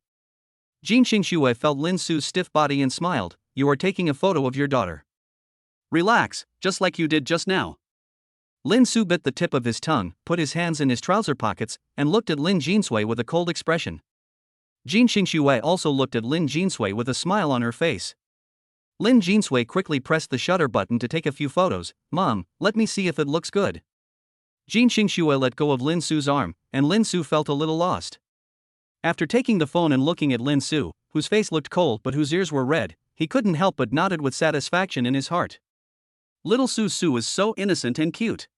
Jin Xingxue felt Lin Su's stiff body and smiled. You are taking a photo of your daughter. Relax, just like you did just now. Lin Su bit the tip of his tongue, put his hands in his trouser pockets, and looked at Lin Jinsui with a cold expression. Jin Xingxue also looked at Lin Jinsui with a smile on her face. Lin Jinsui quickly pressed the shutter button to take a few photos. Mom, let me see if it looks good. Jin Xingxue let go of Lin Su's arm, and Lin Su felt a little lost. After taking the phone and looking at Lin Su, whose face looked cold but whose ears were red, he couldn't help but nodded with satisfaction in his heart. Little Su is so innocent and cute.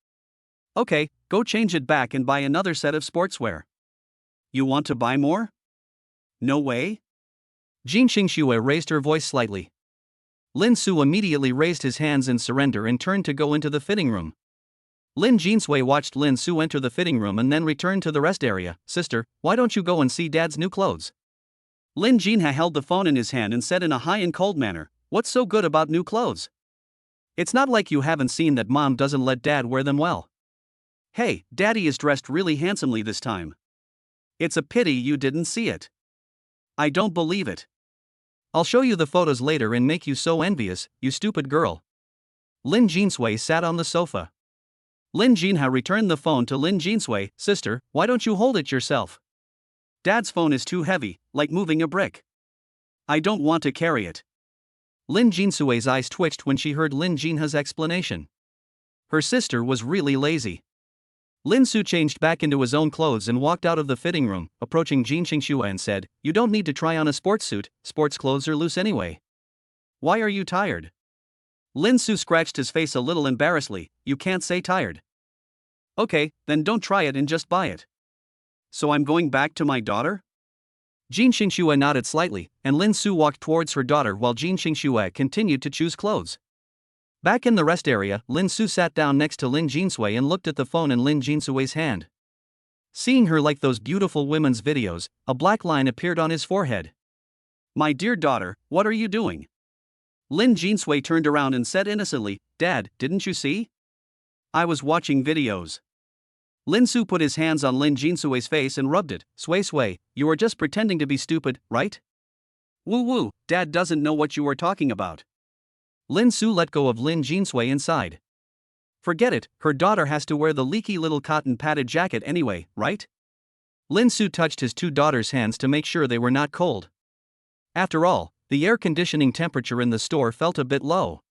Okay, go change it back and buy another set of sportswear. You want to buy more? No way? Jin Xingxue raised her voice slightly. Lin Su immediately raised his hands in surrender and turned to go into the fitting room. Lin Jinsui watched Lin Su enter the fitting room and then returned to the rest area. Sister, why don't you go and see Dad's new clothes? Lin Jinha held the phone in his hand and said in a high and cold manner, what's so good about new clothes? It's not like you haven't seen that Mom doesn't let Dad wear them well. Hey, Daddy is dressed really handsomely this time. It's a pity you didn't see it. I don't believe it. I'll show you the photos later and make you so envious, you stupid girl. Lin Jinsui sat on the sofa. Lin Jinha returned the phone to Lin Jinsui. Sister, why don't you hold it yourself? Dad's phone is too heavy, like moving a brick. I don't want to carry it. Lin Jinsui's eyes twitched when she heard Lin Jinha's explanation. Her sister was really lazy. Lin Su changed back into his own clothes and walked out of the fitting room, approaching Jin Xingxue and said, You don't need to try on a sports suit, sports clothes are loose anyway. Why are you tired? Lin Su scratched his face a little embarrassedly. You can't say tired. Okay, then don't try it and just buy it. So I'm going back to my daughter? Jin Xingxue nodded slightly, and Lin Su walked towards her daughter while Jin Xingxue continued to choose clothes. Back in the rest area, Lin Su sat down next to Lin Jinsui and looked at the phone in Lin Jinsui's hand. Seeing her like those beautiful women's videos, a black line appeared on his forehead. My dear daughter, what are you doing? Lin Jinsui turned around and said innocently, Dad, didn't you see? I was watching videos. Lin Su put his hands on Lin Jinsui's face and rubbed it. Sui, you are just pretending to be stupid, right? Woo, Dad doesn't know what you are talking about. Lin Su let go of Lin Jinsui and sighed. Forget it, her daughter has to wear the leaky little cotton padded jacket anyway, right? Lin Su touched his two daughters' hands to make sure they were not cold. After all, the air conditioning temperature in the store felt a bit low.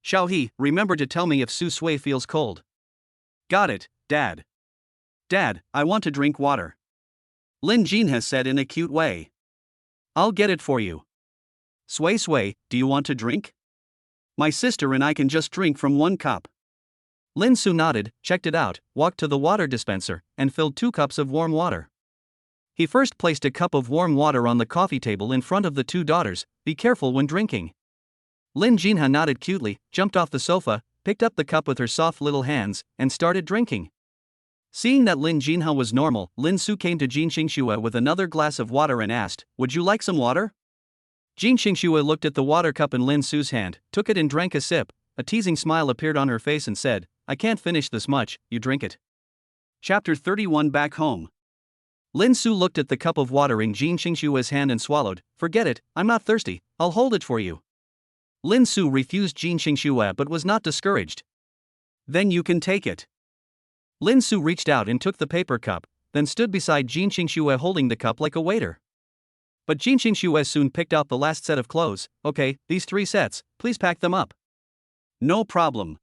Xiaohe, remember to tell me if Su Sui feels cold. Got it, Dad. Dad, I want to drink water. Lin Jinha said in a cute way. I'll get it for you. Sui, do you want to drink? My sister and I can just drink from one cup. Lin Su nodded, checked it out, walked to the water dispenser, and filled 2 cups of warm water. He first placed a cup of warm water on the coffee table in front of the 2 daughters. Be careful when drinking. Lin Jinha nodded cutely, jumped off the sofa, picked up the cup with her soft little hands, and started drinking. Seeing that Lin Jinha was normal, Lin Su came to Jin Xingxue with another glass of water and asked, Would you like some water? Jin Xingxue looked at the water cup in Lin Su's hand, took it and drank a sip. A teasing smile appeared on her face and said, I can't finish this much, you drink it. Chapter 31 Back Home. Lin Su looked at the cup of water in Jin Xingxue's hand and swallowed. Forget it, I'm not thirsty, I'll hold it for you. Lin Su refused Jin Xingxue but was not discouraged. Then you can take it. Lin Su reached out and took the paper cup, then stood beside Jin Xingxue holding the cup like a waiter. But Jin Xingxue soon picked out the last set of clothes. Okay, these 3 sets, please pack them up. No problem.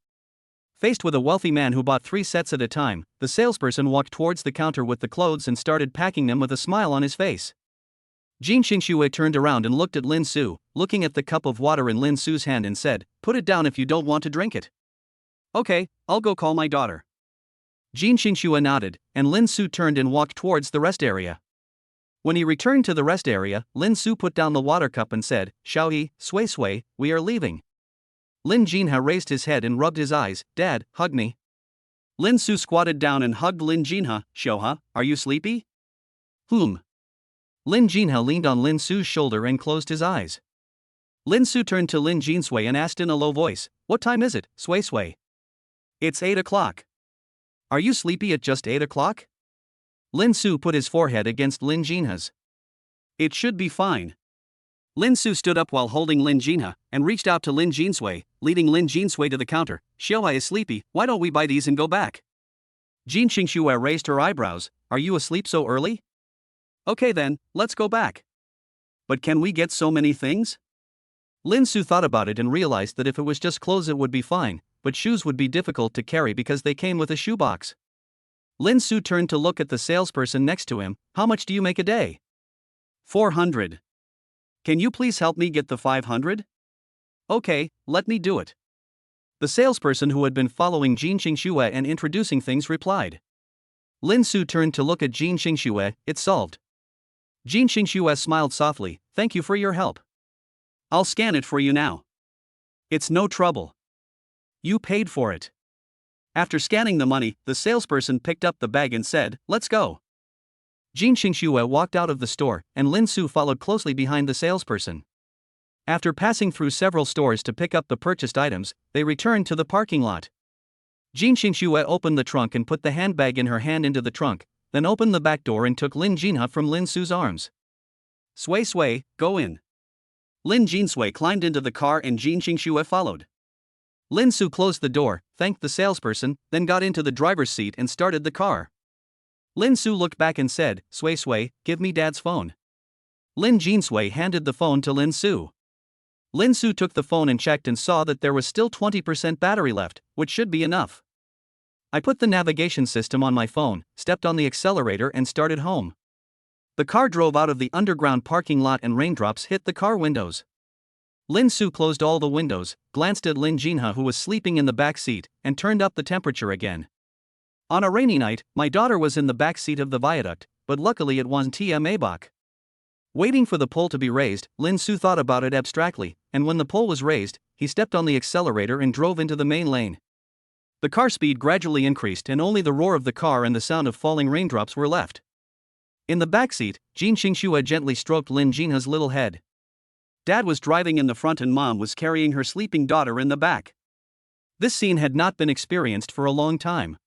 Faced with a wealthy man who bought 3 sets at a time, the salesperson walked towards the counter with the clothes and started packing them with a smile on his face. Jin Xingxue turned around and looked at Lin Su, looking at the cup of water in Lin Su's hand and said, Put it down if you don't want to drink it. Okay, I'll go call my daughter. Jin Xingxue nodded, and Lin Su turned and walked towards the rest area. When he returned to the rest area, Lin Su put down the water cup and said, Xiaohe, Sui, we are leaving. Lin Jinha raised his head and rubbed his eyes. Dad, hug me. Lin Su squatted down and hugged Lin Jinha. Xiaohe, are you sleepy? Lin Jinha leaned on Lin Su's shoulder and closed his eyes. Lin Su turned to Lin Jinsui and asked in a low voice, What time is it, Sui? It's 8 o'clock. Are you sleepy at just 8 o'clock? Lin Su put his forehead against Lin Jinha's. It should be fine. Lin Su stood up while holding Lin Jinha and reached out to Lin Jinsui, leading Lin Jinsui to the counter. Xiaohai is sleepy, why don't we buy these and go back? Jin Xingxue raised her eyebrows. Are you asleep so early? Okay then, let's go back. But can we get so many things? Lin Su thought about it and realized that if it was just clothes it would be fine, but shoes would be difficult to carry because they came with a shoebox. Lin Su turned to look at the salesperson next to him. How much do you make a day? 400. Can you please help me get the 500? Okay, let me do it. The salesperson who had been following Jin Xingxue and introducing things replied. Lin Su turned to look at Jin Xingxue. It's solved. Jin Xingxue smiled softly. Thank you for your help. I'll scan it for you now. It's no trouble. You paid for it. After scanning the money, the salesperson picked up the bag and said, let's go. Jin Xingxue walked out of the store, and Lin Su followed closely behind the salesperson. After passing through several stores to pick up the purchased items, they returned to the parking lot. Jin Xingxue opened the trunk and put the handbag in her hand into the trunk, then opened the back door and took Lin Jinha from Lin Su's arms. Sui Sui, go in. Lin Jinsui climbed into the car and Jin Xingxue followed. Lin Su closed the door, thanked the salesperson, then got into the driver's seat and started the car. Lin Su looked back and said, Sui Sui, give me dad's phone. Lin Jinsui handed the phone to Lin Su. Lin Su took the phone and checked and saw that there was still 20% battery left, which should be enough. I put the navigation system on my phone, stepped on the accelerator and started home. The car drove out of the underground parking lot and raindrops hit the car windows. Lin Su closed all the windows, glanced at Lin Jinha who was sleeping in the back seat, and turned up the temperature again. On a rainy night, my daughter was in the back seat of the viaduct, but luckily it wasn't Maybach. Waiting for the pole to be raised, Lin Su thought about it abstractly, and when the pole was raised, he stepped on the accelerator and drove into the main lane. The car speed gradually increased and only the roar of the car and the sound of falling raindrops were left. In the back seat, Jin Xingxue gently stroked Lin Jinha's little head. Dad was driving in the front and Mom was carrying her sleeping daughter in the back. This scene had not been experienced for a long time.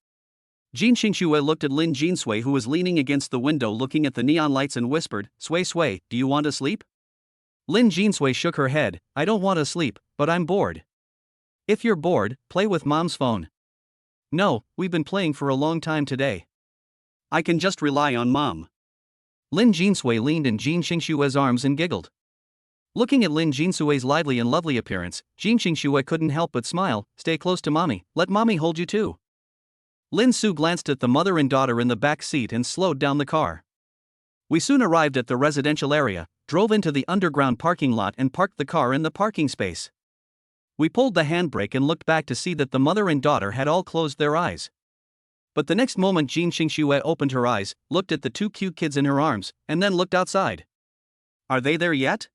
Jin Xingxue looked at Lin Jinsui who was leaning against the window looking at the neon lights and whispered, Sui Sui, do you want to sleep? Lin Jinsui shook her head, I don't want to sleep, but I'm bored. If you're bored, play with Mom's phone. No, we've been playing for a long time today. I can just rely on Mom. Lin Jinsui leaned in Jin Xingxue's arms and giggled. Looking at Lin Jinsui's lively and lovely appearance, Jin Xingxue couldn't help but smile. Stay close to Mommy, let Mommy hold you too. Lin Su glanced at the mother and daughter in the back seat and slowed down the car. We soon arrived at the residential area, drove into the underground parking lot and parked the car in the parking space. We pulled the handbrake and looked back to see that the mother and daughter had all closed their eyes. But the next moment Jin Xingxue opened her eyes, looked at the two cute kids in her arms, and then looked outside. Are they there yet?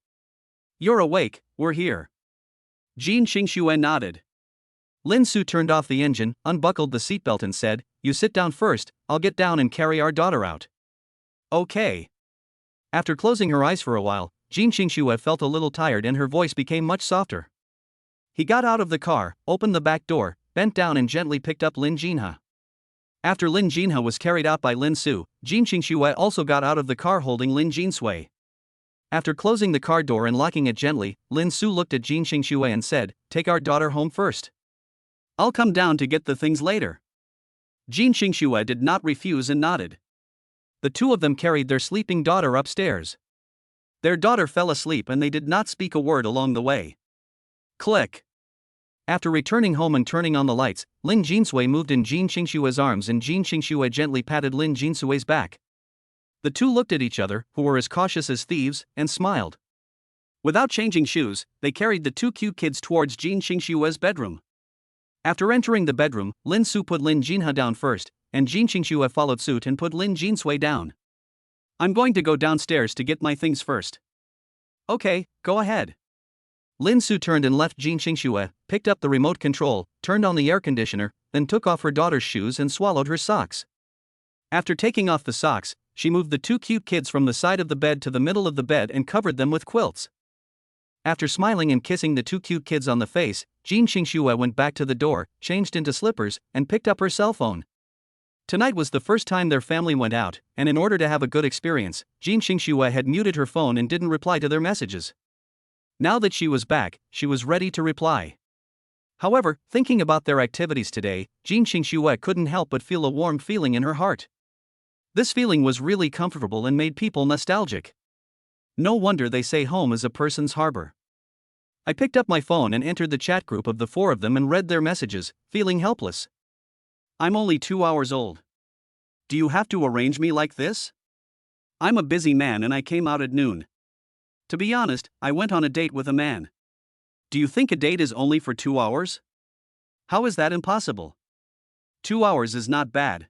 You're awake, we're here. Jin Xingxue nodded. Lin Su turned off the engine, unbuckled the seatbelt and said, you sit down first, I'll get down and carry our daughter out. Okay. After closing her eyes for a while, Jin Xingxue felt a little tired and her voice became much softer. He got out of the car, opened the back door, bent down and gently picked up Lin Jinha. After Lin Jinha was carried out by Lin Su, Jin Xingxue also got out of the car holding Lin Jinsui. After closing the car door and locking it gently, Lin Su looked at Jin Xingxue and said, take our daughter home first. I'll come down to get the things later. Jin Xingxue did not refuse and nodded. The two of them carried their sleeping daughter upstairs. Their daughter fell asleep and they did not speak a word along the way. Click. After returning home and turning on the lights, Lin Jinsui moved in Jin Xingxue's arms and Jin Xingxue gently patted Lin Jinsui's back. The two looked at each other, who were as cautious as thieves, and smiled. Without changing shoes, they carried the two cute kids towards Jin Xingxue's bedroom. After entering the bedroom, Lin Su put Lin Jinha down first, and Jin Xingxue followed suit and put Lin Jinsui down. I'm going to go downstairs to get my things first. Okay, go ahead. Lin Su turned and left Jin Xingxue, picked up the remote control, turned on the air conditioner, then took off her daughter's shoes and swallowed her socks. After taking off the socks, she moved the two cute kids from the side of the bed to the middle of the bed and covered them with quilts. After smiling and kissing the two cute kids on the face, Jin Xingxue went back to the door, changed into slippers, and picked up her cell phone. Tonight was the first time their family went out, and in order to have a good experience, Jin Xingxue had muted her phone and didn't reply to their messages. Now that she was back, she was ready to reply. However, thinking about their activities today, Jin Xingxue couldn't help but feel a warm feeling in her heart. This feeling was really comfortable and made people nostalgic. No wonder they say home is a person's harbor. I picked up my phone and entered the chat group of the four of them and read their messages, feeling helpless. I'm only 2 hours old. Do you have to arrange me like this? I'm a busy man and I came out at noon. To be honest, I went on a date with a man. Do you think a date is only for 2 hours? How is that impossible? 2 hours is not bad.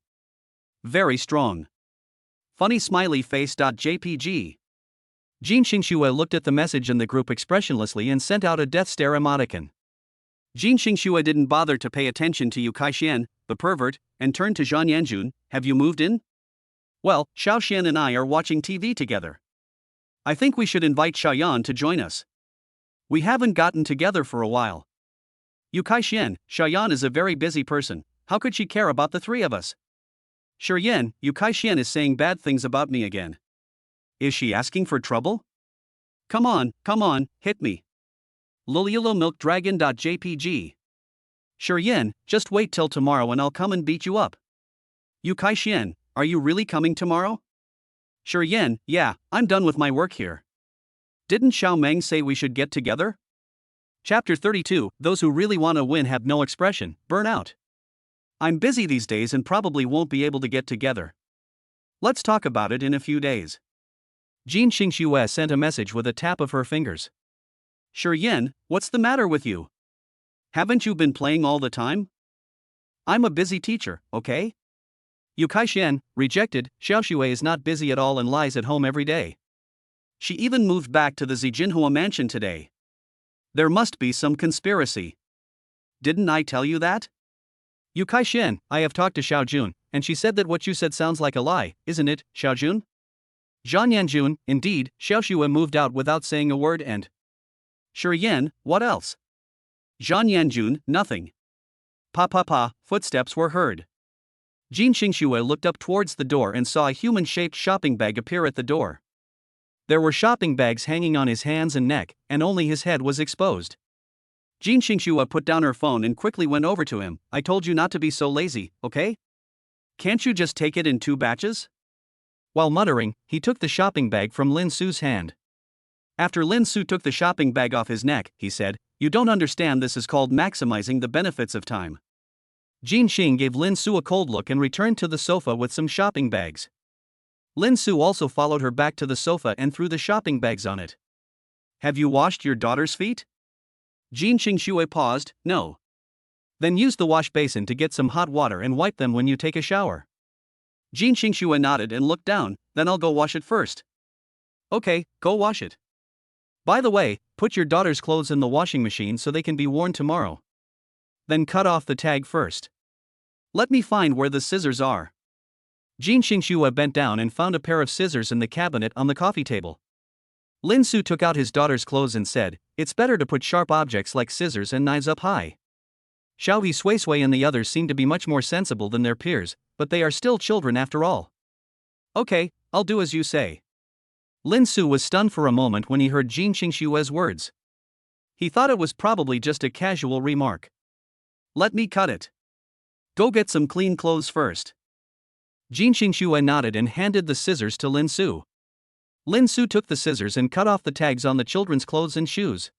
Very strong. Funny smiley face.jpg. Jin Xingxue looked at the message in the group expressionlessly and sent out a death stare emoticon. Jin Xingxue didn't bother to pay attention to Yu Kaixian, the pervert, and turned to Zhan Yanjun. Have you moved in? Well, Xiao Xian and I are watching TV together. I think we should invite Xiaoyan to join us. We haven't gotten together for a while. Yu Kaixian, Xiaoyan is a very busy person. How could she care about the three of us? Xiaoyan, Yu Kaixian is saying bad things about me again. Is she asking for trouble? Come on, hit me. lolilomilkdragon.jpg. Xiaoyan, just wait till tomorrow and I'll come and beat you up. Yu Kaixian, are you really coming tomorrow? Xiaoyan, yeah, I'm done with my work here. Didn't Xiao Meng say we should get together? Chapter 32, Those who really want to win have no expression, burn out. I'm busy these days and probably won't be able to get together. Let's talk about it in a few days. Jin Xingxue sent a message with a tap of her fingers. Xiaoyan, what's the matter with you? Haven't you been playing all the time? I'm a busy teacher, okay? Yu Kaixian, rejected. Xiaoxue is not busy at all and lies at home every day. She even moved back to the Zijinhua mansion today. There must be some conspiracy. Didn't I tell you that? Yu Kaixian, I have talked to Xiaojun, and she said that what you said sounds like a lie, isn't it, Xiaojun? Zhan Yanjun, indeed, Xiaoxue moved out without saying a word and... Xiaoyan, what else? Zhan Yanjun, nothing. Pa, footsteps were heard. Jin Xingxue looked up towards the door and saw a human-shaped shopping bag appear at the door. There were shopping bags hanging on his hands and neck, and only his head was exposed. Jin Xingxue put down her phone and quickly went over to him. I told you not to be so lazy, okay? Can't you just take it in 2 batches? While muttering, he took the shopping bag from Lin Su's hand. After Lin Su took the shopping bag off his neck, he said, You don't understand, this is called maximizing the benefits of time. Jin Xing gave Lin Su a cold look and returned to the sofa with some shopping bags. Lin Su also followed her back to the sofa and threw the shopping bags on it. Have you washed your daughter's feet? Jin Xingxue paused, no. Then use the wash basin to get some hot water and wipe them when you take a shower. Jin Xingxue nodded and looked down, then I'll go wash it first. Okay, go wash it. By the way, put your daughter's clothes in the washing machine so they can be worn tomorrow. Then cut off the tag first. Let me find where the scissors are. Jin Xingxue bent down and found a pair of scissors in the cabinet on the coffee table. Lin Su took out his daughter's clothes and said, It's better to put sharp objects like scissors and knives up high. Xiao He Sui and the others seem to be much more sensible than their peers, but they are still children after all. Okay, I'll do as you say. Lin Su was stunned for a moment when he heard Jin Xingxue's words. He thought it was probably just a casual remark. Let me cut it. Go get some clean clothes first. Jin Xingxue nodded and handed the scissors to Lin Su. Lin Su took the scissors and cut off the tags on the children's clothes and shoes.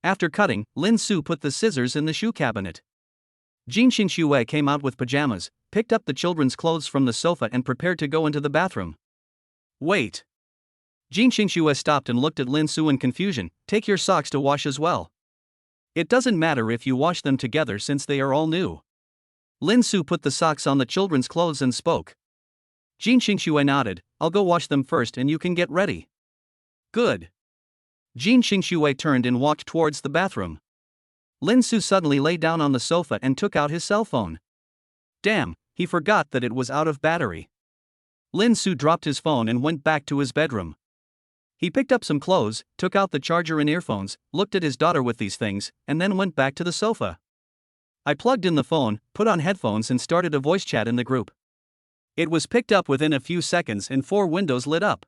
After cutting, Lin Su put the scissors in the shoe cabinet. Jin Xingxue came out with pajamas, picked up the children's clothes from the sofa and prepared to go into the bathroom. Wait. Jin Xingxue stopped and looked at Lin Su in confusion. Take your socks to wash as well. It doesn't matter if you wash them together since they are all new. Lin Su put the socks on the children's clothes and spoke. Jin Xingxue nodded. I'll go wash them first and you can get ready. Good. Jin Xingxue turned and walked towards the bathroom. Lin Su suddenly lay down on the sofa and took out his cell phone. Damn, he forgot that it was out of battery. Lin Su dropped his phone and went back to his bedroom. He picked up some clothes, took out the charger and earphones, looked at his daughter with these things, and then went back to the sofa. I plugged in the phone, put on headphones and started a voice chat in the group. It was picked up within a few seconds and 4 windows lit up.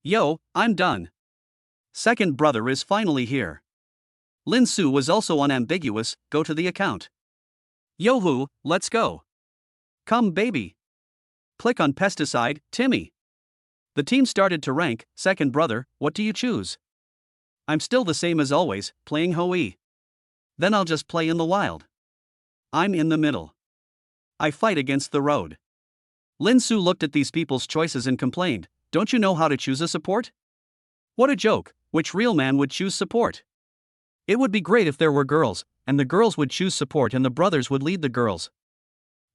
Yo, I'm done. Second brother is finally here. Lin Su was also unambiguous, go to the account. Yo-hoo, let's go. Come baby. Click on pesticide, Timmy. The team started to rank, second brother, what do you choose? I'm still the same as always, playing Hoi. Then I'll just play in the wild. I'm in the middle. I fight against the road. Lin Su looked at these people's choices and complained, don't you know how to choose a support? What a joke, which real man would choose support? It would be great if there were girls, and the girls would choose support and the brothers would lead the girls.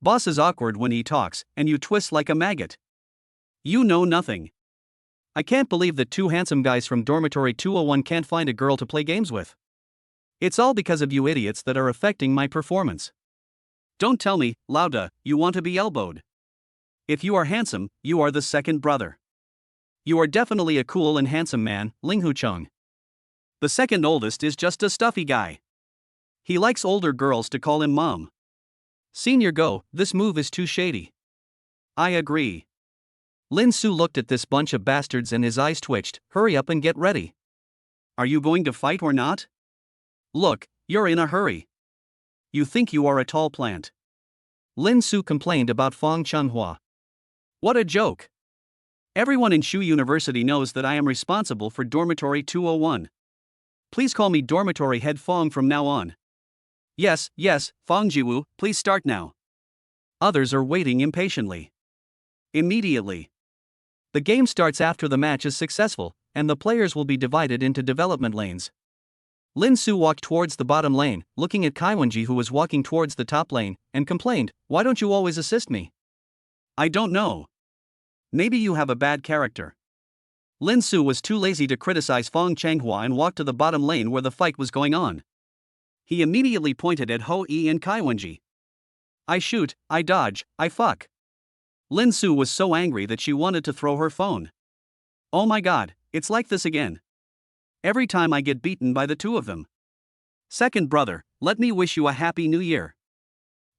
Boss is awkward when he talks, and you twist like a maggot. You know nothing. I can't believe that 2 handsome guys from dormitory 201 can't find a girl to play games with. It's all because of you idiots that are affecting my performance. Don't tell me, Lauda, you want to be elbowed. If you are handsome, you are the second brother. You are definitely a cool and handsome man, Ling Hucheng. The second oldest is just a stuffy guy. He likes older girls to call him mom. Senior go, this move is too shady. I agree. Lin Su looked at this bunch of bastards and his eyes twitched, hurry up and get ready. Are you going to fight or not? Look, you're in a hurry. You think you are a tall plant. Lin Su complained about Fong Chunhua. What a joke. Everyone in Shu University knows that I am responsible for dormitory 201. Please call me dormitory head Fong from now on. Yes, Fong Jiwu, please start now. Others are waiting impatiently. Immediately. The game starts after the match is successful, and the players will be divided into development lanes. Lin Su walked towards the bottom lane, looking at Kaiwenji who was walking towards the top lane, and complained, why don't you always assist me? I don't know. Maybe you have a bad character. Lin Su was too lazy to criticize Fong Changhua and walked to the bottom lane where the fight was going on. He immediately pointed at Ho Yi and Kaiwenji. I shoot, I dodge, I fuck. Lin Su was so angry that she wanted to throw her phone. Oh my god, it's like this again. Every time I get beaten by the 2 of them. Second brother, let me wish you a happy new year.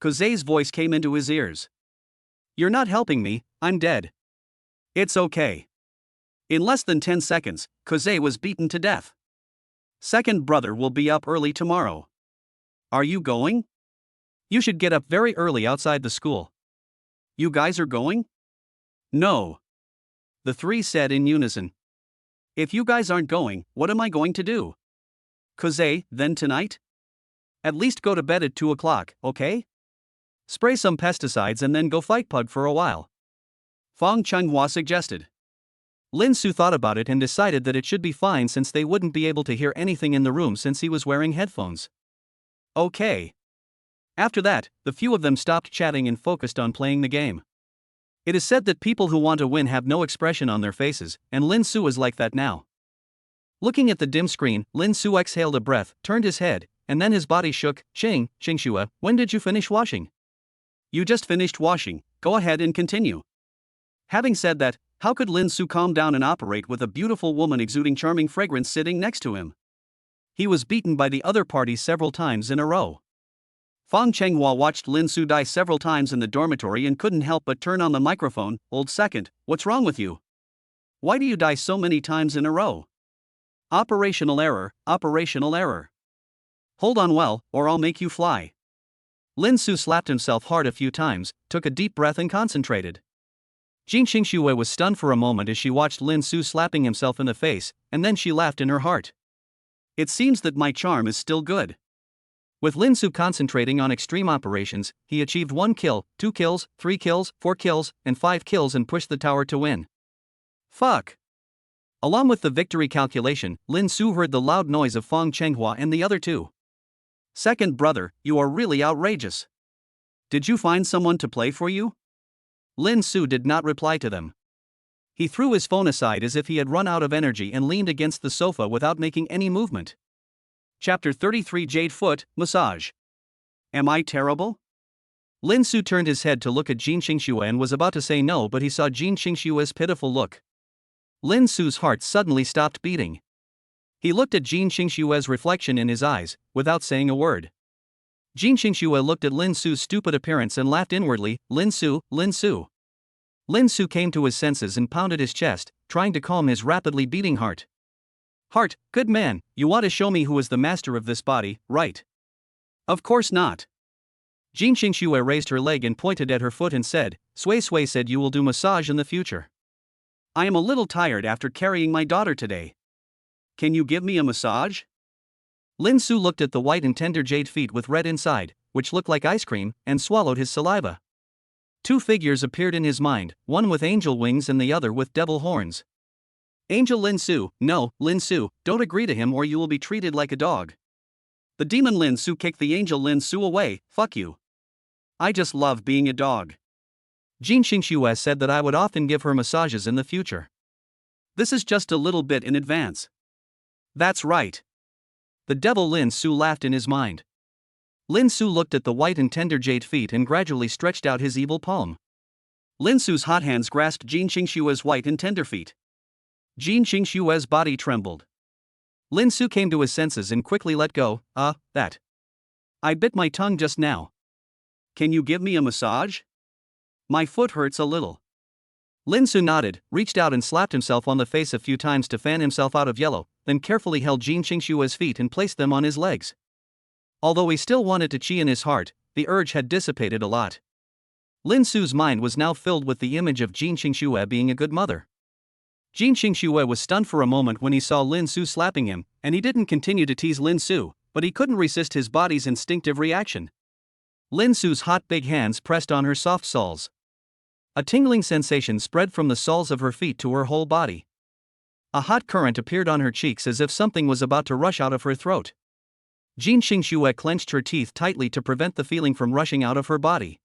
Kozei's voice came into his ears. You're not helping me, I'm dead. It's okay. In less than 10 seconds, Kozei was beaten to death. Second brother will be up early tomorrow. Are you going? You should get up very early outside the school. You guys are going? No. The 3 said in unison. If you guys aren't going, what am I going to do? Kozei, then tonight? At least go to bed at 2 o'clock, okay? Spray some pesticides and then go fight Pug for a while. Fong Changhua suggested. Lin Su thought about it and decided that it should be fine since they wouldn't be able to hear anything in the room since he was wearing headphones. Okay. After that, the few of them stopped chatting and focused on playing the game. It is said that people who want to win have no expression on their faces, and Lin Su is like that now. Looking at the dim screen, Lin Su exhaled a breath, turned his head, and then his body shook. Xingxue, when did you finish washing? You just finished washing, go ahead and continue. Having said that, how could Lin Su calm down and operate with a beautiful woman exuding charming fragrance sitting next to him? He was beaten by the other party several times in a row. Fong Changhua watched Lin Su die several times in the dormitory and couldn't help but turn on the microphone. Old second, what's wrong with you? Why do you die so many times in a row? Operational error, operational error. Hold on well, or I'll make you fly. Lin Su slapped himself hard a few times, took a deep breath and concentrated. Jin Xingxue was stunned for a moment as she watched Lin Su slapping himself in the face, and then she laughed in her heart. It seems that my charm is still good. With Lin Su concentrating on extreme operations, he achieved 1 kill, 2 kills, 3 kills, 4 kills, and 5 kills and pushed the tower to win. Fuck. Along with the victory calculation, Lin Su heard the loud noise of Fong Changhua and the other 2. Second brother, you are really outrageous. Did you find someone to play for you? Lin Su did not reply to them. He threw his phone aside as if he had run out of energy and leaned against the sofa without making any movement. Chapter 33 Jade Foot, Massage. Am I terrible? Lin Su turned his head to look at Jin Xingxue and was about to say no, but he saw Jin Xingxue's pitiful look. Lin Su's heart suddenly stopped beating. He looked at Jin Xingxue's reflection in his eyes, without saying a word. Jin Xingxue looked at Lin Su's stupid appearance and laughed inwardly. Lin Su, Lin Su. Lin Su came to his senses and pounded his chest, trying to calm his rapidly beating heart. Heart, good man, you want to show me who is the master of this body, right? Of course not. Jin Xingxue raised her leg and pointed at her foot and said, Sui Sui said you will do massage in the future. I am a little tired after carrying my daughter today. Can you give me a massage? Lin Su looked at the white and tender jade feet with red inside, which looked like ice cream, and swallowed his saliva. Two figures appeared in his mind, one with angel wings and the other with devil horns. Angel Lin Su, no, Lin Su, don't agree to him or you will be treated like a dog. The demon Lin Su kicked the angel Lin Su away, fuck you. I just love being a dog. Jin Xingxue said that I would often give her massages in the future. This is just a little bit in advance. That's right. The devil Lin Su laughed in his mind. Lin Su looked at the white and tender jade feet and gradually stretched out his evil palm. Lin Su's hot hands grasped Jin Xingxue's white and tender feet. Jin Xingxue's body trembled. Lin Su came to his senses and quickly let go. That. I bit my tongue just now. Can you give me a massage? My foot hurts a little. Lin Su nodded, reached out and slapped himself on the face a few times to fan himself out of yellow, then carefully held Jin Xingxue's feet and placed them on his legs. Although he still wanted to chi in his heart, the urge had dissipated a lot. Lin Su's mind was now filled with the image of Jin Xingxue being a good mother. Jin Xingxue was stunned for a moment when he saw Lin Su slapping him, and he didn't continue to tease Lin Su, but he couldn't resist his body's instinctive reaction. Lin Su's hot big hands pressed on her soft soles. A tingling sensation spread from the soles of her feet to her whole body. A hot current appeared on her cheeks as if something was about to rush out of her throat. Jin Xingxue clenched her teeth tightly to prevent the feeling from rushing out of her body.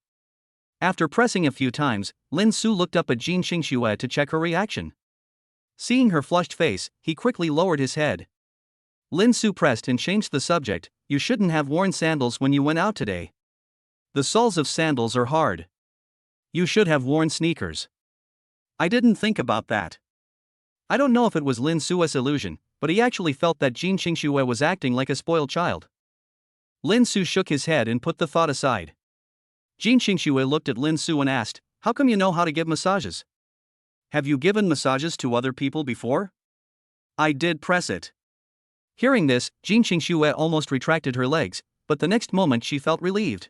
After pressing a few times, Lin Su looked up at Jin Xingxue to check her reaction. Seeing her flushed face, he quickly lowered his head. Lin Su pressed and changed the subject. You shouldn't have worn sandals when you went out today. The soles of sandals are hard. You should have worn sneakers. I didn't think about that. I don't know if it was Lin Su's illusion, but he actually felt that Jin Xingxue was acting like a spoiled child. Lin Su shook his head and put the thought aside. Jin Xingxue looked at Lin Su and asked, how come you know how to give massages? Have you given massages to other people before? I did press it. Hearing this, Jin Xingxue almost retracted her legs, but the next moment she felt relieved.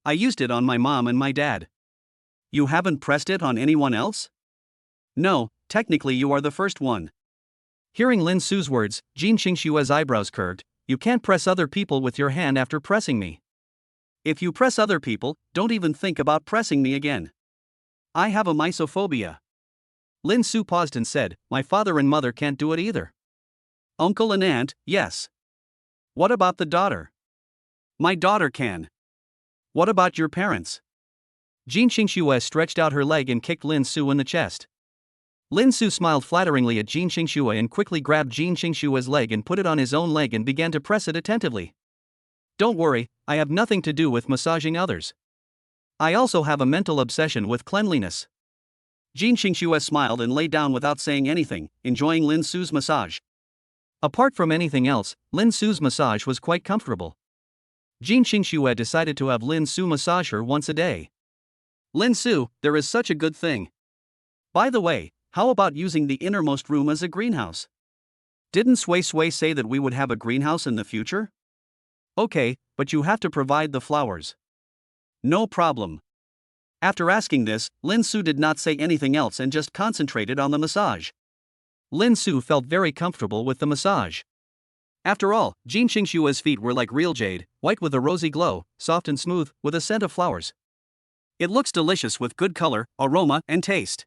I used it on my mom and my dad. You haven't pressed it on anyone else? No, technically you are the first one. Hearing Lin Su's words, Jin Xingxue's eyebrows curved. You can't press other people with your hand after pressing me. If you press other people, don't even think about pressing me again. I have a mysophobia. Lin Su paused and said, my father and mother can't do it either. Uncle and aunt, yes. What about the daughter? My daughter can. What about your parents? Jin Xingxue stretched out her leg and kicked Lin Su in the chest. Lin Su smiled flatteringly at Jin Xingxue and quickly grabbed Jin Xingxue's leg and put it on his own leg and began to press it attentively. Don't worry, I have nothing to do with massaging others. I also have a mental obsession with cleanliness. Jin Xingxue smiled and lay down without saying anything, enjoying Lin Su's massage. Apart from anything else, Lin Su's massage was quite comfortable. Jin Xingxue decided to have Lin Su massage her once a day. Lin Su, there is such a good thing. By the way, how about using the innermost room as a greenhouse? Didn't Sui Sui say that we would have a greenhouse in the future? Okay, but you have to provide the flowers. No problem. After asking this, Lin Su did not say anything else and just concentrated on the massage. Lin Su felt very comfortable with the massage. After all, Jin Xingxue's feet were like real jade, white with a rosy glow, soft and smooth, with a scent of flowers. It looks delicious with good color, aroma, and taste.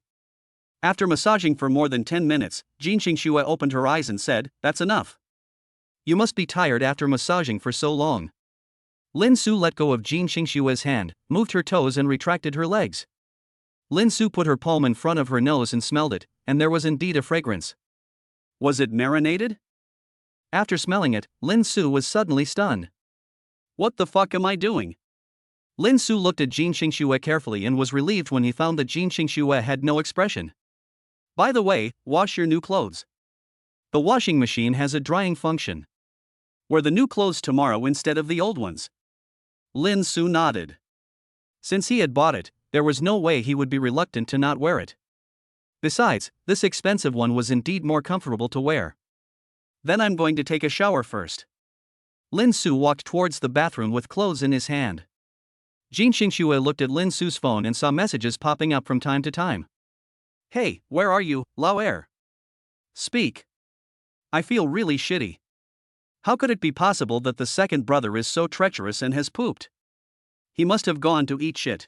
After massaging for more than 10 minutes, Jin Xingxue opened her eyes and said, that's enough. You must be tired after massaging for so long. Lin Su let go of Jin Xingxue's hand, moved her toes and retracted her legs. Lin Su put her palm in front of her nose and smelled it, and there was indeed a fragrance. Was it marinated? After smelling it, Lin Su was suddenly stunned. What the fuck am I doing? Lin Su looked at Jin Xingxue carefully and was relieved when he found that Jin Xingxue had no expression. By the way, wash your new clothes. The washing machine has a drying function. Wear the new clothes tomorrow instead of the old ones. Lin Su nodded. Since he had bought it, there was no way he would be reluctant to not wear it. Besides, this expensive one was indeed more comfortable to wear. Then I'm going to take a shower first. Lin Su walked towards the bathroom with clothes in his hand. Jin Xingxue looked at Lin Su's phone and saw messages popping up from time to time. Hey, where are you, Lao Er? Speak. I feel really shitty. How could it be possible that the second brother is so treacherous and has pooped? He must have gone to eat shit.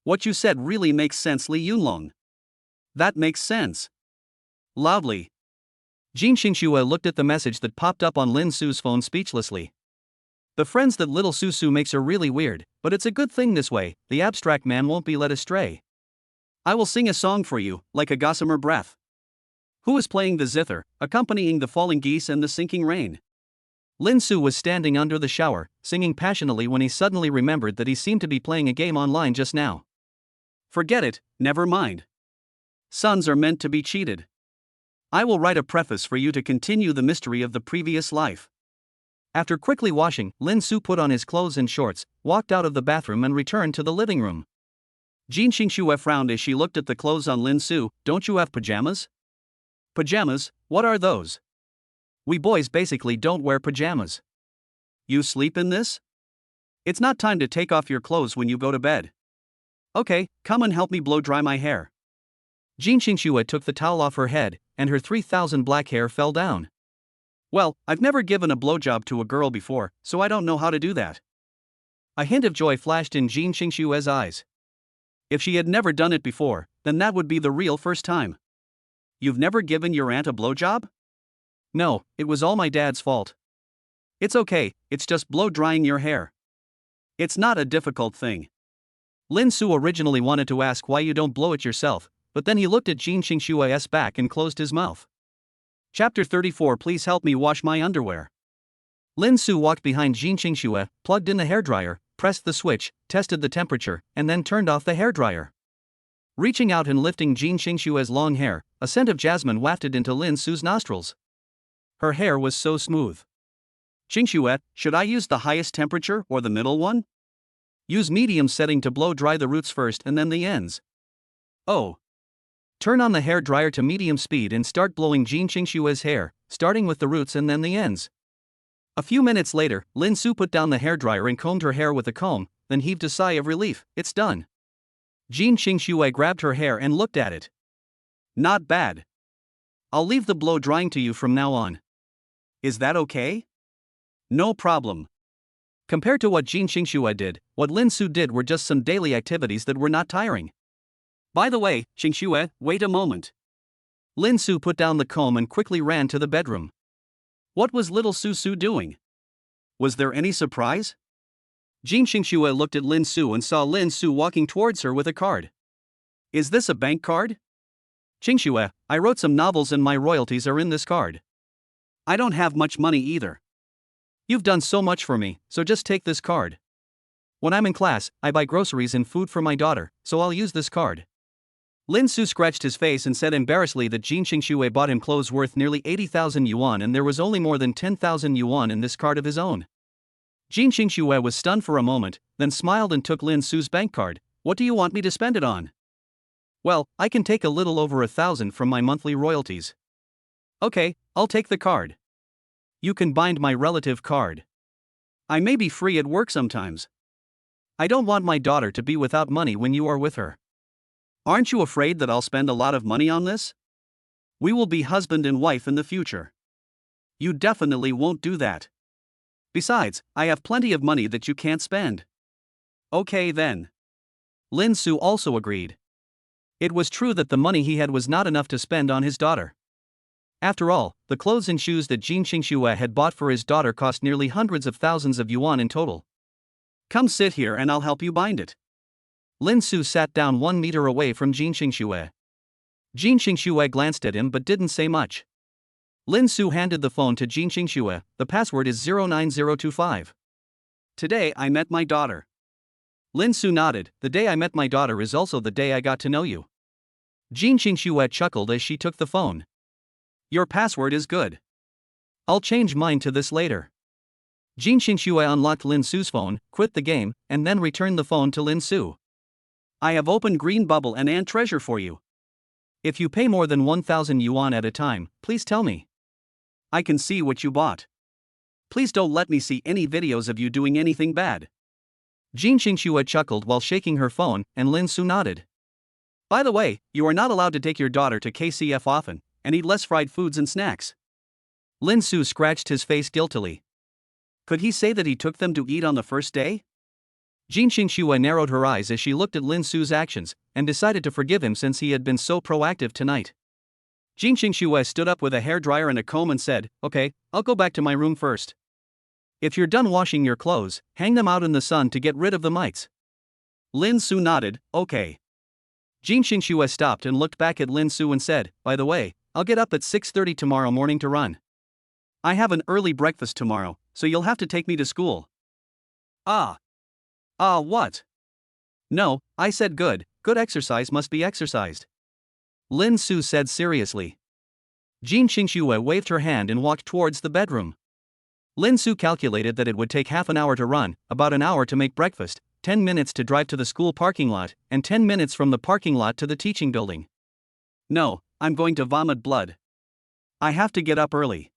What you said really makes sense, Li Yunlong. That makes sense. Loudly. Jin Xingxue looked at the message that popped up on Lin Su's phone speechlessly. The friends that little Susu makes are really weird, but it's a good thing this way, the abstract man won't be led astray. I will sing a song for you, like a gossamer breath. Who is playing the zither, accompanying the falling geese and the sinking rain? Lin Su was standing under the shower, singing passionately when he suddenly remembered that he seemed to be playing a game online just now. Forget it, never mind. Sons are meant to be cheated. I will write a preface for you to continue the mystery of the previous life. After quickly washing, Lin Su put on his clothes and shorts, walked out of the bathroom and returned to the living room. Jin Xingxue frowned as she looked at the clothes on Lin Su. Don't you have pajamas? Pajamas, what are those? We boys basically don't wear pajamas. You sleep in this? It's not time to take off your clothes when you go to bed. Okay, come and help me blow dry my hair. Jin Xingxue took the towel off her head, and her 3,000 black hair fell down. Well, I've never given a blowjob to a girl before, so I don't know how to do that. A hint of joy flashed in Jin Xingxue's eyes. If she had never done it before, then that would be the real first time. You've never given your aunt a blowjob? No, it was all my dad's fault. It's okay, it's just blow drying your hair. It's not a difficult thing. Lin Su originally wanted to ask why you don't blow it yourself, but then he looked at Jin Xingxue's back and closed his mouth. Chapter 34. Please help me wash my underwear. Lin Su walked behind Jin Xingxue, plugged in the hairdryer, pressed the switch, tested the temperature, and then turned off the hairdryer. Reaching out and lifting Jin Xingxue's long hair, a scent of jasmine wafted into Lin Su's nostrils. Her hair was so smooth. Xingxue, should I use the highest temperature or the middle one? Use medium setting to blow dry the roots first and then the ends. Oh. Turn on the hair dryer to medium speed and start blowing Jin Xingxue's hair, starting with the roots and then the ends. A few minutes later, Lin Su put down the hairdryer and combed her hair with a comb, then heaved a sigh of relief. It's done. Jin Xingxue grabbed her hair and looked at it. Not bad. I'll leave the blow drying to you from now on. Is that okay? No problem. Compared to what Jin Xingxue did, what Lin Su did were just some daily activities that were not tiring. By the way, Xingxue, wait a moment. Lin Su put down the comb and quickly ran to the bedroom. What was little Susu doing? Was there any surprise? Jin Xingxue looked at Lin Su and saw Lin Su walking towards her with a card. Is this a bank card? Xingxue, I wrote some novels and my royalties are in this card. I don't have much money either. You've done so much for me, so just take this card. When I'm in class, I buy groceries and food for my daughter, so I'll use this card. Lin Su scratched his face and said embarrassedly that Jin Xingxue bought him clothes worth nearly 80,000 yuan and there was only more than 10,000 yuan in this card of his own. Jin Xingxue was stunned for a moment, then smiled and took Lin Su's bank card. What do you want me to spend it on? Well, I can take a little over 1,000 from my monthly royalties. Okay, I'll take the card. You can bind my relative card. I may be free at work sometimes. I don't want my daughter to be without money when you are with her. Aren't you afraid that I'll spend a lot of money on this? We will be husband and wife in the future. You definitely won't do that. Besides, I have plenty of money that you can't spend. Okay then. Lin Su also agreed. It was true that the money he had was not enough to spend on his daughter. After all, the clothes and shoes that Jin Xingxue had bought for his daughter cost nearly hundreds of thousands of yuan in total. Come sit here and I'll help you bind it. Lin Su sat down 1 meter away from Jin Xingxue. Jin Xingxue glanced at him but didn't say much. Lin Su handed the phone to Jin Xingxue. The password is 09025. Today I met my daughter. Lin Su nodded. The day I met my daughter is also the day I got to know you. Jin Xingxue chuckled as she took the phone. Your password is good. I'll change mine to this later. Jin Xingxue unlocked Lin Su's phone, quit the game, and then returned the phone to Lin Su. I have opened green bubble and ant treasure for you. If you pay more than 1,000 yuan at a time, please tell me. I can see what you bought. Please don't let me see any videos of you doing anything bad. Jin Xingxue chuckled while shaking her phone, and Lin Su nodded. By the way, you are not allowed to take your daughter to KCF often, and eat less fried foods and snacks. Lin Su scratched his face guiltily. Could he say that he took them to eat on the first day? Jin Xingxue narrowed her eyes as she looked at Lin Su's actions, and decided to forgive him since he had been so proactive tonight. Jin Xingxue stood up with a hairdryer and a comb and said, "Okay, I'll go back to my room first. If you're done washing your clothes, hang them out in the sun to get rid of the mites." Lin Su nodded, "Okay." Jin Xingxue stopped and looked back at Lin Su and said, "By the way, I'll get up at 6:30 tomorrow morning to run. I have an early breakfast tomorrow, so you'll have to take me to school." What? No, I said good exercise must be exercised. Lin Su said seriously. Jin Xingxue waved her hand and walked towards the bedroom. Lin Su calculated that it would take half an hour to run, about an hour to make breakfast, 10 minutes to drive to the school parking lot, and 10 minutes from the parking lot to the teaching building. No, I'm going to vomit blood. I have to get up early.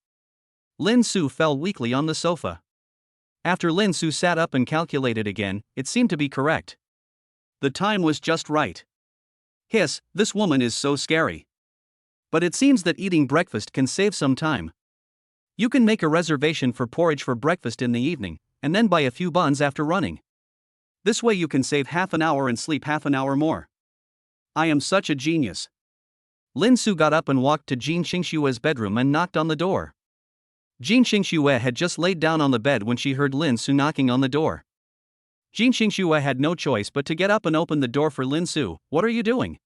Lin Su fell weakly on the sofa. After Lin Su sat up and calculated again, it seemed to be correct. The time was just right. Hiss, this woman is so scary. But it seems that eating breakfast can save some time. You can make a reservation for porridge for breakfast in the evening, and then buy a few buns after running. This way you can save half an hour and sleep half an hour more. I am such a genius. Lin Su got up and walked to Jin Xingxue's bedroom and knocked on the door. Jin Xingxue had just laid down on the bed when she heard Lin Su knocking on the door. Jin Xingxue had no choice but to get up and open the door for Lin Su. "What are you doing?"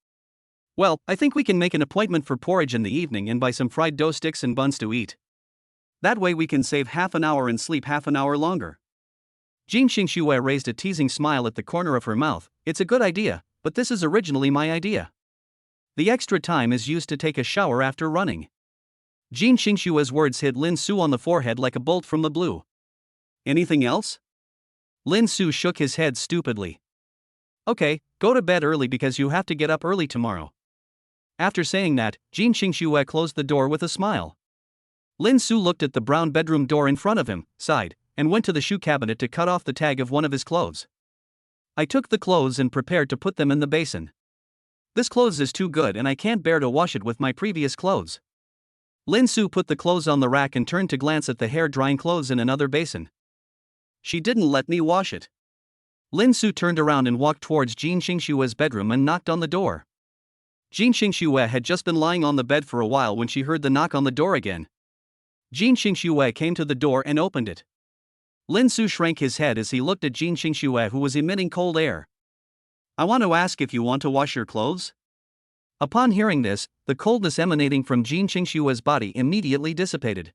"Well, I think we can make an appointment for porridge in the evening and buy some fried dough sticks and buns to eat. That way we can save half an hour and sleep half an hour longer." Jin Xingxue raised a teasing smile at the corner of her mouth. "It's a good idea, but this is originally my idea. The extra time is used to take a shower after running." Jin Xingxue's words hit Lin Su on the forehead like a bolt from the blue. "Anything else?" Lin Su shook his head stupidly. "Okay, go to bed early because you have to get up early tomorrow." After saying that, Jin Xingxue closed the door with a smile. Lin Su looked at the brown bedroom door in front of him, sighed, and went to the shoe cabinet to cut off the tag of one of his clothes. "I took the clothes and prepared to put them in the basin. This clothes is too good and I can't bear to wash it with my previous clothes." Lin Su put the clothes on the rack and turned to glance at the hair-drying clothes in another basin. "She didn't let me wash it." Lin Su turned around and walked towards Jin Xingxue's bedroom and knocked on the door. Jin Xingxue had just been lying on the bed for a while when she heard the knock on the door again. Jin Xingxue came to the door and opened it. Lin Su shrank his head as he looked at Jin Xingxue, who was emitting cold air. "I want to ask if you want to wash your clothes?" Upon hearing this, the coldness emanating from Jin Xingxue's body immediately dissipated.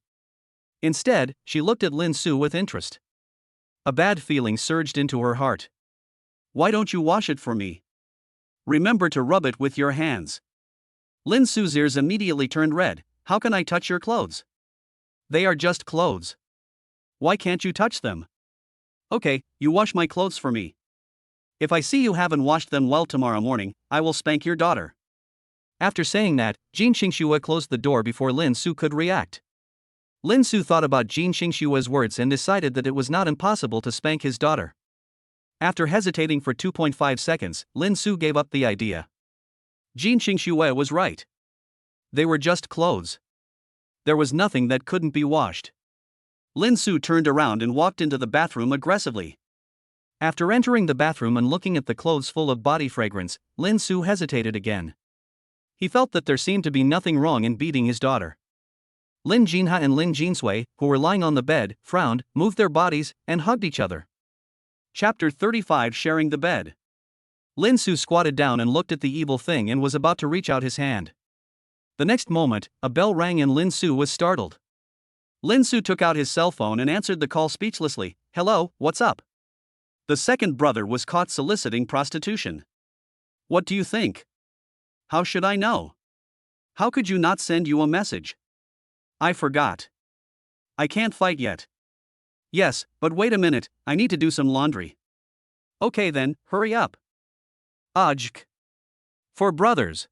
Instead, she looked at Lin Su with interest. A bad feeling surged into her heart. "Why don't you wash it for me? Remember to rub it with your hands." Lin Su's ears immediately turned red. "How can I touch your clothes? They are just clothes. Why can't you touch them?" "Okay, you wash my clothes for me. If I see you haven't washed them well tomorrow morning, I will spank your daughter." After saying that, Jin Xingxue closed the door before Lin Su could react. Lin Su thought about Jin Xingxue's words and decided that it was not impossible to spank his daughter. After hesitating for 2.5 seconds, Lin Su gave up the idea. Jin Xingxue was right. They were just clothes. There was nothing that couldn't be washed. Lin Su turned around and walked into the bathroom aggressively. After entering the bathroom and looking at the clothes full of body fragrance, Lin Su hesitated again. He felt that there seemed to be nothing wrong in beating his daughter. Lin Jinha and Lin Jinsui, who were lying on the bed, frowned, moved their bodies, and hugged each other. Chapter 35: Sharing the Bed. Lin Su squatted down and looked at the evil thing and was about to reach out his hand. The next moment, a bell rang and Lin Su was startled. Lin Su took out his cell phone and answered the call speechlessly. "Hello, what's up?" The second brother was caught soliciting prostitution. "What do you think?" "How should I know? How could you not send you a message?" "I forgot. I can't fight yet." "Yes, but wait a minute, I need to do some laundry." "Okay then, hurry up." Ajk. For brothers.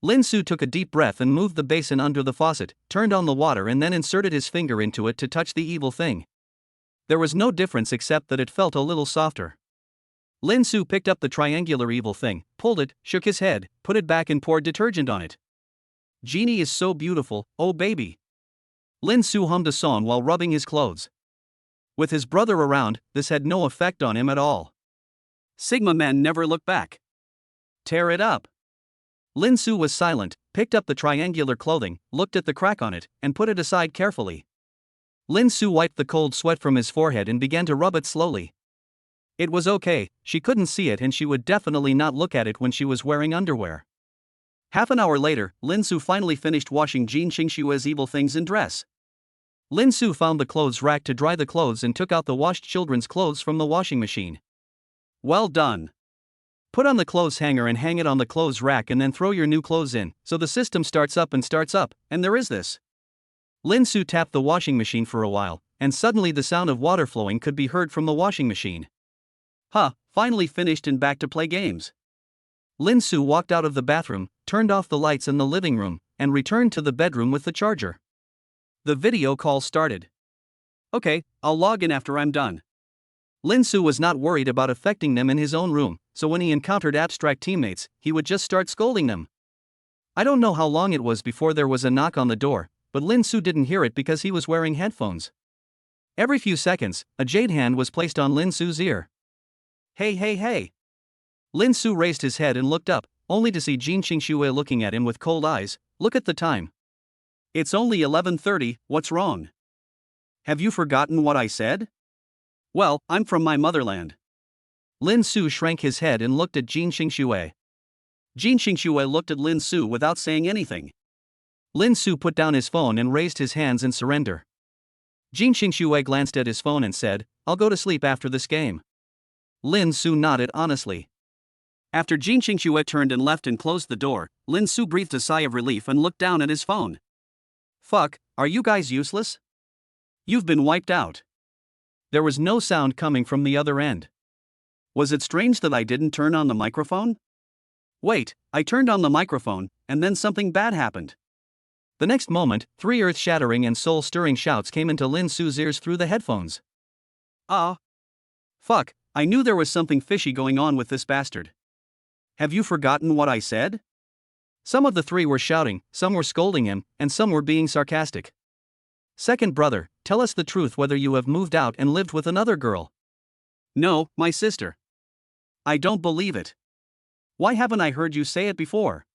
Lin Su took a deep breath and moved the basin under the faucet, turned on the water and then inserted his finger into it to touch the evil thing. There was no difference except that it felt a little softer. Lin Su picked up the triangular evil thing, pulled it, shook his head, put it back and poured detergent on it. Genie is so beautiful, oh baby. Lin Su hummed a song while rubbing his clothes. With his brother around, this had no effect on him at all. Sigma Man never looked back. Tear it up. Lin Su was silent, picked up the triangular clothing, looked at the crack on it, and put it aside carefully. Lin Su wiped the cold sweat from his forehead and began to rub it slowly. It was okay, she couldn't see it and she would definitely not look at it when she was wearing underwear. Half an hour later, Lin Su finally finished washing Jin Qingshue's evil things in dress. Lin Su found the clothes rack to dry the clothes and took out the washed children's clothes from the washing machine. Well done. Put on the clothes hanger and hang it on the clothes rack and then throw your new clothes in, so the system starts up, and there is this. Lin Su tapped the washing machine for a while, and suddenly the sound of water flowing could be heard from the washing machine. Finally finished and back to play games. Lin Su walked out of the bathroom, turned off the lights in the living room, and returned to the bedroom with the charger. The video call started. Okay, I'll log in after I'm done. Lin Su was not worried about affecting them in his own room, so when he encountered abstract teammates, he would just start scolding them. I don't know how long it was before there was a knock on the door, but Lin Su didn't hear it because he was wearing headphones. Every few seconds, a jade hand was placed on Lin Su's ear. Hey. Lin Su raised his head and looked up, only to see Jin Qingxue looking at him with cold eyes. Look at the time. It's only 11:30, what's wrong? Have you forgotten what I said? Well, I'm from my motherland. Lin Su shrank his head and looked at Jin Qingxue. Jin Qingxue looked at Lin Su without saying anything. Lin Su put down his phone and raised his hands in surrender. Jin Qingxue glanced at his phone and said, I'll go to sleep after this game. Lin Su nodded honestly. After Jin Qingxue turned and left and closed the door, Lin Su breathed a sigh of relief and looked down at his phone. Fuck, are you guys useless? You've been wiped out. There was no sound coming from the other end. Was it strange that I didn't turn on the microphone? Wait, I turned on the microphone, and then something bad happened. The next moment, 3 earth-shattering and soul-stirring shouts came into Lin Su's ears through the headphones. Fuck, I knew there was something fishy going on with this bastard. Have you forgotten what I said? Some of the 3 were shouting, some were scolding him, and some were being sarcastic. Second brother, tell us the truth whether you have moved out and lived with another girl. No, my sister. I don't believe it. Why haven't I heard you say it before?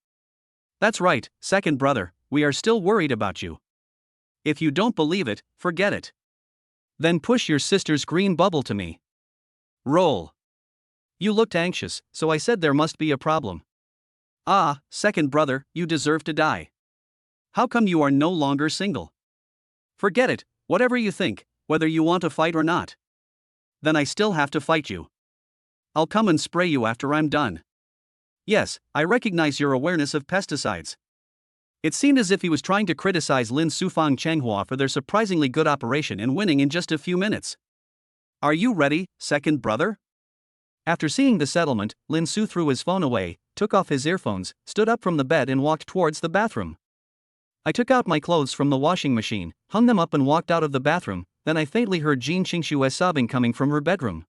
That's right, second brother, we are still worried about you. If you don't believe it, forget it. Then push your sister's green bubble to me. Roll. You looked anxious, so I said there must be a problem. Second brother, you deserve to die. How come you are no longer single? Forget it, whatever you think, whether you want to fight or not. Then I still have to fight you. I'll come and spray you after I'm done. Yes, I recognize your awareness of pesticides. It seemed as if he was trying to criticize Lin Sufang Chenghua for their surprisingly good operation and winning in just a few minutes. Are you ready, second brother? After seeing the settlement, Lin Su threw his phone away, took off his earphones, stood up from the bed and walked towards the bathroom. I took out my clothes from the washing machine, hung them up and walked out of the bathroom, then I faintly heard Jin Qingxue sobbing coming from her bedroom.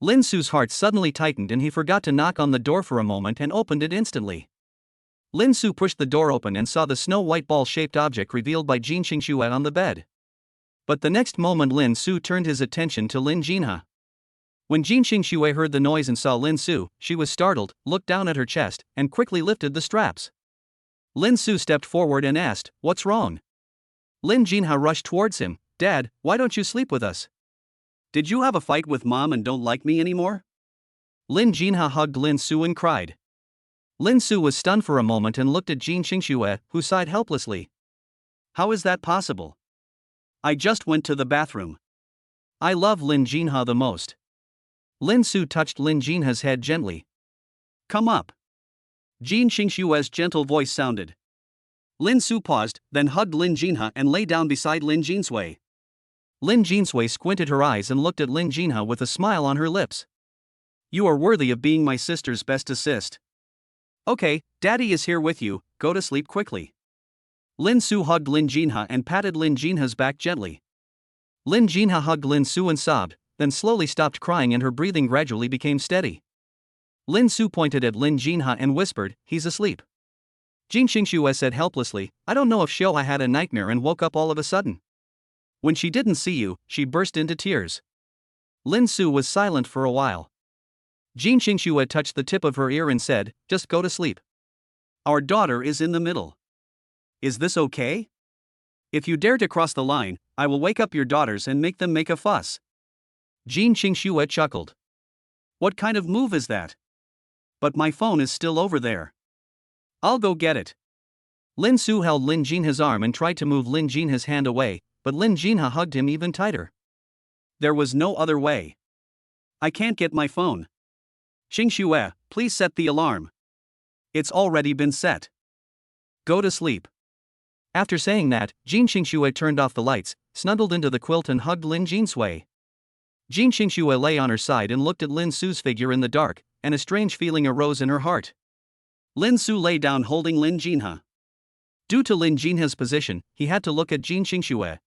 Lin Su's heart suddenly tightened and he forgot to knock on the door for a moment and opened it instantly. Lin Su pushed the door open and saw the snow-white ball-shaped object revealed by Jin Qingxue on the bed. But the next moment Lin Su turned his attention to Lin Jinha. When Jin Qingxue heard the noise and saw Lin Su, she was startled, looked down at her chest, and quickly lifted the straps. Lin Su stepped forward and asked, "What's wrong?" Lin Jinha rushed towards him. "Dad, why don't you sleep with us? Did you have a fight with Mom and don't like me anymore?" Lin Jinha hugged Lin Su and cried. Lin Su was stunned for a moment and looked at Jin Qingxue, who sighed helplessly. "How is that possible? I just went to the bathroom. I love Lin Jinha the most." Lin Su touched Lin Jinha's head gently. "Come up." Jin Qingxue's gentle voice sounded. Lin Su paused, then hugged Lin Jinha and lay down beside Lin Jinsui. Lin Jinsui squinted her eyes and looked at Lin Jinha with a smile on her lips. You are worthy of being my sister's best assist. Okay, Daddy is here with you, go to sleep quickly. Lin Su hugged Lin Jinha and patted Lin Jinha's back gently. Lin Jinha hugged Lin Su and sobbed, then slowly stopped crying and her breathing gradually became steady. Lin Su pointed at Lin Jinha and whispered, he's asleep. Jin Xingxue said helplessly, I don't know if Xiao had a nightmare and woke up all of a sudden. When she didn't see you, she burst into tears. Lin Su was silent for a while. Jin Xingxue touched the tip of her ear and said, just go to sleep. Our daughter is in the middle. Is this okay? If you dare to cross the line, I will wake up your daughters and make them make a fuss. Jin Xingxue chuckled. What kind of move is that? But my phone is still over there. I'll go get it. Lin Su held Lin Jinha's arm and tried to move Lin Jinha's hand away, but Lin Jinha hugged him even tighter. There was no other way. I can't get my phone. Xingxue, please set the alarm. It's already been set. Go to sleep. After saying that, Jin Xingxue turned off the lights, snuggled into the quilt and hugged Lin Jinsui. Jin Xingxue lay on her side and looked at Lin Su's figure in the dark, and a strange feeling arose in her heart. Lin Su lay down holding Lin Jinha. Due to Lin Jinha's position, he had to look at Jin Xingxue.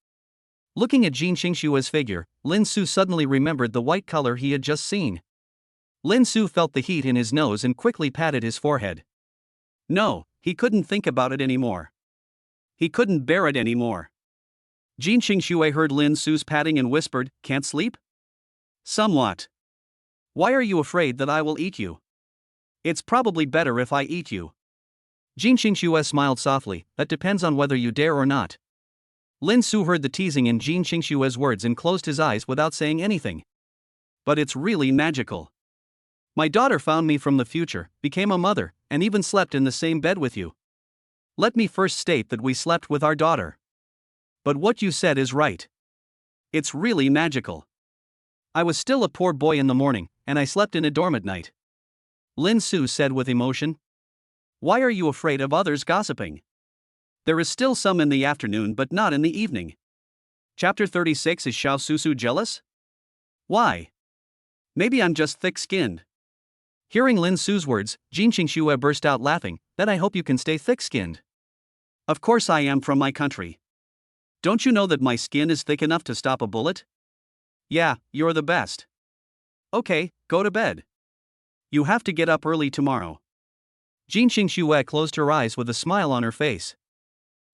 Looking at Jin Xingxue's figure, Lin Su suddenly remembered the white color he had just seen. Lin Su felt the heat in his nose and quickly patted his forehead. No, he couldn't think about it anymore. He couldn't bear it anymore. Jin Xingxue heard Lin Su's patting and whispered, can't sleep? Somewhat. Why are you afraid that I will eat you? It's probably better if I eat you. Jin Xingxue smiled softly, that depends on whether you dare or not. Lin Su heard the teasing in Jin Xingxue's words and closed his eyes without saying anything. But it's really magical. My daughter found me from the future, became a mother, and even slept in the same bed with you. Let me first state that we slept with our daughter. But what you said is right. It's really magical. I was still a poor boy in the morning, and I slept in a dorm at night. Lin Su said with emotion. Why are you afraid of others gossiping? There is still some in the afternoon but not in the evening. Chapter 36 Is Xiao Susu jealous? Why? Maybe I'm just thick-skinned. Hearing Lin Su's words, Jin Xingxue burst out laughing, then I hope you can stay thick-skinned. Of course I am from my country. Don't you know that my skin is thick enough to stop a bullet? Yeah, you're the best. Okay, go to bed. You have to get up early tomorrow. Jin Xingxue closed her eyes with a smile on her face.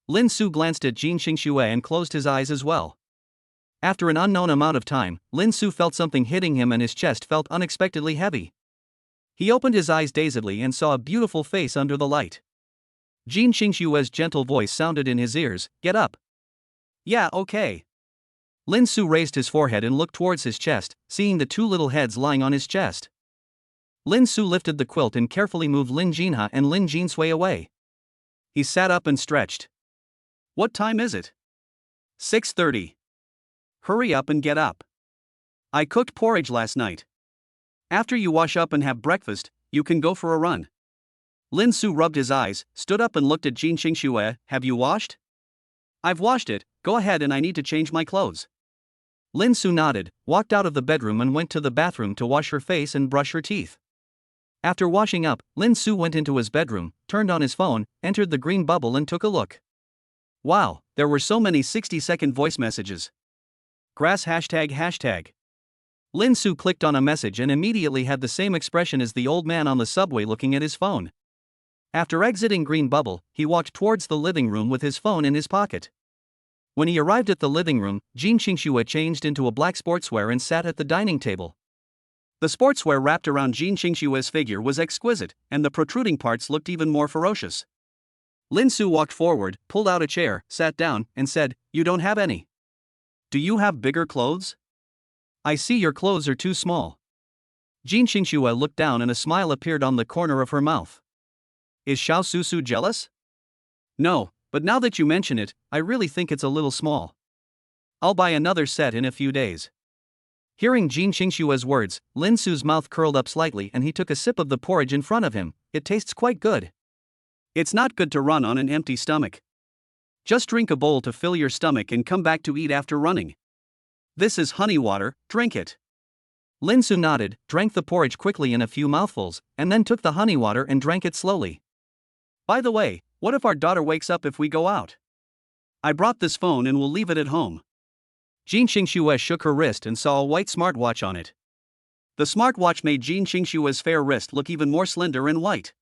Lin Su glanced at Jin Xingxue and closed his eyes as well. After an unknown amount of time, Lin Su felt something hitting him and his chest felt unexpectedly heavy. He opened his eyes dazedly and saw a beautiful face under the light. Jin Xingxue's gentle voice sounded in his ears, get up. Yeah, okay. Lin Su raised his forehead and looked towards his chest, seeing the two little heads lying on his chest. Lin Su lifted the quilt and carefully moved Lin Jinha and Lin Jinsui away. He sat up and stretched. What time is it? 6:30. Hurry up and get up. I cooked porridge last night. After you wash up and have breakfast, you can go for a run. Lin Su rubbed his eyes, stood up and looked at Jin Xingxue, have you washed? I've washed it, go ahead and I need to change my clothes. Lin Su nodded, walked out of the bedroom and went to the bathroom to wash her face and brush her teeth. After washing up, Lin Su went into his bedroom, turned on his phone, entered the green bubble and took a look. Wow, there were so many 60-second voice messages. Grass ##. Lin Su clicked on a message and immediately had the same expression as the old man on the subway looking at his phone. After exiting green bubble, he walked towards the living room with his phone in his pocket. When he arrived at the living room, Jin Xingxue changed into a black sportswear and sat at the dining table. The sportswear wrapped around Jin Xingxue's figure was exquisite, and the protruding parts looked even more ferocious. Lin Su walked forward, pulled out a chair, sat down, and said, you don't have any. Do you have bigger clothes? I see your clothes are too small. Jin Xingxue looked down and a smile appeared on the corner of her mouth. Is Xiao Susu jealous? No, but now that you mention it, I really think it's a little small. I'll buy another set in a few days. Hearing Jin Xingxue's words, Lin Su's mouth curled up slightly and he took a sip of the porridge in front of him. It tastes quite good. It's not good to run on an empty stomach. Just drink a bowl to fill your stomach and come back to eat after running. This is honey water, drink it. Lin Su nodded, drank the porridge quickly in a few mouthfuls, and then took the honey water and drank it slowly. By the way, what if our daughter wakes up if we go out? I brought this phone and will leave it at home. Jin Xingxue shook her wrist and saw a white smartwatch on it. The smartwatch made Jin Xingxue's fair wrist look even more slender and white.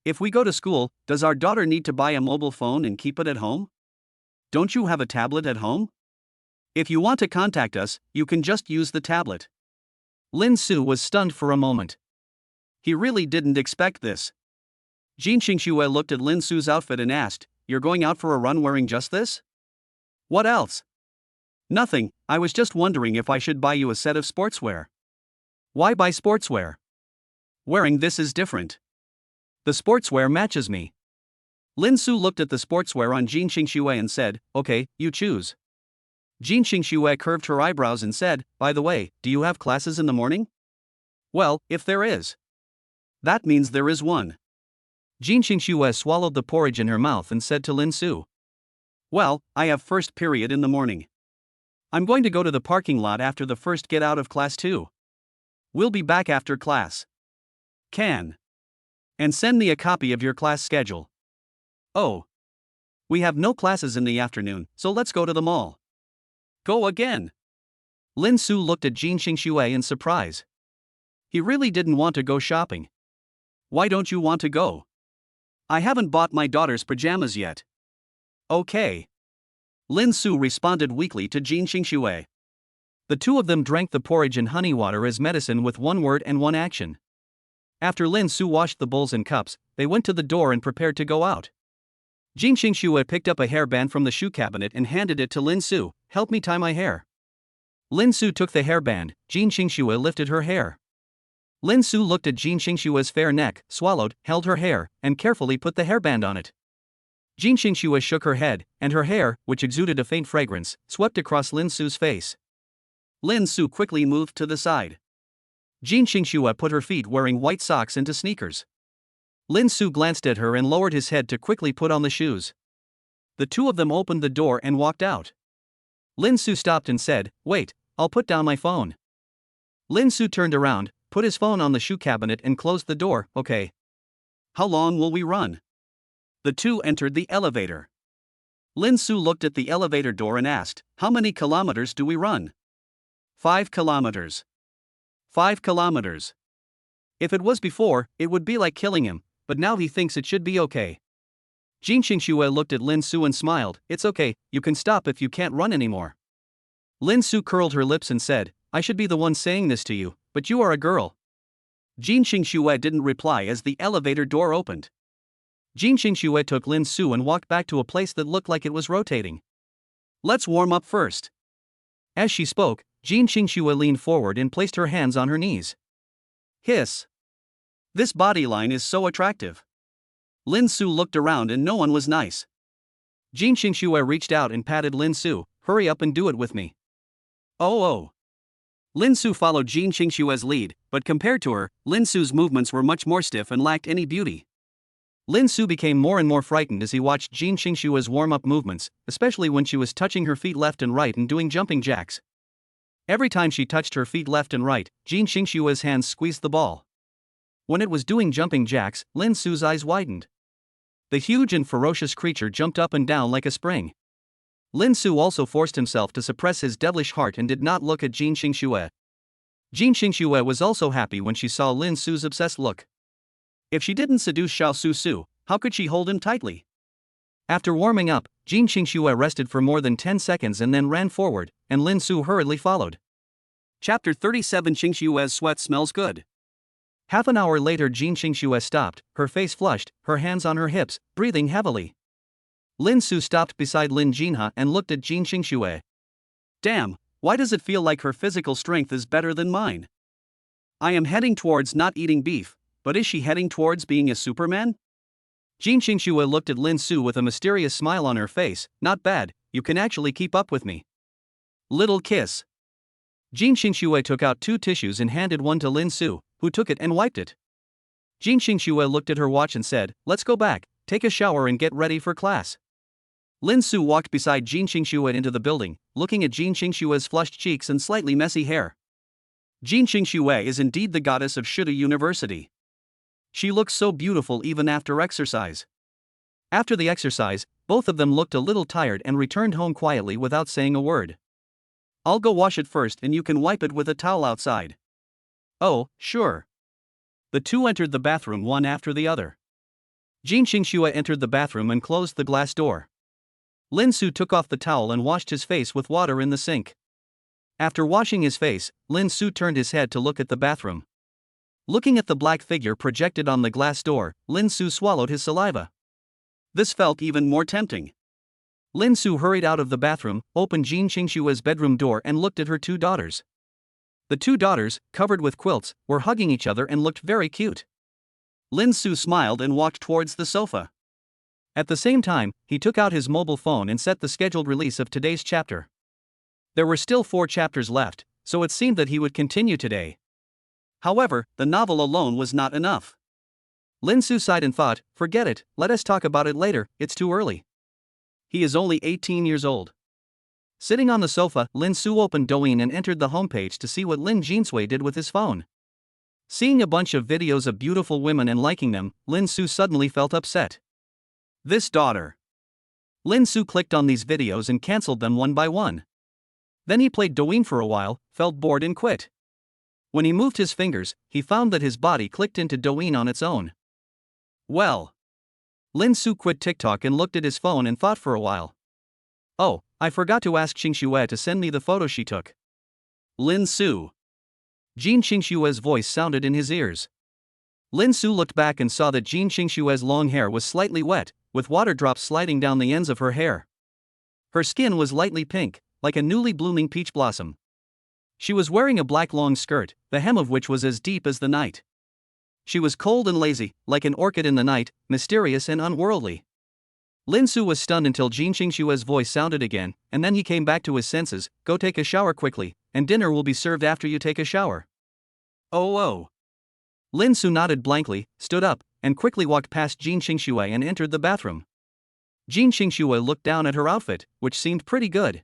If we go to school, does our daughter need to buy a mobile phone and keep it at home? Don't you have a tablet at home? If you want to contact us, you can just use the tablet. Lin Su was stunned for a moment. He really didn't expect this. Jin Xingxue looked at Lin Su's outfit and asked, "You're going out for a run wearing just this? What else?" "Nothing, I was just wondering if I should buy you a set of sportswear." "Why buy sportswear? Wearing this is different. The sportswear matches me." Lin Su looked at the sportswear on Jin Xingxue and said, "Okay, you choose." Jin Xingxue curved her eyebrows and said, "By the way, do you have classes in the morning?" "Well, if there is. That means there is one." Jin Xingxue swallowed the porridge in her mouth and said to Lin Su, "Well, I have first period in the morning. I'm going to go to the parking lot after the first get out of class too. We'll be back after class. Can. And send me a copy of your class schedule." "Oh. We have no classes in the afternoon, so let's go to the mall." "Go again?" Lin Su looked at Jin Xingxue in surprise. He really didn't want to go shopping. "Why don't you want to go?" "I haven't bought my daughter's pajamas yet." "Okay." Lin Su responded weakly to Jin Xingxue. The two of them drank the porridge and honey water as medicine with one word and one action. After Lin Su washed the bowls and cups, they went to the door and prepared to go out. Jin Xingxue picked up a hairband from the shoe cabinet and handed it to Lin Su. "Help me tie my hair." Lin Su took the hairband. Jin Xingxue lifted her hair. Lin Su looked at Jin Xingxue's fair neck, swallowed, held her hair, and carefully put the hairband on it. Jin Xingxue shook her head, and her hair, which exuded a faint fragrance, swept across Lin Su's face. Lin Su quickly moved to the side. Jin Xingxue put her feet wearing white socks into sneakers. Lin Su glanced at her and lowered his head to quickly put on the shoes. The two of them opened the door and walked out. Lin Su stopped and said, "Wait, I'll put down my phone." Lin Su turned around, put his phone on the shoe cabinet and closed the door. "Okay. How long will we run?" The two entered the elevator. Lin Su looked at the elevator door and asked, "How many kilometers do we run?" 5 kilometers. 5 kilometers. If it was before, it would be like killing him, but now he thinks it should be okay. Jin Xingxue looked at Lin Su and smiled. "It's okay, you can stop if you can't run anymore." Lin Su curled her lips and said, "I should be the one saying this to you, but you are a girl." Jin Xingxue didn't reply as the elevator door opened. Jin Xingxue took Lin Su and walked back to a place that looked like it was rotating. "Let's warm up first." As she spoke, Jin Xingxue leaned forward and placed her hands on her knees. Hiss. This body line is so attractive. Lin Su looked around and no one was nice. Jin Xingxue reached out and patted Lin Su. "Hurry up and do it with me." Oh. Lin Su followed Jin Xingxue's lead, but compared to her, Lin Su's movements were much more stiff and lacked any beauty. Lin Su became more and more frightened as he watched Jin Xingxue's warm-up movements, especially when she was touching her feet left and right and doing jumping jacks. Every time she touched her feet left and right, Jin Xingxue's hands squeezed the ball. When it was doing jumping jacks, Lin Su's eyes widened. The huge and ferocious creature jumped up and down like a spring. Lin Su also forced himself to suppress his devilish heart and did not look at Jin Xingxue. Jin Xingxue was also happy when she saw Lin Su's obsessed look. If she didn't seduce Xiao Su, how could she hold him tightly? After warming up, Jin Xingxue rested for more than 10 seconds and then ran forward, and Lin Su hurriedly followed. Chapter 37. Xingxue's sweat smells good. Half an hour later, Jin Xingxue stopped, her face flushed, her hands on her hips, breathing heavily. Lin Su stopped beside Lin Jinha and looked at Jin Xingxue. "Damn, why does it feel like her physical strength is better than mine? I am heading towards not eating beef, but is she heading towards being a Superman?" Jin Xingxue looked at Lin Su with a mysterious smile on her face. "Not bad, you can actually keep up with me." Little kiss. Jin Xingxue took out 2 tissues and handed one to Lin Su, who took it and wiped it. Jin Xingxue looked at her watch and said, "Let's go back, take a shower and get ready for class." Lin Su walked beside Jin Xingxue into the building, looking at Jin Xingxue's flushed cheeks and slightly messy hair. Jin Xingxue is indeed the goddess of Shuda University. She looks so beautiful even after exercise. After the exercise, both of them looked a little tired and returned home quietly without saying a word. I'll go wash it first and you can wipe it with a towel outside. Oh, sure. The two entered the bathroom one after the other. Jin Xingxue entered the bathroom and closed the glass door. Lin Su took off the towel and washed his face with water in the sink. After washing his face, Lin Su turned his head to look at the bathroom. Looking at the black figure projected on the glass door, Lin Su swallowed his saliva. This felt even more tempting. Lin Su hurried out of the bathroom, opened Jin Xingxue's bedroom door and looked at her two daughters. The two daughters, covered with quilts, were hugging each other and looked very cute. Lin Su smiled and walked towards the sofa. At the same time, he took out his mobile phone and set the scheduled release of today's chapter. There were still 4 chapters left, so it seemed that he would continue today. However, the novel alone was not enough. Lin Su sighed and thought, forget it, let us talk about it later, it's too early. He is only 18 years old. Sitting on the sofa, Lin Su opened Douyin and entered the homepage to see what Lin Jinsui did with his phone. Seeing a bunch of videos of beautiful women and liking them, Lin Su suddenly felt upset. This daughter. Lin Su clicked on these videos and cancelled them one by one. Then he played Douyin for a while, felt bored and quit. When he moved his fingers, he found that his body clicked into Douyin on its own. Well. Lin Su quit TikTok and looked at his phone and thought for a while. Oh, I forgot to ask Xingxue to send me the photo she took. Lin Su. Jin Xingxue's voice sounded in his ears. Lin Su looked back and saw that Jin Xingxue's long hair was slightly wet, with water drops sliding down the ends of her hair. Her skin was lightly pink, like a newly blooming peach blossom. She was wearing a black long skirt, the hem of which was as deep as the night. She was cold and lazy, like an orchid in the night, mysterious and unworldly. Lin Su was stunned until Jin Xingxue's voice sounded again, and then he came back to his senses. Go take a shower quickly, and dinner will be served after you take a shower. Oh. Lin Su nodded blankly, stood up, and quickly walked past Jin Xingxue and entered the bathroom. Jin Xingxue looked down at her outfit, which seemed pretty good.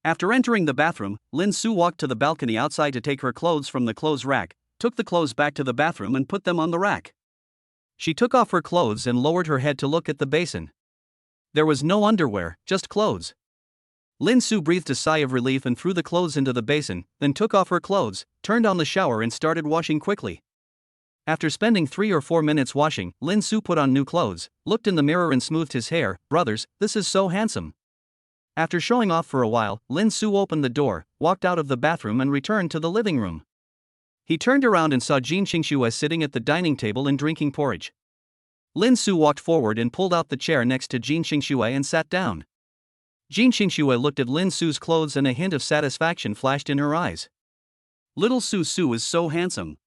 After entering the bathroom, Lin Su walked to the balcony outside to take her clothes from the clothes rack, took the clothes back to the bathroom and put them on the rack. She took off her clothes and lowered her head to look at the basin. There was no underwear, just clothes. Lin Su breathed a sigh of relief and threw the clothes into the basin, then took off her clothes, turned on the shower and started washing quickly. After spending 3 or 4 minutes washing, Lin Su put on new clothes, looked in the mirror and smoothed his hair. Brothers, this is so handsome. After showing off for a while, Lin Su opened the door, walked out of the bathroom and returned to the living room. He turned around and saw Jin Xingxue sitting at the dining table and drinking porridge. Lin Su walked forward and pulled out the chair next to Jin Xingxue and sat down. Jin Xingxue looked at Lin Su's clothes and a hint of satisfaction flashed in her eyes. Little Su is so handsome.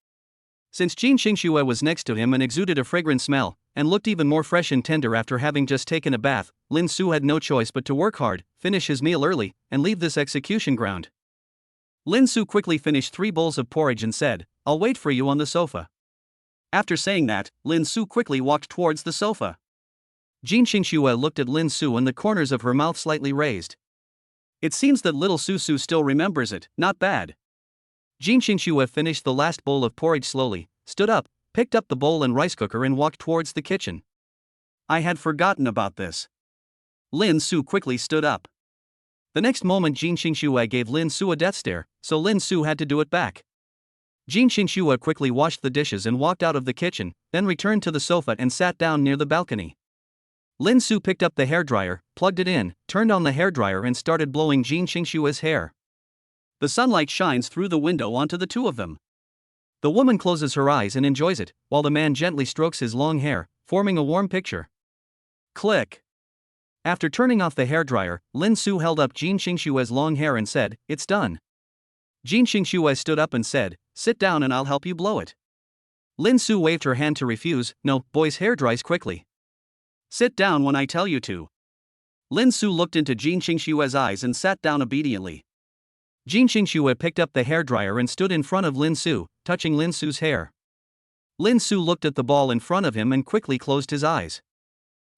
Since Jin Xingxue was next to him and exuded a fragrant smell, and looked even more fresh and tender after having just taken a bath, Lin Su had no choice but to work hard, finish his meal early, and leave this execution ground. Lin Su quickly finished 3 bowls of porridge and said, I'll wait for you on the sofa. After saying that, Lin Su quickly walked towards the sofa. Jin Xingxue looked at Lin Su and the corners of her mouth slightly raised. It seems that little Su still remembers it, not bad. Jin Xingxue finished the last bowl of porridge slowly, stood up, picked up the bowl and rice cooker and walked towards the kitchen. I had forgotten about this. Lin Su quickly stood up. The next moment Jin Xingxue gave Lin Su a death stare, so Lin Su had to do it back. Jin Xingxue quickly washed the dishes and walked out of the kitchen, then returned to the sofa and sat down near the balcony. Lin Su picked up the hairdryer, plugged it in, turned on the hairdryer and started blowing Jin Xingxue's hair. The sunlight shines through the window onto the two of them. The woman closes her eyes and enjoys it, while the man gently strokes his long hair, forming a warm picture. Click. After turning off the hairdryer, Lin Su held up Jin Xingxue's long hair and said, It's done. Jin Xingxue stood up and said, Sit down and I'll help you blow it. Lin Su waved her hand to refuse. No, boy's hair dries quickly. Sit down when I tell you to. Lin Su looked into Jin Xingxue's eyes and sat down obediently. Jin Xingxue picked up the hairdryer and stood in front of Lin Su, touching Lin Su's hair. Lin Su looked at the ball in front of him and quickly closed his eyes.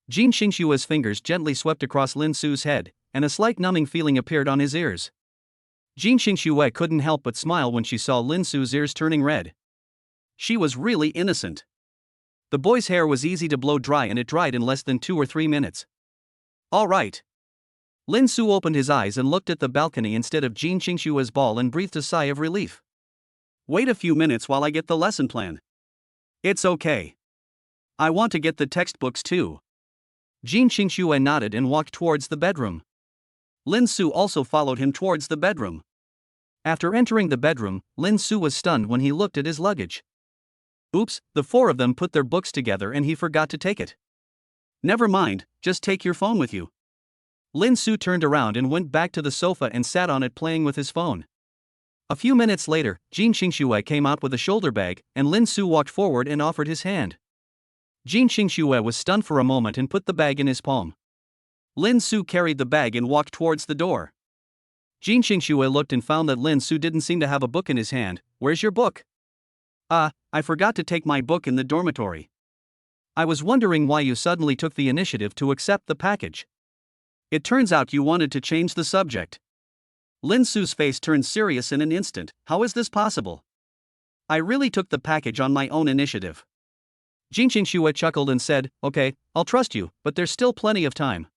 Jin Xingxue's fingers gently swept across Lin Su's head, and a slight numbing feeling appeared on his ears. Jin Xingxue couldn't help but smile when she saw Lin Su's ears turning red. She was really innocent. The boy's hair was easy to blow dry and it dried in less than 2 or 3 minutes. All right. Lin Su opened his eyes and looked at the balcony instead of Jin Xingxue's ball and breathed a sigh of relief. Wait a few minutes while I get the lesson plan. It's okay. I want to get the textbooks too. Jin Xingxue nodded and walked towards the bedroom. Lin Su also followed him towards the bedroom. After entering the bedroom, Lin Su was stunned when he looked at his luggage. Oops, the 4 of them put their books together and he forgot to take it. Never mind, just take your phone with you. Lin Su turned around and went back to the sofa and sat on it playing with his phone. A few minutes later, Jin Xingxue came out with a shoulder bag, and Lin Su walked forward and offered his hand. Jin Xingxue was stunned for a moment and put the bag in his palm. Lin Su carried the bag and walked towards the door. Jin Xingxue looked and found that Lin Su didn't seem to have a book in his hand. Where's your book? I forgot to take my book in the dormitory. I was wondering why you suddenly took the initiative to accept the package. It turns out you wanted to change the subject. Lin Su's face turned serious in an instant. How is this possible? I really took the package on my own initiative. Jin Xingxue chuckled and said, Okay, I'll trust you, but there's still plenty of time.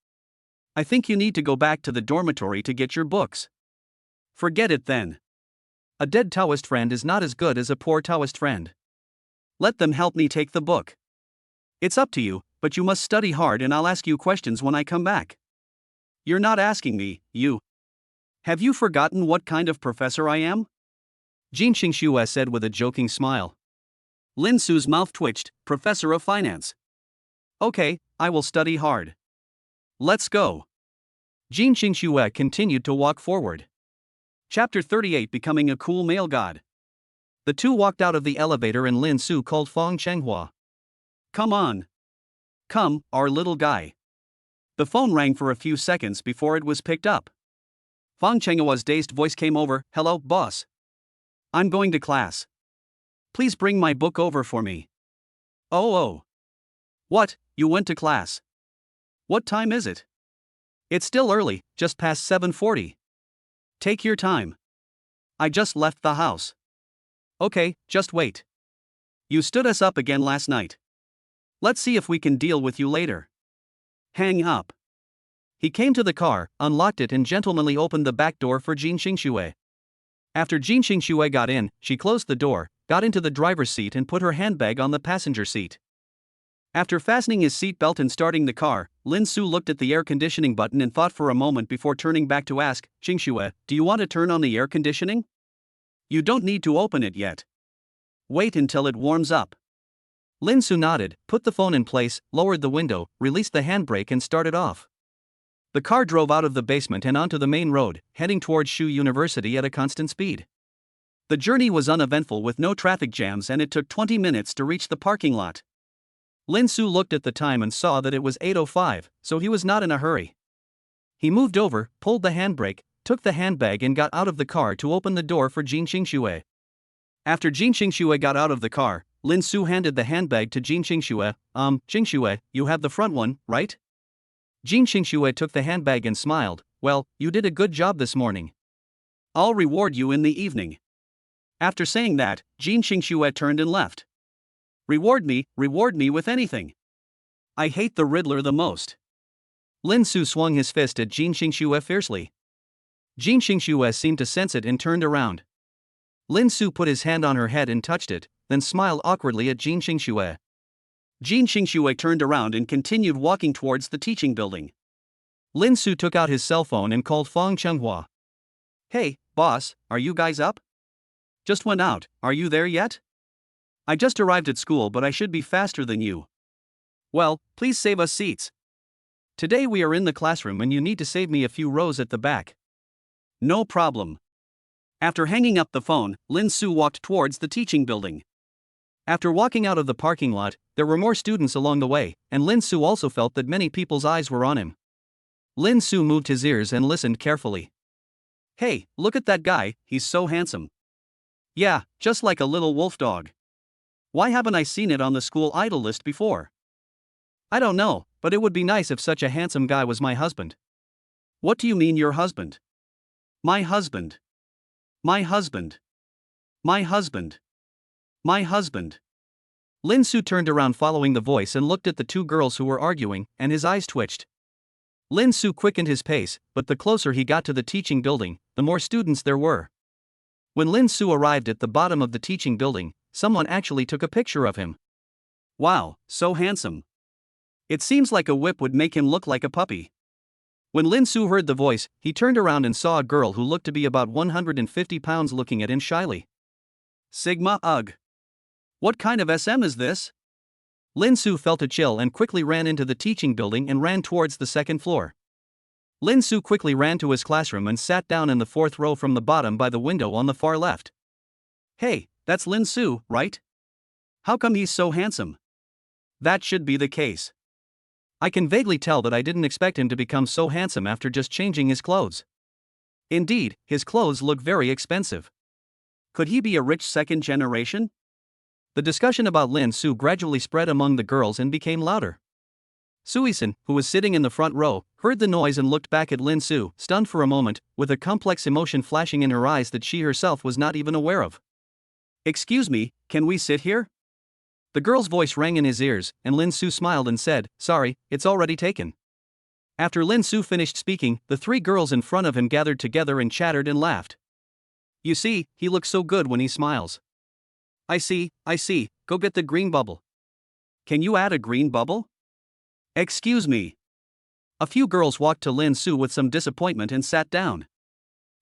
I think you need to go back to the dormitory to get your books. Forget it then. A dead Taoist friend is not as good as a poor Taoist friend. Let them help me take the book. It's up to you, but you must study hard and I'll ask you questions when I come back. You're not asking me, you. Have you forgotten what kind of professor I am? Jin Xingxue said with a joking smile. Lin Su's mouth twitched. Professor of finance. Okay, I will study hard. Let's go. Jin Xingxue continued to walk forward. Chapter 38 Becoming a Cool Male God. The two walked out of the elevator and Lin Su called Fang Chenghua. Come on. Come, our little guy. The phone rang for a few seconds before it was picked up. Fang Chenghua's dazed voice came over. Hello, boss. I'm going to class. Please bring my book over for me. Oh. What, you went to class? What time is it? It's still early, just past 7:40. Take your time. I just left the house. Okay, just wait. You stood us up again last night. Let's see if we can deal with you later. Hang up. He came to the car, unlocked it and gentlemanly opened the back door for Jin Xingxue. After Jin Xingxue got in, she closed the door, got into the driver's seat and put her handbag on the passenger seat. After fastening his seatbelt and starting the car, Lin Su looked at the air conditioning button and thought for a moment before turning back to ask, Xingxue, do you want to turn on the air conditioning? You don't need to open it yet. Wait until it warms up. Lin Su nodded, put the phone in place, lowered the window, released the handbrake and started off. The car drove out of the basement and onto the main road, heading towards Shu University at a constant speed. The journey was uneventful with no traffic jams and it took 20 minutes to reach the parking lot. Lin Su looked at the time and saw that it was 8:05, so he was not in a hurry. He moved over, pulled the handbrake, took the handbag and got out of the car to open the door for Jin Xingxue. After Jin Xingxue got out of the car, Lin Su handed the handbag to Jin Xingxue. Xingxue, you have the front one, right? Jin Xingxue took the handbag and smiled. Well, you did a good job this morning. I'll reward you in the evening. After saying that, Jin Xingxue turned and left. Reward me with anything. I hate the Riddler the most. Lin Su swung his fist at Jin Xingxue fiercely. Jin Xingxue seemed to sense it and turned around. Lin Su put his hand on her head and touched it, then smiled awkwardly at Jin Xingxue. Jin Xingxue turned around and continued walking towards the teaching building. Lin Su took out his cell phone and called Fang Chenghua. Hey, boss, are you guys up? Just went out, are you there yet? I just arrived at school but I should be faster than you. Well, please save us seats. Today we are in the classroom and you need to save me a few rows at the back. No problem. After hanging up the phone, Lin Su walked towards the teaching building. After walking out of the parking lot, there were more students along the way, and Lin Su also felt that many people's eyes were on him. Lin Su moved his ears and listened carefully. Hey, look at that guy, he's so handsome. Yeah, just like a little wolf dog. Why haven't I seen it on the school idol list before? I don't know, but it would be nice if such a handsome guy was my husband. What do you mean your husband? My husband. My husband. My husband. My husband. Lin Su turned around following the voice and looked at the two girls who were arguing, and his eyes twitched. Lin Su quickened his pace, but the closer he got to the teaching building, the more students there were. When Lin Su arrived at the bottom of the teaching building, someone actually took a picture of him. Wow, so handsome. It seems like a whip would make him look like a puppy. When Lin Su heard the voice, he turned around and saw a girl who looked to be about 150 pounds looking at him shyly. Sigma ugh. What kind of SM is this? Lin Su felt a chill and quickly ran into the teaching building and ran towards the second floor. Lin Su quickly ran to his classroom and sat down in the fourth row from the bottom by the window on the far left. Hey, that's Lin Su, right? How come he's so handsome? That should be the case. I can vaguely tell that I didn't expect him to become so handsome after just changing his clothes. Indeed, his clothes look very expensive. Could he be a rich second generation? The discussion about Lin Su gradually spread among the girls and became louder. Suisun, who was sitting in the front row, heard the noise and looked back at Lin Su, stunned for a moment, with a complex emotion flashing in her eyes that she herself was not even aware of. Excuse me, can we sit here? The girl's voice rang in his ears, and Lin Su smiled and said, Sorry, it's already taken. After Lin Su finished speaking, the three girls in front of him gathered together and chattered and laughed. You see, he looks so good when he smiles. I see, go get the green bubble. Can you add a green bubble? Excuse me. A few girls walked to Lin Su with some disappointment and sat down.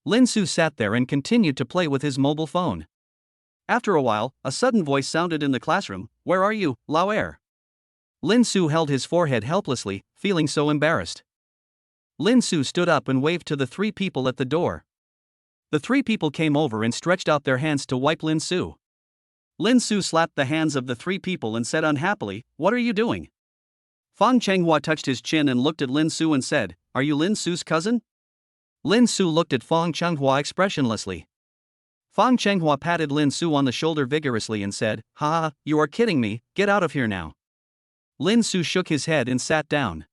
Lin Su sat there and continued to play with his mobile phone. After a while, a sudden voice sounded in the classroom, Where are you, Lao Er? Lin Su held his forehead helplessly, feeling so embarrassed. Lin Su stood up and waved to the three people at the door. The three people came over and stretched out their hands to wipe Lin Su. Lin Su slapped the hands of the three people and said unhappily, What are you doing? Fang Chenghua touched his chin and looked at Lin Su and said, Are you Lin Su's cousin? Lin Su looked at Fang Chenghua expressionlessly. Fang Chenghua patted Lin Su on the shoulder vigorously and said, Ha, you are kidding me, get out of here now. Lin Su shook his head and sat down.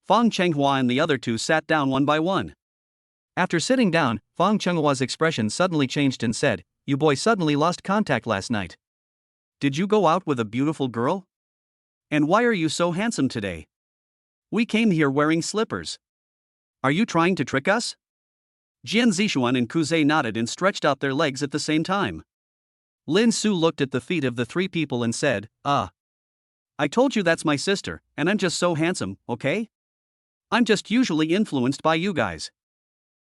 Fang Chenghua and the other two sat down one by one. After sitting down, Fang Chenghua's expression suddenly changed and said, You boys suddenly lost contact last night. Did you go out with a beautiful girl? And why are you so handsome today? We came here wearing slippers. Are you trying to trick us? Jian Zixuan and Kuze nodded and stretched out their legs at the same time. Lin Su looked at the feet of the three people and said, I told you that's my sister, and I'm just so handsome, okay? I'm just usually influenced by you guys.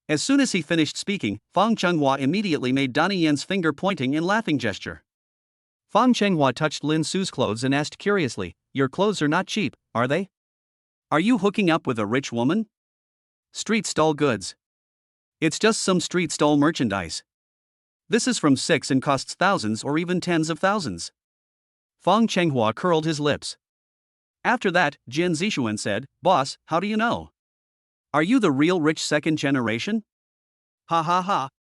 As soon as he finished speaking, Fang Chenghua immediately made Donnie Yan's finger pointing and laughing gesture. Fang Chenghua touched Lin Su's clothes and asked curiously, Your clothes are not cheap, are they? Are you hooking up with a rich woman? Street stall goods. It's just some street stall merchandise. This is from 6 and costs thousands or even tens of thousands. Fang Chenghua curled his lips. After that, Jian Zixuan said, Boss, how do you know? Are you the real rich second generation? Ha ha ha.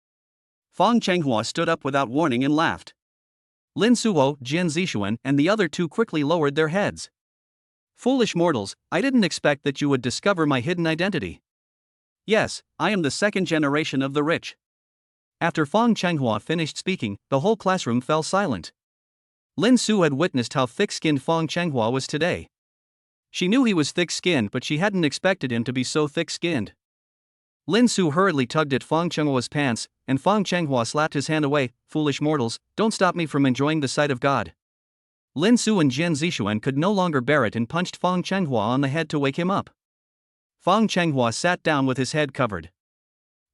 Fang Chenghua stood up without warning and laughed. Lin Suo, Jian Zixuan, and the other two quickly lowered their heads. Foolish mortals, I didn't expect that you would discover my hidden identity. Yes, I am the second generation of the rich. After Fang Chenghua finished speaking, the whole classroom fell silent. Lin Su had witnessed how thick-skinned Fang Chenghua was today. She knew he was thick-skinned, but she hadn't expected him to be so thick-skinned. Lin Su hurriedly tugged at Fang Chenghua's pants, and Fang Chenghua slapped his hand away. Foolish mortals, don't stop me from enjoying the sight of God. Lin Su and Jian Zixuan could no longer bear it and punched Fang Chenghua on the head to wake him up. Fang Chenghua sat down with his head covered.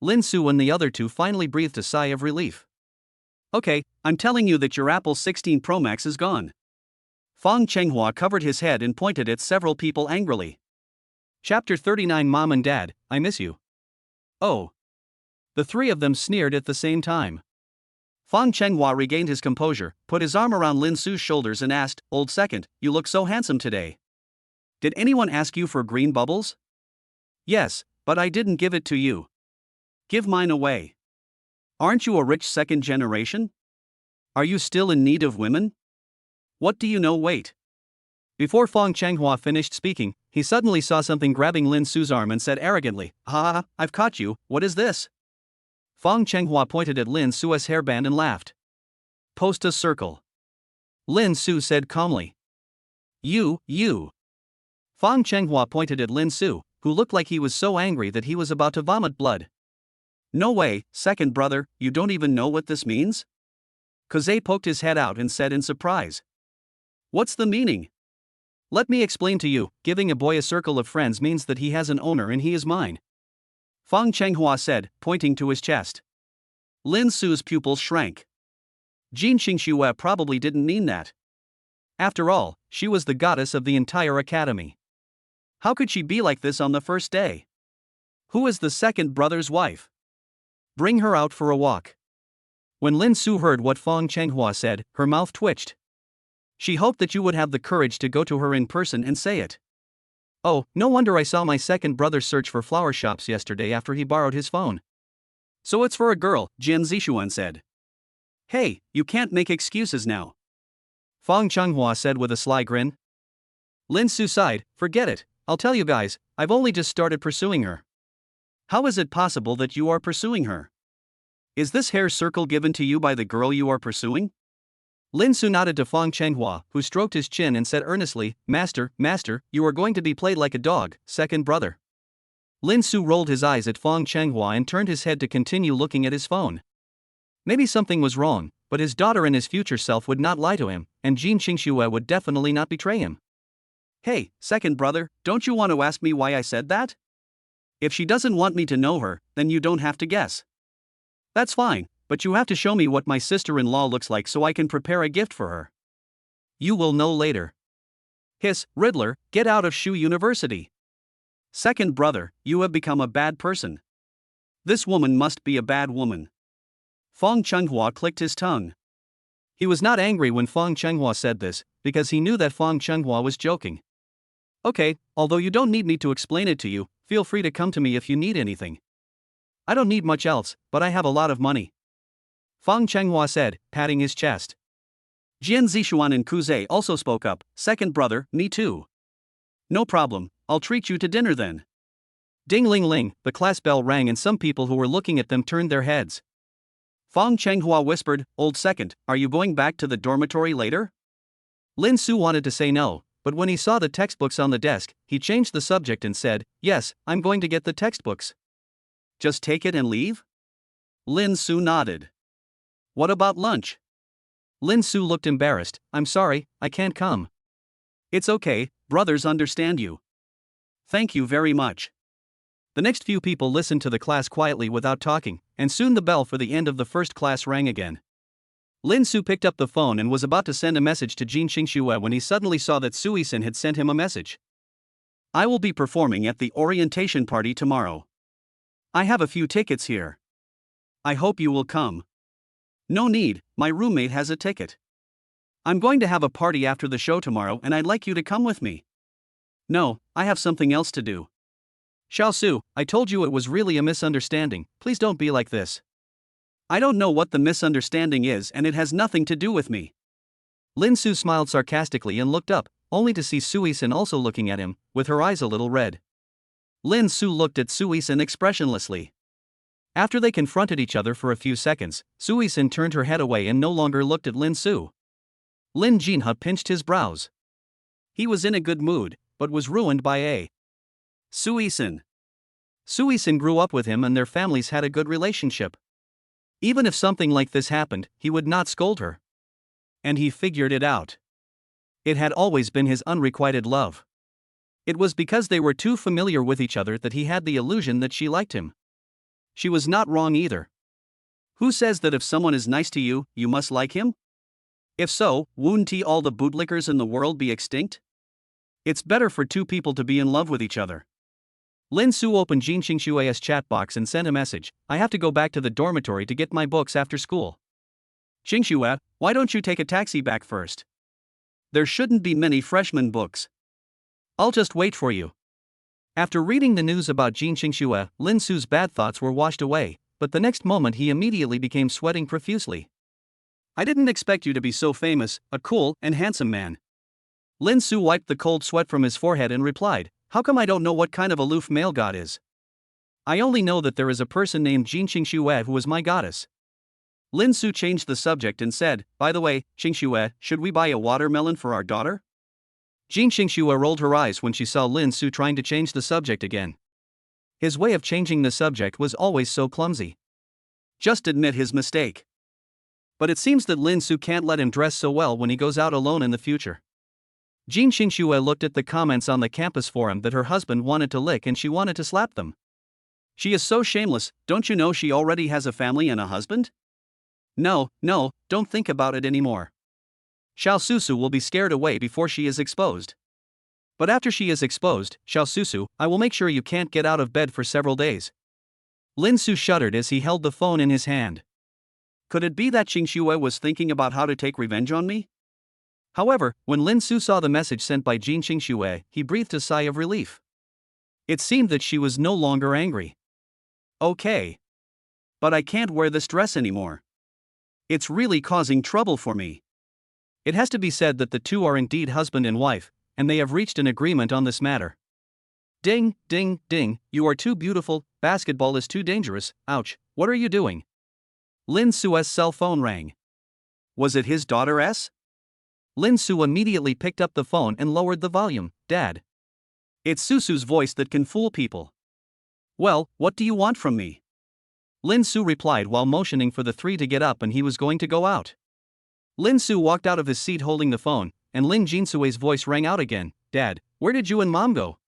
Lin Su and the other two finally breathed a sigh of relief. Okay, I'm telling you that your Apple 16 Pro Max is gone. Fang Chenghua covered his head and pointed at several people angrily. Chapter 39 Mom and Dad, I miss you. Oh. The three of them sneered at the same time. Fang Chenghua regained his composure, put his arm around Lin Su's shoulders and asked, Old second, you look so handsome today. Did anyone ask you for green bubbles? Yes, but I didn't give it to you. Give mine away. Aren't you a rich second generation? Are you still in need of women? What do you know? Wait. Before Fang Chenghua finished speaking, he suddenly saw something grabbing Lin Su's arm and said arrogantly, Ha, I've caught you, what is this? Fang Chenghua pointed at Lin Su's hairband and laughed. Post a circle. Lin Su said calmly. You. Fang Chenghua pointed at Lin Su, who looked like he was so angry that he was about to vomit blood. No way, second brother, you don't even know what this means? Kozai poked his head out and said in surprise. What's the meaning? Let me explain to you, giving a boy a circle of friends means that he has an owner and he is mine. Fang Chenghua said, pointing to his chest. Lin Su's pupils shrank. Jin Qingxue probably didn't mean that. After all, she was the goddess of the entire academy. How could she be like this on the first day? Who is the second brother's wife? Bring her out for a walk. When Lin Su heard what Fang Chenghua said, her mouth twitched. She hoped that you would have the courage to go to her in person and say it. Oh, no wonder I saw my second brother search for flower shops yesterday after he borrowed his phone. So it's for a girl, Jian Zishuan said. Hey, you can't make excuses now. Fang Chenghua said with a sly grin. Lin Su sighed, forget it, I'll tell you guys, I've only just started pursuing her. How is it possible that you are pursuing her? Is this hair circle given to you by the girl you are pursuing? Lin Su nodded to Fang Chenghua, who stroked his chin and said earnestly, Master, you are going to be played like a dog, second brother. Lin Su rolled his eyes at Fang Chenghua and turned his head to continue looking at his phone. Maybe something was wrong, but his daughter and his future self would not lie to him, and Jin Qingxue would definitely not betray him. Hey, second brother, don't you want to ask me why I said that? If she doesn't want me to know her, then you don't have to guess. That's fine, but you have to show me what my sister-in-law looks like so I can prepare a gift for her. You will know later. Hiss, Riddler, get out of Shu University. Second brother, you have become a bad person. This woman must be a bad woman. Fang Chenghua clicked his tongue. He was not angry when Fang Chenghua said this, because he knew that Fang Chenghua was joking. Okay, although you don't need me to explain it to you, feel free to come to me if you need anything. I don't need much else, but I have a lot of money. Fang Chenghua said, patting his chest. Jian Zishuan and Kozai also spoke up, second brother, me too. No problem, I'll treat you to dinner then. Ding ling ling, the class bell rang and some people who were looking at them turned their heads. Fang Chenghua whispered, old second, are you going back to the dormitory later? Lin Su wanted to say no, but when he saw the textbooks on the desk, he changed the subject and said, yes, I'm going to get the textbooks. Just take it and leave? Lin Su nodded. What about lunch? Lin Su looked embarrassed, I'm sorry, I can't come. It's okay, brothers understand you. Thank you very much. The next few people listened to the class quietly without talking, and soon the bell for the end of the first class rang again. Lin Su picked up the phone and was about to send a message to Jin Qingxue when he suddenly saw that Sui-san had sent him a message. I will be performing at the orientation party tomorrow. I have a few tickets here. I hope you will come. No need, my roommate has a ticket. I'm going to have a party after the show tomorrow and I'd like you to come with me. No, I have something else to do. Xiao Su, I told you it was really a misunderstanding, please don't be like this. I don't know what the misunderstanding is and it has nothing to do with me. Lin Su smiled sarcastically and looked up, only to see Sui-san also looking at him, with her eyes a little red. Lin Su looked at Sui-san expressionlessly. After they confronted each other for a few seconds, Sui-san turned her head away and no longer looked at Lin Su. Lin Jinha pinched his brows. He was in a good mood, but was ruined by a Sui-san. Sui-san grew up with him and their families had a good relationship. Even if something like this happened, he would not scold her. And he figured it out. It had always been his unrequited love. It was because they were too familiar with each other that he had the illusion that she liked him. She was not wrong either. Who says that if someone is nice to you, you must like him? If so, wouldn't all the bootlickers in the world be extinct? It's better for two people to be in love with each other. Lin Su opened Jin Qingxue's chat box and sent a message, I have to go back to the dormitory to get my books after school. Qingxue, why don't you take a taxi back first? There shouldn't be many freshman books. I'll just wait for you. After reading the news about Jin Qingxue, Lin Su's bad thoughts were washed away, but the next moment he immediately became sweating profusely. I didn't expect you to be so famous, a cool and handsome man. Lin Su wiped the cold sweat from his forehead and replied, how come I don't know what kind of aloof male God is? I only know that there is a person named Jin Qingxue who is my goddess. Lin Su changed the subject and said, by the way, Qingxue, should we buy a watermelon for our daughter? Jin Qingxue rolled her eyes when she saw Lin Su trying to change the subject again. His way of changing the subject was always so clumsy. Just admit his mistake. But it seems that Lin Su can't let him dress so well when he goes out alone in the future. Jin Qingxue looked at the comments on the campus forum that her husband wanted to lick and she wanted to slap them. She is so shameless, don't you know she already has a family and a husband? No, don't think about it anymore. Xiao Susu will be scared away before she is exposed. But after she is exposed, Xiao Susu, I will make sure you can't get out of bed for several days. Lin Su shuddered as he held the phone in his hand. Could it be that Qingxue was thinking about how to take revenge on me? However, when Lin Su saw the message sent by Jin Qingxue, he breathed a sigh of relief. It seemed that she was no longer angry. Okay. But I can't wear this dress anymore. It's really causing trouble for me. It has to be said that the two are indeed husband and wife, and they have reached an agreement on this matter. Ding, ding, ding, you are too beautiful, basketball is too dangerous, ouch, what are you doing? Lin Su's cell phone rang. Was it his daughter S? Lin Su immediately picked up the phone and lowered the volume. Dad. It's Susu's voice that can fool people. Well, what do you want from me? Lin Su replied while motioning for the three to get up and he was going to go out. Lin Su walked out of his seat holding the phone, and Lin Jinsue's voice rang out again. Dad, where did you and Mom go?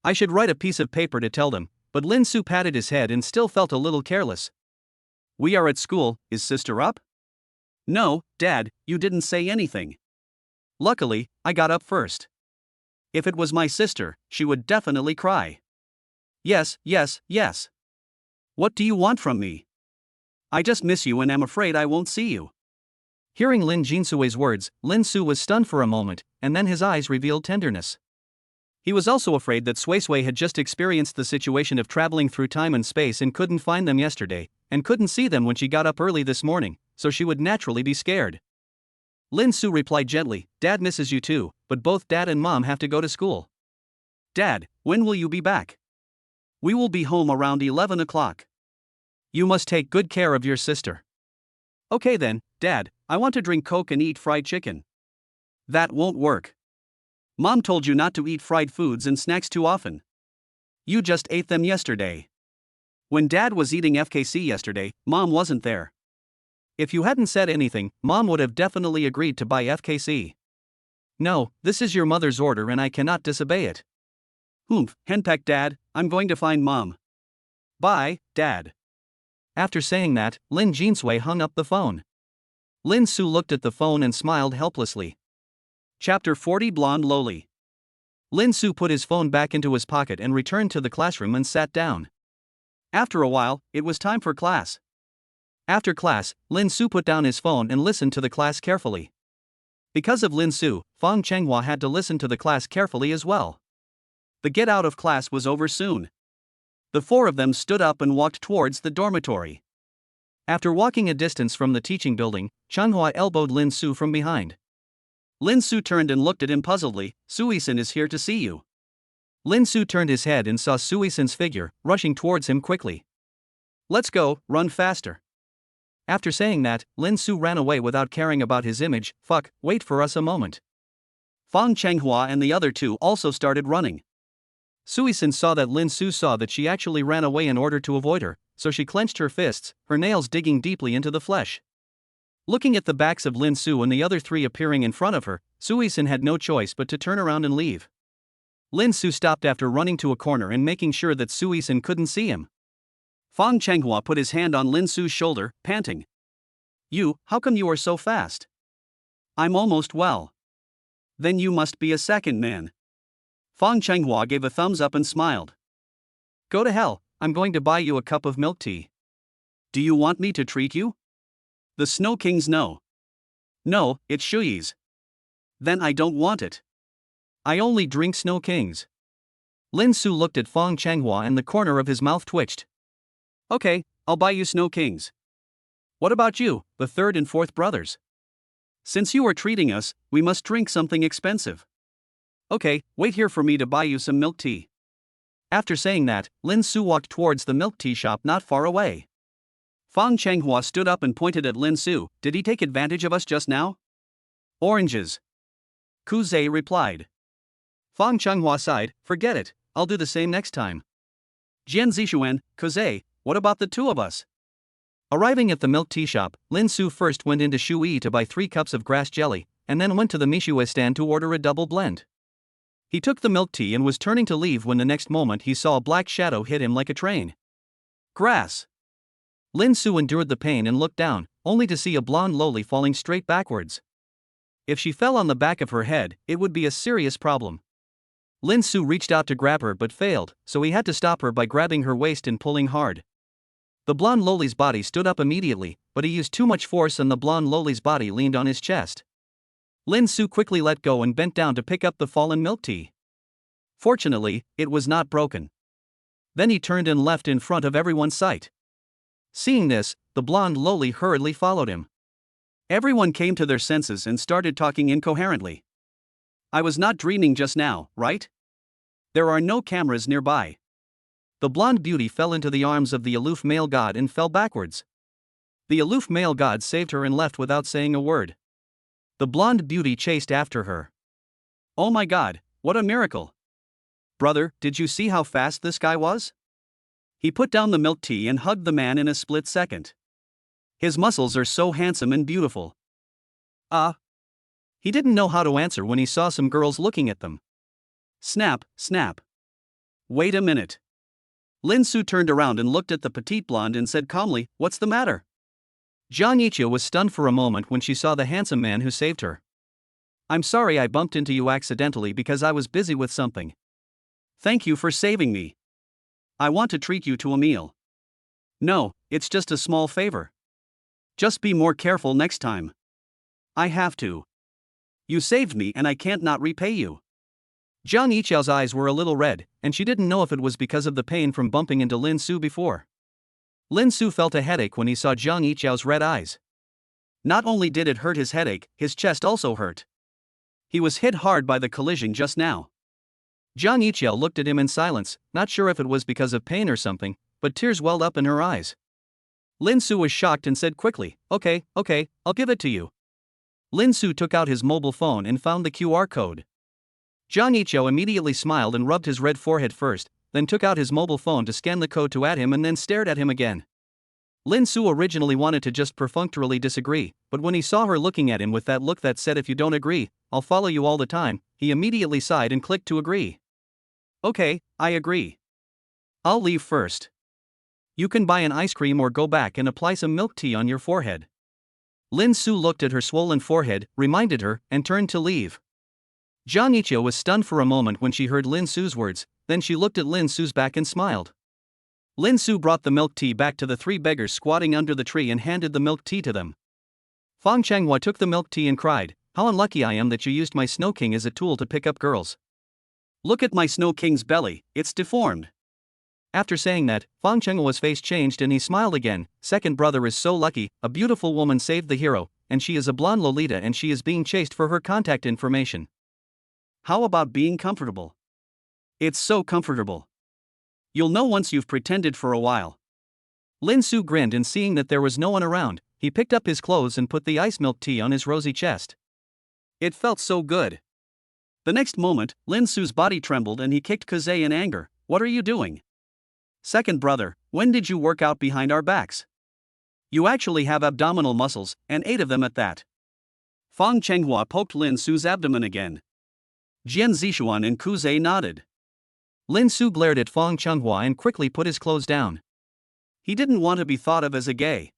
I should write a piece of paper to tell them, but Lin Su patted his head and still felt a little careless. We are at school, is sister up? No, Dad, you didn't say anything. Luckily, I got up first. If it was my sister, she would definitely cry. Yes. What do you want from me? I just miss you and am afraid I won't see you. Hearing Lin Jinsue's words, Lin Su was stunned for a moment, and then his eyes revealed tenderness. He was also afraid that Sui had just experienced the situation of traveling through time and space and couldn't find them yesterday, and couldn't see them when she got up early this morning, so she would naturally be scared. Lin Su replied gently, Dad misses you too, but both Dad and Mom have to go to school. Dad, when will you be back? We will be home around 11 o'clock. You must take good care of your sister. Okay then, Dad, I want to drink Coke and eat fried chicken. That won't work. Mom told you not to eat fried foods and snacks too often. You just ate them yesterday. When Dad was eating FKC yesterday, Mom wasn't there. If you hadn't said anything, Mom would have definitely agreed to buy FKC. No, this is your mother's order and I cannot disobey it. Henpeck Dad, I'm going to find Mom. Bye, Dad. After saying that, Lin Jinsui hung up the phone. Lin Su looked at the phone and smiled helplessly. Chapter 40 Blonde Loli. Lin Su put his phone back into his pocket and returned to the classroom and sat down. After a while, it was time for class. After class, Lin Su put down his phone and listened to the class carefully. Because of Lin Su, Fang Chenghua had to listen to the class carefully as well. The get out of class was over soon. The four of them stood up and walked towards the dormitory. After walking a distance from the teaching building, Chenghua elbowed Lin Su from behind. Lin Su turned and looked at him puzzledly. Sui-san is here to see you. Lin Su turned his head and saw Sui-san's figure, rushing towards him quickly. Let's go, run faster. After saying that, Lin Su ran away without caring about his image. Wait for us a moment. Fang Chenghua and the other two also started running. Sui-san saw that Lin Su saw that she actually ran away in order to avoid her, so she clenched her fists, her nails digging deeply into the flesh. Looking at the backs of Lin Su and the other three appearing in front of her, Sui-san had no choice but to turn around and leave. Lin Su stopped after running to a corner and making sure that Sui-san couldn't see him. Fang Chenghua put his hand on Lin Su's shoulder, panting. How come you are so fast? I'm almost well. Then you must be a second man. Fang Chenghua gave a thumbs up and smiled. Go to hell, I'm going to buy you a cup of milk tea. Do you want me to treat you? The Snow Kings know. No, it's Shuyi's. Then I don't want it. I only drink Snow Kings. Lin Su looked at Fang Chenghua and the corner of his mouth twitched. Okay, I'll buy you Snow Kings. What about you, the third and fourth brothers? Since you are treating us, we must drink something expensive. Okay, wait here for me to buy you some milk tea. After saying that, Lin Su walked towards the milk tea shop not far away. Fang Changhua stood up and pointed at Lin Su. Did he take advantage of us just now? Oranges. Kuze replied. Fang Changhua sighed. Forget it, I'll do the same next time. Jian Zishuan, Kuze, what about the two of us? Arriving at the milk tea shop, Lin Su first went into Shui to buy 3 cups of grass jelly, and then went to the Mishue stand to order a double blend. He took the milk tea and was turning to leave when the next moment he saw a black shadow hit him like a train. Grass. Lin Su endured the pain and looked down, only to see a blonde loli falling straight backwards. If she fell on the back of her head, it would be a serious problem. Lin Su reached out to grab her but failed, so he had to stop her by grabbing her waist and pulling hard. The blonde loli's body stood up immediately, but he used too much force and the blonde loli's body leaned on his chest. Lin Su quickly let go and bent down to pick up the fallen milk tea. Fortunately, it was not broken. Then he turned and left in front of everyone's sight. Seeing this, the blonde loli hurriedly followed him. Everyone came to their senses and started talking incoherently. I was not dreaming just now, right? There are no cameras nearby. The blonde beauty fell into the arms of the aloof male god and fell backwards. The aloof male god saved her and left without saying a word. The blonde beauty chased after her. Oh my god, what a miracle! Brother, did you see how fast this guy was? He put down the milk tea and hugged the man in a split second. His muscles are so handsome and beautiful. He didn't know how to answer when he saw some girls looking at them. Snap, snap. Wait a minute. Lin Su turned around and looked at the petite blonde and said calmly, what's the matter? Jiang Yiqiu was stunned for a moment when she saw the handsome man who saved her. I'm sorry I bumped into you accidentally because I was busy with something. Thank you for saving me. I want to treat you to a meal. No, it's just a small favor. Just be more careful next time. I have to. You saved me and I can't not repay you. Jiang Yiqiu's eyes were a little red, and she didn't know if it was because of the pain from bumping into Lin Su before. Lin Su felt a headache when he saw Jiang Yiqiu's red eyes. Not only did it hurt his headache, his chest also hurt. He was hit hard by the collision just now. Jiang Yiqiu looked at him in silence, not sure if it was because of pain or something, but tears welled up in her eyes. Lin Su was shocked and said quickly, Okay, I'll give it to you. Lin Su took out his mobile phone and found the QR code. Jiang Yiqiu immediately smiled and rubbed his red forehead first, then took out his mobile phone to scan the code to add him and then stared at him again. Lin Su originally wanted to just perfunctorily disagree, but when he saw her looking at him with that look that said if you don't agree, I'll follow you all the time, he immediately sighed and clicked to agree. Okay, I agree. I'll leave first. You can buy an ice cream or go back and apply some milk tea on your forehead. Lin Su looked at her swollen forehead, reminded her, and turned to leave. Jiang Yiqiu was stunned for a moment when she heard Lin Su's words, then she looked at Lin Su's back and smiled. Lin Su brought the milk tea back to the 3 beggars squatting under the tree and handed the milk tea to them. Fang Changhua took the milk tea and cried, How unlucky I am that you used my Snow King as a tool to pick up girls. Look at my Snow King's belly, it's deformed. After saying that, Fang Chenghua's face changed and he smiled again. Second brother is so lucky, a beautiful woman saved the hero, and she is a blonde Lolita and she is being chased for her contact information. How about being comfortable? It's so comfortable. You'll know once you've pretended for a while. Lin Su grinned and seeing that there was no one around, he picked up his clothes and put the ice milk tea on his rosy chest. It felt so good. The next moment, Lin Su's body trembled and he kicked Kuze in anger. What are you doing? Second brother, when did you work out behind our backs? You actually have abdominal muscles, and 8 of them at that. Fang Changhua poked Lin Su's abdomen again. Jian Zishuan and Kuze nodded. Lin Su glared at Fang Changhua and quickly put his clothes down. He didn't want to be thought of as a gay.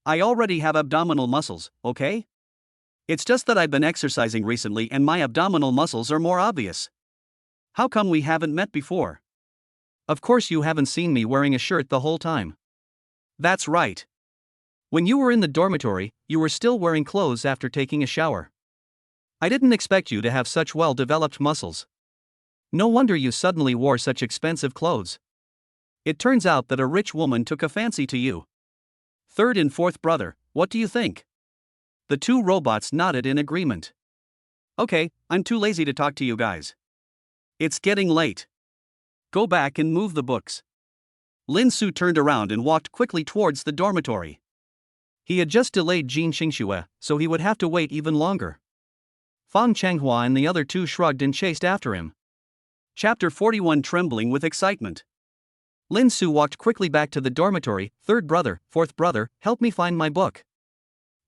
I already have abdominal muscles, okay? It's just that I've been exercising recently and my abdominal muscles are more obvious. How come we haven't met before? Of course you haven't seen me wearing a shirt the whole time. That's right. When you were in the dormitory, you were still wearing clothes after taking a shower. I didn't expect you to have such well-developed muscles. No wonder you suddenly wore such expensive clothes. It turns out that a rich woman took a fancy to you. Third and fourth brother, what do you think? The 2 robots nodded in agreement. Okay, I'm too lazy to talk to you guys. It's getting late. Go back and move the books. Lin Su turned around and walked quickly towards the dormitory. He had just delayed Jin Xingxue, so he would have to wait even longer. Fang Changhua and the other two shrugged and chased after him. Chapter 41. Trembling with excitement. Lin Su walked quickly back to the dormitory. Third brother, fourth brother, help me find my book.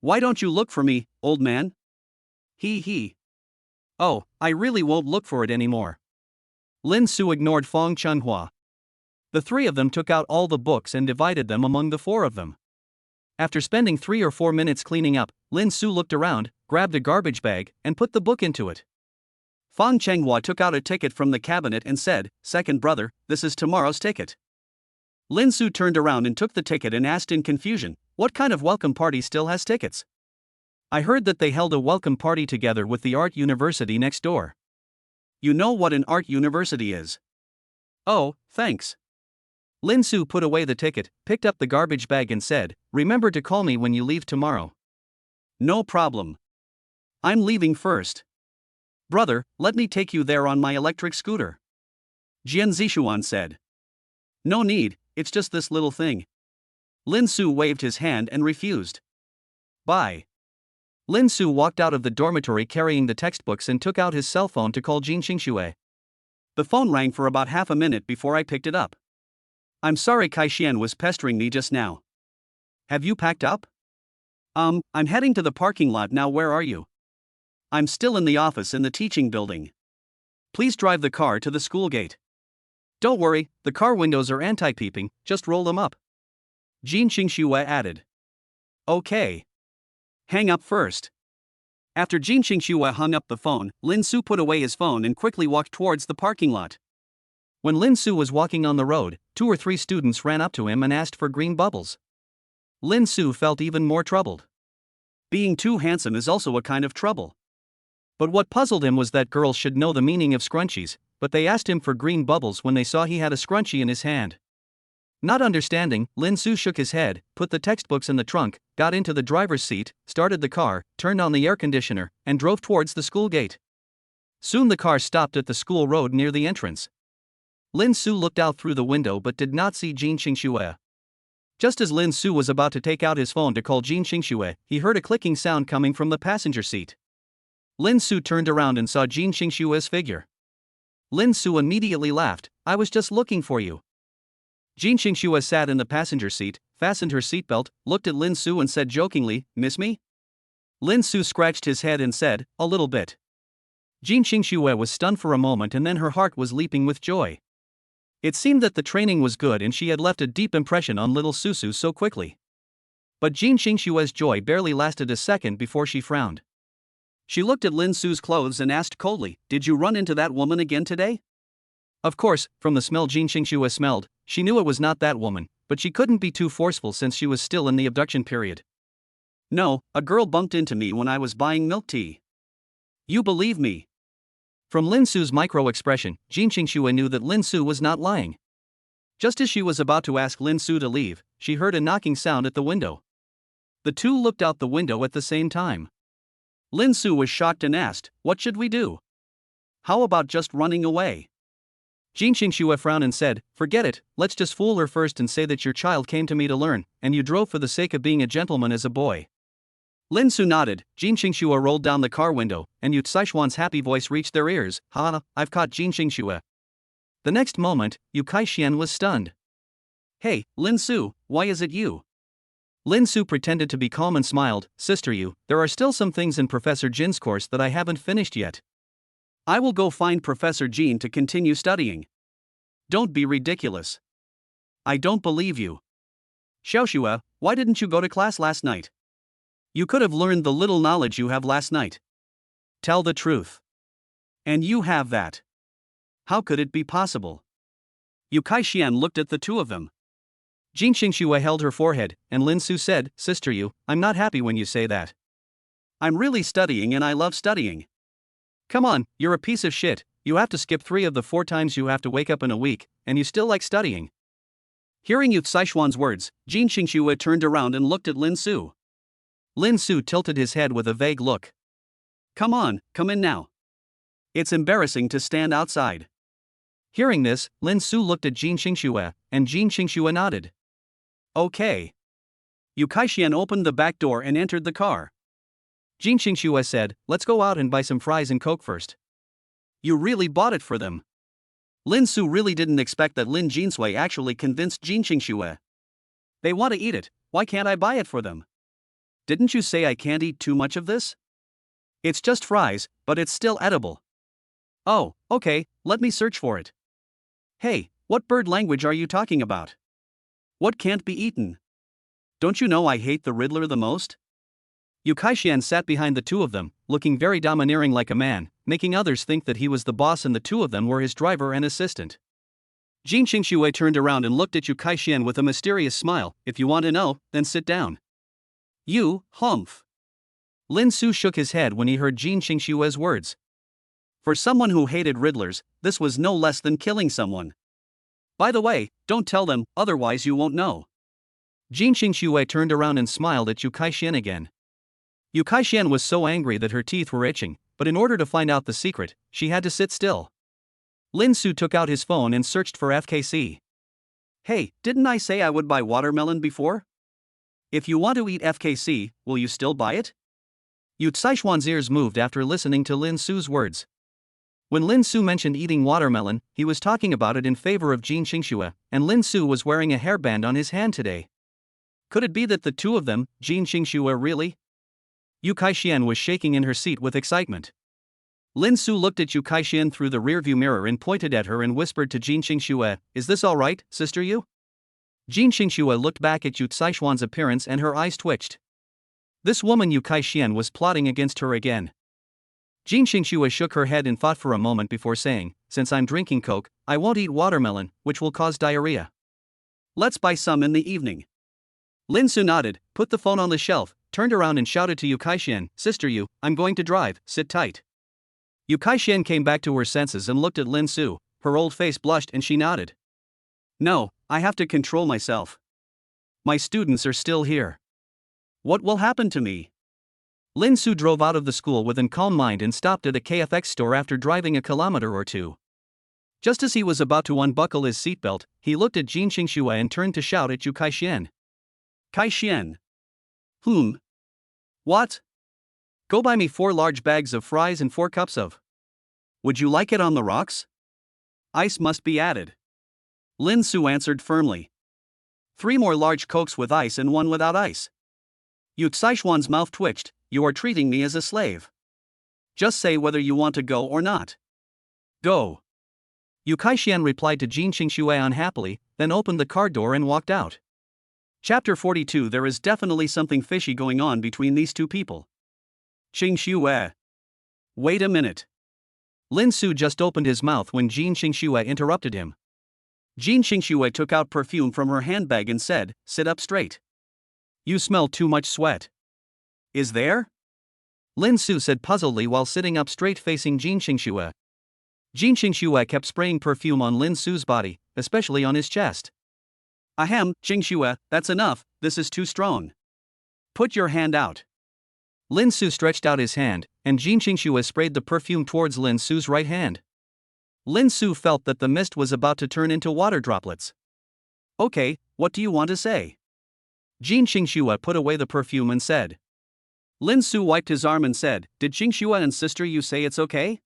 Why don't you look for me, old man? He. Oh, I really won't look for it anymore. Lin Su ignored Fang Changhua. The three of them took out all the books and divided them among the four of them. After spending 3 or 4 minutes cleaning up, Lin Su looked around, grabbed a garbage bag, and put the book into it. Fang Changhua took out a ticket from the cabinet and said, "Second brother, this is tomorrow's ticket." Lin Su turned around and took the ticket and asked in confusion, "What kind of welcome party still has tickets? I heard that they held a welcome party together with the art university next door." You know what an art university is? Oh, thanks. Lin Su put away the ticket, picked up the garbage bag and said, "Remember to call me when you leave tomorrow." No problem. I'm leaving first. Brother, let me take you there on my electric scooter. Jian Zishuan said. No need, it's just this little thing. Lin Su waved his hand and refused. Bye. Lin Su walked out of the dormitory carrying the textbooks and took out his cell phone to call Jin Xingxue. The phone rang for about half a minute before I picked it up. I'm sorry, Kai Xian was pestering me just now. Have you packed up? I'm heading to the parking lot now. Where are you? I'm still in the office in the teaching building. Please drive the car to the school gate. Don't worry, the car windows are anti-peeping, just roll them up. Jin Xingxue added. Okay. Hang up first. After Jin Xingxue hung up the phone, Lin Su put away his phone and quickly walked towards the parking lot. When Lin Su was walking on the road, 2 or 3 students ran up to him and asked for green bubbles. Lin Su felt even more troubled. Being too handsome is also a kind of trouble. But what puzzled him was that girls should know the meaning of scrunchies, but they asked him for green bubbles when they saw he had a scrunchie in his hand. Not understanding, Lin Su shook his head, put the textbooks in the trunk, got into the driver's seat, started the car, turned on the air conditioner, and drove towards the school gate. Soon the car stopped at the school road near the entrance. Lin Su looked out through the window but did not see Jin Xingxue. Just as Lin Su was about to take out his phone to call Jin Xingxue, he heard a clicking sound coming from the passenger seat. Lin Su turned around and saw Jin Xingxue's figure. Lin Su immediately laughed, "I was just looking for you." Jin Xingxue sat in the passenger seat, fastened her seatbelt, looked at Lin Su and said jokingly, "Miss me?" Lin Su scratched his head and said, "A little bit." Jin Xingxue was stunned for a moment and then her heart was leaping with joy. It seemed that the training was good and she had left a deep impression on little Susu so quickly. But Jin Xingxue's joy barely lasted a second before she frowned. She looked at Lin Su's clothes and asked coldly, "Did you run into that woman again today?" Of course, from the smell Jin Xingxue smelled, she knew it was not that woman, but she couldn't be too forceful since she was still in the abduction period. "No, a girl bumped into me when I was buying milk tea." "You believe me?" From Lin Su's micro-expression, Jin Xingxue knew that Lin Su was not lying. Just as she was about to ask Lin Su to leave, she heard a knocking sound at the window. The two looked out the window at the same time. Lin Su was shocked and asked, "What should we do? How about just running away?" Jin Xingxue frowned and said, "Forget it, let's just fool her first and say that your child came to me to learn, and you drove for the sake of being a gentleman as a boy." Lin Su nodded, Jin Xingxue rolled down the car window, and Yu Caishuan's happy voice reached their ears, "Ha, I've caught Jin Xingxue." The next moment, Yu Caishuan was stunned. "Hey, Lin Su, why is it you?" Lin Su pretended to be calm and smiled, "Sister Yu, there are still some things in Professor Jin's course that I haven't finished yet. I will go find Professor Jin to continue studying." "Don't be ridiculous. I don't believe you. Xiaoxue, why didn't you go to class last night? You could have learned the little knowledge you have last night. Tell the truth. And you have that. How could it be possible?" Yu Caishuan looked at the two of them. Jin Xingxue held her forehead, and Lin Su said, "Sister Yu, I'm not happy when you say that. I'm really studying and I love studying. Come on, you're a piece of shit, you have to skip 3 of the 4 times you have to wake up in a week, and you still like studying." Hearing Yu Caishuan's words, Jin Xingxue turned around and looked at Lin Su. Lin Su tilted his head with a vague look. "Come on, come in now. It's embarrassing to stand outside." Hearing this, Lin Su looked at Jin Xingxue, and Jin Xingxue nodded. Okay. Yu Kaixian opened the back door and entered the car. Jin Xingxue said, let's go out and buy some fries and Coke first. You really bought it for them. Lin Su really didn't expect that Lin Jinsui actually convinced Jin Xingxue. They want to eat it, why can't I buy it for them? Didn't you say I can't eat too much of this? It's just fries, but it's still edible. Oh, okay, let me search for it. Hey, what bird language are you talking about? What can't be eaten? Don't you know I hate the Riddler the most? Yu Kaixian sat behind the two of them, looking very domineering like a man, making others think that he was the boss and the two of them were his driver and assistant. Jin Xingxue turned around and looked at Yu Kaixian with a mysterious smile. If you want to know, then sit down. You, humph. Lin Su shook his head when he heard Jin Xingxue's words. For someone who hated Riddlers, this was no less than killing someone. By the way, don't tell them, otherwise you won't know. Jin Xingxue turned around and smiled at Yu Kaixian again. Yu Kaixian was so angry that her teeth were itching, but in order to find out the secret, she had to sit still. Lin Su took out his phone and searched for FKC. Hey, didn't I say I would buy watermelon before? If you want to eat FKC, will you still buy it? Yu Caixuan's ears moved after listening to Lin Su's words. When Lin Su mentioned eating watermelon, he was talking about it in favor of Jin Xingxue, and Lin Su was wearing a hairband on his hand today. Could it be that the two of them, Jin Xingxue really? Yu Kaixian was shaking in her seat with excitement. Lin Su looked at Yu Kaixian through the rearview mirror and pointed at her and whispered to Jin Xingxue, is this all right, sister Yu? Jin Xingxue looked back at Yu Caixuan's appearance and her eyes twitched. This woman Yu Kaixian was plotting against her again. Jin Xingxue shook her head in thought for a moment before saying, since I'm drinking Coke, I won't eat watermelon, which will cause diarrhea. Let's buy some in the evening. Lin Su nodded, put the phone on the shelf, turned around and shouted to Yu Kaixian, sister Yu, I'm going to drive, sit tight. Yu Kaixian came back to her senses and looked at Lin Su, her old face blushed and she nodded. No, I have to control myself. My students are still here. What will happen to me? Lin Su drove out of the school with a calm mind and stopped at a KFX store after driving a kilometer or two. Just as he was about to unbuckle his seatbelt, he looked at Jin Xingxue and turned to shout at Yu Kaixian. Kaixian. What? Go buy me 4 large bags of fries and 4 cups of. Would you like it on the rocks? Ice must be added. Lin Su answered firmly. 3 more large Cokes with ice and 1 without ice. Yu Caixuan's mouth twitched. You are treating me as a slave. Just say whether you want to go or not. Go. Yu Kaixian replied to Jin Xingxue unhappily, then opened the car door and walked out. Chapter 42. There is definitely something fishy going on between these two people. Xingxue. Wait a minute. Lin Su just opened his mouth when Jin Xingxue interrupted him. Jin Xingxue took out perfume from her handbag and said, sit up straight. You smell too much sweat. Is there? Lin Su said puzzledly while sitting up straight facing Jin Xingxue. Jin Xingxue kept spraying perfume on Lin Su's body, especially on his chest. Ahem, Xingxue, that's enough, this is too strong. Put your hand out. Lin Su stretched out his hand, and Jin Xingxue sprayed the perfume towards Lin Su's right hand. Lin Su felt that the mist was about to turn into water droplets. Okay, what do you want to say? Jin Xingxue put away the perfume and said. Lin Su wiped his arm and said, did Xingxue and sister Yu say it's okay?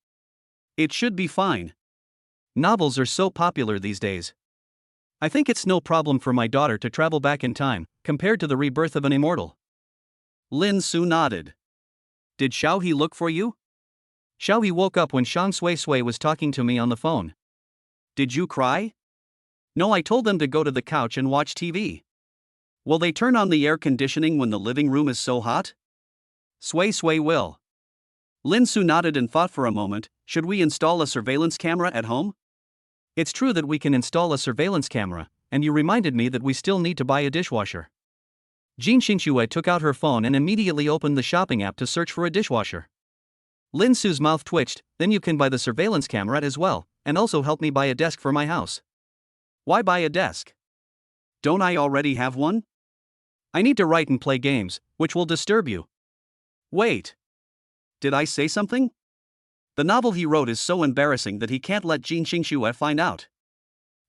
It should be fine. Novels are so popular these days. I think it's no problem for my daughter to travel back in time, compared to the rebirth of an immortal. Lin Su nodded. Did Xiaohe look for you? Xiaohe woke up when Shang Sui Sui was talking to me on the phone. Did you cry? No, I told them to go to the couch and watch TV. Will they turn on the air conditioning when the living room is so hot? Sui Sui will. Lin Su nodded and thought for a moment, should we install a surveillance camera at home? It's true that we can install a surveillance camera, and you reminded me that we still need to buy a dishwasher. Jin Xingxue took out her phone and immediately opened the shopping app to search for a dishwasher. Lin Su's mouth twitched, then you can buy the surveillance camera as well, and also help me buy a desk for my house. Why buy a desk? Don't I already have one? I need to write and play games, which will disturb you. Wait. Did I say something? The novel he wrote is so embarrassing that he can't let Jin Xingxue find out.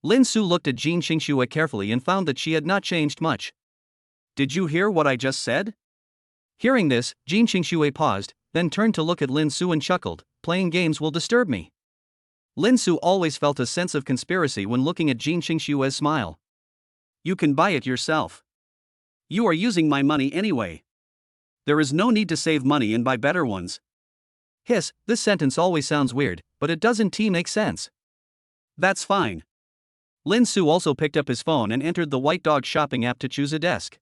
Lin Su looked at Jin Xingxue carefully and found that she had not changed much. Did you hear what I just said? Hearing this, Jin Xingxue paused, then turned to look at Lin Su and chuckled, playing games will disturb me. Lin Su always felt a sense of conspiracy when looking at Jin Xingxue's smile. You can buy it yourself. You are using my money anyway. There is no need to save money and buy better ones. Hiss, this sentence always sounds weird, but it doesn't make sense. That's fine. Lin Su also picked up his phone and entered the White Dog shopping app to choose a desk.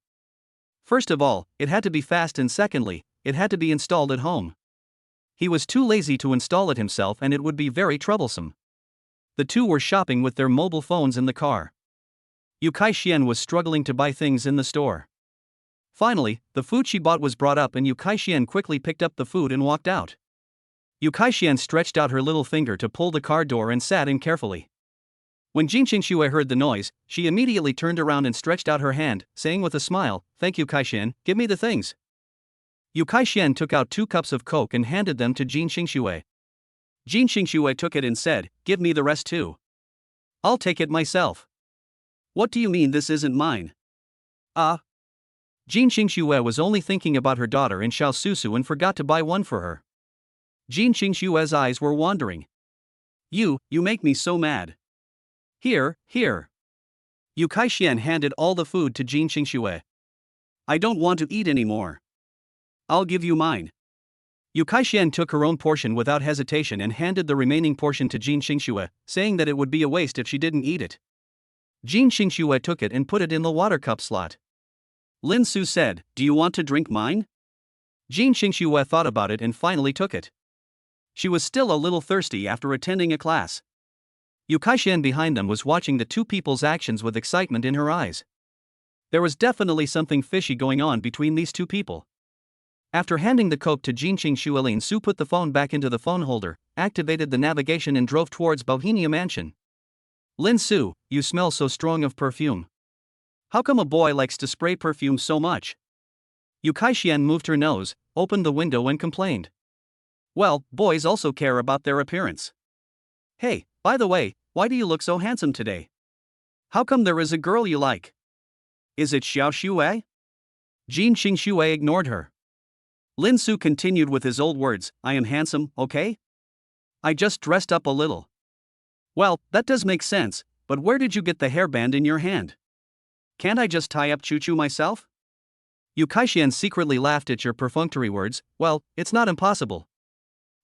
First of all, it had to be fast, and secondly, it had to be installed at home. He was too lazy to install it himself and it would be very troublesome. The two were shopping with their mobile phones in the car. Yu Kai-shian was struggling to buy things in the store. Finally, the food she bought was brought up and Yu Kai-shian quickly picked up the food and walked out. Yu Kai-shian stretched out her little finger to pull the car door and sat in carefully. When Jin Xingxue heard the noise, she immediately turned around and stretched out her hand, saying with a smile, "Thank you, Kai-shian, give me the things." Yu Kai-shian took out 2 cups of Coke and handed them to Jin Xingxue. Jin Xingxue took it and said, "Give me the rest too." "I'll take it myself." "What do you mean this isn't mine?" Jin Xingxue was only thinking about her daughter in Xiaosusu and forgot to buy one for her. Jin Xingxue's eyes were wandering. You make me so mad. Here. Yu Kai-shian handed all the food to Jin Xingxue. "I don't want to eat anymore. I'll give you mine." Yu Kai-shian took her own portion without hesitation and handed the remaining portion to Jin Xingxue, saying that it would be a waste if she didn't eat it. Jin Xingxue took it and put it in the water cup slot. Lin Su said, "Do you want to drink mine?" Jin Xingxue thought about it and finally took it. She was still a little thirsty after attending a class. Yu Kai-shian behind them was watching the two people's actions with excitement in her eyes. There was definitely something fishy going on between these two people. After handing the Coke to Jin Xingxue, Lin Su put the phone back into the phone holder, activated the navigation and drove towards Bohemia Mansion. "Lin Su, you smell so strong of perfume. How come a boy likes to spray perfume so much?" Yu Kai-shian moved her nose, opened the window and complained. "Well, boys also care about their appearance. Hey, by the way, why do you look so handsome today? How come there is a girl you like? Is it Xiao Xue?" Jin Xingxue ignored her. Lin Su continued with his old words, "I am handsome, okay? I just dressed up a little." "Well, that does make sense, but where did you get the hairband in your hand? Can't I just tie up Choo-Choo myself?" Yu Kai-shian secretly laughed at your perfunctory words. "Well, it's not impossible."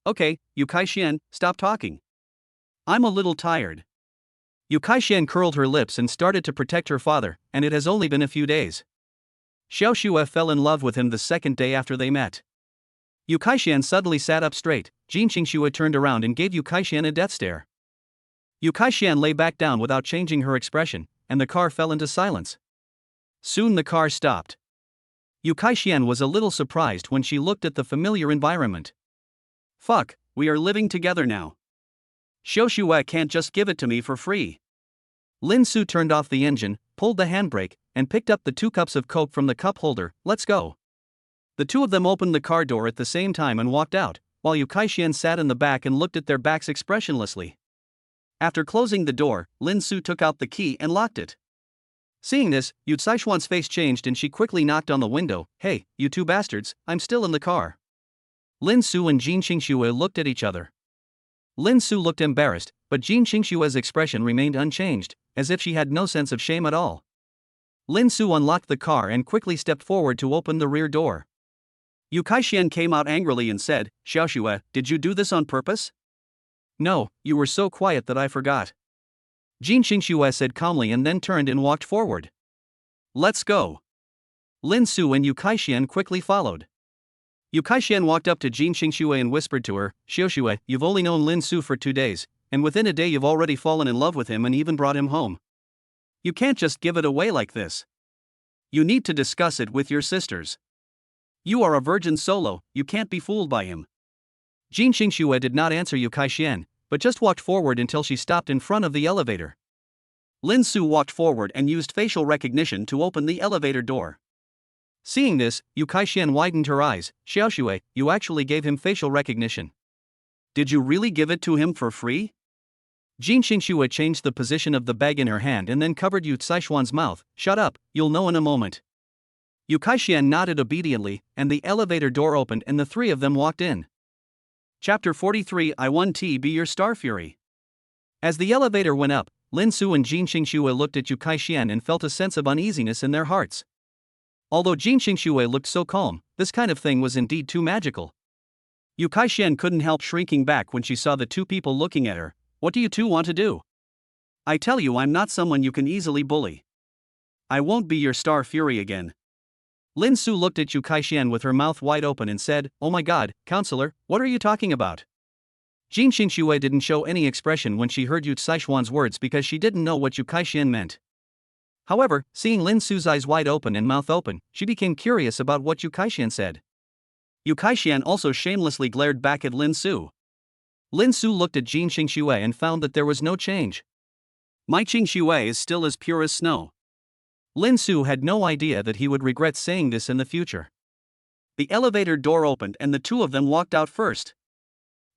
"Okay, Yu Kai-shian, stop talking. I'm a little tired." Yu Kai-shian curled her lips and started to protect her father, and it has only been a few days. Xiao Xue fell in love with him the second day after they met. Yu Kai-shian suddenly sat up straight. Jin Xingxue turned around and gave Yu Kai-shian a death stare. Yu Kai-shian lay back down without changing her expression, and the car fell into silence. Soon the car stopped. Yu Kai-shian was a little surprised when she looked at the familiar environment. Fuck, we are living together now. Xiao Xue can't just give it to me for free. Lin Su turned off the engine, pulled the handbrake, and picked up the 2 cups of Coke from the cup holder. "Let's go." The two of them opened the car door at the same time and walked out, while Yu Kai-shian sat in the back and looked at their backs expressionlessly. After closing the door, Lin Su took out the key and locked it. Seeing this, Yu Caishuan's face changed and she quickly knocked on the window. "Hey, you two bastards, I'm still in the car." Lin Su and Jin Xingxue looked at each other. Lin Su looked embarrassed, but Jin Xingxue's expression remained unchanged, as if she had no sense of shame at all. Lin Su unlocked the car and quickly stepped forward to open the rear door. Yu Kai-shian came out angrily and said, "Xiao Xue, did you do this on purpose?" "No, you were so quiet that I forgot." Jin Xingxue said calmly and then turned and walked forward. "Let's go." Lin Su and Yu Kai-shian quickly followed. Yu Kai-shian walked up to Jin Xingxue and whispered to her, "Xiao Xue, you've only known Lin Su for 2 days, and within a day you've already fallen in love with him and even brought him home. You can't just give it away like this. You need to discuss it with your sisters. You are a virgin solo, you can't be fooled by him." Jin Xingxue did not answer Yu Kai-shian, but just walked forward until she stopped in front of the elevator. Lin Su walked forward and used facial recognition to open the elevator door. Seeing this, Yu Kai-shian widened her eyes. "Xiao Xue, you actually gave him facial recognition." Did you really give it to him for free? Jin Xingxue changed the position of the bag in her hand and then covered Yu Caishuan's mouth. Shut up, you'll know in a moment. Yu Caishuan nodded obediently, and the elevator door opened and the three of them walked in. Chapter 43 I Want to Be Your Star Fury. As the elevator went up, Lin Su and Jin Xingxue looked at Yu Caishuan and felt a sense of uneasiness in their hearts. Although Jin Xingxue looked so calm, this kind of thing was indeed too magical. Yu Caishuan couldn't help shrinking back when she saw the two people looking at her. What do you two want to do? I tell you, I'm not someone you can easily bully. I won't be your star fury again. Lin Su looked at Yu Caishuan with her mouth wide open and said, Oh my god, counselor, what are you talking about? Jin Xingxue didn't show any expression when she heard Yu Caishuan's words because she didn't know what Yu Caishuan meant. However, seeing Lin Su's eyes wide open and mouth open, she became curious about what Yu Caishuan said. Yu Caishuan also shamelessly glared back at Lin Su. Lin Su looked at Jin Xingxue and found that there was no change. My Xingxue is still as pure as snow. Lin Su had no idea that he would regret saying this in the future. The elevator door opened and the two of them walked out first.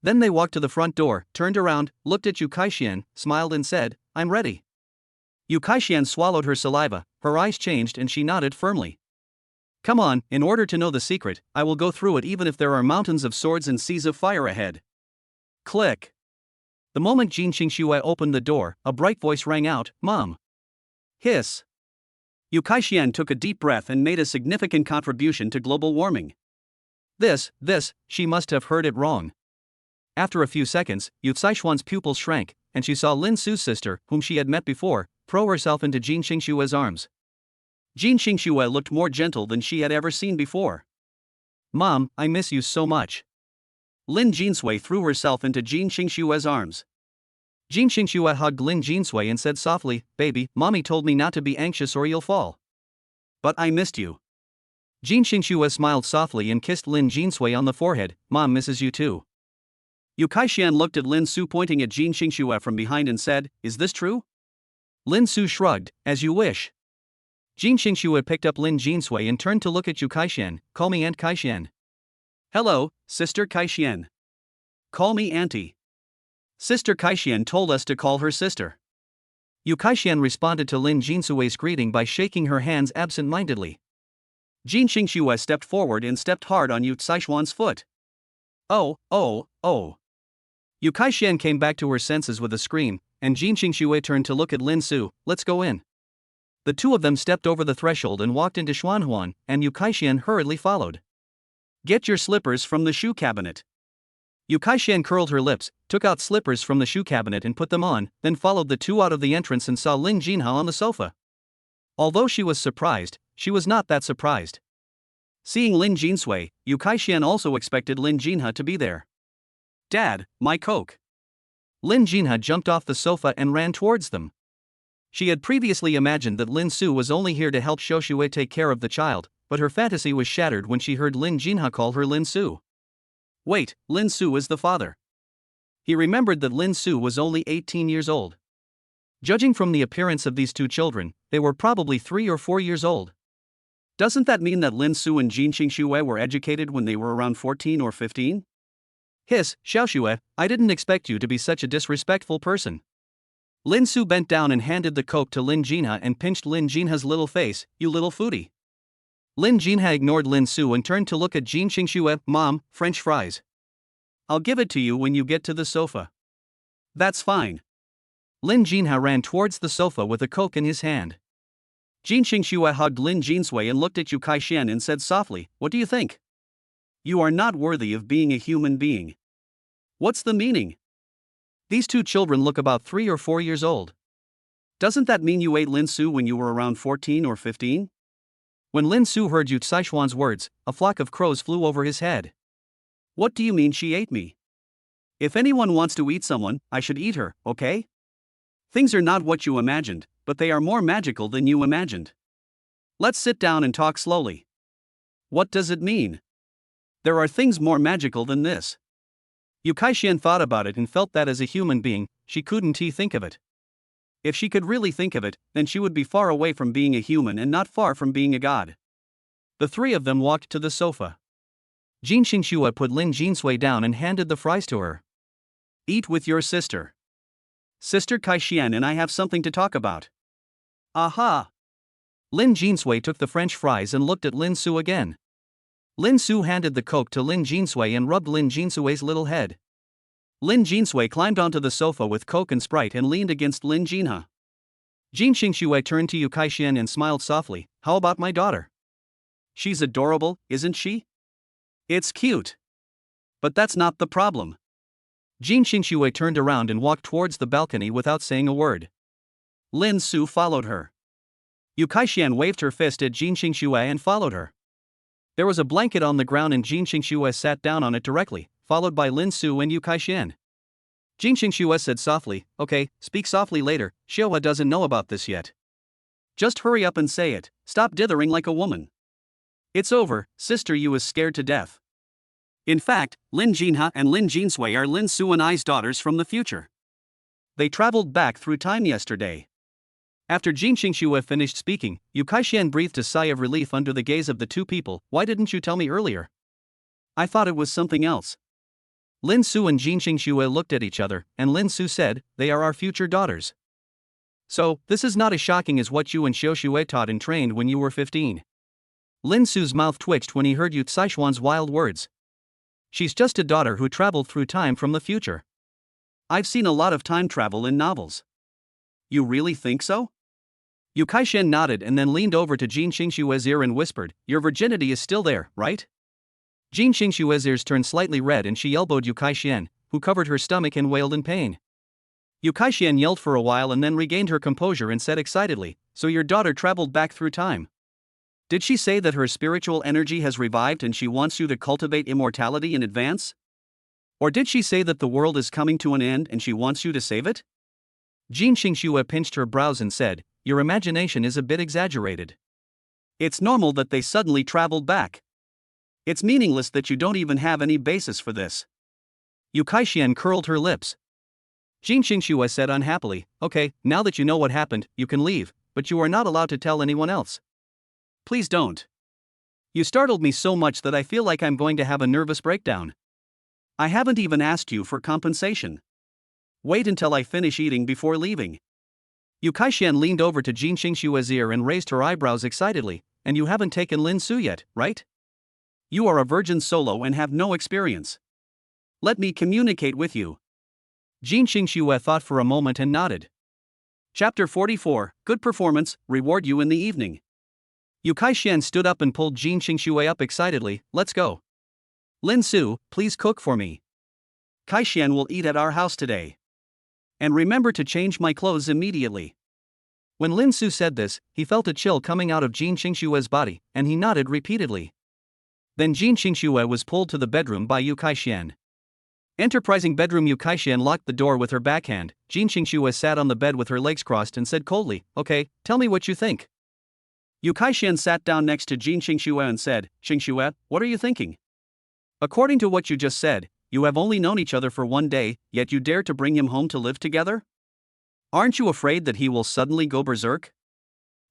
Then they walked to the front door, turned around, looked at Yu Caishuan, smiled and said, I'm ready. Yu Caishuan swallowed her saliva, her eyes changed and she nodded firmly. Come on, in order to know the secret, I will go through it even if there are mountains of swords and seas of fire ahead. Click. The moment Jin Xingxue opened the door, a bright voice rang out, Mom. Hiss. Yu Caishuan took a deep breath and made a significant contribution to global warming. She must have heard it wrong. After a few seconds, Yu Caishuan's pupils shrank, and she saw Lin Su's sister, whom she had met before, throw herself into Jin Xingxue's arms. Jin Xingxue looked more gentle than she had ever seen before. Mom, I miss you so much. Lin Jinsui threw herself into Jin Xingxue's arms. Jin Xingxue hugged Lin Jinsui and said softly, Baby, Mommy told me not to be anxious or you'll fall. But I missed you. Jin Xingxue smiled softly and kissed Lin Jinsui on the forehead. Mom misses you too. Yu Caishuan looked at Lin Su pointing at Jin Xingxue from behind and said, Is this true? Lin Su shrugged, As you wish. Jin Xingxue picked up Lin Jinsui and turned to look at Yu Caishuan. Call me Aunt Caishuan. Hello, Sister Caishuan. Call me Auntie. Sister Caishuan told us to call her sister. Yu Caishuan responded to Lin Jinsui's greeting by shaking her hands absent-mindedly. Jin Xingxue stepped forward and stepped hard on Yu Caishuan's foot. Oh. Yu Caishuan came back to her senses with a scream, and Jin Xingxue turned to look at Lin Su. Let's go in. The two of them stepped over the threshold and walked into Xuanhuan, and Yu Caishuan hurriedly followed. Get your slippers from the shoe cabinet. Yu Caishuan curled her lips, took out slippers from the shoe cabinet and put them on, then followed the two out of the entrance and saw Lin Jinha on the sofa. Although she was surprised, she was not that surprised. Seeing Lin Jinsui, Yu Caishuan also expected Lin Jinha to be there. Dad, my Coke. Lin Jinha jumped off the sofa and ran towards them. She had previously imagined that Lin Su was only here to help Shoshue take care of the child, but her fantasy was shattered when she heard Lin Jinha call her Lin Su. Wait, Lin Su is the father. He remembered that Lin Su was only 18 years old. Judging from the appearance of these two children, they were probably 3 or 4 years old. Doesn't that mean that Lin Su and Jin Xingxue were educated when they were around 14 or 15? Hiss, Xiaoxue, I didn't expect you to be such a disrespectful person. Lin Su bent down and handed the Coke to Lin Jinha and pinched Lin Jinha's little face. You little foodie. Lin Jinha ignored Lin Su and turned to look at Jin Xingxue. Mom, French fries. I'll give it to you when you get to the sofa. That's fine. Lin Jinha ran towards the sofa with a Coke in his hand. Jin Xingxue hugged Lin Jinsui and looked at Yu Caishuan and said softly, What do you think? You are not worthy of being a human being. What's the meaning? These two children look about 3 or 4 years old. Doesn't that mean you ate Lin Su when you were around 14 or 15? When Lin Su heard Yu Caishuan's words, a flock of crows flew over his head. What do you mean she ate me? If anyone wants to eat someone, I should eat her, okay? Things are not what you imagined, but they are more magical than you imagined. Let's sit down and talk slowly. What does it mean? There are things more magical than this. Yu Caishuan thought about it and felt that as a human being, she couldn't think of it. If she could really think of it, then she would be far away from being a human and not far from being a god. The three of them walked to the sofa. Jin Xingxue put Lin Jinsui down and handed the fries to her. Eat with your sister. Sister Kai-Xian and I have something to talk about. Aha! Lin Jinsui took the French fries and looked at Lin Su again. Lin Su handed the Coke to Lin Jinsui and rubbed Lin Jinsui's little head. Lin Jinsui climbed onto the sofa with Coke and Sprite and leaned against Lin Jinha. Jin Xingxue turned to Yu Kai-Xian and smiled softly. How about my daughter? She's adorable, isn't she? It's cute. But that's not the problem. Jin Xingxue turned around and walked towards the balcony without saying a word. Lin Su followed her. Yu Kai-Xian waved her fist at Jin Xingxue and followed her. There was a blanket on the ground and Jin Xingxue sat down on it directly, followed by Lin Su and Yu Kai-Xian. Jin Xingxue said softly, okay, speak softly later, Xiaohua doesn't know about this yet. Just hurry up and say it, stop dithering like a woman. It's over, Sister Yu is scared to death. In fact, Lin Jinha and Lin Jinsui are Lin Su and I's daughters from the future. They traveled back through time yesterday. After Jin Xingxue finished speaking, Yu Kai-Xian breathed a sigh of relief under the gaze of the two people. Why didn't you tell me earlier? I thought it was something else. Lin Su and Jin Xingxue looked at each other, and Lin Su said, they are our future daughters. So, this is not as shocking as what you and Xiaoxue taught and trained when you were 15. Lin Su's mouth twitched when he heard Yu Caishuan's wild words. She's just a daughter who traveled through time from the future. I've seen a lot of time travel in novels. You really think so? Yu Kai-Xian nodded and then leaned over to Jin Xingxue's ear and whispered, your virginity is still there, right? Jin Xingxue's ears turned slightly red and she elbowed Yu Kai-Xian, who covered her stomach and wailed in pain. Yu Kai-Xian yelled for a while and then regained her composure and said excitedly, so your daughter traveled back through time. Did she say that her spiritual energy has revived and she wants you to cultivate immortality in advance? Or did she say that the world is coming to an end and she wants you to save it? Jin Xingxue pinched her brows and said, your imagination is a bit exaggerated. It's normal that they suddenly traveled back. It's meaningless that you don't even have any basis for this. Yu Kai-Xian curled her lips. Jin Xingxue said unhappily, okay, now that you know what happened, you can leave, but you are not allowed to tell anyone else. Please don't. You startled me so much that I feel like I'm going to have a nervous breakdown. I haven't even asked you for compensation. Wait until I finish eating before leaving. Yu Kai-Xian leaned over to Jin Xingxue's ear and raised her eyebrows excitedly, and you haven't taken Lin Su yet, right? You are a virgin solo and have no experience. Let me communicate with you. Jin Xingxue thought for a moment and nodded. Chapter 44, Good Performance, Reward You in the Evening. Yu Kai-Xian stood up and pulled Jin Xingxue up excitedly, let's go. Lin Su, please cook for me. Kai-Xian will eat at our house today. And remember to change my clothes immediately. When Lin Su said this, he felt a chill coming out of Jin Xingxue's body, and he nodded repeatedly. Then Jin Xingxue was pulled to the bedroom by Yu Kai-Xian. Enterprising bedroom. Yu Kai-Xian locked the door with her backhand. Jin Xingxue sat on the bed with her legs crossed and said coldly, okay, tell me what you think. Yu Kai-Xian sat down next to Jin Xingxue and said, Xingxue, what are you thinking? According to what you just said, you have only known each other for 1 day, yet you dare to bring him home to live together? Aren't you afraid that he will suddenly go berserk?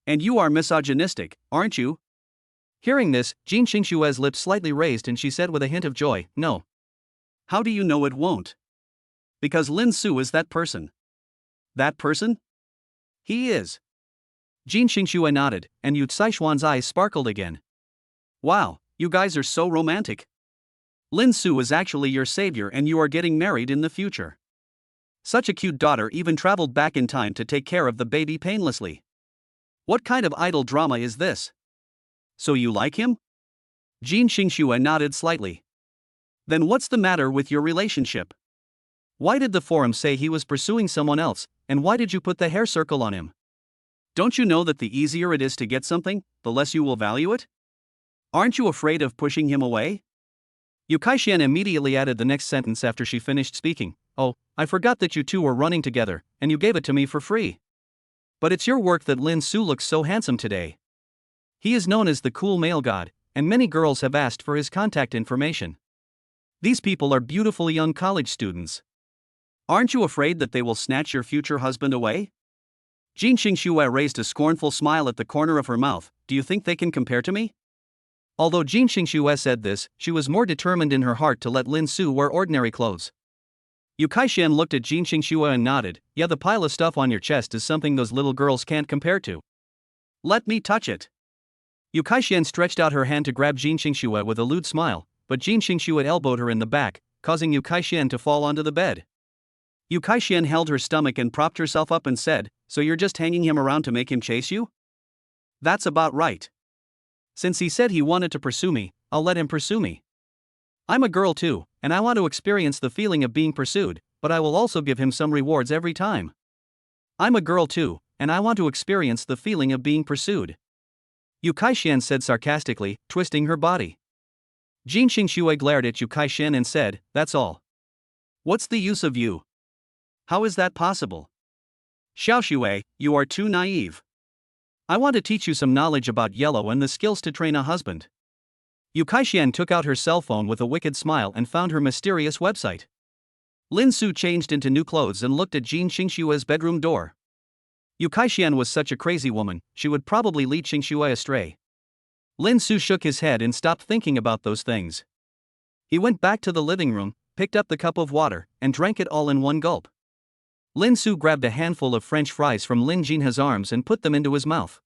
And you are misogynistic, aren't you? Hearing this, Jin Xingxue's lips slightly raised and she said with a hint of joy, no. How do you know it won't? Because Lin Su is that person. That person? He is. Jin Xingxue nodded, and Yu Caishuan's eyes sparkled again. Wow, you guys are so romantic. Lin Su is actually your savior and you are getting married in the future. Such a cute daughter even traveled back in time to take care of the baby painlessly. What kind of idol drama is this? So you like him? Jin Xingxue nodded slightly. Then what's the matter with your relationship? Why did the forum say he was pursuing someone else, and why did you put the hair circle on him? Don't you know that the easier it is to get something, the less you will value it? Aren't you afraid of pushing him away? Yu Kai-Xian immediately added the next sentence after she finished speaking. Oh, I forgot that you two were running together, and you gave it to me for free. But it's your work that Lin Su looks so handsome today. He is known as the cool male god, and many girls have asked for his contact information. These people are beautiful young college students. Aren't you afraid that they will snatch your future husband away? Jin Xingxue raised a scornful smile at the corner of her mouth. Do you think they can compare to me? Although Jin Xingxue said this, she was more determined in her heart to let Lin Su wear ordinary clothes. Yu Kaixian looked at Jin Xingxue and nodded. Yeah, the pile of stuff on your chest is something those little girls can't compare to. Let me touch it. Yu Kaixian stretched out her hand to grab Jin Xingxue with a lewd smile, but Jin Xingxue elbowed her in the back, causing Yu Kaixian to fall onto the bed. Yu Kaixian held her stomach and propped herself up and said, "So you're just hanging him around to make him chase you?" "That's about right. Since he said he wanted to pursue me, I'll let him pursue me. I'm a girl too, and I want to experience the feeling of being pursued, but I will also give him some rewards every time. I'm a girl too, and I want to experience the feeling of being pursued," Yu Kaixian said sarcastically, twisting her body. Jin Xingxue glared at Yu Kaixian and said, "That's all. What's the use of you? How is that possible? Xiaoxue, you are too naive. I want to teach you some knowledge about yellow and the skills to train a husband." Yu Kaixian took out her cell phone with a wicked smile and found her mysterious website. Lin Su changed into new clothes and looked at Jin Xingxue's bedroom door. Yu Kaixian was such a crazy woman, she would probably lead Xingxue astray. Lin Su shook his head and stopped thinking about those things. He went back to the living room, picked up the cup of water, and drank it all in one gulp. Lin Su grabbed a handful of French fries from Lin Jinhe's arms and put them into his mouth.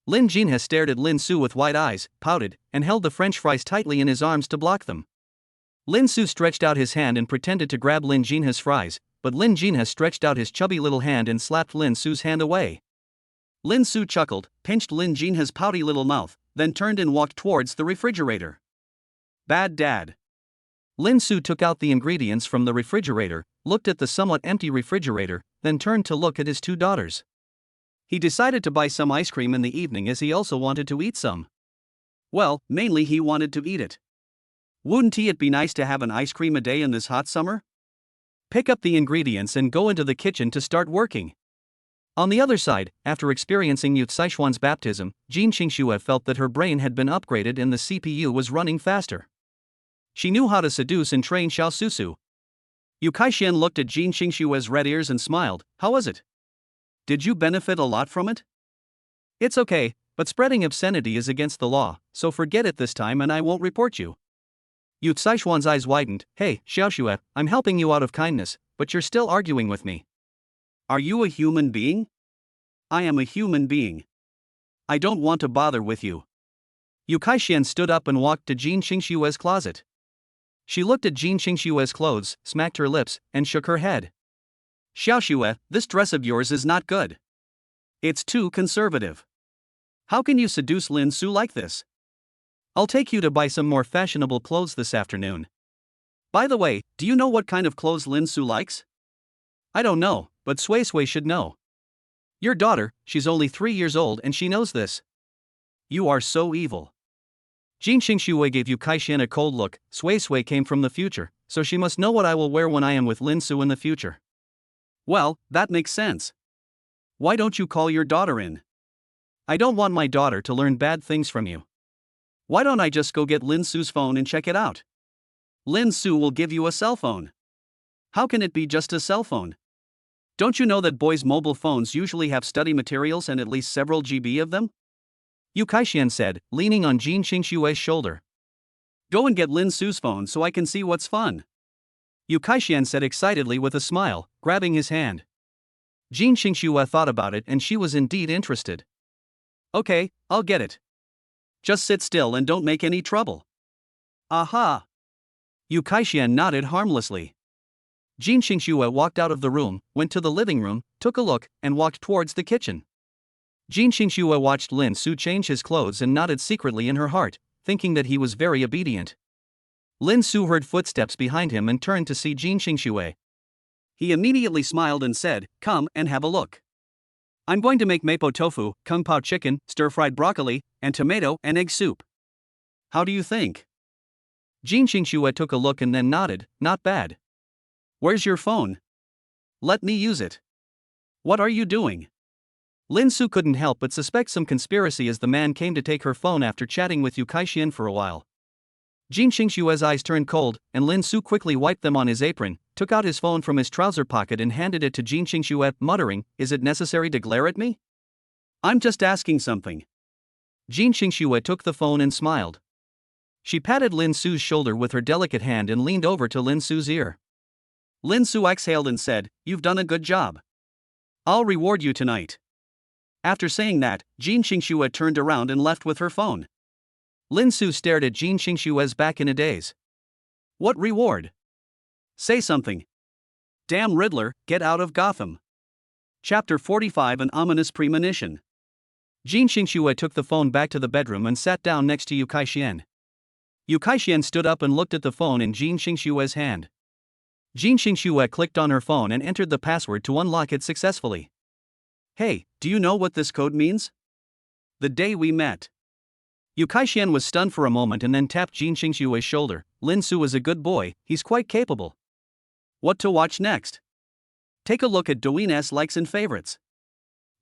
Lin Jinhe stared at Lin Su with wide eyes, pouted, and held the French fries tightly in his arms to block them. Lin Su stretched out his hand and pretended to grab Lin Jinhe's fries, but Lin Jinhe stretched out his chubby little hand and slapped Lin Su's hand away. Lin Su chuckled, pinched Lin Jinhe's pouty little mouth, then turned and walked towards the refrigerator. "Bad dad." Lin Su took out the ingredients from the refrigerator, looked at the somewhat empty refrigerator, then turned to look at his two daughters. He decided to buy some ice cream in the evening as he also wanted to eat some. Well, mainly he wanted to eat it. Wouldn't it be nice to have an ice cream a day in this hot summer? Pick up the ingredients and go into the kitchen to start working. On the other side, after experiencing Yu Saishuan's baptism, Jin Xingxue felt that her brain had been upgraded and the CPU was running faster. She knew how to seduce and train Xiao Susu. Yu Kaixian looked at Jin Xingxue's red ears and smiled. "How was it? Did you benefit a lot from it?" "It's okay, but spreading obscenity is against the law, so forget it this time and I won't report you." Yu Saishuan's eyes widened. "Hey, Xiaoxue, I'm helping you out of kindness, but you're still arguing with me." "Are you a human being?" "I am a human being. I don't want to bother with you." Yu Kaixian stood up and walked to Jin Xingxue's closet. She looked at Jin Xingxue's clothes, smacked her lips, and shook her head. "Xiaoxue, this dress of yours is not good. It's too conservative. How can you seduce Lin Su like this?" "I'll take you to buy some more fashionable clothes this afternoon." "By the way, do you know what kind of clothes Lin Su likes?" "I don't know, but Sui Sui should know. Your daughter, she's only 3 years old and she knows this." "You are so evil." Jin Xingxue gave Yu Kaixian a cold look. Sui Sui came from the future, so she must know what I will wear when I am with Lin Su in the future. "Well, that makes sense. Why don't you call your daughter in?" "I don't want my daughter to learn bad things from you." "Why don't I just go get Lin Su's phone and check it out? Lin Su will give you a cell phone." "How can it be just a cell phone? Don't you know that boys' mobile phones usually have study materials and at least several GB of them?" Yu Kaixian said, leaning on Jin Xingxue's shoulder. "Go and get Lin Su's phone so I can see what's fun." Yu Kaixian said excitedly with a smile, grabbing his hand. Jin Xingxue thought about it and she was indeed interested. "Okay, I'll get it. Just sit still and don't make any trouble." "Aha!" Yu Kaixian nodded harmlessly. Jin Xingxue walked out of the room, went to the living room, took a look, and walked towards the kitchen. Jin Xingxue watched Lin Su change his clothes and nodded secretly in her heart, thinking that he was very obedient. Lin Su heard footsteps behind him and turned to see Jin Xingxue. He immediately smiled and said, "Come and have a look. I'm going to make mapo tofu, kung pao chicken, stir-fried broccoli, and tomato and egg soup. How do you think?" Jin Xingxue took a look and then nodded. "Not bad." "Where's your phone? Let me use it." "What are you doing?" Lin Su couldn't help but suspect some conspiracy as the man came to take her phone after chatting with Yu Kaixian for a while. Jin Xingxue's eyes turned cold, and Lin Su quickly wiped them on his apron, took out his phone from his trouser pocket and handed it to Jin Xingxue, muttering, "Is it necessary to glare at me?" "I'm just asking something." Jin Xingxue took the phone and smiled. She patted Lin Su's shoulder with her delicate hand and leaned over to Lin Su's ear. Lin Su exhaled and said, "You've done a good job. I'll reward you tonight." After saying that, Jin Xingxue turned around and left with her phone. Lin Su stared at Jin Xingxue's back in a daze. "What reward? Say something. Damn Riddler, get out of Gotham." Chapter 45 An Ominous Premonition. Jin Xingxue took the phone back to the bedroom and sat down next to Yu Kaixian. Yu Kaixian stood up and looked at the phone in Jin Xingxue's hand. Jin Xingxue clicked on her phone and entered the password to unlock it successfully. "Hey, do you know what this code means?" "The day we met." Yu Kaixian was stunned for a moment and then tapped Jin Xingxue's shoulder. "Lin Su is a good boy, he's quite capable." "What to watch next?" "Take a look at Douyin's likes and favorites."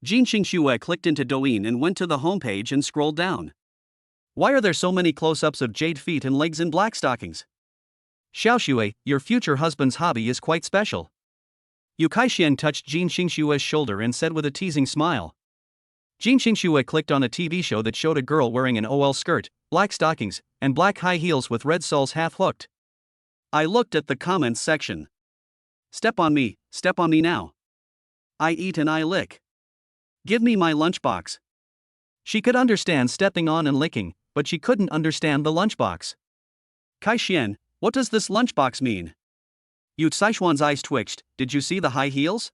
Jin Xingxue clicked into Douyin and went to the homepage and scrolled down. "Why are there so many close-ups of jade feet and legs in black stockings?" "Xiaoxue, your future husband's hobby is quite special." Yu Kaixian touched Jin Xingxue's shoulder and said with a teasing smile. Jin Xingxue clicked on a TV show that showed a girl wearing an OL skirt, black stockings, and black high heels with red soles half hooked. I looked at the comments section. Step on me now. I eat and I lick. Give me my lunchbox." She could understand stepping on and licking, but she couldn't understand the lunchbox. "Kaixian, what does this lunchbox mean?" Yu Caixuan's eyes twitched. "Did you see the high heels?"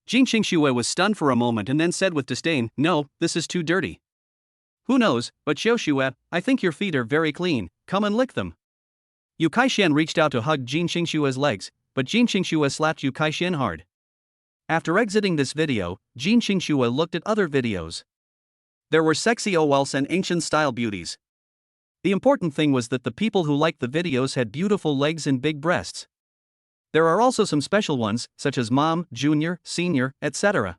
Jin Xingxue was stunned for a moment and then said with disdain, "No, this is too dirty." "Who knows, but Xiaoxue, I think your feet are very clean, come and lick them." Yu Kaixian reached out to hug Jin Xingxue's legs, but Jin Xingxue slapped Yu Kaixian hard. After exiting this video, Jin Xingxue looked at other videos. There were sexy OLs and ancient-style beauties. The important thing was that the people who liked the videos had beautiful legs and big breasts. There are also some special ones, such as mom, junior, senior, etc.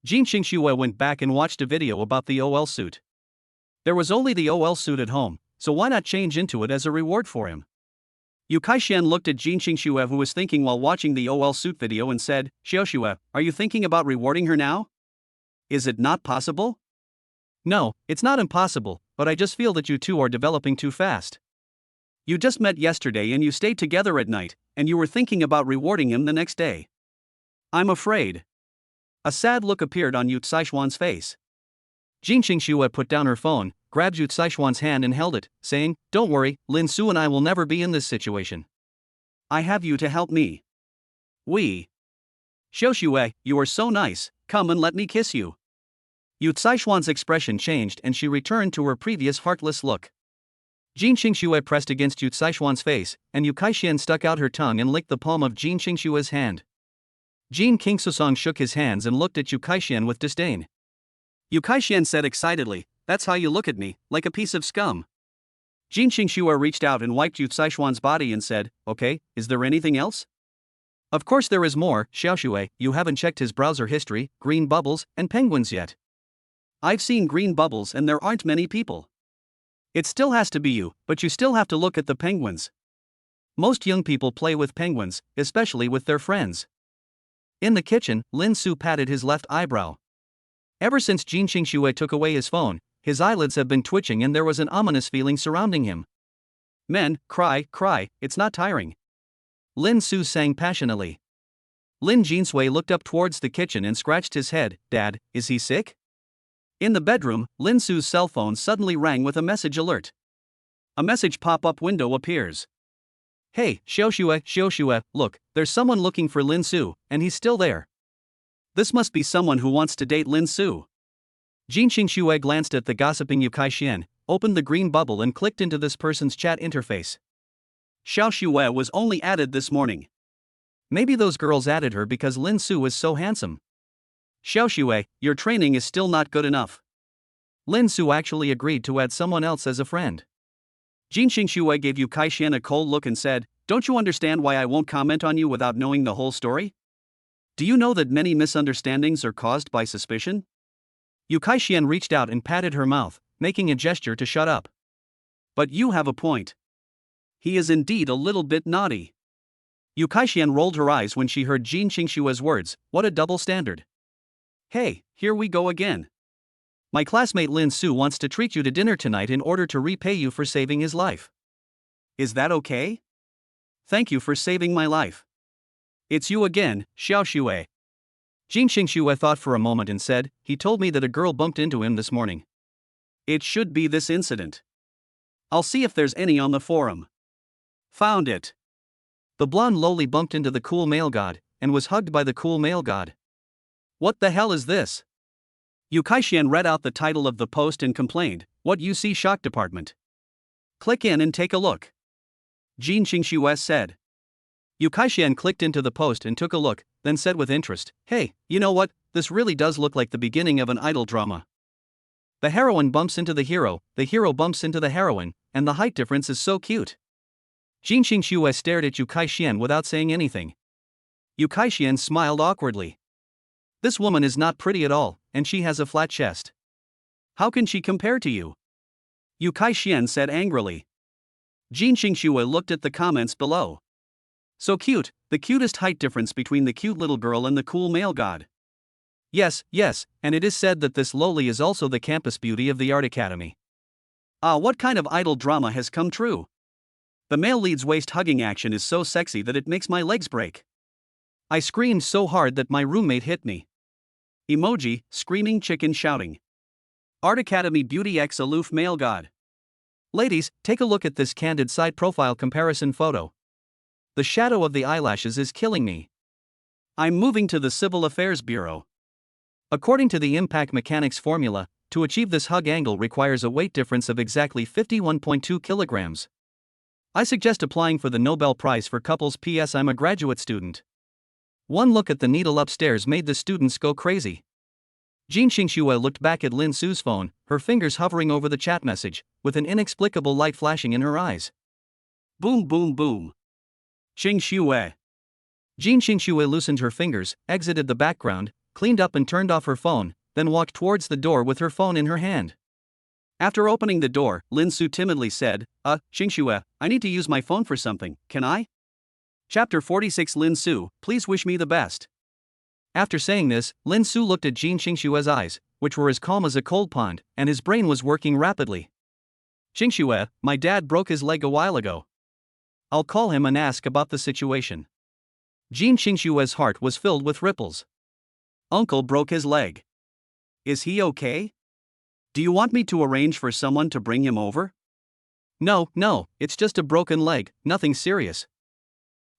Jin Xingxue went back and watched a video about the OL suit. There was only the OL suit at home, so why not change into it as a reward for him? Yu Kaixian looked at Jin Xingxue, who was thinking while watching the OL suit video, and said, "Xiaoxue, are you thinking about rewarding her now? Is it not possible?" "No, it's not impossible, but I just feel that you two are developing too fast." "You just met yesterday and you stayed together at night, and you were thinking about rewarding him the next day." "I'm afraid." A sad look appeared on Yu Caixuan's face. Jin Xingxue put down her phone, grabbed Yu Caixuan's hand and held it, saying, "Don't worry, Lin Su and I will never be in this situation. I have you to help me." "Xiaoxue, you are so nice, come and let me kiss you." Yu Caixuan's expression changed and she returned to her previous heartless look. Jin Xingxue pressed against Yu Caixuan's face, and Yu Kaixian stuck out her tongue and licked the palm of Jin Xingxue's hand. Jin Qingsusong shook his hands and looked at Yu Kaixian with disdain. Yu Kaixian said excitedly, "That's how you look at me, like a piece of scum." Jin Xingxue reached out and wiped Yu Caixuan's body and said, "Okay, is there anything else?" "Of course there is more, Xiaoxue, you haven't checked his browser history, green bubbles, and penguins yet." "I've seen green bubbles and there aren't many people." "It still has to be you, but you still have to look at the penguins. Most young people play with penguins, especially with their friends." In the kitchen, Lin Su patted his left eyebrow. Ever since Jin Xingxue took away his phone, his eyelids have been twitching and there was an ominous feeling surrounding him. "Men, cry, it's not tiring," Lin Su sang passionately. Lin Jinsui looked up towards the kitchen and scratched his head. "Dad, is he sick?" In the bedroom, Lin Su's cell phone suddenly rang with a message alert. A message pop-up window appears. "Hey, Xiaoxue, look, there's someone looking for Lin Su, and he's still there." This must be someone who wants to date Lin Su. Jin Xingxue glanced at the gossiping Yu Kaixian, opened the green bubble and clicked into this person's chat interface. Xiaoxue was only added this morning. Maybe those girls added her because Lin Su is so handsome. "Xiaoxue, your training is still not good enough." Lin Su actually agreed to add someone else as a friend. Jin Xingxue gave Yu Kaixian a cold look and said, "Don't you understand why I won't comment on you without knowing the whole story? Do you know that many misunderstandings are caused by suspicion?" Yu Kaixian reached out and patted her mouth, making a gesture to shut up. "But you have a point. He is indeed a little bit naughty." Yu Kaixian rolled her eyes when she heard Jin Xingxue's words. What a double standard. "Hey, here we go again. My classmate Lin Su wants to treat you to dinner tonight in order to repay you for saving his life." Is that okay? Thank you for saving my life. It's you again, Xiao Xue. Jin Xingxue thought for a moment and said, he told me that a girl bumped into him this morning. It should be this incident. I'll see if there's any on the forum. Found it. The blonde loli bumped into the cool male god, and was hugged by the cool male god. What the hell is this? Yu Kaixian read out the title of the post and complained, "What you see, shock department. Click in and take a look." Jin Xingxue said. Yu Kaixian clicked into the post and took a look, then said with interest, "Hey, you know what, this really does look like the beginning of an idol drama. The heroine bumps into the hero bumps into the heroine, and the height difference is so cute." Jin Xingxue stared at Yu Kaixian without saying anything. Yu Kaixian smiled awkwardly. This woman is not pretty at all, and she has a flat chest. How can she compare to you? Yu Kaixian said angrily. Jin Xingxue looked at the comments below. So cute, the cutest height difference between the cute little girl and the cool male god. Yes, and it is said that this loli is also the campus beauty of the art academy. What kind of idol drama has come true? The male lead's waist-hugging action is so sexy that it makes my legs break. I screamed so hard that my roommate hit me. Emoji, screaming chicken shouting. Art Academy Beauty X aloof male god. Ladies, take a look at this candid side profile comparison photo. The shadow of the eyelashes is killing me. I'm moving to the Civil Affairs Bureau. According to the impact mechanics formula, to achieve this hug angle requires a weight difference of exactly 51.2 kilograms. I suggest applying for the Nobel Prize for Couples. P.S. I'm a graduate student. One look at the needle upstairs made the students go crazy. Jin Xingxue looked back at Lin Su's phone, her fingers hovering over the chat message, with an inexplicable light flashing in her eyes. Boom boom boom. Xingxue. Jin Xingxue loosened her fingers, exited the background, cleaned up and turned off her phone, then walked towards the door with her phone in her hand. After opening the door, Lin Su timidly said, Xingxue, I need to use my phone for something, can I? Chapter 46 Lin Su, please wish me the best. After saying this, Lin Su looked at Jin Xingxue's eyes, which were as calm as a cold pond, and his brain was working rapidly. Xingxue, my dad broke his leg a while ago. I'll call him and ask about the situation. Jin Xingxue's heart was filled with ripples. Uncle broke his leg. Is he okay? Do you want me to arrange for someone to bring him over? No, it's just a broken leg, nothing serious.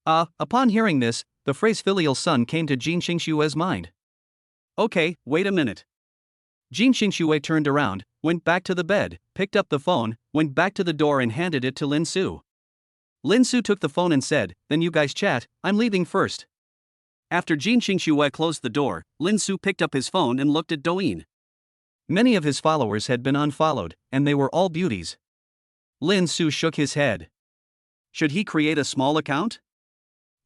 Upon hearing this, the phrase filial son came to Jin Xingxue's mind. Okay, wait a minute. Jin Xingxue turned around, went back to the bed, picked up the phone, went back to the door and handed it to Lin Su. Lin Su took the phone and said, "Then you guys chat, I'm leaving first." After Jin Xingxue closed the door, Lin Su picked up his phone and looked at Douyin. Many of his followers had been unfollowed, and they were all beauties. Lin Su shook his head. Should he create a small account?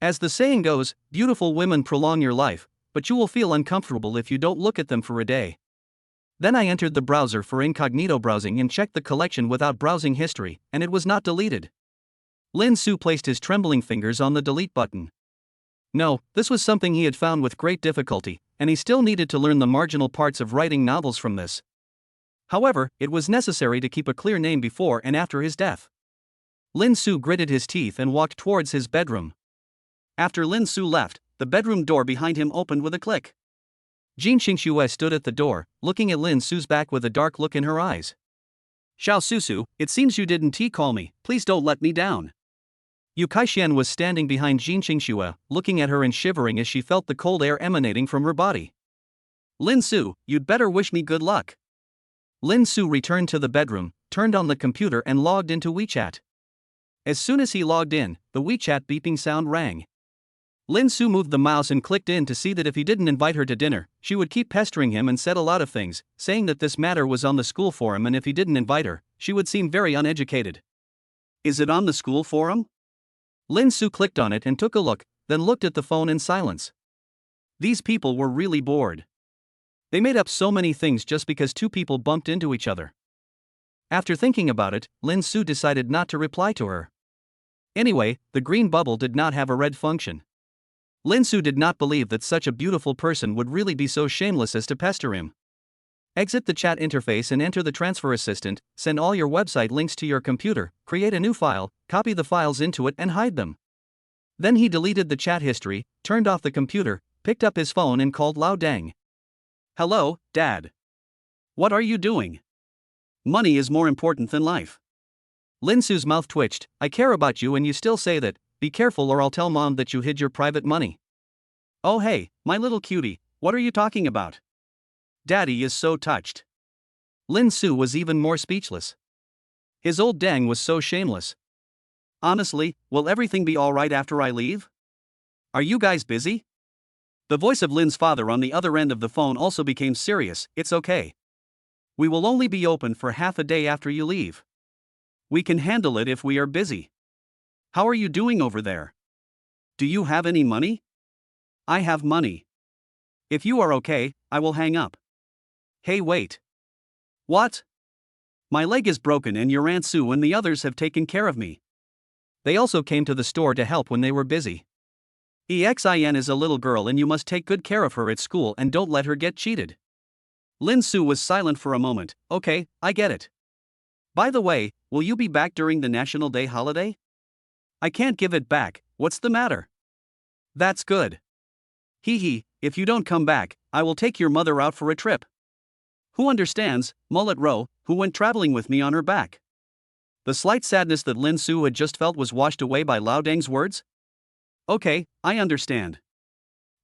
As the saying goes, beautiful women prolong your life, but you will feel uncomfortable if you don't look at them for a day. Then I entered the browser for incognito browsing and checked the collection without browsing history, and it was not deleted. Lin Su placed his trembling fingers on the delete button. No, this was something he had found with great difficulty, and he still needed to learn the marginal parts of writing novels from this. However, it was necessary to keep a clear name before and after his death. Lin Su gritted his teeth and walked towards his bedroom. After Lin Su left, the bedroom door behind him opened with a click. Jin Xingxue stood at the door, looking at Lin Su's back with a dark look in her eyes. Xiao Susu, it seems you didn't call me, please don't let me down. Yu Kaixian was standing behind Jin Xingxue, looking at her and shivering as she felt the cold air emanating from her body. Lin Su, you'd better wish me good luck. Lin Su returned to the bedroom, turned on the computer and logged into WeChat. As soon as he logged in, the WeChat beeping sound rang. Lin Su moved the mouse and clicked in to see that if he didn't invite her to dinner, she would keep pestering him and said a lot of things, saying that this matter was on the school forum and if he didn't invite her, she would seem very uneducated. Is it on the school forum? Lin Su clicked on it and took a look, then looked at the phone in silence. These people were really bored. They made up so many things just because two people bumped into each other. After thinking about it, Lin Su decided not to reply to her. Anyway, the green bubble did not have a red function. Lin Su did not believe that such a beautiful person would really be so shameless as to pester him. Exit the chat interface and enter the transfer assistant, send all your website links to your computer, create a new file, copy the files into it and hide them. Then he deleted the chat history, turned off the computer, picked up his phone and called Lao Deng. Hello, Dad. What are you doing? Money is more important than life. Lin Su's mouth twitched. I care about you and you still say that. Be careful or I'll tell Mom that you hid your private money. Oh hey, my little cutie, what are you talking about? Daddy is so touched. Lin Su was even more speechless. His old Deng was so shameless. Honestly, will everything be alright after I leave? Are you guys busy? The voice of Lin's father on the other end of the phone also became serious. It's okay. We will only be open for half a day after you leave. We can handle it if we are busy. How are you doing over there? Do you have any money? I have money. If you are okay, I will hang up. Hey wait. What? My leg is broken and your Aunt Sue and the others have taken care of me. They also came to the store to help when they were busy. EXIN is a little girl and you must take good care of her at school and don't let her get cheated. Lin Su was silent for a moment. Okay, I get it. By the way, will you be back during the National Day holiday? I can't give it back, what's the matter? That's good. Hee hee, if you don't come back, I will take your mother out for a trip. Who understands, Mullet Row, who went traveling with me on her back? The slight sadness that Lin Su had just felt was washed away by Lao Deng's words. Okay, I understand.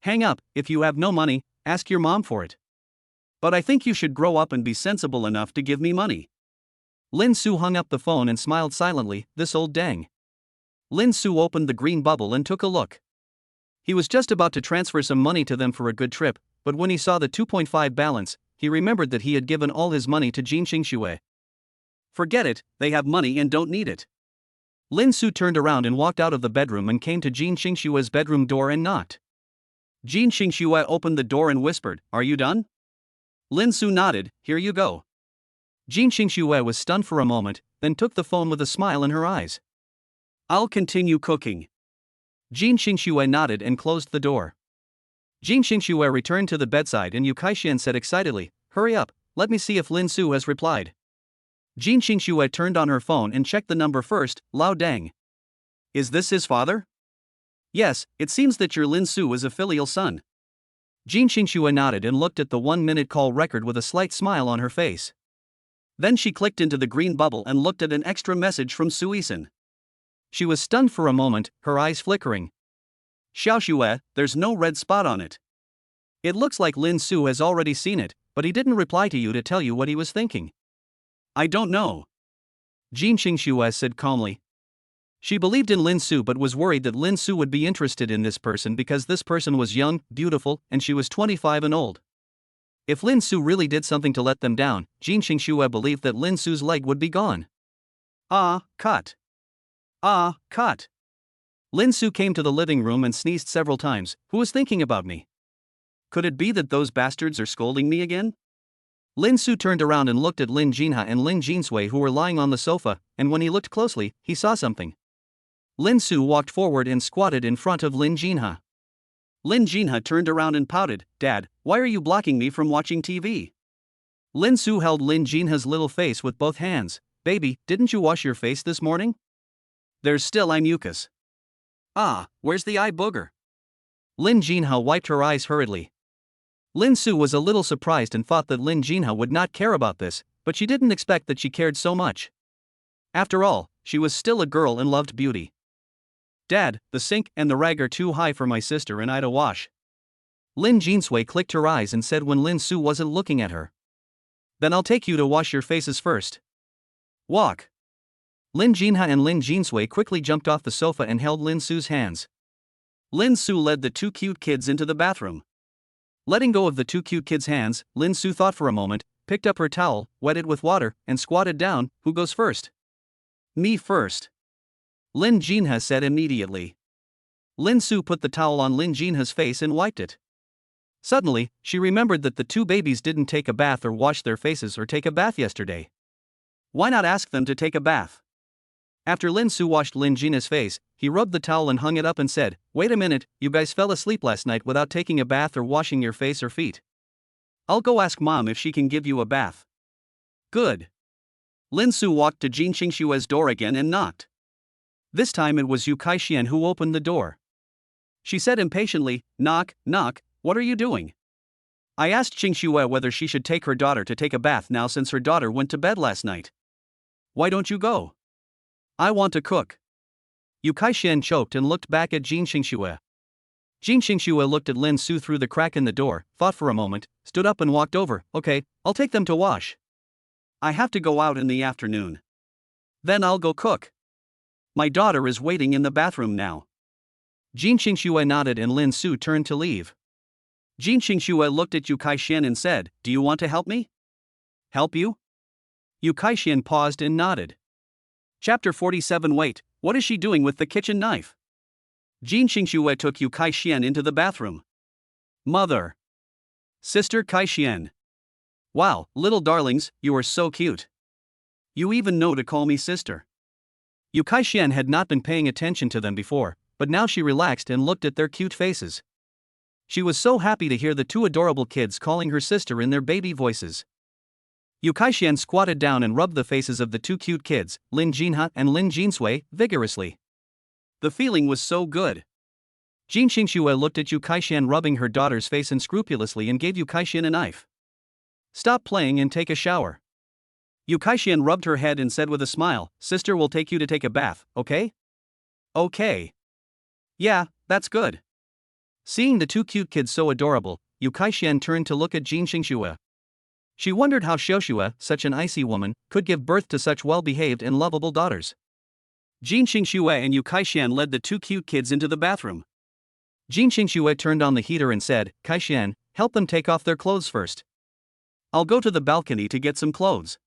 Hang up, if you have no money, ask your mom for it. But I think you should grow up and be sensible enough to give me money. Lin Su hung up the phone and smiled silently. This old Deng. Lin Su opened the green bubble and took a look. He was just about to transfer some money to them for a good trip, but when he saw the 2.5 balance, he remembered that he had given all his money to Jin Xingxue. Forget it, they have money and don't need it. Lin Su turned around and walked out of the bedroom and came to Jin Xingxue's bedroom door and knocked. Jin Xingxue opened the door and whispered, "Are you done?" Lin Su nodded, "Here you go." Jin Xingxue was stunned for a moment, then took the phone with a smile in her eyes. I'll continue cooking. Jin Xingxue nodded and closed the door. Jin Xingxue returned to the bedside and Yu Kaixian said excitedly, "Hurry up, let me see if Lin Su has replied." Jin Xingxue turned on her phone and checked the number first. Lao Deng. Is this his father? Yes, it seems that your Lin Su is a filial son. Jin Xingxue nodded and looked at the 1-minute call record with a slight smile on her face. Then she clicked into the green bubble and looked at an extra message from Suisun. She was stunned for a moment, her eyes flickering. Xiaoxue, there's no red spot on it. It looks like Lin Su has already seen it, but he didn't reply to you to tell you what he was thinking. I don't know. Jin Xingxue said calmly. She believed in Lin Su but was worried that Lin Su would be interested in this person because this person was young, beautiful, and she was 25 and old. If Lin Su really did something to let them down, Jin Xingxue believed that Lin Su's leg would be gone. Cut. Cut. Lin Su came to the living room and sneezed several times. Who was thinking about me? Could it be that those bastards are scolding me again? Lin Su turned around and looked at Lin Jinha and Lin Jinsui who were lying on the sofa, and when he looked closely, he saw something. Lin Su walked forward and squatted in front of Lin Jinha. Lin Jinha turned around and pouted, "Dad, why are you blocking me from watching TV?" Lin Su held Lin Jinha's little face with both hands. "Baby, didn't you wash your face this morning?" "There's still eye mucus." Where's the eye booger?" Lin Jinha wiped her eyes hurriedly. Lin Su was a little surprised and thought that Lin Jinha would not care about this, but she didn't expect that she cared so much. After all, she was still a girl and loved beauty. "Dad, the sink and the rag are too high for my sister and I to wash." Lin Jinsui clicked her eyes and said when Lin Su wasn't looking at her. "Then I'll take you to wash your faces first." Walk. Lin Jinha and Lin Jinsui quickly jumped off the sofa and held Lin Su's hands. Lin Su led the two cute kids into the bathroom. Letting go of the two cute kids' hands, Lin Su thought for a moment, picked up her towel, wet it with water, and squatted down. Who goes first? Me first. Lin Jinha said immediately. Lin Su put the towel on Lin Jinha's face and wiped it. Suddenly, she remembered that the two babies didn't take a bath or wash their faces or take a bath yesterday. Why not ask them to take a bath? After Lin Su washed Lin Jinha's face, he rubbed the towel and hung it up and said, "Wait a minute, you guys fell asleep last night without taking a bath or washing your face or feet. I'll go ask Mom if she can give you a bath." Good. Lin Su walked to Jin Xingxue's door again and knocked. This time it was Yu Kaixian who opened the door. She said impatiently, knock, knock, what are you doing? I asked Xingxue whether she should take her daughter to take a bath now since her daughter went to bed last night. Why don't you go? I want to cook. Yu Kaixian choked and looked back at Jin Xingxue. Jin Xingxue looked at Lin Su through the crack in the door, thought for a moment, stood up and walked over. Okay, I'll take them to wash. I have to go out in the afternoon. Then I'll go cook. My daughter is waiting in the bathroom now. Jin Xingxue nodded and Lin Su turned to leave. Jin Xingxue looked at Yu Kaixian and said, Do you want to help me? Help you? Yu Kaixian paused and nodded. Chapter 47. Wait, what is she doing with the kitchen knife? Jin Xingxue took Yu Kaixian into the bathroom. Mother. Sister Kaixian. Wow, little darlings, you are so cute. You even know to call me sister. Yu Kaixian had not been paying attention to them before, but now she relaxed and looked at their cute faces. She was so happy to hear the two adorable kids calling her sister in their baby voices. Yu Kaixian squatted down and rubbed the faces of the two cute kids, Lin Jinha and Lin Jinsui, vigorously. The feeling was so good. Jin Xingxue looked at Yu Kaixian rubbing her daughter's face unscrupulously and gave Yu Kaixian a knife. Stop playing and take a shower. Yu Kaixian rubbed her head and said with a smile, Sister will take you to take a bath, okay? Okay. Yeah, that's good. Seeing the two cute kids so adorable, Yu Kaixian turned to look at Jin Xingxue. She wondered how Xiaoxue, such an icy woman, could give birth to such well-behaved and lovable daughters. Jin Xingxue and Yu Kaixian led the two cute kids into the bathroom. Jin Xingxue turned on the heater and said, Kaixian, help them take off their clothes first. I'll go to the balcony to get some clothes.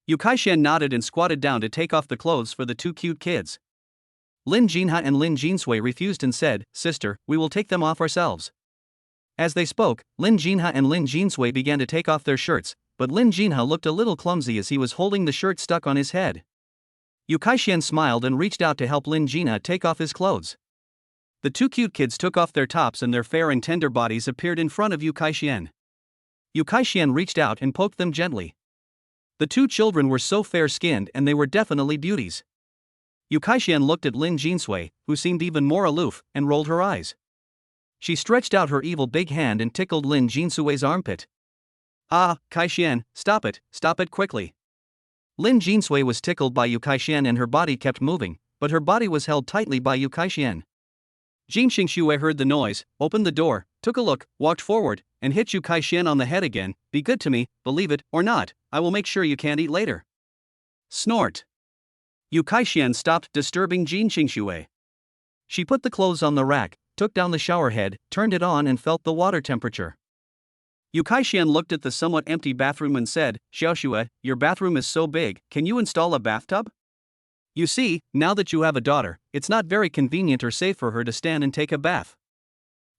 Yu Kaixian nodded and squatted down to take off the clothes for the two cute kids. Lin Jinha and Lin Jinsui refused and said, Sister, we will take them off ourselves. As they spoke, Lin Jinha and Lin Jinsui began to take off their shirts, but Lin Jinha looked a little clumsy as he was holding the shirt stuck on his head. Yu Kaixian smiled and reached out to help Lin Jinha take off his clothes. The two cute kids took off their tops and their fair and tender bodies appeared in front of Yu Kaixian. Yu Kaixian reached out and poked them gently. The two children were so fair-skinned and they were definitely beauties. Yu Kaixian looked at Lin Jinsui, who seemed even more aloof, and rolled her eyes. She stretched out her evil big hand and tickled Lin Jinsui's armpit. Ah, Kaixian, stop it quickly. Lin Jinsui was tickled by Yu Kaixian and her body kept moving, but her body was held tightly by Yu Kaixian. Jin Xingxue heard the noise, opened the door, took a look, walked forward, and hit Yu Kaixian on the head again. Be good to me, believe it or not, I will make sure you can't eat later. Snort. Yu Kaixian stopped disturbing Jin Xingxue. She put the clothes on the rack, took down the shower head, turned it on and felt the water temperature. Yu Kaixian looked at the somewhat empty bathroom and said, Xiaoxue, your bathroom is so big, can you install a bathtub? You see, now that you have a daughter, it's not very convenient or safe for her to stand and take a bath.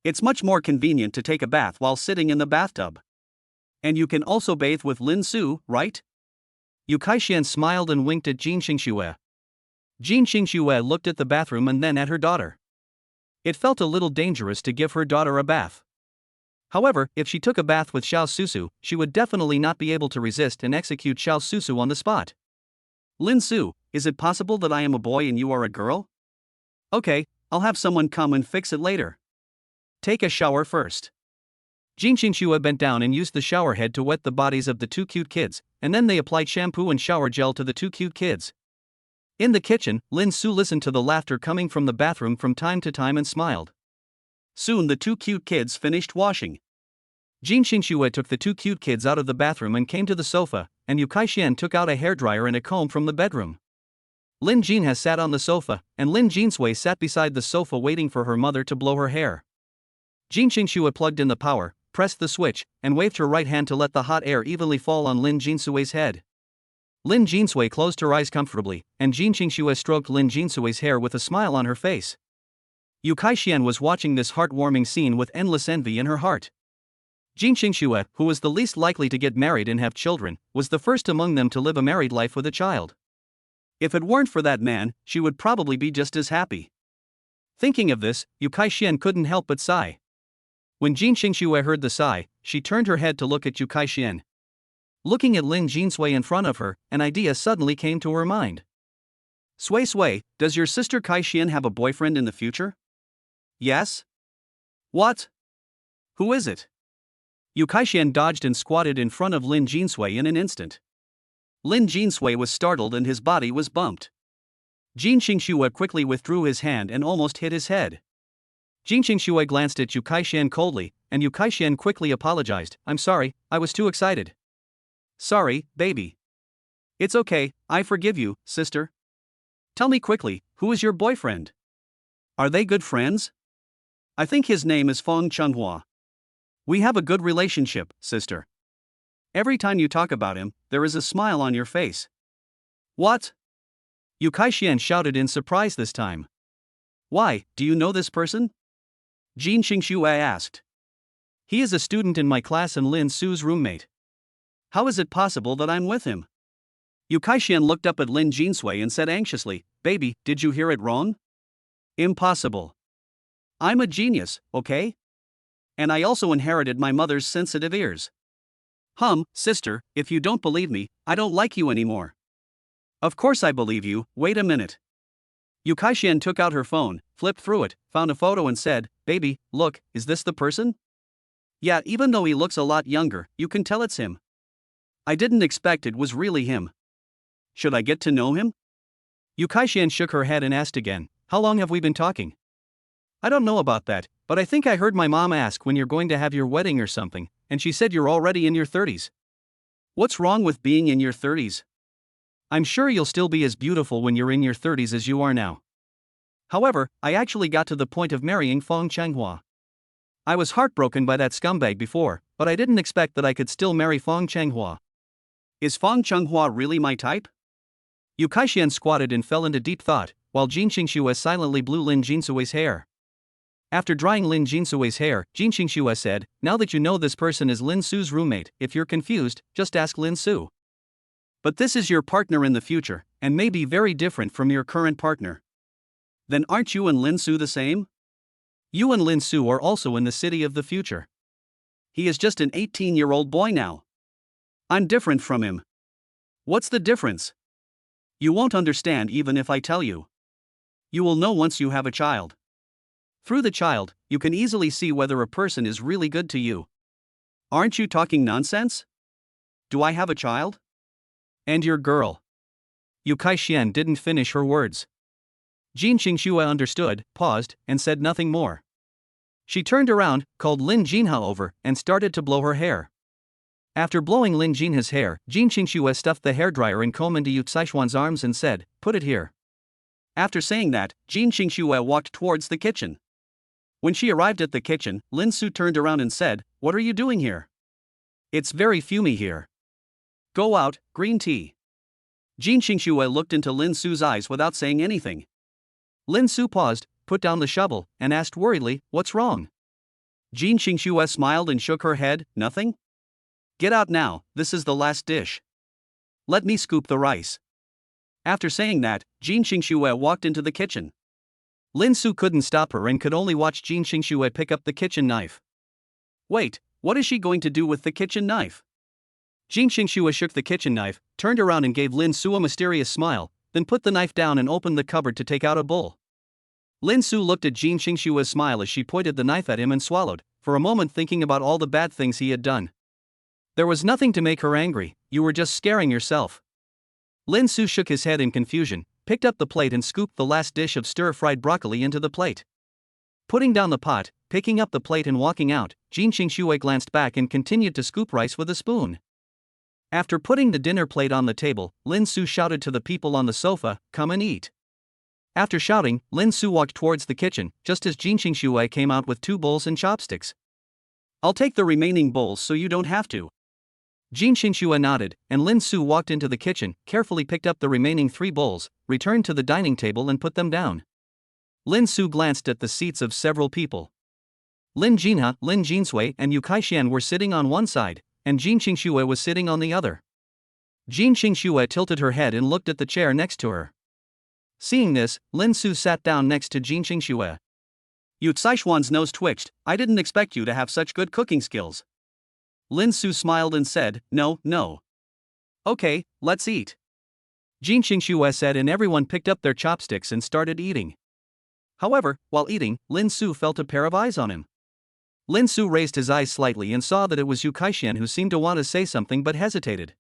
It's much more convenient to take a bath while sitting in the bathtub. And you can also bathe with Lin Su, right? Yu Kaixian smiled and winked at Jin Xingxue. Jin Xingxue looked at the bathroom and then at her daughter. It felt a little dangerous to give her daughter a bath. However, if she took a bath with Xiao Susu, she would definitely not be able to resist and execute Xiao Susu on the spot. Lin Su, is it possible that I am a boy and you are a girl? Okay, I'll have someone come and fix it later. Take a shower first. Jin Xingxue bent down and used the shower head to wet the bodies of the two cute kids, and then they applied shampoo and shower gel to the two cute kids. In the kitchen, Lin Su listened to the laughter coming from the bathroom from time to time and smiled. Soon the two cute kids finished washing. Jin Xingxue took the two cute kids out of the bathroom and came to the sofa, and Yu Kaixian took out a hairdryer and a comb from the bedroom. Lin Jinha sat on the sofa, and Lin Jinsui sat beside the sofa waiting for her mother to blow her hair. Jin Xingxue plugged in the power, pressed the switch, and waved her right hand to let the hot air evenly fall on Lin Jinsui's head. Lin Jinsui closed her eyes comfortably, and Jin Xingxue stroked Lin Jinsui's hair with a smile on her face. Yu Kaixian was watching this heartwarming scene with endless envy in her heart. Jin Xingxue, who was the least likely to get married and have children, was the first among them to live a married life with a child. If it weren't for that man, she would probably be just as happy. Thinking of this, Yu Kaixian couldn't help but sigh. When Jin Xingxue heard the sigh, she turned her head to look at Yu Kaixian. Looking at Lin Jinsui in front of her, an idea suddenly came to her mind. Sui, does your sister Kaixian have a boyfriend in the future? Yes? What? Who is it? Yu Kaishan dodged and squatted in front of Lin Jinsui in an instant. Lin Jinsui was startled and his body was bumped. Jin Qingxue quickly withdrew his hand and almost hit his head. Jin Qingxue glanced at Yu Kaishan coldly, and Yu Kaishan quickly apologized. I'm sorry, I was too excited. Sorry, baby. It's okay, I forgive you, sister. Tell me quickly, who is your boyfriend? Are they good friends? I think his name is Feng Chunghua. We have a good relationship, sister. Every time you talk about him, there is a smile on your face. What? Yu Kaishan shouted in surprise this time. Why, do you know this person? Jin Qingxue asked. He is a student in my class and Lin Su's roommate. How is it possible that I'm with him? Yu Kaishan looked up at Lin Jinsui and said anxiously, Baby, did you hear it wrong? Impossible. I'm a genius, okay? And I also inherited my mother's sensitive ears. Sister, if you don't believe me, I don't like you anymore. Of course I believe you, wait a minute. Yu Kaishan took out her phone, flipped through it, found a photo and said, Baby, look, is this the person? Yeah, even though he looks a lot younger, you can tell it's him. I didn't expect it was really him. Should I get to know him? Yu Kaishan shook her head and asked again, How long have we been talking? I don't know about that, but I think I heard my mom ask when you're going to have your wedding or something, and she said you're already in your 30s. What's wrong with being in your 30s? I'm sure you'll still be as beautiful when you're in your 30s as you are now. However, I actually got to the point of marrying Feng Changhua. I was heartbroken by that scumbag before, but I didn't expect that I could still marry Feng Changhua. Is Feng Changhua really my type? Yu Kaishan squatted and fell into deep thought, while Jin Qingxue silently blew Lin Jinsui's hair. After drying Lin Jinsui's hair, Jin Qingxue said, Now that you know this person is Lin Su's roommate, if you're confused, just ask Lin Su. But this is your partner in the future, and may be very different from your current partner. Then aren't you and Lin Su the same? You and Lin Su are also in the city of the future. He is just an 18-year-old boy now. I'm different from him. What's the difference? You won't understand even if I tell you. You will know once you have a child. Through the child, you can easily see whether a person is really good to you. Aren't you talking nonsense? Do I have a child? And your girl. Yu Kaishan didn't finish her words. Jin Qingxue understood, paused, and said nothing more. She turned around, called Lin Jinha over, and started to blow her hair. After blowing Lin Jinha's hair, Jin Qingxue stuffed the hairdryer and comb into Yu Caishuan's arms and said, Put it here. After saying that, Jin Qingxue walked towards the kitchen. When she arrived at the kitchen, Lin Su turned around and said, What are you doing here? It's very fumy here. Go out, green tea. Jin Qingxue looked into Lin Su's eyes without saying anything. Lin Su paused, put down the shovel, and asked worriedly, What's wrong? Jin Qingxue smiled and shook her head, Nothing? Get out now, this is the last dish. Let me scoop the rice. After saying that, Jin Qingxue walked into the kitchen. Lin Su couldn't stop her and could only watch Jin Qingxue pick up the kitchen knife. Wait, what is she going to do with the kitchen knife? Jin Qingxue shook the kitchen knife, turned around and gave Lin Su a mysterious smile, then put the knife down and opened the cupboard to take out a bowl. Lin Su looked at Jin Qingxue's smile as she pointed the knife at him and swallowed, for a moment thinking about all the bad things he had done. There was nothing to make her angry, you were just scaring yourself. Lin Su shook his head in confusion, picked up the plate and scooped the last dish of stir-fried broccoli into the plate. Putting down the pot, picking up the plate and walking out, Jin Qingxue glanced back and continued to scoop rice with a spoon. After putting the dinner plate on the table, Lin Su shouted to the people on the sofa, Come and eat. After shouting, Lin Su walked towards the kitchen, just as Jin Qingxue came out with 2 bowls and chopsticks. I'll take the remaining bowls so you don't have to. Jin Qingxue nodded, and Lin Su walked into the kitchen, carefully picked up the remaining 3 bowls, returned to the dining table and put them down. Lin Su glanced at the seats of several people. Lin Jinha, Lin Jinsui, and Yu Kaishan were sitting on one side, and Jin Qingxue was sitting on the other. Jin Qingxue tilted her head and looked at the chair next to her. Seeing this, Lin Su sat down next to Jin Qingxue. Yu Caishuan's nose twitched, I didn't expect you to have such good cooking skills. Lin Su smiled and said, No. Okay, let's eat. Jin Qingxue said and everyone picked up their chopsticks and started eating. However, while eating, Lin Su felt a pair of eyes on him. Lin Su raised his eyes slightly and saw that it was Yu Kaixian, who seemed to want to say something but hesitated.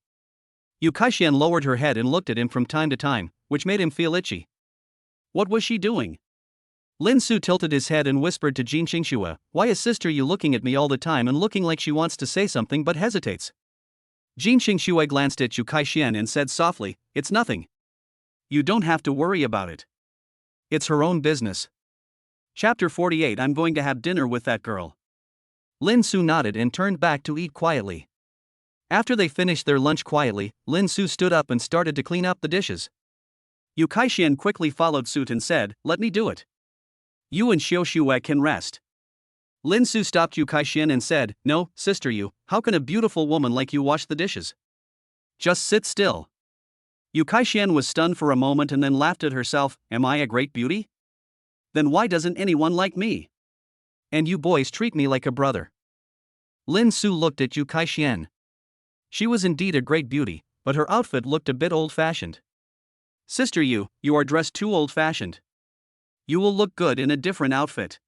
Yu Kaixian lowered her head and looked at him from time to time, which made him feel itchy. What was she doing? Lin Su tilted his head and whispered to Jin Qingxue, "Why is sister Yu looking at me all the time and looking like she wants to say something but hesitates?" Jin Qingxue glanced at Yu Kaixian and said softly, "It's nothing. You don't have to worry about it. It's her own business." Chapter 48. I'm going to have dinner with that girl. Lin Su nodded and turned back to eat quietly. After they finished their lunch quietly, Lin Su stood up and started to clean up the dishes. Yu Kaixian quickly followed suit and said, "Let me do it. You and Xiao Xue can rest." Lin Su stopped Yu Kaixian and said, "No, sister Yu, how can a beautiful woman like you wash the dishes? Just sit still." Yu Kaixian was stunned for a moment and then laughed at herself. Am I a great beauty? Then why doesn't anyone like me? And you boys treat me like a brother. Lin Su looked at Yu Kaixian. She was indeed a great beauty, but her outfit looked a bit old-fashioned. Sister Yu, you are dressed too old-fashioned. You will look good in a different outfit.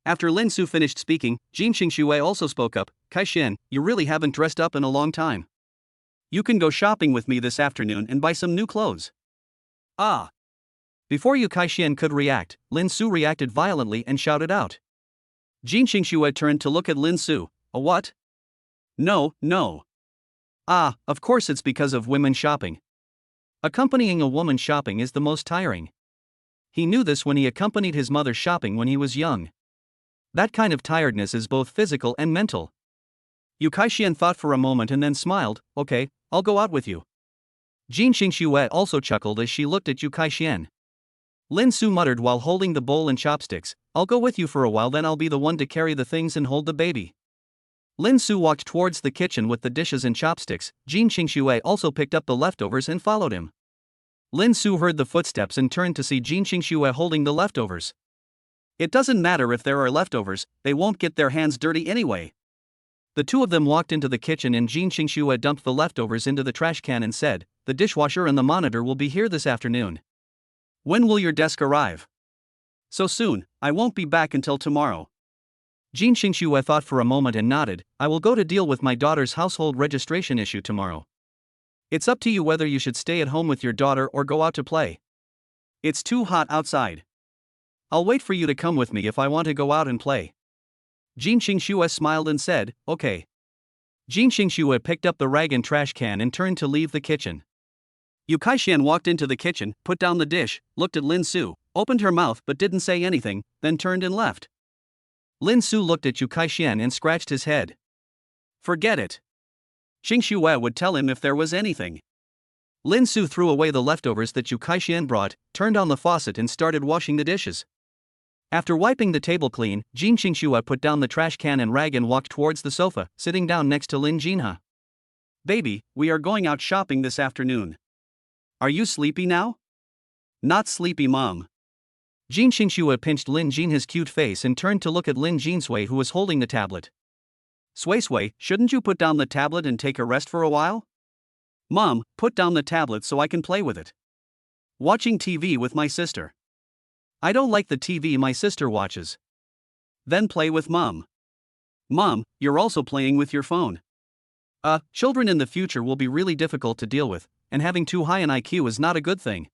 After Lin Su finished speaking, Jin Qingxue also spoke up. Kaixian, you really haven't dressed up in a long time. You can go shopping with me this afternoon and buy some new clothes. Ah! Before Yu Kaixian could react, Lin Su reacted violently and shouted out. Jin Qingxue turned to look at Lin Su. A what? No. Ah, of course it's because of women shopping. Accompanying a woman shopping is the most tiring. He knew this when he accompanied his mother shopping when he was young. That kind of tiredness is both physical and mental. Yu Kaixian thought for a moment and then smiled. Okay, I'll go out with you. Jin Qingxue also chuckled as she looked at Yu Kaixian. Lin Su muttered while holding the bowl and chopsticks, I'll go with you for a while, then I'll be the one to carry the things and hold the baby. Lin Su walked towards the kitchen with the dishes and chopsticks. Jin Qingxue also picked up the leftovers and followed him. Lin Su heard the footsteps and turned to see Jin Qingxue holding the leftovers. It doesn't matter if there are leftovers, they won't get their hands dirty anyway. The two of them walked into the kitchen and Jin Qingxue dumped the leftovers into the trash can and said, the dishwasher and the monitor will be here this afternoon. When will your desk arrive? So soon, I won't be back until tomorrow. Jin Qingxue thought for a moment and nodded, I will go to deal with my daughter's household registration issue tomorrow. It's up to you whether you should stay at home with your daughter or go out to play. It's too hot outside. I'll wait for you to come with me if I want to go out and play. Jin Qingxue smiled and said, okay. Jin Qingxue picked up the rag and trash can and turned to leave the kitchen. Yu Kaixian walked into the kitchen, put down the dish, looked at Lin Su, opened her mouth but didn't say anything, then turned and left. Lin Su looked at Yu Kaixian and scratched his head. Forget it. Qingxue would tell him if there was anything. Lin Su threw away the leftovers that Yu Kaixian brought, turned on the faucet and started washing the dishes. After wiping the table clean, Jin Qingxue put down the trash can and rag and walked towards the sofa, sitting down next to Lin Jinha. Baby, we are going out shopping this afternoon. Are you sleepy now? Not sleepy, Mom. Jin Qingxue pinched Lin Jinha's cute face and turned to look at Lin Jinsui, who was holding the tablet. Sui, shouldn't you put down the tablet and take a rest for a while? Mom, put down the tablet so I can play with it. Watching TV with my sister. I don't like the TV my sister watches. Then play with Mom. Mom, you're also playing with your phone. Children in the future will be really difficult to deal with, and having too high an IQ is not a good thing.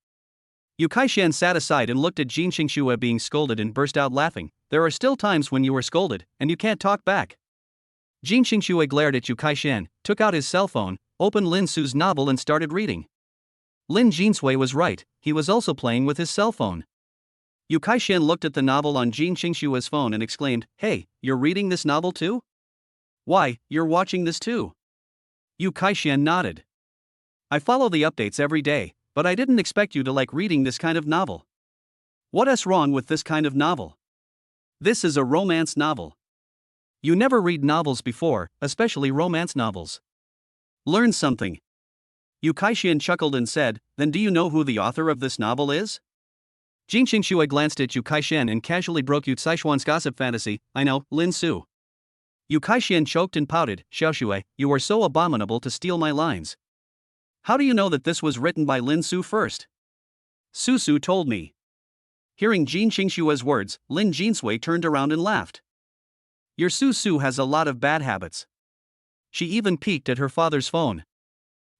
Yu Kaixian sat aside and looked at Jin Qingxue being scolded and burst out laughing. There are still times when you are scolded, and you can't talk back. Jin Qingxue glared at Yu Kaixian, took out his cell phone, opened Lin Su's novel and started reading. Lin Jinsui was right, he was also playing with his cell phone. Yu Kaixian looked at the novel on Jin Qingxue's phone and exclaimed, Hey, you're reading this novel too? Why, you're watching this too? Yu Kaixian nodded. I follow the updates every day, but I didn't expect you to like reading this kind of novel. What's wrong with this kind of novel? This is a romance novel. You never read novels before, especially romance novels. Learn something. Yu Kaixian chuckled and said, Then do you know who the author of this novel is? Jin Qingxue glanced at Yu Kaixian and casually broke Yu Caishuan's gossip fantasy. I know, Lin Su. Yu Kaixian choked and pouted. Xiaoxue, you are so abominable to steal my lines. How do you know that this was written by Lin Su first? Su told me. Hearing Jin Qingshue's words, Lin Jinsui turned around and laughed. Your Su has a lot of bad habits. She even peeked at her father's phone.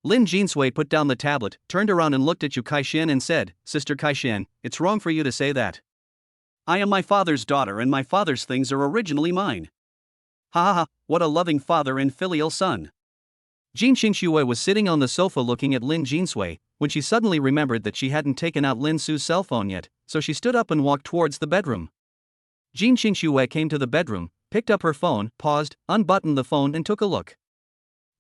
Lin Jinsui put down the tablet, turned around and looked at Yu Kaixin and said, Sister Kaixin, it's wrong for you to say that. I am my father's daughter and my father's things are originally mine. Ha ha ha, what a loving father and filial son. Jin Qingxue was sitting on the sofa looking at Lin Jinsui, when she suddenly remembered that she hadn't taken out Lin Su's cell phone yet, so she stood up and walked towards the bedroom. Jin Qingxue came to the bedroom, picked up her phone, paused, unbuttoned the phone and took a look.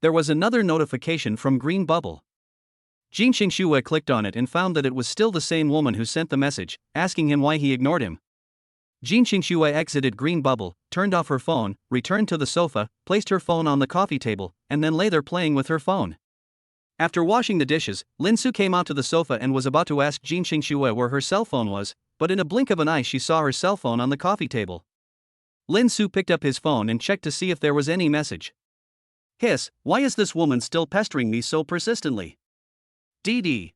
There was another notification from Green Bubble. Jin Qingxue clicked on it and found that it was still the same woman who sent the message, asking him why he ignored him. Jin Qingxue exited Green Bubble, turned off her phone, returned to the sofa, placed her phone on the coffee table, and then lay there playing with her phone. After washing the dishes, Lin Su came out to the sofa and was about to ask Jin Qingxue where her cell phone was, but in a blink of an eye she saw her cell phone on the coffee table. Lin Su picked up his phone and checked to see if there was any message. Hiss, why is this woman still pestering me so persistently? DD.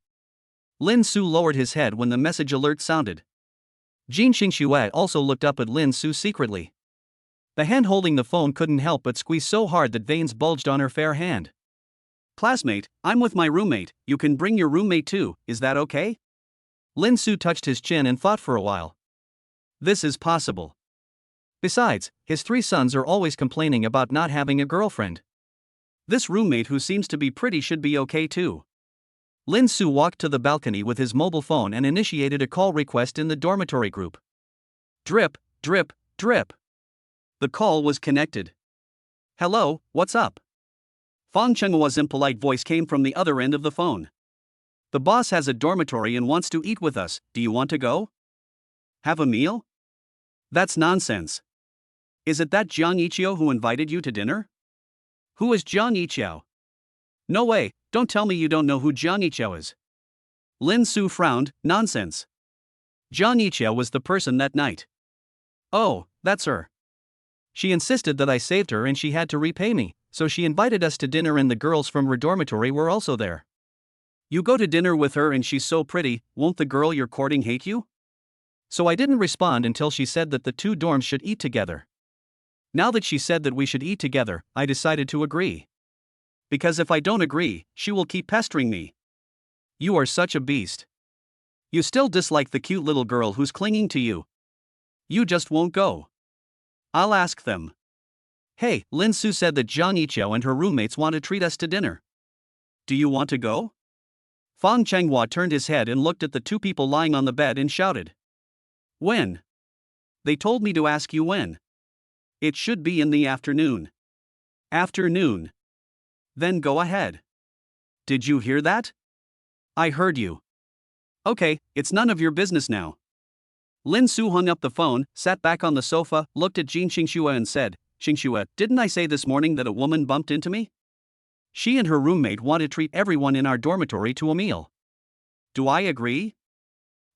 Lin Su lowered his head when the message alert sounded. Jin Qingxue also looked up at Lin Su secretly. The hand holding the phone couldn't help but squeeze so hard that veins bulged on her fair hand. Classmate, I'm with my roommate, you can bring your roommate too, is that okay? Lin Su touched his chin and thought for a while. This is possible. Besides, his 3 sons are always complaining about not having a girlfriend. This roommate who seems to be pretty should be okay too. Lin Su walked to the balcony with his mobile phone and initiated a call request in the dormitory group. Drip, drip, drip. The call was connected. Hello, what's up? Fang Chenghua's impolite voice came from the other end of the phone. The boss has a dormitory and wants to eat with us, do you want to go? Have a meal? That's nonsense. Is it that Jiang Yiqiao who invited you to dinner? Who is Jiang Yiqiao? No way, don't tell me you don't know who Jiang Yiqiao is. Lin Su frowned, nonsense. Jiang Yiqiao was the person that night. Oh, that's her. She insisted that I saved her and she had to repay me, so she invited us to dinner and the girls from her dormitory were also there. You go to dinner with her and she's so pretty, won't the girl you're courting hate you? So I didn't respond until she said that the 2 dorms should eat together. Now that she said that we should eat together, I decided to agree. Because if I don't agree, she will keep pestering me. You are such a beast. You still dislike the cute little girl who's clinging to you. You just won't go. I'll ask them. Hey, Lin Su said that Jiang Yiqiao and her roommates want to treat us to dinner. Do you want to go? Fang Chenghua turned his head and looked at the 2 people lying on the bed and shouted. When? They told me to ask you when. It should be in the afternoon. Afternoon. Then go ahead. Did you hear that? I heard you. Okay, it's none of your business now. Lin Su hung up the phone, sat back on the sofa, looked at Jin Qingxue and said, Qingxue, didn't I say this morning that a woman bumped into me? She and her roommate want to treat everyone in our dormitory to a meal. Do I agree?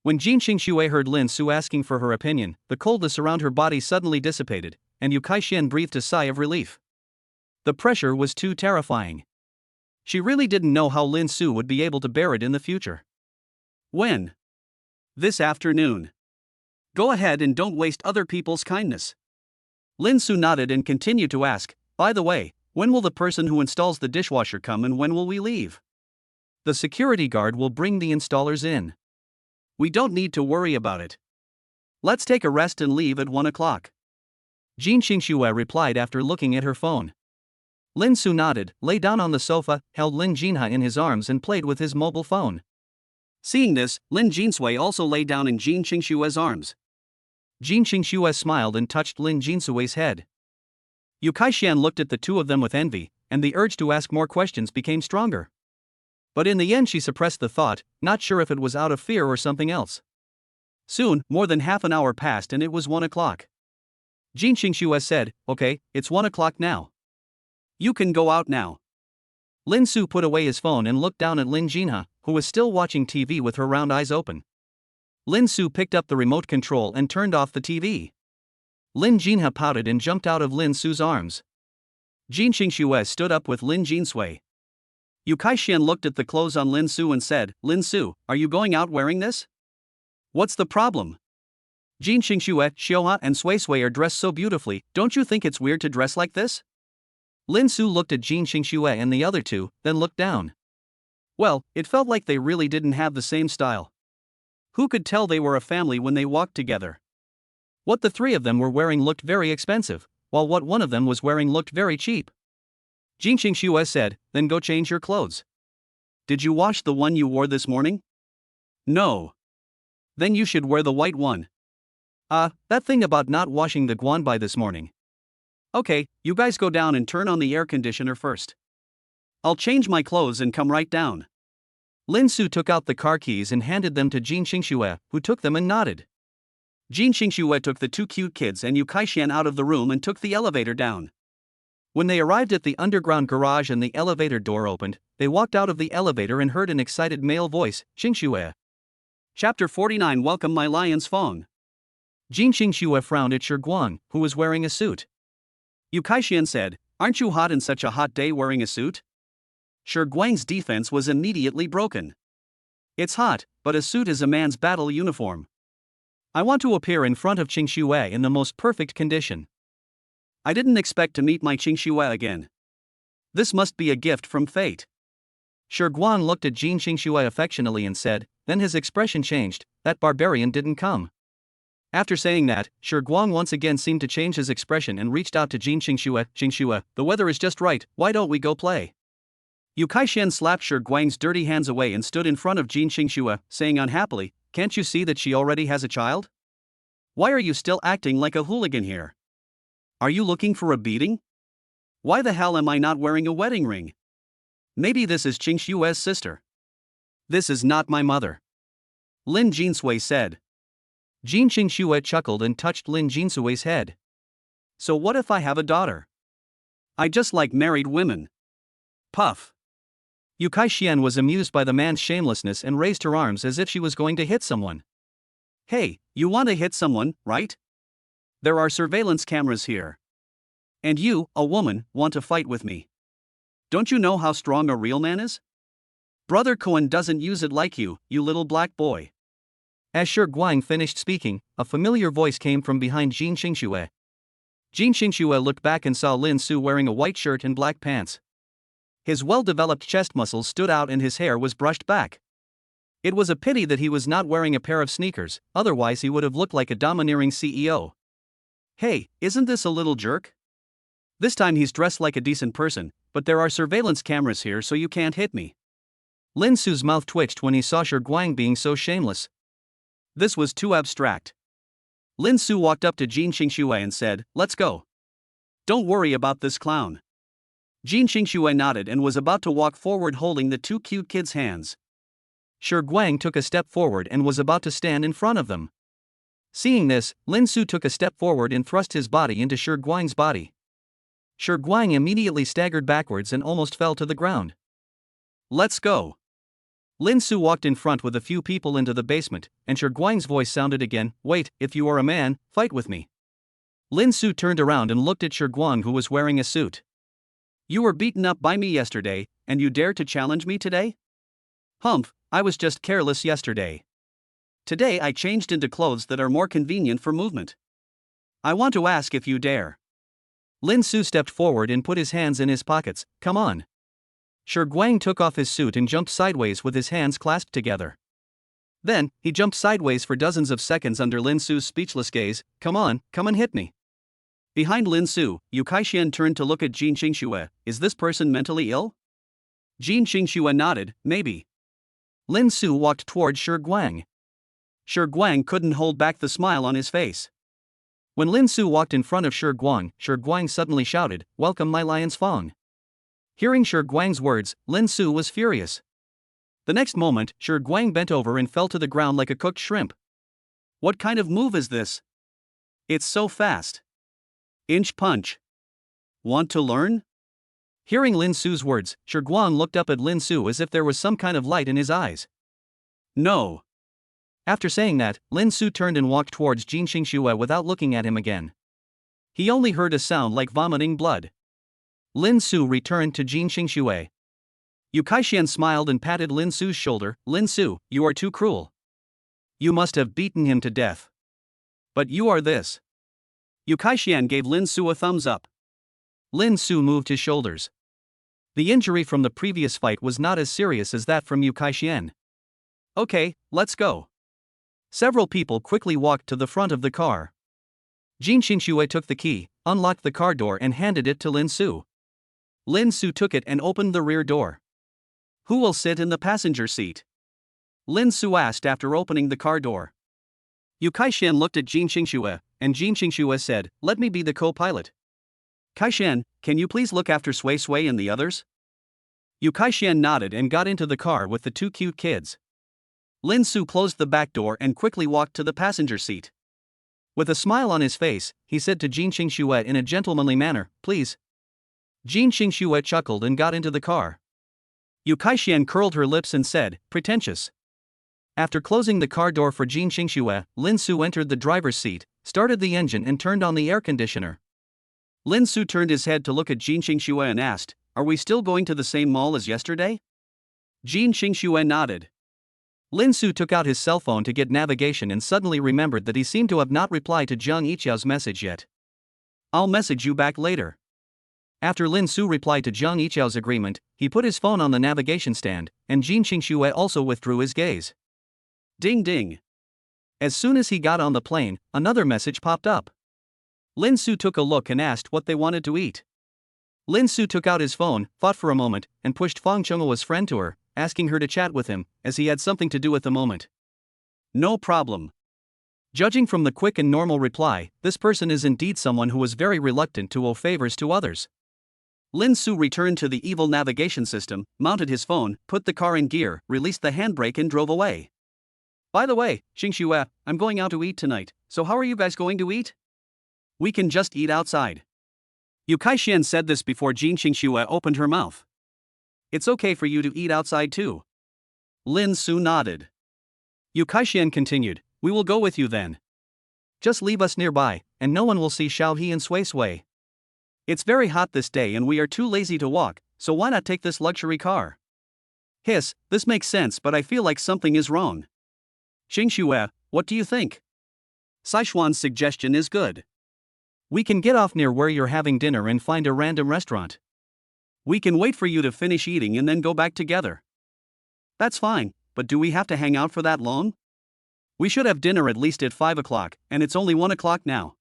When Jin Qingxue heard Lin Su asking for her opinion, the coldness around her body suddenly dissipated, and Yu Kaixin breathed a sigh of relief. The pressure was too terrifying. She really didn't know how Lin Su would be able to bear it in the future. When? This afternoon. Go ahead and don't waste other people's kindness. Lin Su nodded and continued to ask, by the way, when will the person who installs the dishwasher come and when will we leave? The security guard will bring the installers in. We don't need to worry about it. Let's take a rest and leave at 1 o'clock. Jin Qingxue replied after looking at her phone. Lin Su nodded, lay down on the sofa, held Lin Jinha in his arms and played with his mobile phone. Seeing this, Lin Jinsui also lay down in Jin Qingxue's arms. Jin Qingxue smiled and touched Lin Jinsui's head. Yu Kaixin looked at the 2 of them with envy, and the urge to ask more questions became stronger. But in the end she suppressed the thought, not sure if it was out of fear or something else. Soon, more than half an hour passed and it was 1 o'clock. Jin Qingxue said, okay, it's 1 o'clock now. You can go out now. Lin Su put away his phone and looked down at Lin Jinha, who was still watching TV with her round eyes open. Lin Su picked up the remote control and turned off the TV. Lin Jinha pouted and jumped out of Lin Su's arms. Jin Qingxue stood up with Lin Jinsui. Yu Kaixin looked at the clothes on Lin Su and said, Lin Su, are you going out wearing this? What's the problem? Jin Xingxue, Xiaohua, and Sui Sui are dressed so beautifully, don't you think it's weird to dress like this? Lin Su looked at Jin Xingxue and the other two, then looked down. Well, it felt like they really didn't have the same style. Who could tell they were a family when they walked together? What the three of them were wearing looked very expensive, while what one of them was wearing looked very cheap. Jin Xingxue said, then go change your clothes. Did you wash the one you wore this morning? No. Then you should wear the white one. That thing about not washing the guanbai this morning. Okay, you guys go down and turn on the air conditioner first. I'll change my clothes and come right down. Lin Su took out the car keys and handed them to Jin Xingxue, who took them and nodded. Jin Xingxue took the two cute kids and Yu Kaixian out of the room and took the elevator down. When they arrived at the underground garage and the elevator door opened, they walked out of the elevator and heard an excited male voice, Xingxue. Chapter 49. Welcome my lion's Fong. Jin Xingxue frowned at Shi Guang, who was wearing a suit. Yu Kaixian said, aren't you hot in such a hot day wearing a suit? Shi Guang's defense was immediately broken. It's hot, but a suit is a man's battle uniform. I want to appear in front of Xingxue in the most perfect condition. I didn't expect to meet my Xingxue again. This must be a gift from fate. Shi Guang looked at Jin Xingxue affectionately and said, then his expression changed, that barbarian didn't come. After saying that, Shi Guang once again seemed to change his expression and reached out to Jin Xingxue. Xingxue, the weather is just right, why don't we go play? Yu Kaixian slapped Shi Guang's dirty hands away and stood in front of Jin Xingxue, saying unhappily, can't you see that she already has a child? Why are you still acting like a hooligan here? Are you looking for a beating? Why the hell am I not wearing a wedding ring? Maybe this is Xingxue's sister. This is not my mother. Lin Jinsui said. Jin Xingxue chuckled and touched Lin Jinsui's head. So what if I have a daughter? I just like married women. Puff. Yu Kaixian was amused by the man's shamelessness and raised her arms as if she was going to hit someone. Hey, you want to hit someone, right? There are surveillance cameras here. And you, a woman, want to fight with me. Don't you know how strong a real man is? Brother Cohen doesn't use it like you little black boy. As Shi Guang finished speaking, a familiar voice came from behind Jin Xingxue. Jin Xingxue looked back and saw Lin Su wearing a white shirt and black pants. His well-developed chest muscles stood out and his hair was brushed back. It was a pity that he was not wearing a pair of sneakers, otherwise he would have looked like a domineering CEO. Hey, isn't this a little jerk? This time he's dressed like a decent person, but there are surveillance cameras here so you can't hit me. Lin Su's mouth twitched when he saw Shi Guang being so shameless. This was too abstract. Lin Su walked up to Jin Xingxue and said, let's go. Don't worry about this clown. Jin Xingxue nodded and was about to walk forward holding the two cute kids' hands. Shi Guang took a step forward and was about to stand in front of them. Seeing this, Lin Su took a step forward and thrust his body into Shi Guang's body. Shi Guang immediately staggered backwards and almost fell to the ground. Let's go. Lin Su walked in front with a few people into the basement, and Shi Guang's voice sounded again, wait, if you are a man, fight with me. Lin Su turned around and looked at Shi Guang who was wearing a suit. You were beaten up by me yesterday, and you dare to challenge me today? Humph, I was just careless yesterday. Today I changed into clothes that are more convenient for movement. I want to ask if you dare. Lin Su stepped forward and put his hands in his pockets, come on. Shi Guang took off his suit and jumped sideways with his hands clasped together. Then, he jumped sideways for dozens of seconds under Lin Su's speechless gaze, come on, come and hit me. Behind Lin Su, Yu Kaixian turned to look at Jin Xingxue, is this person mentally ill? Jin Xingxue nodded, maybe. Lin Su walked toward Shi Guang. Shi Guang couldn't hold back the smile on his face. When Lin Su walked in front of Shi Guang suddenly shouted, welcome my lion's Fong. Hearing Shi Guang's words, Lin Su was furious. The next moment, Shi Guang bent over and fell to the ground like a cooked shrimp. What kind of move is this? It's so fast. Inch punch. Want to learn? Hearing Lin Su's words, Shi Guang looked up at Lin Su as if there was some kind of light in his eyes. No. After saying that, Lin Su turned and walked towards Jin Xingxue without looking at him again. He only heard a sound like vomiting blood. Lin Su returned to Jin Xingxue. Yu Kaixian smiled and patted Lin Su's shoulder, Lin Su, you are too cruel. You must have beaten him to death. But you are this. Yu Kaixian gave Lin Su a thumbs up. Lin Su moved his shoulders. The injury from the previous fight was not as serious as that from Yu Kaixian. Okay, let's go. Several people quickly walked to the front of the car. Jin Xingxue took the key, unlocked the car door and handed it to Lin Su. Lin Su took it and opened the rear door. Who will sit in the passenger seat? Lin Su asked after opening the car door. Yu Kaixian looked at Jin Xingxue, and Jin Xingxue said, "Let me be the co-pilot." Kaixian, can you please look after Sui Sui and the others? Yu Kaixian nodded and got into the car with the two cute kids. Lin Su closed the back door and quickly walked to the passenger seat. With a smile on his face, he said to Jin Xingxue in a gentlemanly manner, "Please." Jin Xingxue chuckled and got into the car. Yu Kaixian curled her lips and said, "Pretentious." After closing the car door for Jin Xingxue, Lin Su entered the driver's seat, started the engine and turned on the air conditioner. Lin Su turned his head to look at Jin Xingxue and asked, "Are we still going to the same mall as yesterday?" Jin Xingxue nodded. Lin Su took out his cell phone to get navigation and suddenly remembered that he seemed to have not replied to Zhang Yiqiao's message yet. "I'll message you back later." After Lin Su replied to Zhang Yiqiao's agreement, he put his phone on the navigation stand, and Jin Xingxue also withdrew his gaze. Ding ding. As soon as he got on the plane, another message popped up. Lin Su took a look and asked what they wanted to eat. Lin Su took out his phone, thought for a moment, and pushed Fang Chenghua's friend to her, asking her to chat with him, as he had something to do at the moment. "No problem." Judging from the quick and normal reply, this person is indeed someone who was very reluctant to owe favors to others. Lin Su returned to the evil navigation system, mounted his phone, put the car in gear, released the handbrake and drove away. "By the way, Xingxue, I'm going out to eat tonight, so how are you guys going to eat?" "We can just eat outside." Yu Kaixian said this before Jin Xingxue opened her mouth. "It's okay for you to eat outside too." Lin Su nodded. Yu Kaixian continued, "We will go with you then. Just leave us nearby, and no one will see Xiaohe and Sui Sui. It's very hot this day and we are too lazy to walk, so why not take this luxury car?" "Hiss, this makes sense, but I feel like something is wrong." "Xingxue, what do you think?" "Sichuan's suggestion is good. We can get off near where you're having dinner and find a random restaurant. We can wait for you to finish eating and then go back together." "That's fine, but do we have to hang out for that long? We should have dinner at least at 5 o'clock, and it's only 1 o'clock now."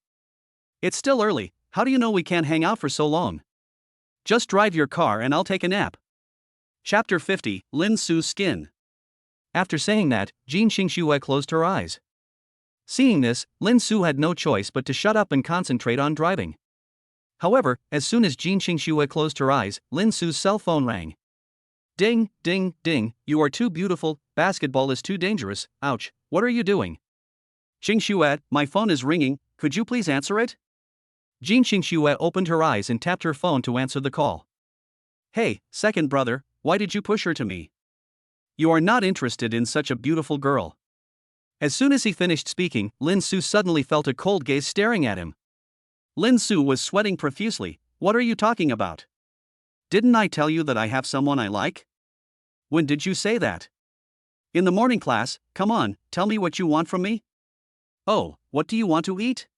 "It's still early, how do you know we can't hang out for so long? Just drive your car and I'll take a nap." Chapter 50, Lin Su's Skin. After saying that, Jin Xingxue closed her eyes. Seeing this, Lin Su had no choice but to shut up and concentrate on driving. However, as soon as Jin Xingxue closed her eyes, Lin Su's cell phone rang. "Ding, ding, ding, you are too beautiful, basketball is too dangerous, ouch, what are you doing?" "Xingxue, my phone is ringing, could you please answer it?" Jin Xingxue opened her eyes and tapped her phone to answer the call. "Hey, second brother, why did you push her to me? You are not interested in such a beautiful girl." As soon as he finished speaking, Lin Su suddenly felt a cold gaze staring at him. Lin Su was sweating profusely. "What are you talking about? Didn't I tell you that I have someone I like? When did you say that?" "In the morning class, come on, tell me what you want from me." "Oh, what do you want to eat?"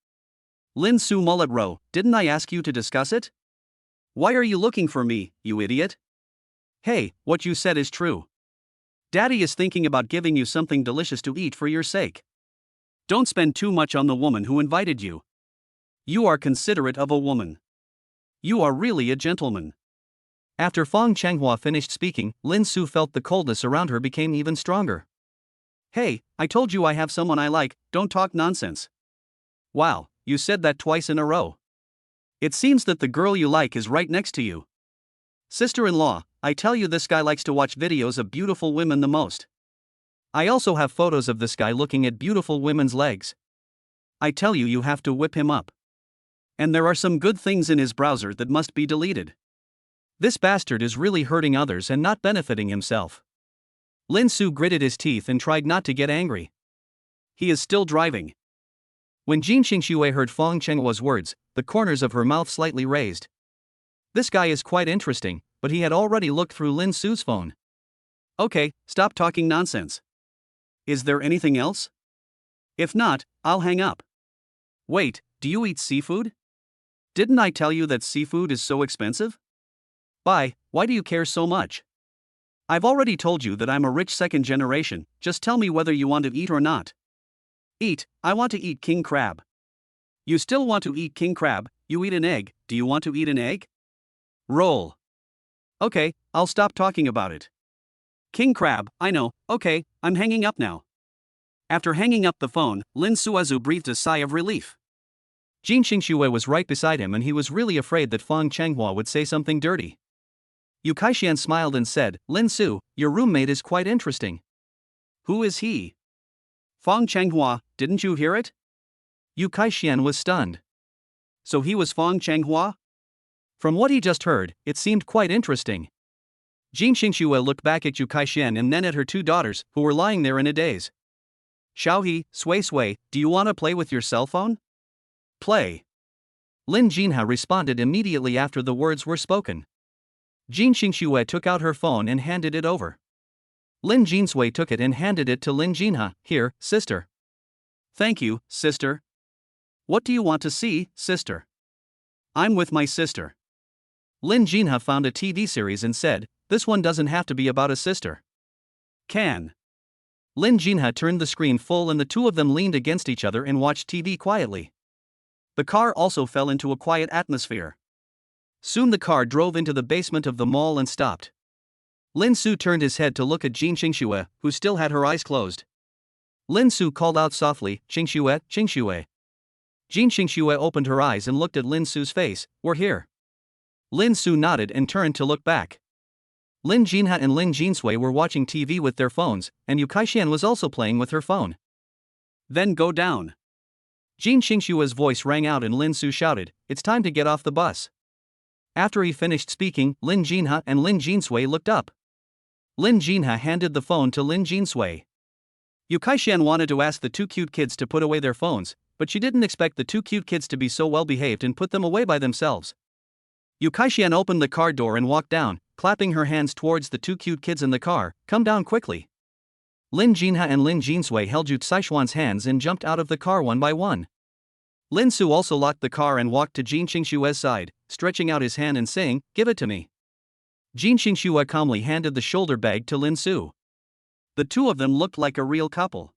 Lin Su mullet row, "Didn't I ask you to discuss it? Why are you looking for me, you idiot?" "Hey, what you said is true. Daddy is thinking about giving you something delicious to eat for your sake. Don't spend too much on the woman who invited you. You are considerate of a woman. You are really a gentleman." After Fang Changhua finished speaking, Lin Su felt the coldness around her became even stronger. "Hey, I told you I have someone I like, don't talk nonsense." "Wow, you said that twice in a row. It seems that the girl you like is right next to you." "Sister-in-law, I tell you this guy likes to watch videos of beautiful women the most. I also have photos of this guy looking at beautiful women's legs. I tell you, you have to whip him up. And there are some good things in his browser that must be deleted. This bastard is really hurting others and not benefiting himself." Lin Su gritted his teeth and tried not to get angry. He is still driving. When Jin Xingxue heard Fang Chenghua's words, the corners of her mouth slightly raised. This guy is quite interesting, but he had already looked through Lin Su's phone. "Okay, stop talking nonsense. Is there anything else? If not, I'll hang up." Wait, do you eat seafood? Didn't I tell you that seafood is so expensive? Why do you care so much? I've already told you that I'm a rich second generation, just tell me whether you want to eat or not. Eat, I want to eat king crab. You still want to eat king crab, you eat an egg, do you want to eat an egg? Roll. Okay, I'll stop talking about it. King crab, I know, okay, I'm hanging up now. After hanging up the phone, Lin Suazu breathed a sigh of relief. Jin Xingxue was right beside him and he was really afraid that Fang Changhua would say something dirty. Yu Kaixian smiled and said, Lin Su, your roommate is quite interesting. Who is he? Fang Changhua, didn't you hear it? Yu Kaixian was stunned. So he was Fang Changhua? From what he just heard, it seemed quite interesting. Jin Xingxue looked back at Yu Kaixian and then at her two daughters, who were lying there in a daze. Xiaohe, Sui, do you want to play with your cell phone? Play. Lin Jinha responded immediately after the words were spoken. Jin Xingxue took out her phone and handed it over. Lin Jinsui took it and handed it to Lin Jinha. Here, sister. Thank you, sister. What do you want to see, sister? I'm with my sister. Lin Jinha found a TV series and said, this one doesn't have to be about a sister. Can. Lin Jinha turned the screen full and the two of them leaned against each other and watched TV quietly. The car also fell into a quiet atmosphere. Soon the car drove into the basement of the mall and stopped. Lin Su turned his head to look at Jin Xingxue, who still had her eyes closed. Lin Su called out softly, Xingxue, Xingxue. Jin Xingxue opened her eyes and looked at Lin Su's face. We're here. Lin Su nodded and turned to look back. Lin Jinha and Lin Jinsui were watching TV with their phones, and Yu Kaixian was also playing with her phone. Then go down. Jin Xingxue's voice rang out and Lin Su shouted, it's time to get off the bus. After he finished speaking, Lin Jinha and Lin Jinsui looked up. Lin Jinha handed the phone to Lin Jinsui. Yu Kaixian wanted to ask the two cute kids to put away their phones, but she didn't expect the two cute kids to be so well behaved and put them away by themselves. Yu Kaixian opened the car door and walked down, clapping her hands towards the two cute kids in the car. Come down quickly. Lin Jinha and Lin Jinsui held Yu Caixuan's hands and jumped out of the car one by one. Lin Su also locked the car and walked to Jin Xingxue's side, stretching out his hand and saying, give it to me. Jin Xingxue calmly handed the shoulder bag to Lin Su. The two of them looked like a real couple.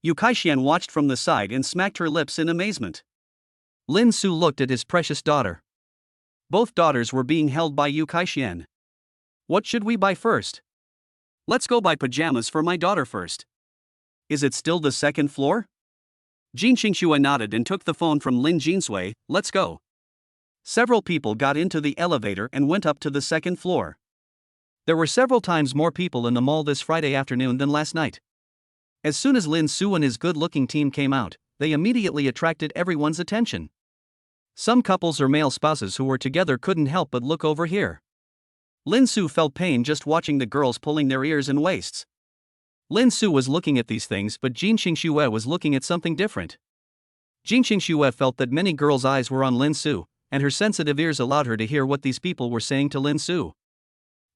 Yu Kaixian watched from the side and smacked her lips in amazement. Lin Su looked at his precious daughter. Both daughters were being held by Yu Kaixian. What should we buy first? Let's go buy pajamas for my daughter first. Is it still the second floor? Jin Xingxue nodded and took the phone from Lin Jinsui. Let's go. Several people got into the elevator and went up to the second floor. There were several times more people in the mall this Friday afternoon than last night. As soon as Lin Su and his good-looking team came out, they immediately attracted everyone's attention. Some couples or male spouses who were together couldn't help but look over here. Lin Su felt pain just watching the girls pulling their ears and waists. Lin Su was looking at these things, but Jin Xingxue was looking at something different. Jin Xingxue felt that many girls' eyes were on Lin Su, and her sensitive ears allowed her to hear what these people were saying to Lin Su.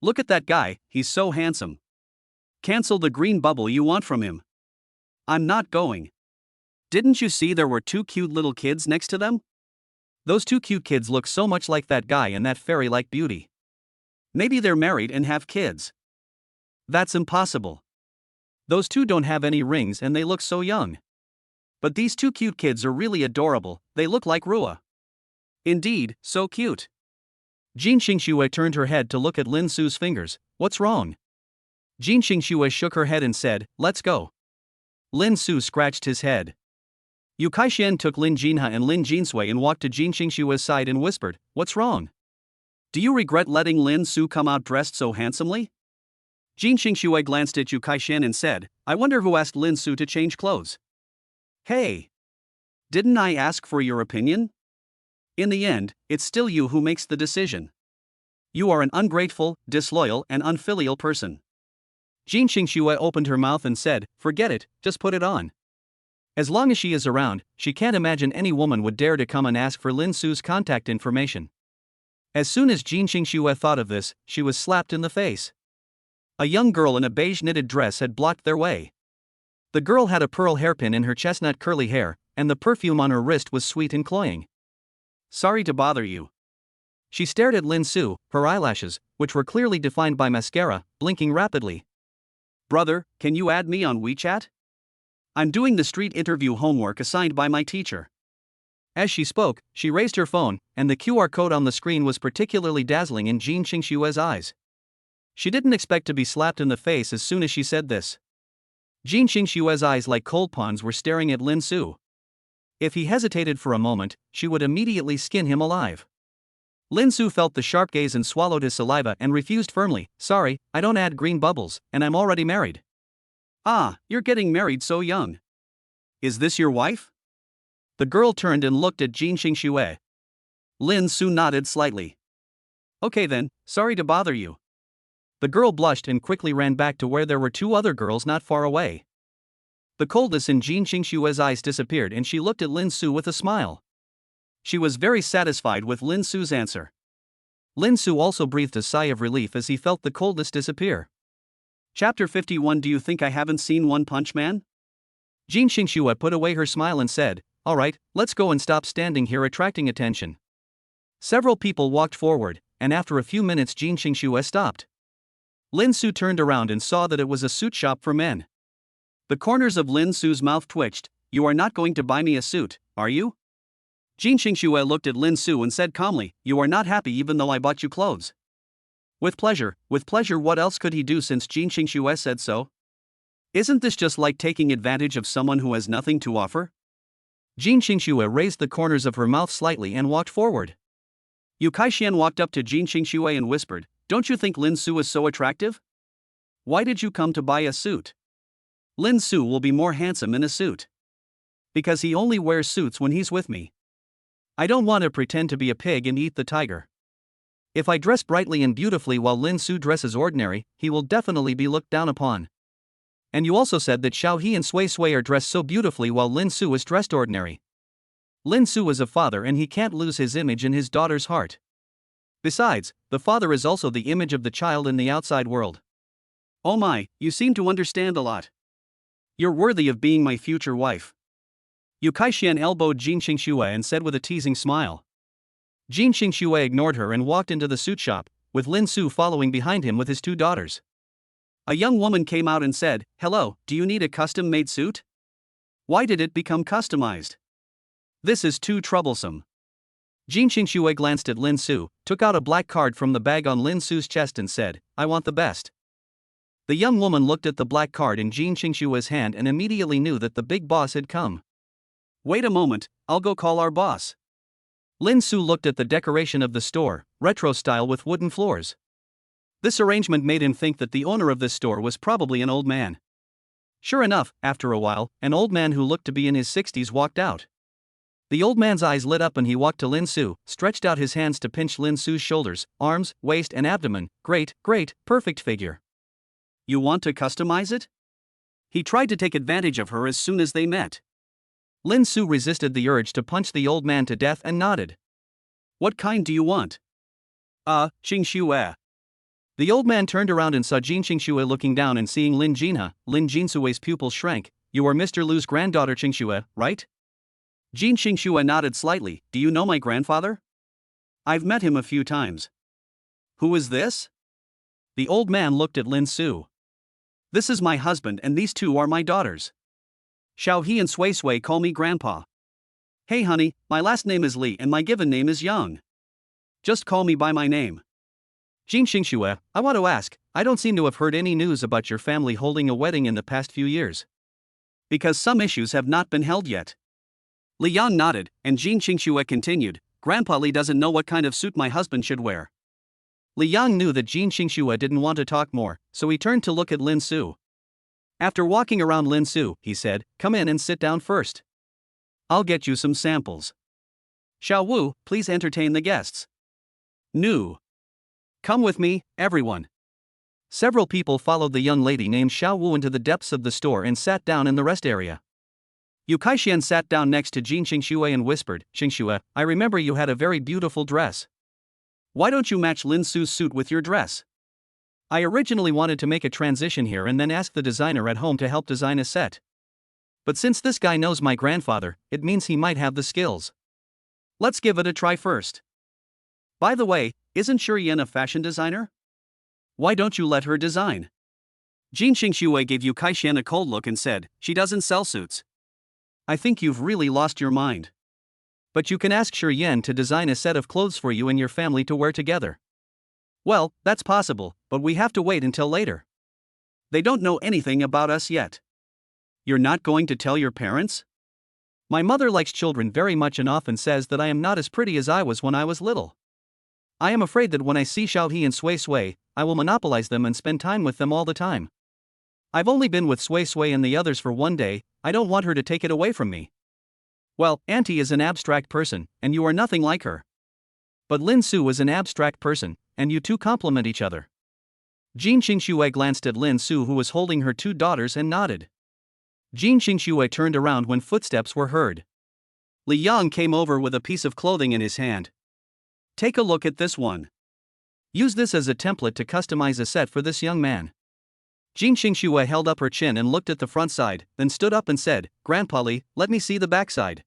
Look at that guy, he's so handsome. Cancel the green bubble you want from him. I'm not going. Didn't you see there were two cute little kids next to them? Those two cute kids look so much like that guy and that fairy-like beauty. Maybe they're married and have kids. That's impossible. Those two don't have any rings and they look so young. But these two cute kids are really adorable, they look like Rua. Indeed, so cute. Jin Xingxue turned her head to look at Lin Su's fingers. What's wrong? Jin Xingxue shook her head and said, let's go. Lin Su scratched his head. Yu Kaixian took Lin Jinha and Lin Jinsui and walked to Jin Xingxue's side and whispered, what's wrong? Do you regret letting Lin Su come out dressed so handsomely? Jin Xingxue glanced at Yu Kaixian and said, I wonder who asked Lin Su to change clothes. Hey! Didn't I ask for your opinion? In the end, it's still you who makes the decision. You are an ungrateful, disloyal, and unfilial person. Jin Xingxue opened her mouth and said, forget it, just put it on. As long as she is around, she can't imagine any woman would dare to come and ask for Lin Su's contact information. As soon as Jin Xingxue thought of this, she was slapped in the face. A young girl in a beige knitted dress had blocked their way. The girl had a pearl hairpin in her chestnut curly hair, and the perfume on her wrist was sweet and cloying. Sorry to bother you. She stared at Lin Su, her eyelashes, which were clearly defined by mascara, blinking rapidly. Brother, can you add me on WeChat? I'm doing the street interview homework assigned by my teacher. As she spoke, she raised her phone, and the QR code on the screen was particularly dazzling in Jin Qingshue's eyes. She didn't expect to be slapped in the face as soon as she said this. Jin Qingshue's eyes like cold ponds were staring at Lin Su. If he hesitated for a moment, she would immediately skin him alive. Lin Su felt the sharp gaze and swallowed his saliva and refused firmly. Sorry, I don't add green bubbles, and I'm already married. Ah, you're getting married so young. Is this your wife? The girl turned and looked at Jin Qingxue. Lin Su nodded slightly. Okay then, sorry to bother you. The girl blushed and quickly ran back to where there were two other girls not far away. The coldness in Jin Qingshue's eyes disappeared and she looked at Lin Su with a smile. She was very satisfied with Lin Su's answer. Lin Su also breathed a sigh of relief as he felt the coldness disappear. Chapter 51. Do you think I haven't seen One Punch Man? Jin Qingxue put away her smile and said, Alright, let's go and stop standing here attracting attention. Several people walked forward, and after a few minutes Jin Qingxue stopped. Lin Su turned around and saw that it was a suit shop for men. The corners of Lin Su's mouth twitched. You are not going to buy me a suit, are you? Jin Qingxue looked at Lin Su and said calmly, You are not happy even though I bought you clothes. With pleasure, what else could he do since Jin Qingxue said so? Isn't this just like taking advantage of someone who has nothing to offer? Jin Qingxue raised the corners of her mouth slightly and walked forward. Yu Kaixian walked up to Jin Qingxue and whispered, Don't you think Lin Su is so attractive? Why did you come to buy a suit? Lin Su will be more handsome in a suit. Because he only wears suits when he's with me. I don't want to pretend to be a pig and eat the tiger. If I dress brightly and beautifully while Lin Su dresses ordinary, he will definitely be looked down upon. And you also said that Xiao He and Sui Sui are dressed so beautifully while Lin Su is dressed ordinary. Lin Su is a father and he can't lose his image in his daughter's heart. Besides, the father is also the image of the child in the outside world. Oh my, you seem to understand a lot. You're worthy of being my future wife. Yu Kaixian elbowed Jin Qingxue and said with a teasing smile. Jin Qingxue ignored her and walked into the suit shop, with Lin Su following behind him with his two daughters. A young woman came out and said, Hello, do you need a custom-made suit? Why did it become customized? This is too troublesome. Jin Qingxue glanced at Lin Su, took out a black card from the bag on Lin Su's chest and said, I want the best. The young woman looked at the black card in Jin Qingxue's hand and immediately knew that the big boss had come. Wait a moment, I'll go call our boss. Lin Su looked at the decoration of the store, retro style with wooden floors. This arrangement made him think that the owner of this store was probably an old man. Sure enough, after a while, an old man who looked to be in his 60s walked out. The old man's eyes lit up and he walked to Lin Su, stretched out his hands to pinch Lin Su's shoulders, arms, waist and abdomen. Great, perfect figure. You want to customize it? He tried to take advantage of her as soon as they met. Lin Su resisted the urge to punch the old man to death and nodded. What kind do you want? Qingxue. The old man turned around and saw Jin Qingxue looking down and seeing Lin Jinhe. Lin Jinsue's pupils shrank. You are Mr. Lu's granddaughter Qingxue, right? Jin Qingxue nodded slightly. Do you know my grandfather? I've met him a few times. Who is this? The old man looked at Lin Su. This is my husband and these two are my daughters. Xiao He and Sui Sui call me Grandpa. Hey honey, my last name is Li and my given name is Yang. Just call me by my name. Jin Qingxue, I want to ask, I don't seem to have heard any news about your family holding a wedding in the past few years. Because some issues have not been held yet. Li Yang nodded, and Jin Qingxue continued, Grandpa Li doesn't know what kind of suit my husband should wear. Li Yang knew that Jin Qingxue didn't want to talk more, so he turned to look at Lin Su. After walking around Lin Su, he said, Come in and sit down first. I'll get you some samples. Xiao Wu, please entertain the guests. Nu. Come with me, everyone. Several people followed the young lady named Xiao Wu into the depths of the store and sat down in the rest area. Yu Kaixian sat down next to Jin Qingxue and whispered, Qingxue, I remember you had a very beautiful dress. Why don't you match Lin Su's suit with your dress? I originally wanted to make a transition here and then ask the designer at home to help design a set. But since this guy knows my grandfather, it means he might have the skills. Let's give it a try first. By the way, isn't Shurian a fashion designer? Why don't you let her design? Jin Xingxue gave Yu Kaishan a cold look and said, she doesn't sell suits. I think you've really lost your mind. But you can ask Shurian to design a set of clothes for you and your family to wear together. Well, that's possible, but we have to wait until later. They don't know anything about us yet. You're not going to tell your parents? My mother likes children very much and often says that I am not as pretty as I was when I was little. I am afraid that when I see Xiaohe and Sui Sui, I will monopolize them and spend time with them all the time. I've only been with Sui Sui and the others for one day, I don't want her to take it away from me. Well, Auntie is an abstract person, and you are nothing like her. But Lin Su is an abstract person, and you two complement each other. Jin Xingxue glanced at Lin Su, who was holding her two daughters, and nodded. Jin Xingxue turned around when footsteps were heard. Li Yang came over with a piece of clothing in his hand. Take a look at this one. Use this as a template to customize a set for this young man. Jin Xingxue held up her chin and looked at the front side, then stood up and said, Grandpa Li, let me see the backside.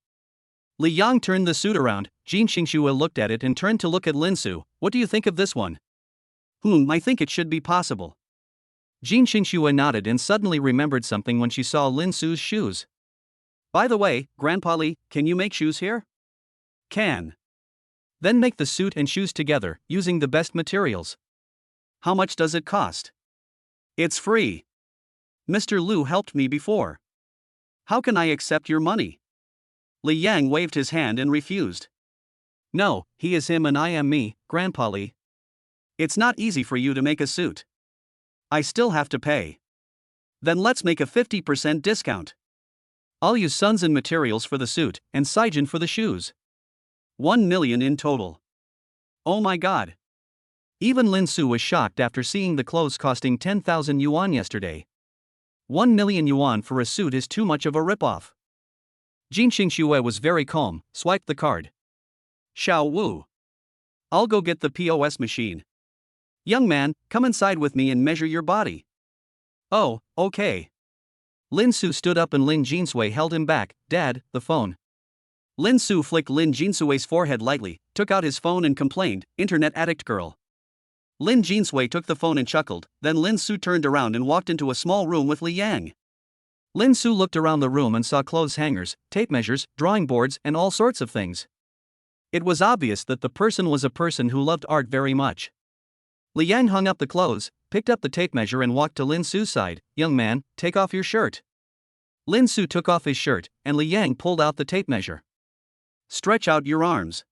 Li Yang turned the suit around. Jin Xingxue looked at it and turned to look at Lin Su. What do you think of this one? I think it should be possible. Jin Xingxue nodded and suddenly remembered something when she saw Lin Su's shoes. By the way, Grandpa Li, can you make shoes here? Can. Then make the suit and shoes together, using the best materials. How much does it cost? It's free. Mr. Lu helped me before. How can I accept your money? Li Yang waved his hand and refused. No, he is him and I am me, Grandpa Li. It's not easy for you to make a suit. I still have to pay. Then let's make a 50% discount. I'll use Suns and materials for the suit, and Saijin for the shoes. 1 million in total. Oh my god. Even Lin Su was shocked after seeing the clothes costing 10,000 yuan yesterday. 1 million yuan for a suit is too much of a ripoff. Jin Xingxue was very calm, swiped the card. Xiao Wu. I'll go get the POS machine. Young man, come inside with me and measure your body. Oh, okay. Lin Su stood up and Lin Jinsui held him back. Dad, the phone. Lin Su flicked Lin Jinsui's forehead lightly, took out his phone and complained, Internet addict girl. Lin Jinsui took the phone and chuckled, then Lin Su turned around and walked into a small room with Li Yang. Lin Su looked around the room and saw clothes hangers, tape measures, drawing boards, and all sorts of things. It was obvious that the person was a person who loved art very much. Li Yang hung up the clothes, picked up the tape measure and walked to Lin Su's side. Young man, take off your shirt. Lin Su took off his shirt, and Li Yang pulled out the tape measure. Stretch out your arms.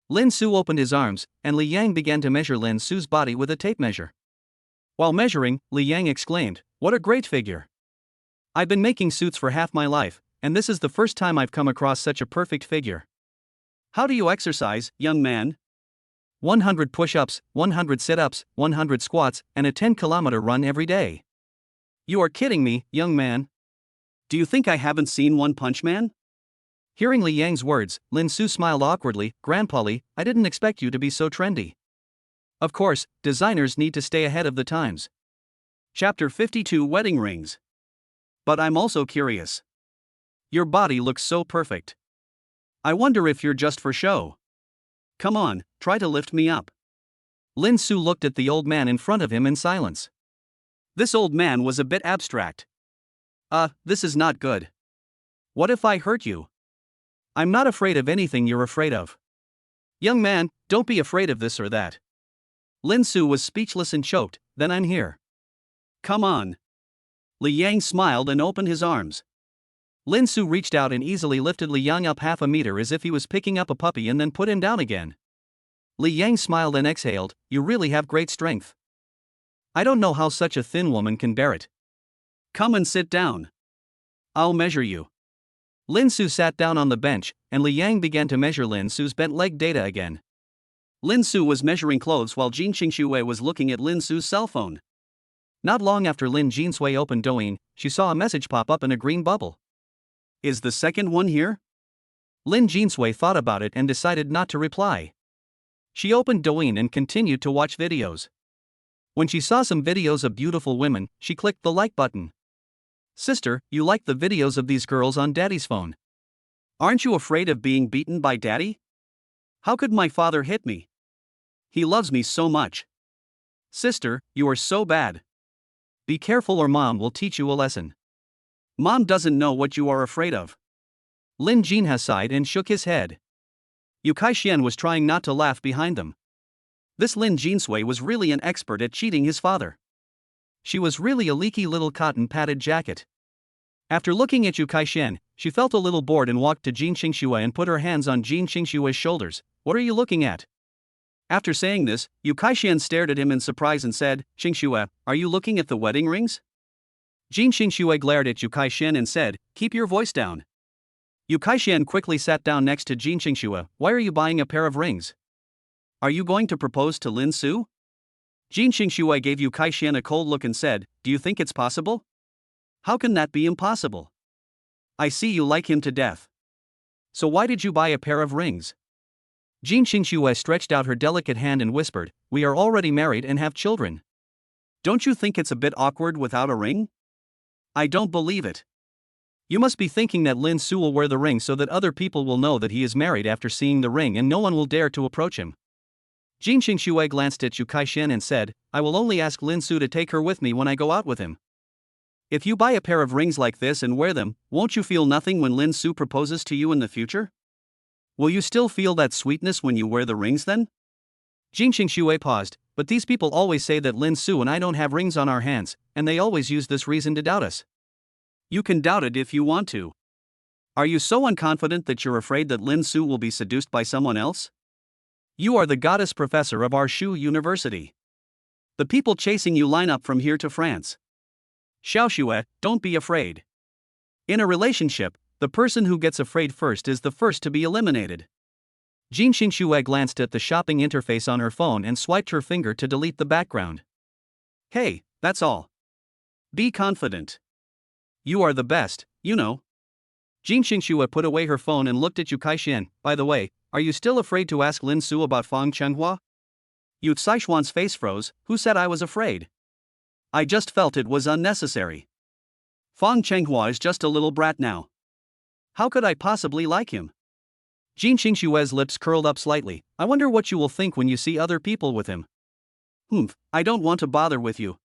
Lin Su opened his arms, and Li Yang began to measure Lin Su's body with a tape measure. While measuring, Li Yang exclaimed, "What a great figure! I've been making suits for half my life, and this is the first time I've come across such a perfect figure." How do you exercise, young man? 100 push-ups, 100 sit-ups, 100 squats, and a 10-kilometer run every day. You are kidding me, young man. Do you think I haven't seen One Punch Man? Hearing Li Yang's words, Lin Su smiled awkwardly. Grandpa Li, I didn't expect you to be so trendy. Of course, designers need to stay ahead of the times. Chapter 52 Wedding Rings. But I'm also curious. Your body looks so perfect. I wonder if you're just for show. Come on, try to lift me up. Lin Su looked at the old man in front of him in silence. This old man was a bit abstract. This is not good. What if I hurt you? I'm not afraid of anything you're afraid of. Young man, don't be afraid of this or that. Lin Su was speechless and choked. Then I'm here. Come on. Li Yang smiled and opened his arms. Lin Su reached out and easily lifted Li Yang up half a meter as if he was picking up a puppy and then put him down again. Li Yang smiled and exhaled. You really have great strength. I don't know how such a thin woman can bear it. Come and sit down. I'll measure you. Lin Su sat down on the bench, and Li Yang began to measure Lin Su's bent leg data again. Lin Su was measuring clothes while Jin Xingxue was looking at Lin Su's cell phone. Not long after Lin Jinsui opened Douyin, she saw a message pop up in a green bubble. Is the second one here? Lin Jinsui thought about it and decided not to reply. She opened Douyin and continued to watch videos. When she saw some videos of beautiful women, she clicked the like button. Sister, you like the videos of these girls on daddy's phone. Aren't you afraid of being beaten by daddy? How could my father hit me? He loves me so much. Sister, you are so bad. Be careful or mom will teach you a lesson. Mom doesn't know what you are afraid of. Lin Jinha sighed and shook his head. Yu Kai-shian was trying not to laugh behind them. This Lin Jinsui was really an expert at cheating his father. She was really a leaky little cotton padded jacket. After looking at Yu Kai-shian, she felt a little bored and walked to Jin Xingxue and put her hands on Jin Xingxue's shoulders. What are you looking at? After saying this, Yu Kai-shian stared at him in surprise and said, Xingxue, are you looking at the wedding rings? Jin Xingxue glared at Yu Kai-shian and said, keep your voice down. Yu Kai-shian quickly sat down next to Jin Xingxue. Why are you buying a pair of rings? Are you going to propose to Lin Su? Jin Xingxue gave Yu Kai-shian a cold look and said, do you think it's possible? How can that be impossible? I see you like him to death. So why did you buy a pair of rings? Jin Xingxue stretched out her delicate hand and whispered, we are already married and have children. Don't you think it's a bit awkward without a ring? I don't believe it. You must be thinking that Lin Su will wear the ring so that other people will know that he is married after seeing the ring and no one will dare to approach him. Jin Xingxue glanced at Yu Kai-shian and said, I will only ask Lin Su to take her with me when I go out with him. If you buy a pair of rings like this and wear them, won't you feel nothing when Lin Su proposes to you in the future? Will you still feel that sweetness when you wear the rings then? Jin Xingxue paused, but these people always say that Lin Su and I don't have rings on our hands, and they always use this reason to doubt us. You can doubt it if you want to. Are you so unconfident that you're afraid that Lin Su will be seduced by someone else? You are the goddess professor of our Shu University. The people chasing you line up from here to France. Xiaoxue, don't be afraid. In a relationship, the person who gets afraid first is the first to be eliminated. Jin Xingxue glanced at the shopping interface on her phone and swiped her finger to delete the background. Hey, that's all. Be confident. You are the best, you know. Jin Xingxue put away her phone and looked at Yu Kai-shian. By the way, are you still afraid to ask Lin Su about Fang Chenghua? Yu Caishuan's face froze. Who said I was afraid? I just felt it was unnecessary. Fang Chenghua is just a little brat now. How could I possibly like him? Jin Xingxue's lips curled up slightly. I wonder what you will think when you see other people with him. I don't want to bother with you.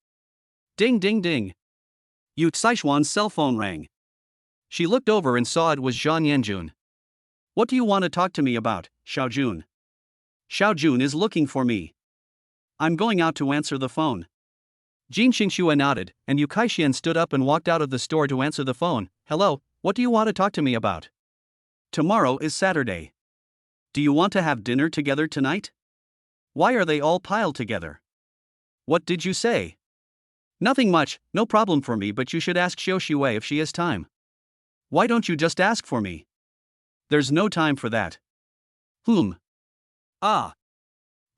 Ding ding ding. Yu Caishuan's cell phone rang. She looked over and saw it was Zhang Yanjun. What do you want to talk to me about, Xiaojun? Xiaojun is looking for me. I'm going out to answer the phone. Jin Xingxue nodded, and Yu Kai-shian stood up and walked out of the store to answer the phone. Hello, what do you want to talk to me about? Tomorrow is Saturday. Do you want to have dinner together tonight? Why are they all piled together? What did you say? Nothing much, no problem for me, but you should ask Xiaoxue if she has time. Why don't you just ask for me? There's no time for that. Ah.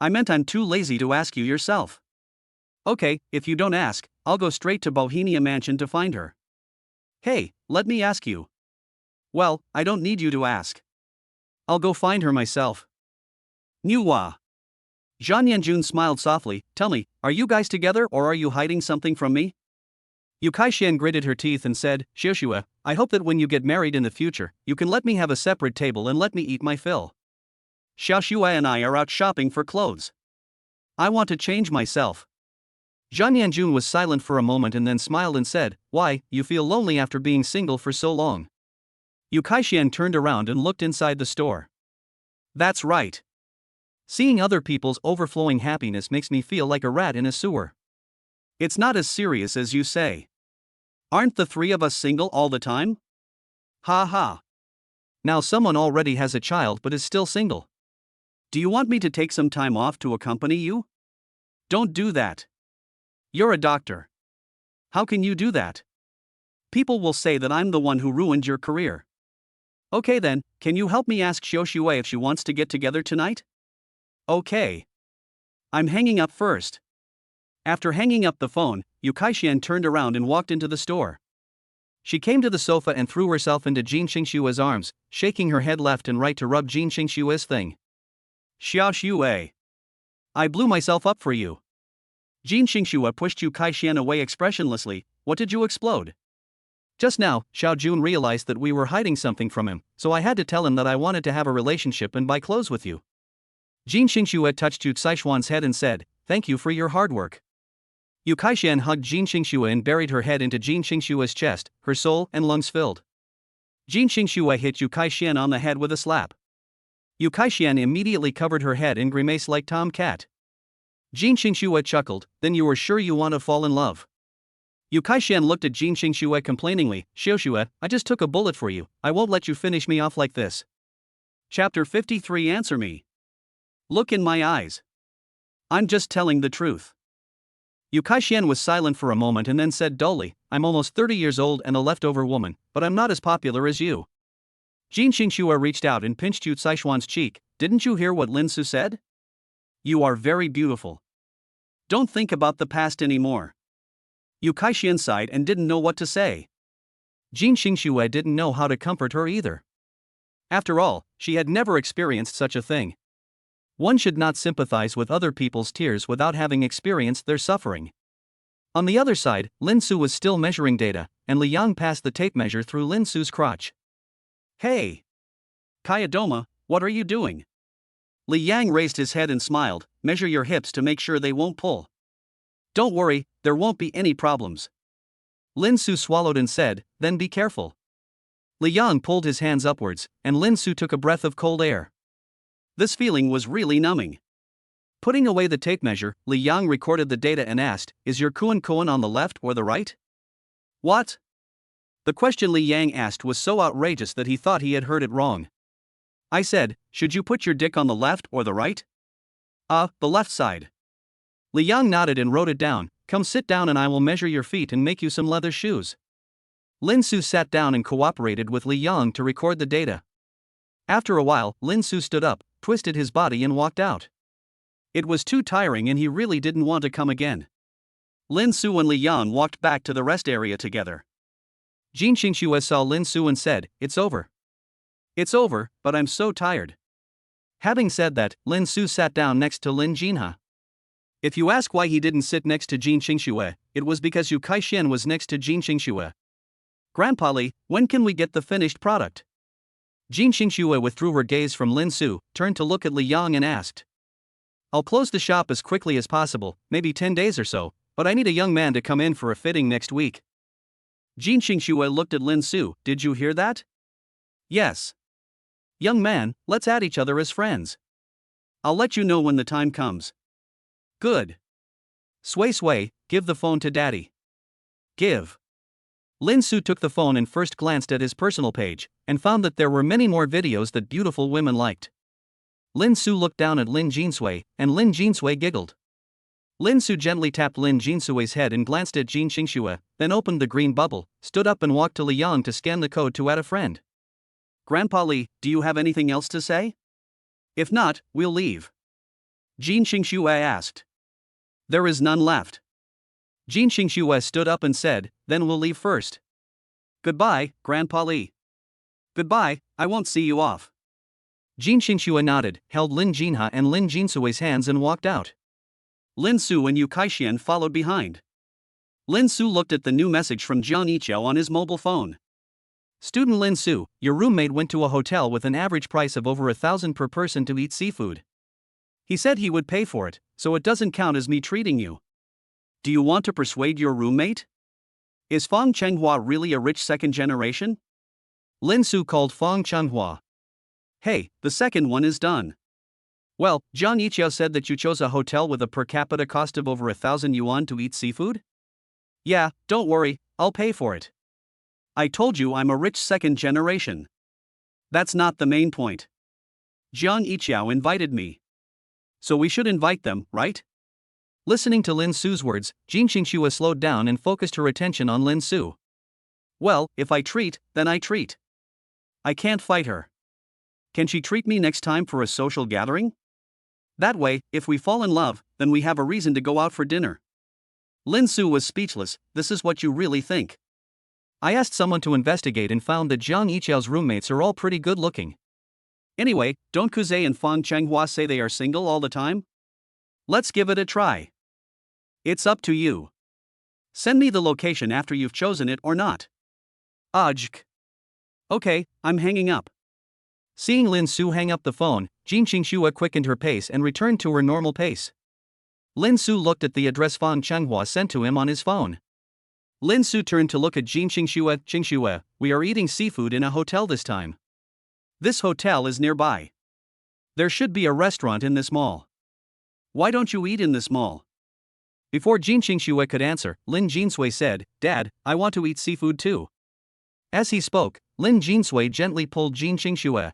I meant I'm too lazy to ask you yourself. Okay, if you don't ask, I'll go straight to Bohemia Mansion to find her. Hey, let me ask you. Well, I don't need you to ask. I'll go find her myself. Nuwa. Zhang Yanjun smiled softly. Tell me, are you guys together or are you hiding something from me? Yu Kai-shian gritted her teeth and said, Xiaoxue, I hope that when you get married in the future, you can let me have a separate table and let me eat my fill. Xiaoxue and I are out shopping for clothes. I want to change myself. Zhang Yanjun was silent for a moment and then smiled and said, Why, you feel lonely after being single for so long? Yu Kai-shian turned around and looked inside the store. That's right. Seeing other people's overflowing happiness makes me feel like a rat in a sewer. It's not as serious as you say. Aren't the three of us single all the time? Ha ha. Now someone already has a child but is still single. Do you want me to take some time off to accompany you? Don't do that. You're a doctor. How can you do that? People will say that I'm the one who ruined your career. Okay then, can you help me ask Xiaoxue if she wants to get together tonight? Okay. I'm hanging up first. After hanging up the phone, Yu Kai-shian turned around and walked into the store. She came to the sofa and threw herself into Jin Xingxue's arms, shaking her head left and right to rub Jin Xingxue's thing. Xiaoxue. I blew myself up for you. Jin Xingxue pushed Yu Kai-shian away expressionlessly. What did you explode? Just now, Xiao Jun realized that we were hiding something from him, so I had to tell him that I wanted to have a relationship and buy clothes with you. Jin Xingxue touched Yu Caixuan's head and said, "Thank you for your hard work." Yu Caixuan hugged Jin Xingxue and buried her head into Jin Xingxue's chest, her soul and lungs filled. Jin Xingxue hit Yu Caixuan on the head with a slap. Yu Caixuan immediately covered her head in grimace like Tom Cat. Jin Xingxue chuckled, "Then you were sure you want to fall in love." Yu Caixuan looked at Jin Xingxue complainingly, "Xiaoxue, I just took a bullet for you, I won't let you finish me off like this." Chapter 53. Answer me. Look in my eyes. I'm just telling the truth. Yu Caixuan was silent for a moment and then said dully, "I'm almost 30 years old and a leftover woman, but I'm not as popular as you." Jin Xingxue reached out and pinched Yu Caixuan's cheek. "Didn't you hear what Lin Su said? You are very beautiful. Don't think about the past anymore." Yu Caixuan sighed and didn't know what to say. Jin Xingxue didn't know how to comfort her either. After all, she had never experienced such a thing. One should not sympathize with other people's tears without having experienced their suffering. On the other side, Lin Su was still measuring data, and Li Yang passed the tape measure through Lin Su's crotch. "Hey! Kayadoma, what are you doing?" Li Yang raised his head and smiled. "Measure your hips to make sure they won't pull." "Don't worry, there won't be any problems." Lin Su swallowed and said, "Then be careful." Li Yang pulled his hands upwards, and Lin Su took a breath of cold air. This feeling was really numbing. Putting away the tape measure, Li Yang recorded the data and asked, "Is your koan on the left or the right?" "What?" The question Li Yang asked was so outrageous that he thought he had heard it wrong. "I said, should you put your dick on the left or the right?" The left side." Li Yang nodded and wrote it down. "Come sit down and I will measure your feet and make you some leather shoes." Lin Su sat down and cooperated with Li Yang to record the data. After a while, Lin Su stood up, twisted his body and walked out. It was too tiring and he really didn't want to come again. Lin Su and Li Yang walked back to the rest area together. Jin Xingxue saw Lin Su and said, "It's over." "It's over, but I'm so tired." Having said that, Lin Su sat down next to Lin Jinha. If you ask why he didn't sit next to Jin Xingxue, it was because Yu Caixuan was next to Jin Xingxue. "Grandpa Li, when can we get the finished product?" Jin Xingxue withdrew her gaze from Lin Su, turned to look at Li Yang and asked. "I'll close the shop as quickly as possible, maybe 10 days or so, but I need a young man to come in for a fitting next week." Jin Xingxue looked at Lin Su. "Did you hear that?" "Yes." "Young man, let's add each other as friends." "I'll let you know when the time comes." "Good." Sway, give the phone to Daddy." "Give." Lin Su took the phone and first glanced at his personal page, and found that there were many more videos that beautiful women liked. Lin Su looked down at Lin Jinsui, and Lin Jinsui giggled. Lin Su gently tapped Lin Jinsui's head and glanced at Jin Xingxue, then opened the green bubble, stood up and walked to Li Yang to scan the code to add a friend. "Grandpa Li, do you have anything else to say? If not, we'll leave." Jin Xingxue asked. "There is none left." Jin Xingxue stood up and said, "Then we'll leave first." "Goodbye, Grandpa Li." "Goodbye, I won't see you off." Jin Xingxue nodded, held Lin Jinha and Lin Jinsui's hands and walked out. Lin Su and Yu Caixuan followed behind. Lin Su looked at the new message from Jiang Yiqiao on his mobile phone. "Student Lin Su, your roommate went to a hotel with an average price of over 1,000 per person to eat seafood. He said he would pay for it, so it doesn't count as me treating you. Do you want to persuade your roommate? Is Fang Chenghua really a rich second generation?" Lin Su called Fang Chenghua. "Hey, the second one is done." "Well, Jiang Yiqiao said that you chose a hotel with a per capita cost of over 1,000 yuan to eat seafood?" "Yeah, don't worry, I'll pay for it. I told you I'm a rich second generation. That's not the main point. Jiang Yiqiao invited me. So we should invite them, right?" Listening to Lin Su's words, Jin Xingxue slowed down and focused her attention on Lin Su. "Well, if I treat, then I treat. I can't fight her. Can she treat me next time for a social gathering? That way, if we fall in love, then we have a reason to go out for dinner." Lin Su was speechless. "This is what you really think?" "I asked someone to investigate and found that Jiang Yiqiao's roommates are all pretty good looking." "Anyway, don't Kuze and Fang Chenghua say they are single all the time? Let's give it a try." "It's up to you. Send me the location after you've chosen it or not." Ugh. Okay, I'm hanging up. Seeing Lin Su hang up the phone, Jin Qingxue quickened her pace and returned to her normal pace. Lin Su looked at the address Fang Changhua sent to him on his phone. Lin Su turned to look at Jin Qingxue. Qingxue, we are eating seafood in a hotel this time. This hotel is nearby. There should be a restaurant in this mall. Why don't you eat in this mall? Before Jin Qingxue could answer, Lin Jinsui said, Dad, I want to eat seafood too. As he spoke, Lin Jinsui gently pulled Jin Qingxue.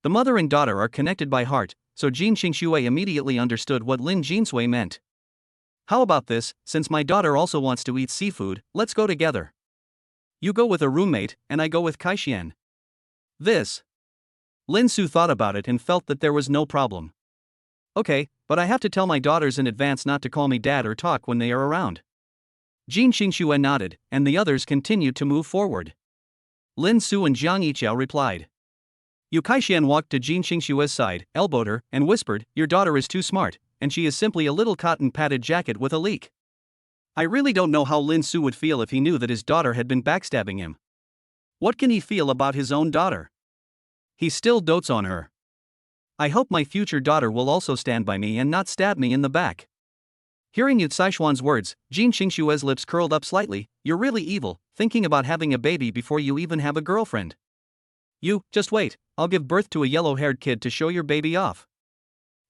The mother and daughter are connected by heart, so Jin Qingxue immediately understood what Lin Jinsui meant. How about this, since my daughter also wants to eat seafood, let's go together. You go with a roommate, and I go with Kaixian. This. Lin Su thought about it and felt that there was no problem. Okay, but I have to tell my daughters in advance not to call me dad or talk when they are around. Jin Qingxue nodded, and the others continued to move forward. Lin Su and Jiang Yiqiao replied. Yu Kaixian walked to Jin Qingxue's side, elbowed her, and whispered, Your daughter is too smart, and she is simply a little cotton-padded jacket with a leak. I really don't know how Lin Su would feel if he knew that his daughter had been backstabbing him. What can he feel about his own daughter? He still dotes on her. I hope my future daughter will also stand by me and not stab me in the back. Hearing Yu Caishuan's words, Jin Qingxue's lips curled up slightly. You're really evil, thinking about having a baby before you even have a girlfriend. You, just wait, I'll give birth to a yellow-haired kid to show your baby off.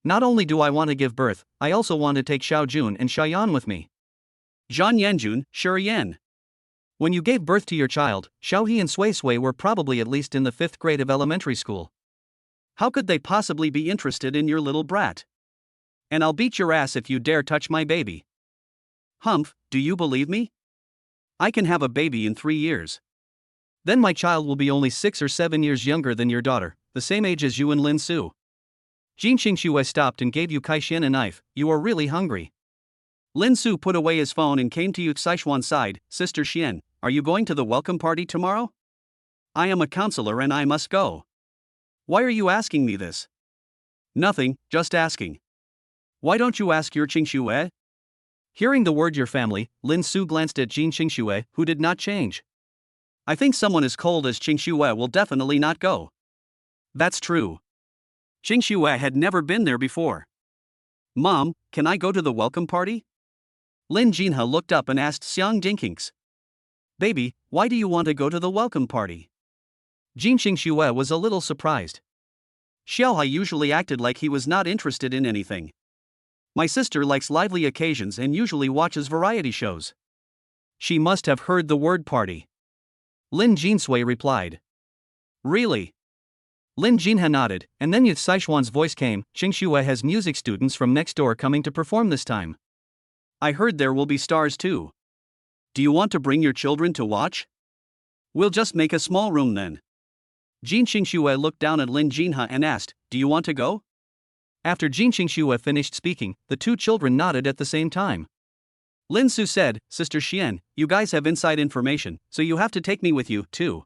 Not only do I want to give birth, I also want to take Xiao Jun and Xiaoyan with me. Zhan Yanjun, Shurian. When you gave birth to your child, Xiaohe and Sui Sui were probably at least in the 5th grade of elementary school. How could they possibly be interested in your little brat? And I'll beat your ass if you dare touch my baby. Humph, do you believe me? I can have a baby in 3 years. Then my child will be only 6 or 7 years younger than your daughter, the same age as you and Lin Su. Jin Qingxue stopped and gave Yu Kaixian a knife. You are really hungry. Lin Su put away his phone and came to Yu Caishuan's side. Sister Xian, are you going to the welcome party tomorrow? I am a counselor and I must go. Why are you asking me this? Nothing, just asking. Why don't you ask your Qingxue? Hearing the word your family, Lin Su glanced at Jin Qingxue, who did not change. I think someone as cold as Qingxue will definitely not go. That's true. Qingxue had never been there before. Mom, can I go to the welcome party? Lin Jinha looked up and asked Xiang Dinkinks. Baby, why do you want to go to the welcome party? Jin Qingxue was a little surprised. Xiaohai usually acted like he was not interested in anything. My sister likes lively occasions and usually watches variety shows. She must have heard the word party. Lin Jinsui replied. Really? Lin Jinha nodded, and then Yu Caishuan's voice came. Qingxue has music students from next door coming to perform this time. I heard there will be stars too. Do you want to bring your children to watch? We'll just make a small room then. Jin Qingxue looked down at Lin Jinha and asked, Do you want to go? After Jin Qingxue finished speaking, the two children nodded at the same time. Lin Su said, Sister Xian, you guys have inside information, so you have to take me with you, too.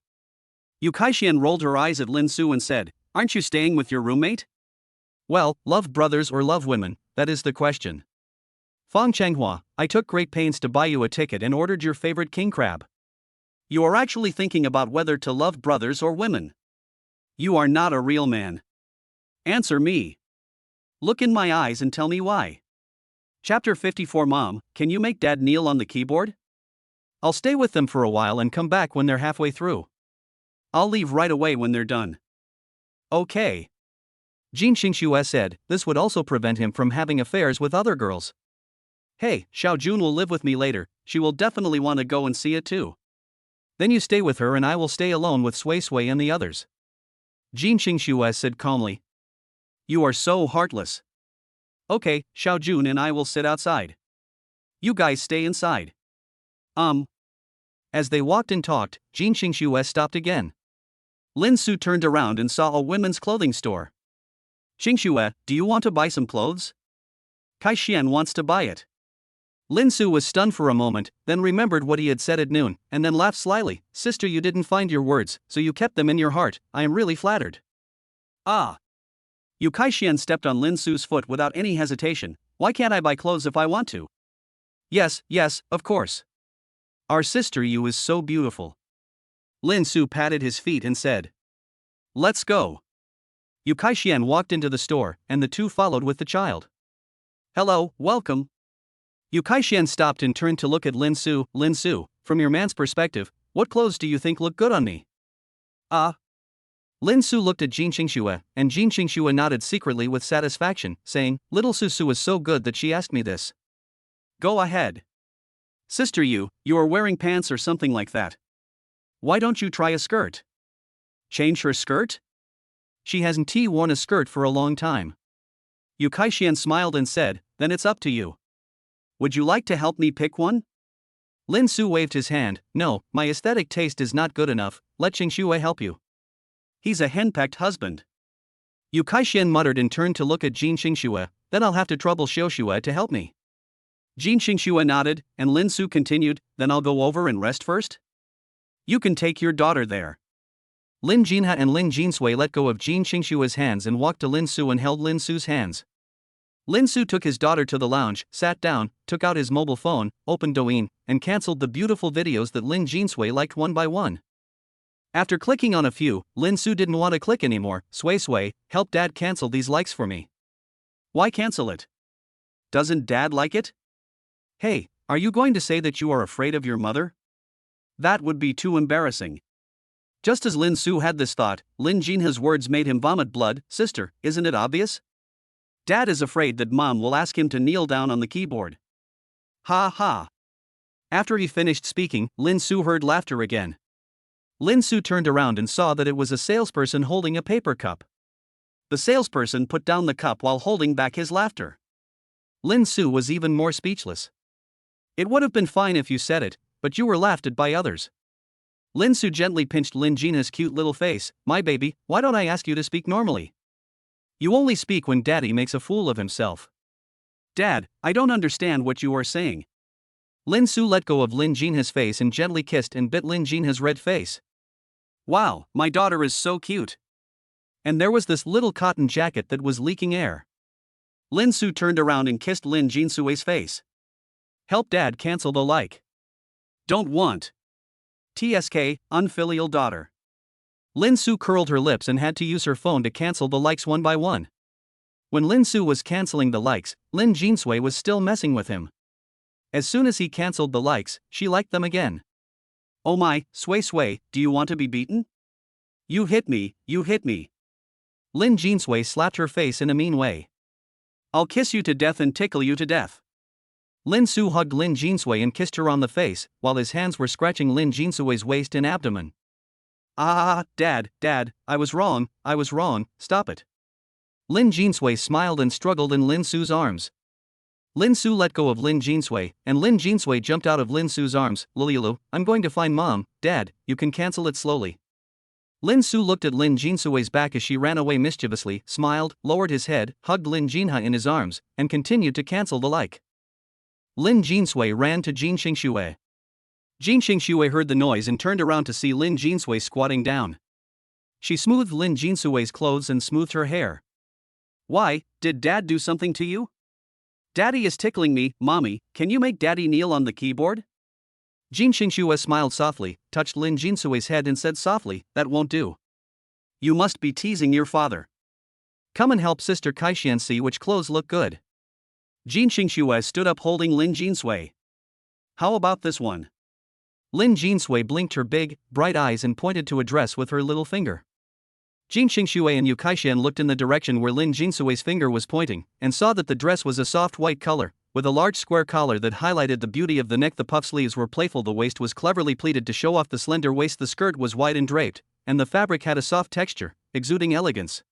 Yu Kaixian rolled her eyes at Lin Su and said, Aren't you staying with your roommate? Well, love brothers or love women, that is the question. Fang Changhua, I took great pains to buy you a ticket and ordered your favorite king crab. You are actually thinking about whether to love brothers or women. You are not a real man. Answer me. Look in my eyes and tell me why. Chapter 54 Mom, can you make Dad kneel on the keyboard? I'll stay with them for a while and come back when they're halfway through. I'll leave right away when they're done. Okay. Jin Qingxue said, this would also prevent him from having affairs with other girls. Hey, Xiao Jun will live with me later, she will definitely want to go and see it too. Then you stay with her and I will stay alone with Sui Sui and the others. Jin Qingxue said calmly. You are so heartless. Okay, Xiao Jun and I will sit outside. You guys stay inside. As they walked and talked, Jin Qingxue stopped again. Lin Su turned around and saw a women's clothing store. Qingxue, do you want to buy some clothes? Kaixian wants to buy it. Lin Su was stunned for a moment, then remembered what he had said at noon, and then laughed slyly. Sister, you didn't find your words, so you kept them in your heart. I am really flattered. Ah. Yu Kaixian stepped on Lin Su's foot without any hesitation. Why can't I buy clothes if I want to? Yes, of course. Our sister Yu is so beautiful. Lin Su patted his feet and said, "Let's go." Yu Kaixian walked into the store, and the two followed with the child. "Hello, welcome." Yu Kaixian stopped and turned to look at Lin Su. "Lin Su, from your man's perspective, what clothes do you think look good on me?" Lin Su looked at Jin Qingxue, and Jin Qingxue nodded secretly with satisfaction, saying, "Little Su is so good that she asked me this." "Go ahead. Sister, you are wearing pants or something like that. Why don't you try a skirt? Change her skirt?" She hasn't worn a skirt for a long time. Yu Kaixian smiled and said, "Then it's up to you. Would you like to help me pick one?" Lin Su waved his hand. "No, my aesthetic taste is not good enough, let Qingxue help you." "He's a henpecked husband." Yu Kaixian muttered and turned to look at Jin Qingxue. "Then I'll have to trouble Xiuxue to help me." Jin Qingxue nodded, and Lin Su continued, "Then I'll go over and rest first? You can take your daughter there." Lin Jinha and Lin Jinsui let go of Jin Qingxue's hands and walked to Lin Su and held Lin Su's hands. Lin Su took his daughter to the lounge, sat down, took out his mobile phone, opened Douyin, and cancelled the beautiful videos that Lin Jinsui liked one by one. After clicking on a few, Lin Su didn't want to click anymore. "Sui, help Dad cancel these likes for me." "Why cancel it? Doesn't Dad like it?" "Hey, are you going to say that you are afraid of your mother?" "That would be too embarrassing." Just as Lin Su had this thought, Lin Jinha's words made him vomit blood. "Sister, isn't it obvious? Dad is afraid that Mom will ask him to kneel down on the keyboard." "Ha ha." After he finished speaking, Lin Su heard laughter again. Lin Su turned around and saw that it was a salesperson holding a paper cup. The salesperson put down the cup while holding back his laughter. Lin Su was even more speechless. "It would have been fine if you said it, but you were laughed at by others." Lin Su gently pinched Lin Jinha's cute little face. "My baby, why don't I ask you to speak normally? You only speak when Daddy makes a fool of himself." "Dad, I don't understand what you are saying." Lin Su let go of Lin Jinha's face and gently kissed and bit Lin Jinha's red face. "Wow, my daughter is so cute." And there was this little cotton jacket that was leaking air. Lin Su turned around and kissed Lin Jinsui's face. "Help Dad cancel the like." "Don't want. TSK, unfilial daughter." Lin Su curled her lips and had to use her phone to cancel the likes one by one. When Lin Su was canceling the likes, Lin Jinsui was still messing with him. As soon as he cancelled the likes, she liked them again. "Oh my, Sui, do you want to be beaten? You hit me, you hit me." Lin Jinsui slapped her face in a mean way. "I'll kiss you to death and tickle you to death." Lin Su hugged Lin Jinsui and kissed her on the face, while his hands were scratching Lin Jinsui's waist and abdomen. Dad, I was wrong, stop it." Lin Jinsui smiled and struggled in Lin Su's arms. Lin Su let go of Lin Jinsui, and Lin Jinsui jumped out of Lin Su's arms. "Lulu, I'm going to find Mom. Dad, you can cancel it slowly." Lin Su looked at Lin Jinsui's back as she ran away mischievously, smiled, lowered his head, hugged Lin Jinha in his arms, and continued to cancel the like. Lin Jinsui ran to Jin Qingxue. Jin Qingxue heard the noise and turned around to see Lin Jinsui squatting down. She smoothed Lin Jinsui's clothes and smoothed her hair. "Why, did Dad do something to you?" "Daddy is tickling me. Mommy, can you make Daddy kneel on the keyboard?" Jin Qingxue smiled softly, touched Lin Jinsui's head and said softly, "That won't do. You must be teasing your father. Come and help Sister Kaixian see which clothes look good." Jin Qingxue stood up holding Lin Jinsui. "How about this one?" Lin Jinsui blinked her big, bright eyes and pointed to a dress with her little finger. Jin Qingxue and Yu Kaixian looked in the direction where Lin Jinsui's finger was pointing, and saw that the dress was a soft white color, with a large square collar that highlighted the beauty of the neck. The puff sleeves were playful, the waist was cleverly pleated to show off the slender waist, the skirt was wide and draped, and the fabric had a soft texture, exuding elegance.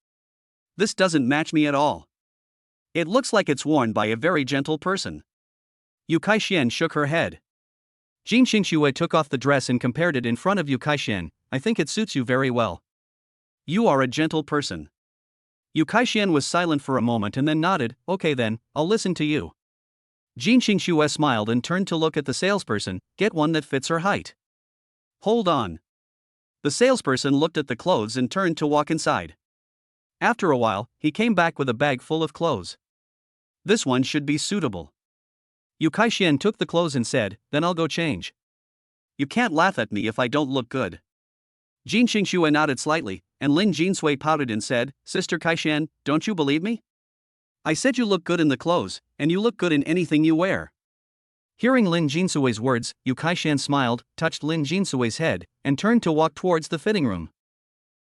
"This doesn't match me at all. It looks like it's worn by a very gentle person." Yu Kaixian shook her head. Jin Qingxue took off the dress and compared it in front of Yu Kaixian. "I think it suits you very well. You are a gentle person." Yu Kaixian was silent for a moment and then nodded. "Okay then, I'll listen to you." Jin Qingxue smiled and turned to look at the salesperson. "Get one that fits her height." "Hold on." The salesperson looked at the clothes and turned to walk inside. After a while, he came back with a bag full of clothes. "This one should be suitable." Yu Kaixian took the clothes and said, "Then I'll go change." "You can't laugh at me if I don't look good." Jin Xingxue nodded slightly, and Lin Jinsui pouted and said, Sister Kaishan, don't you believe me? I said you look good in the clothes, and you look good in anything you wear. Hearing Lin Jinsui's words, Yu Kaishan smiled, touched Lin Jinsui's head, and turned to walk towards the fitting room.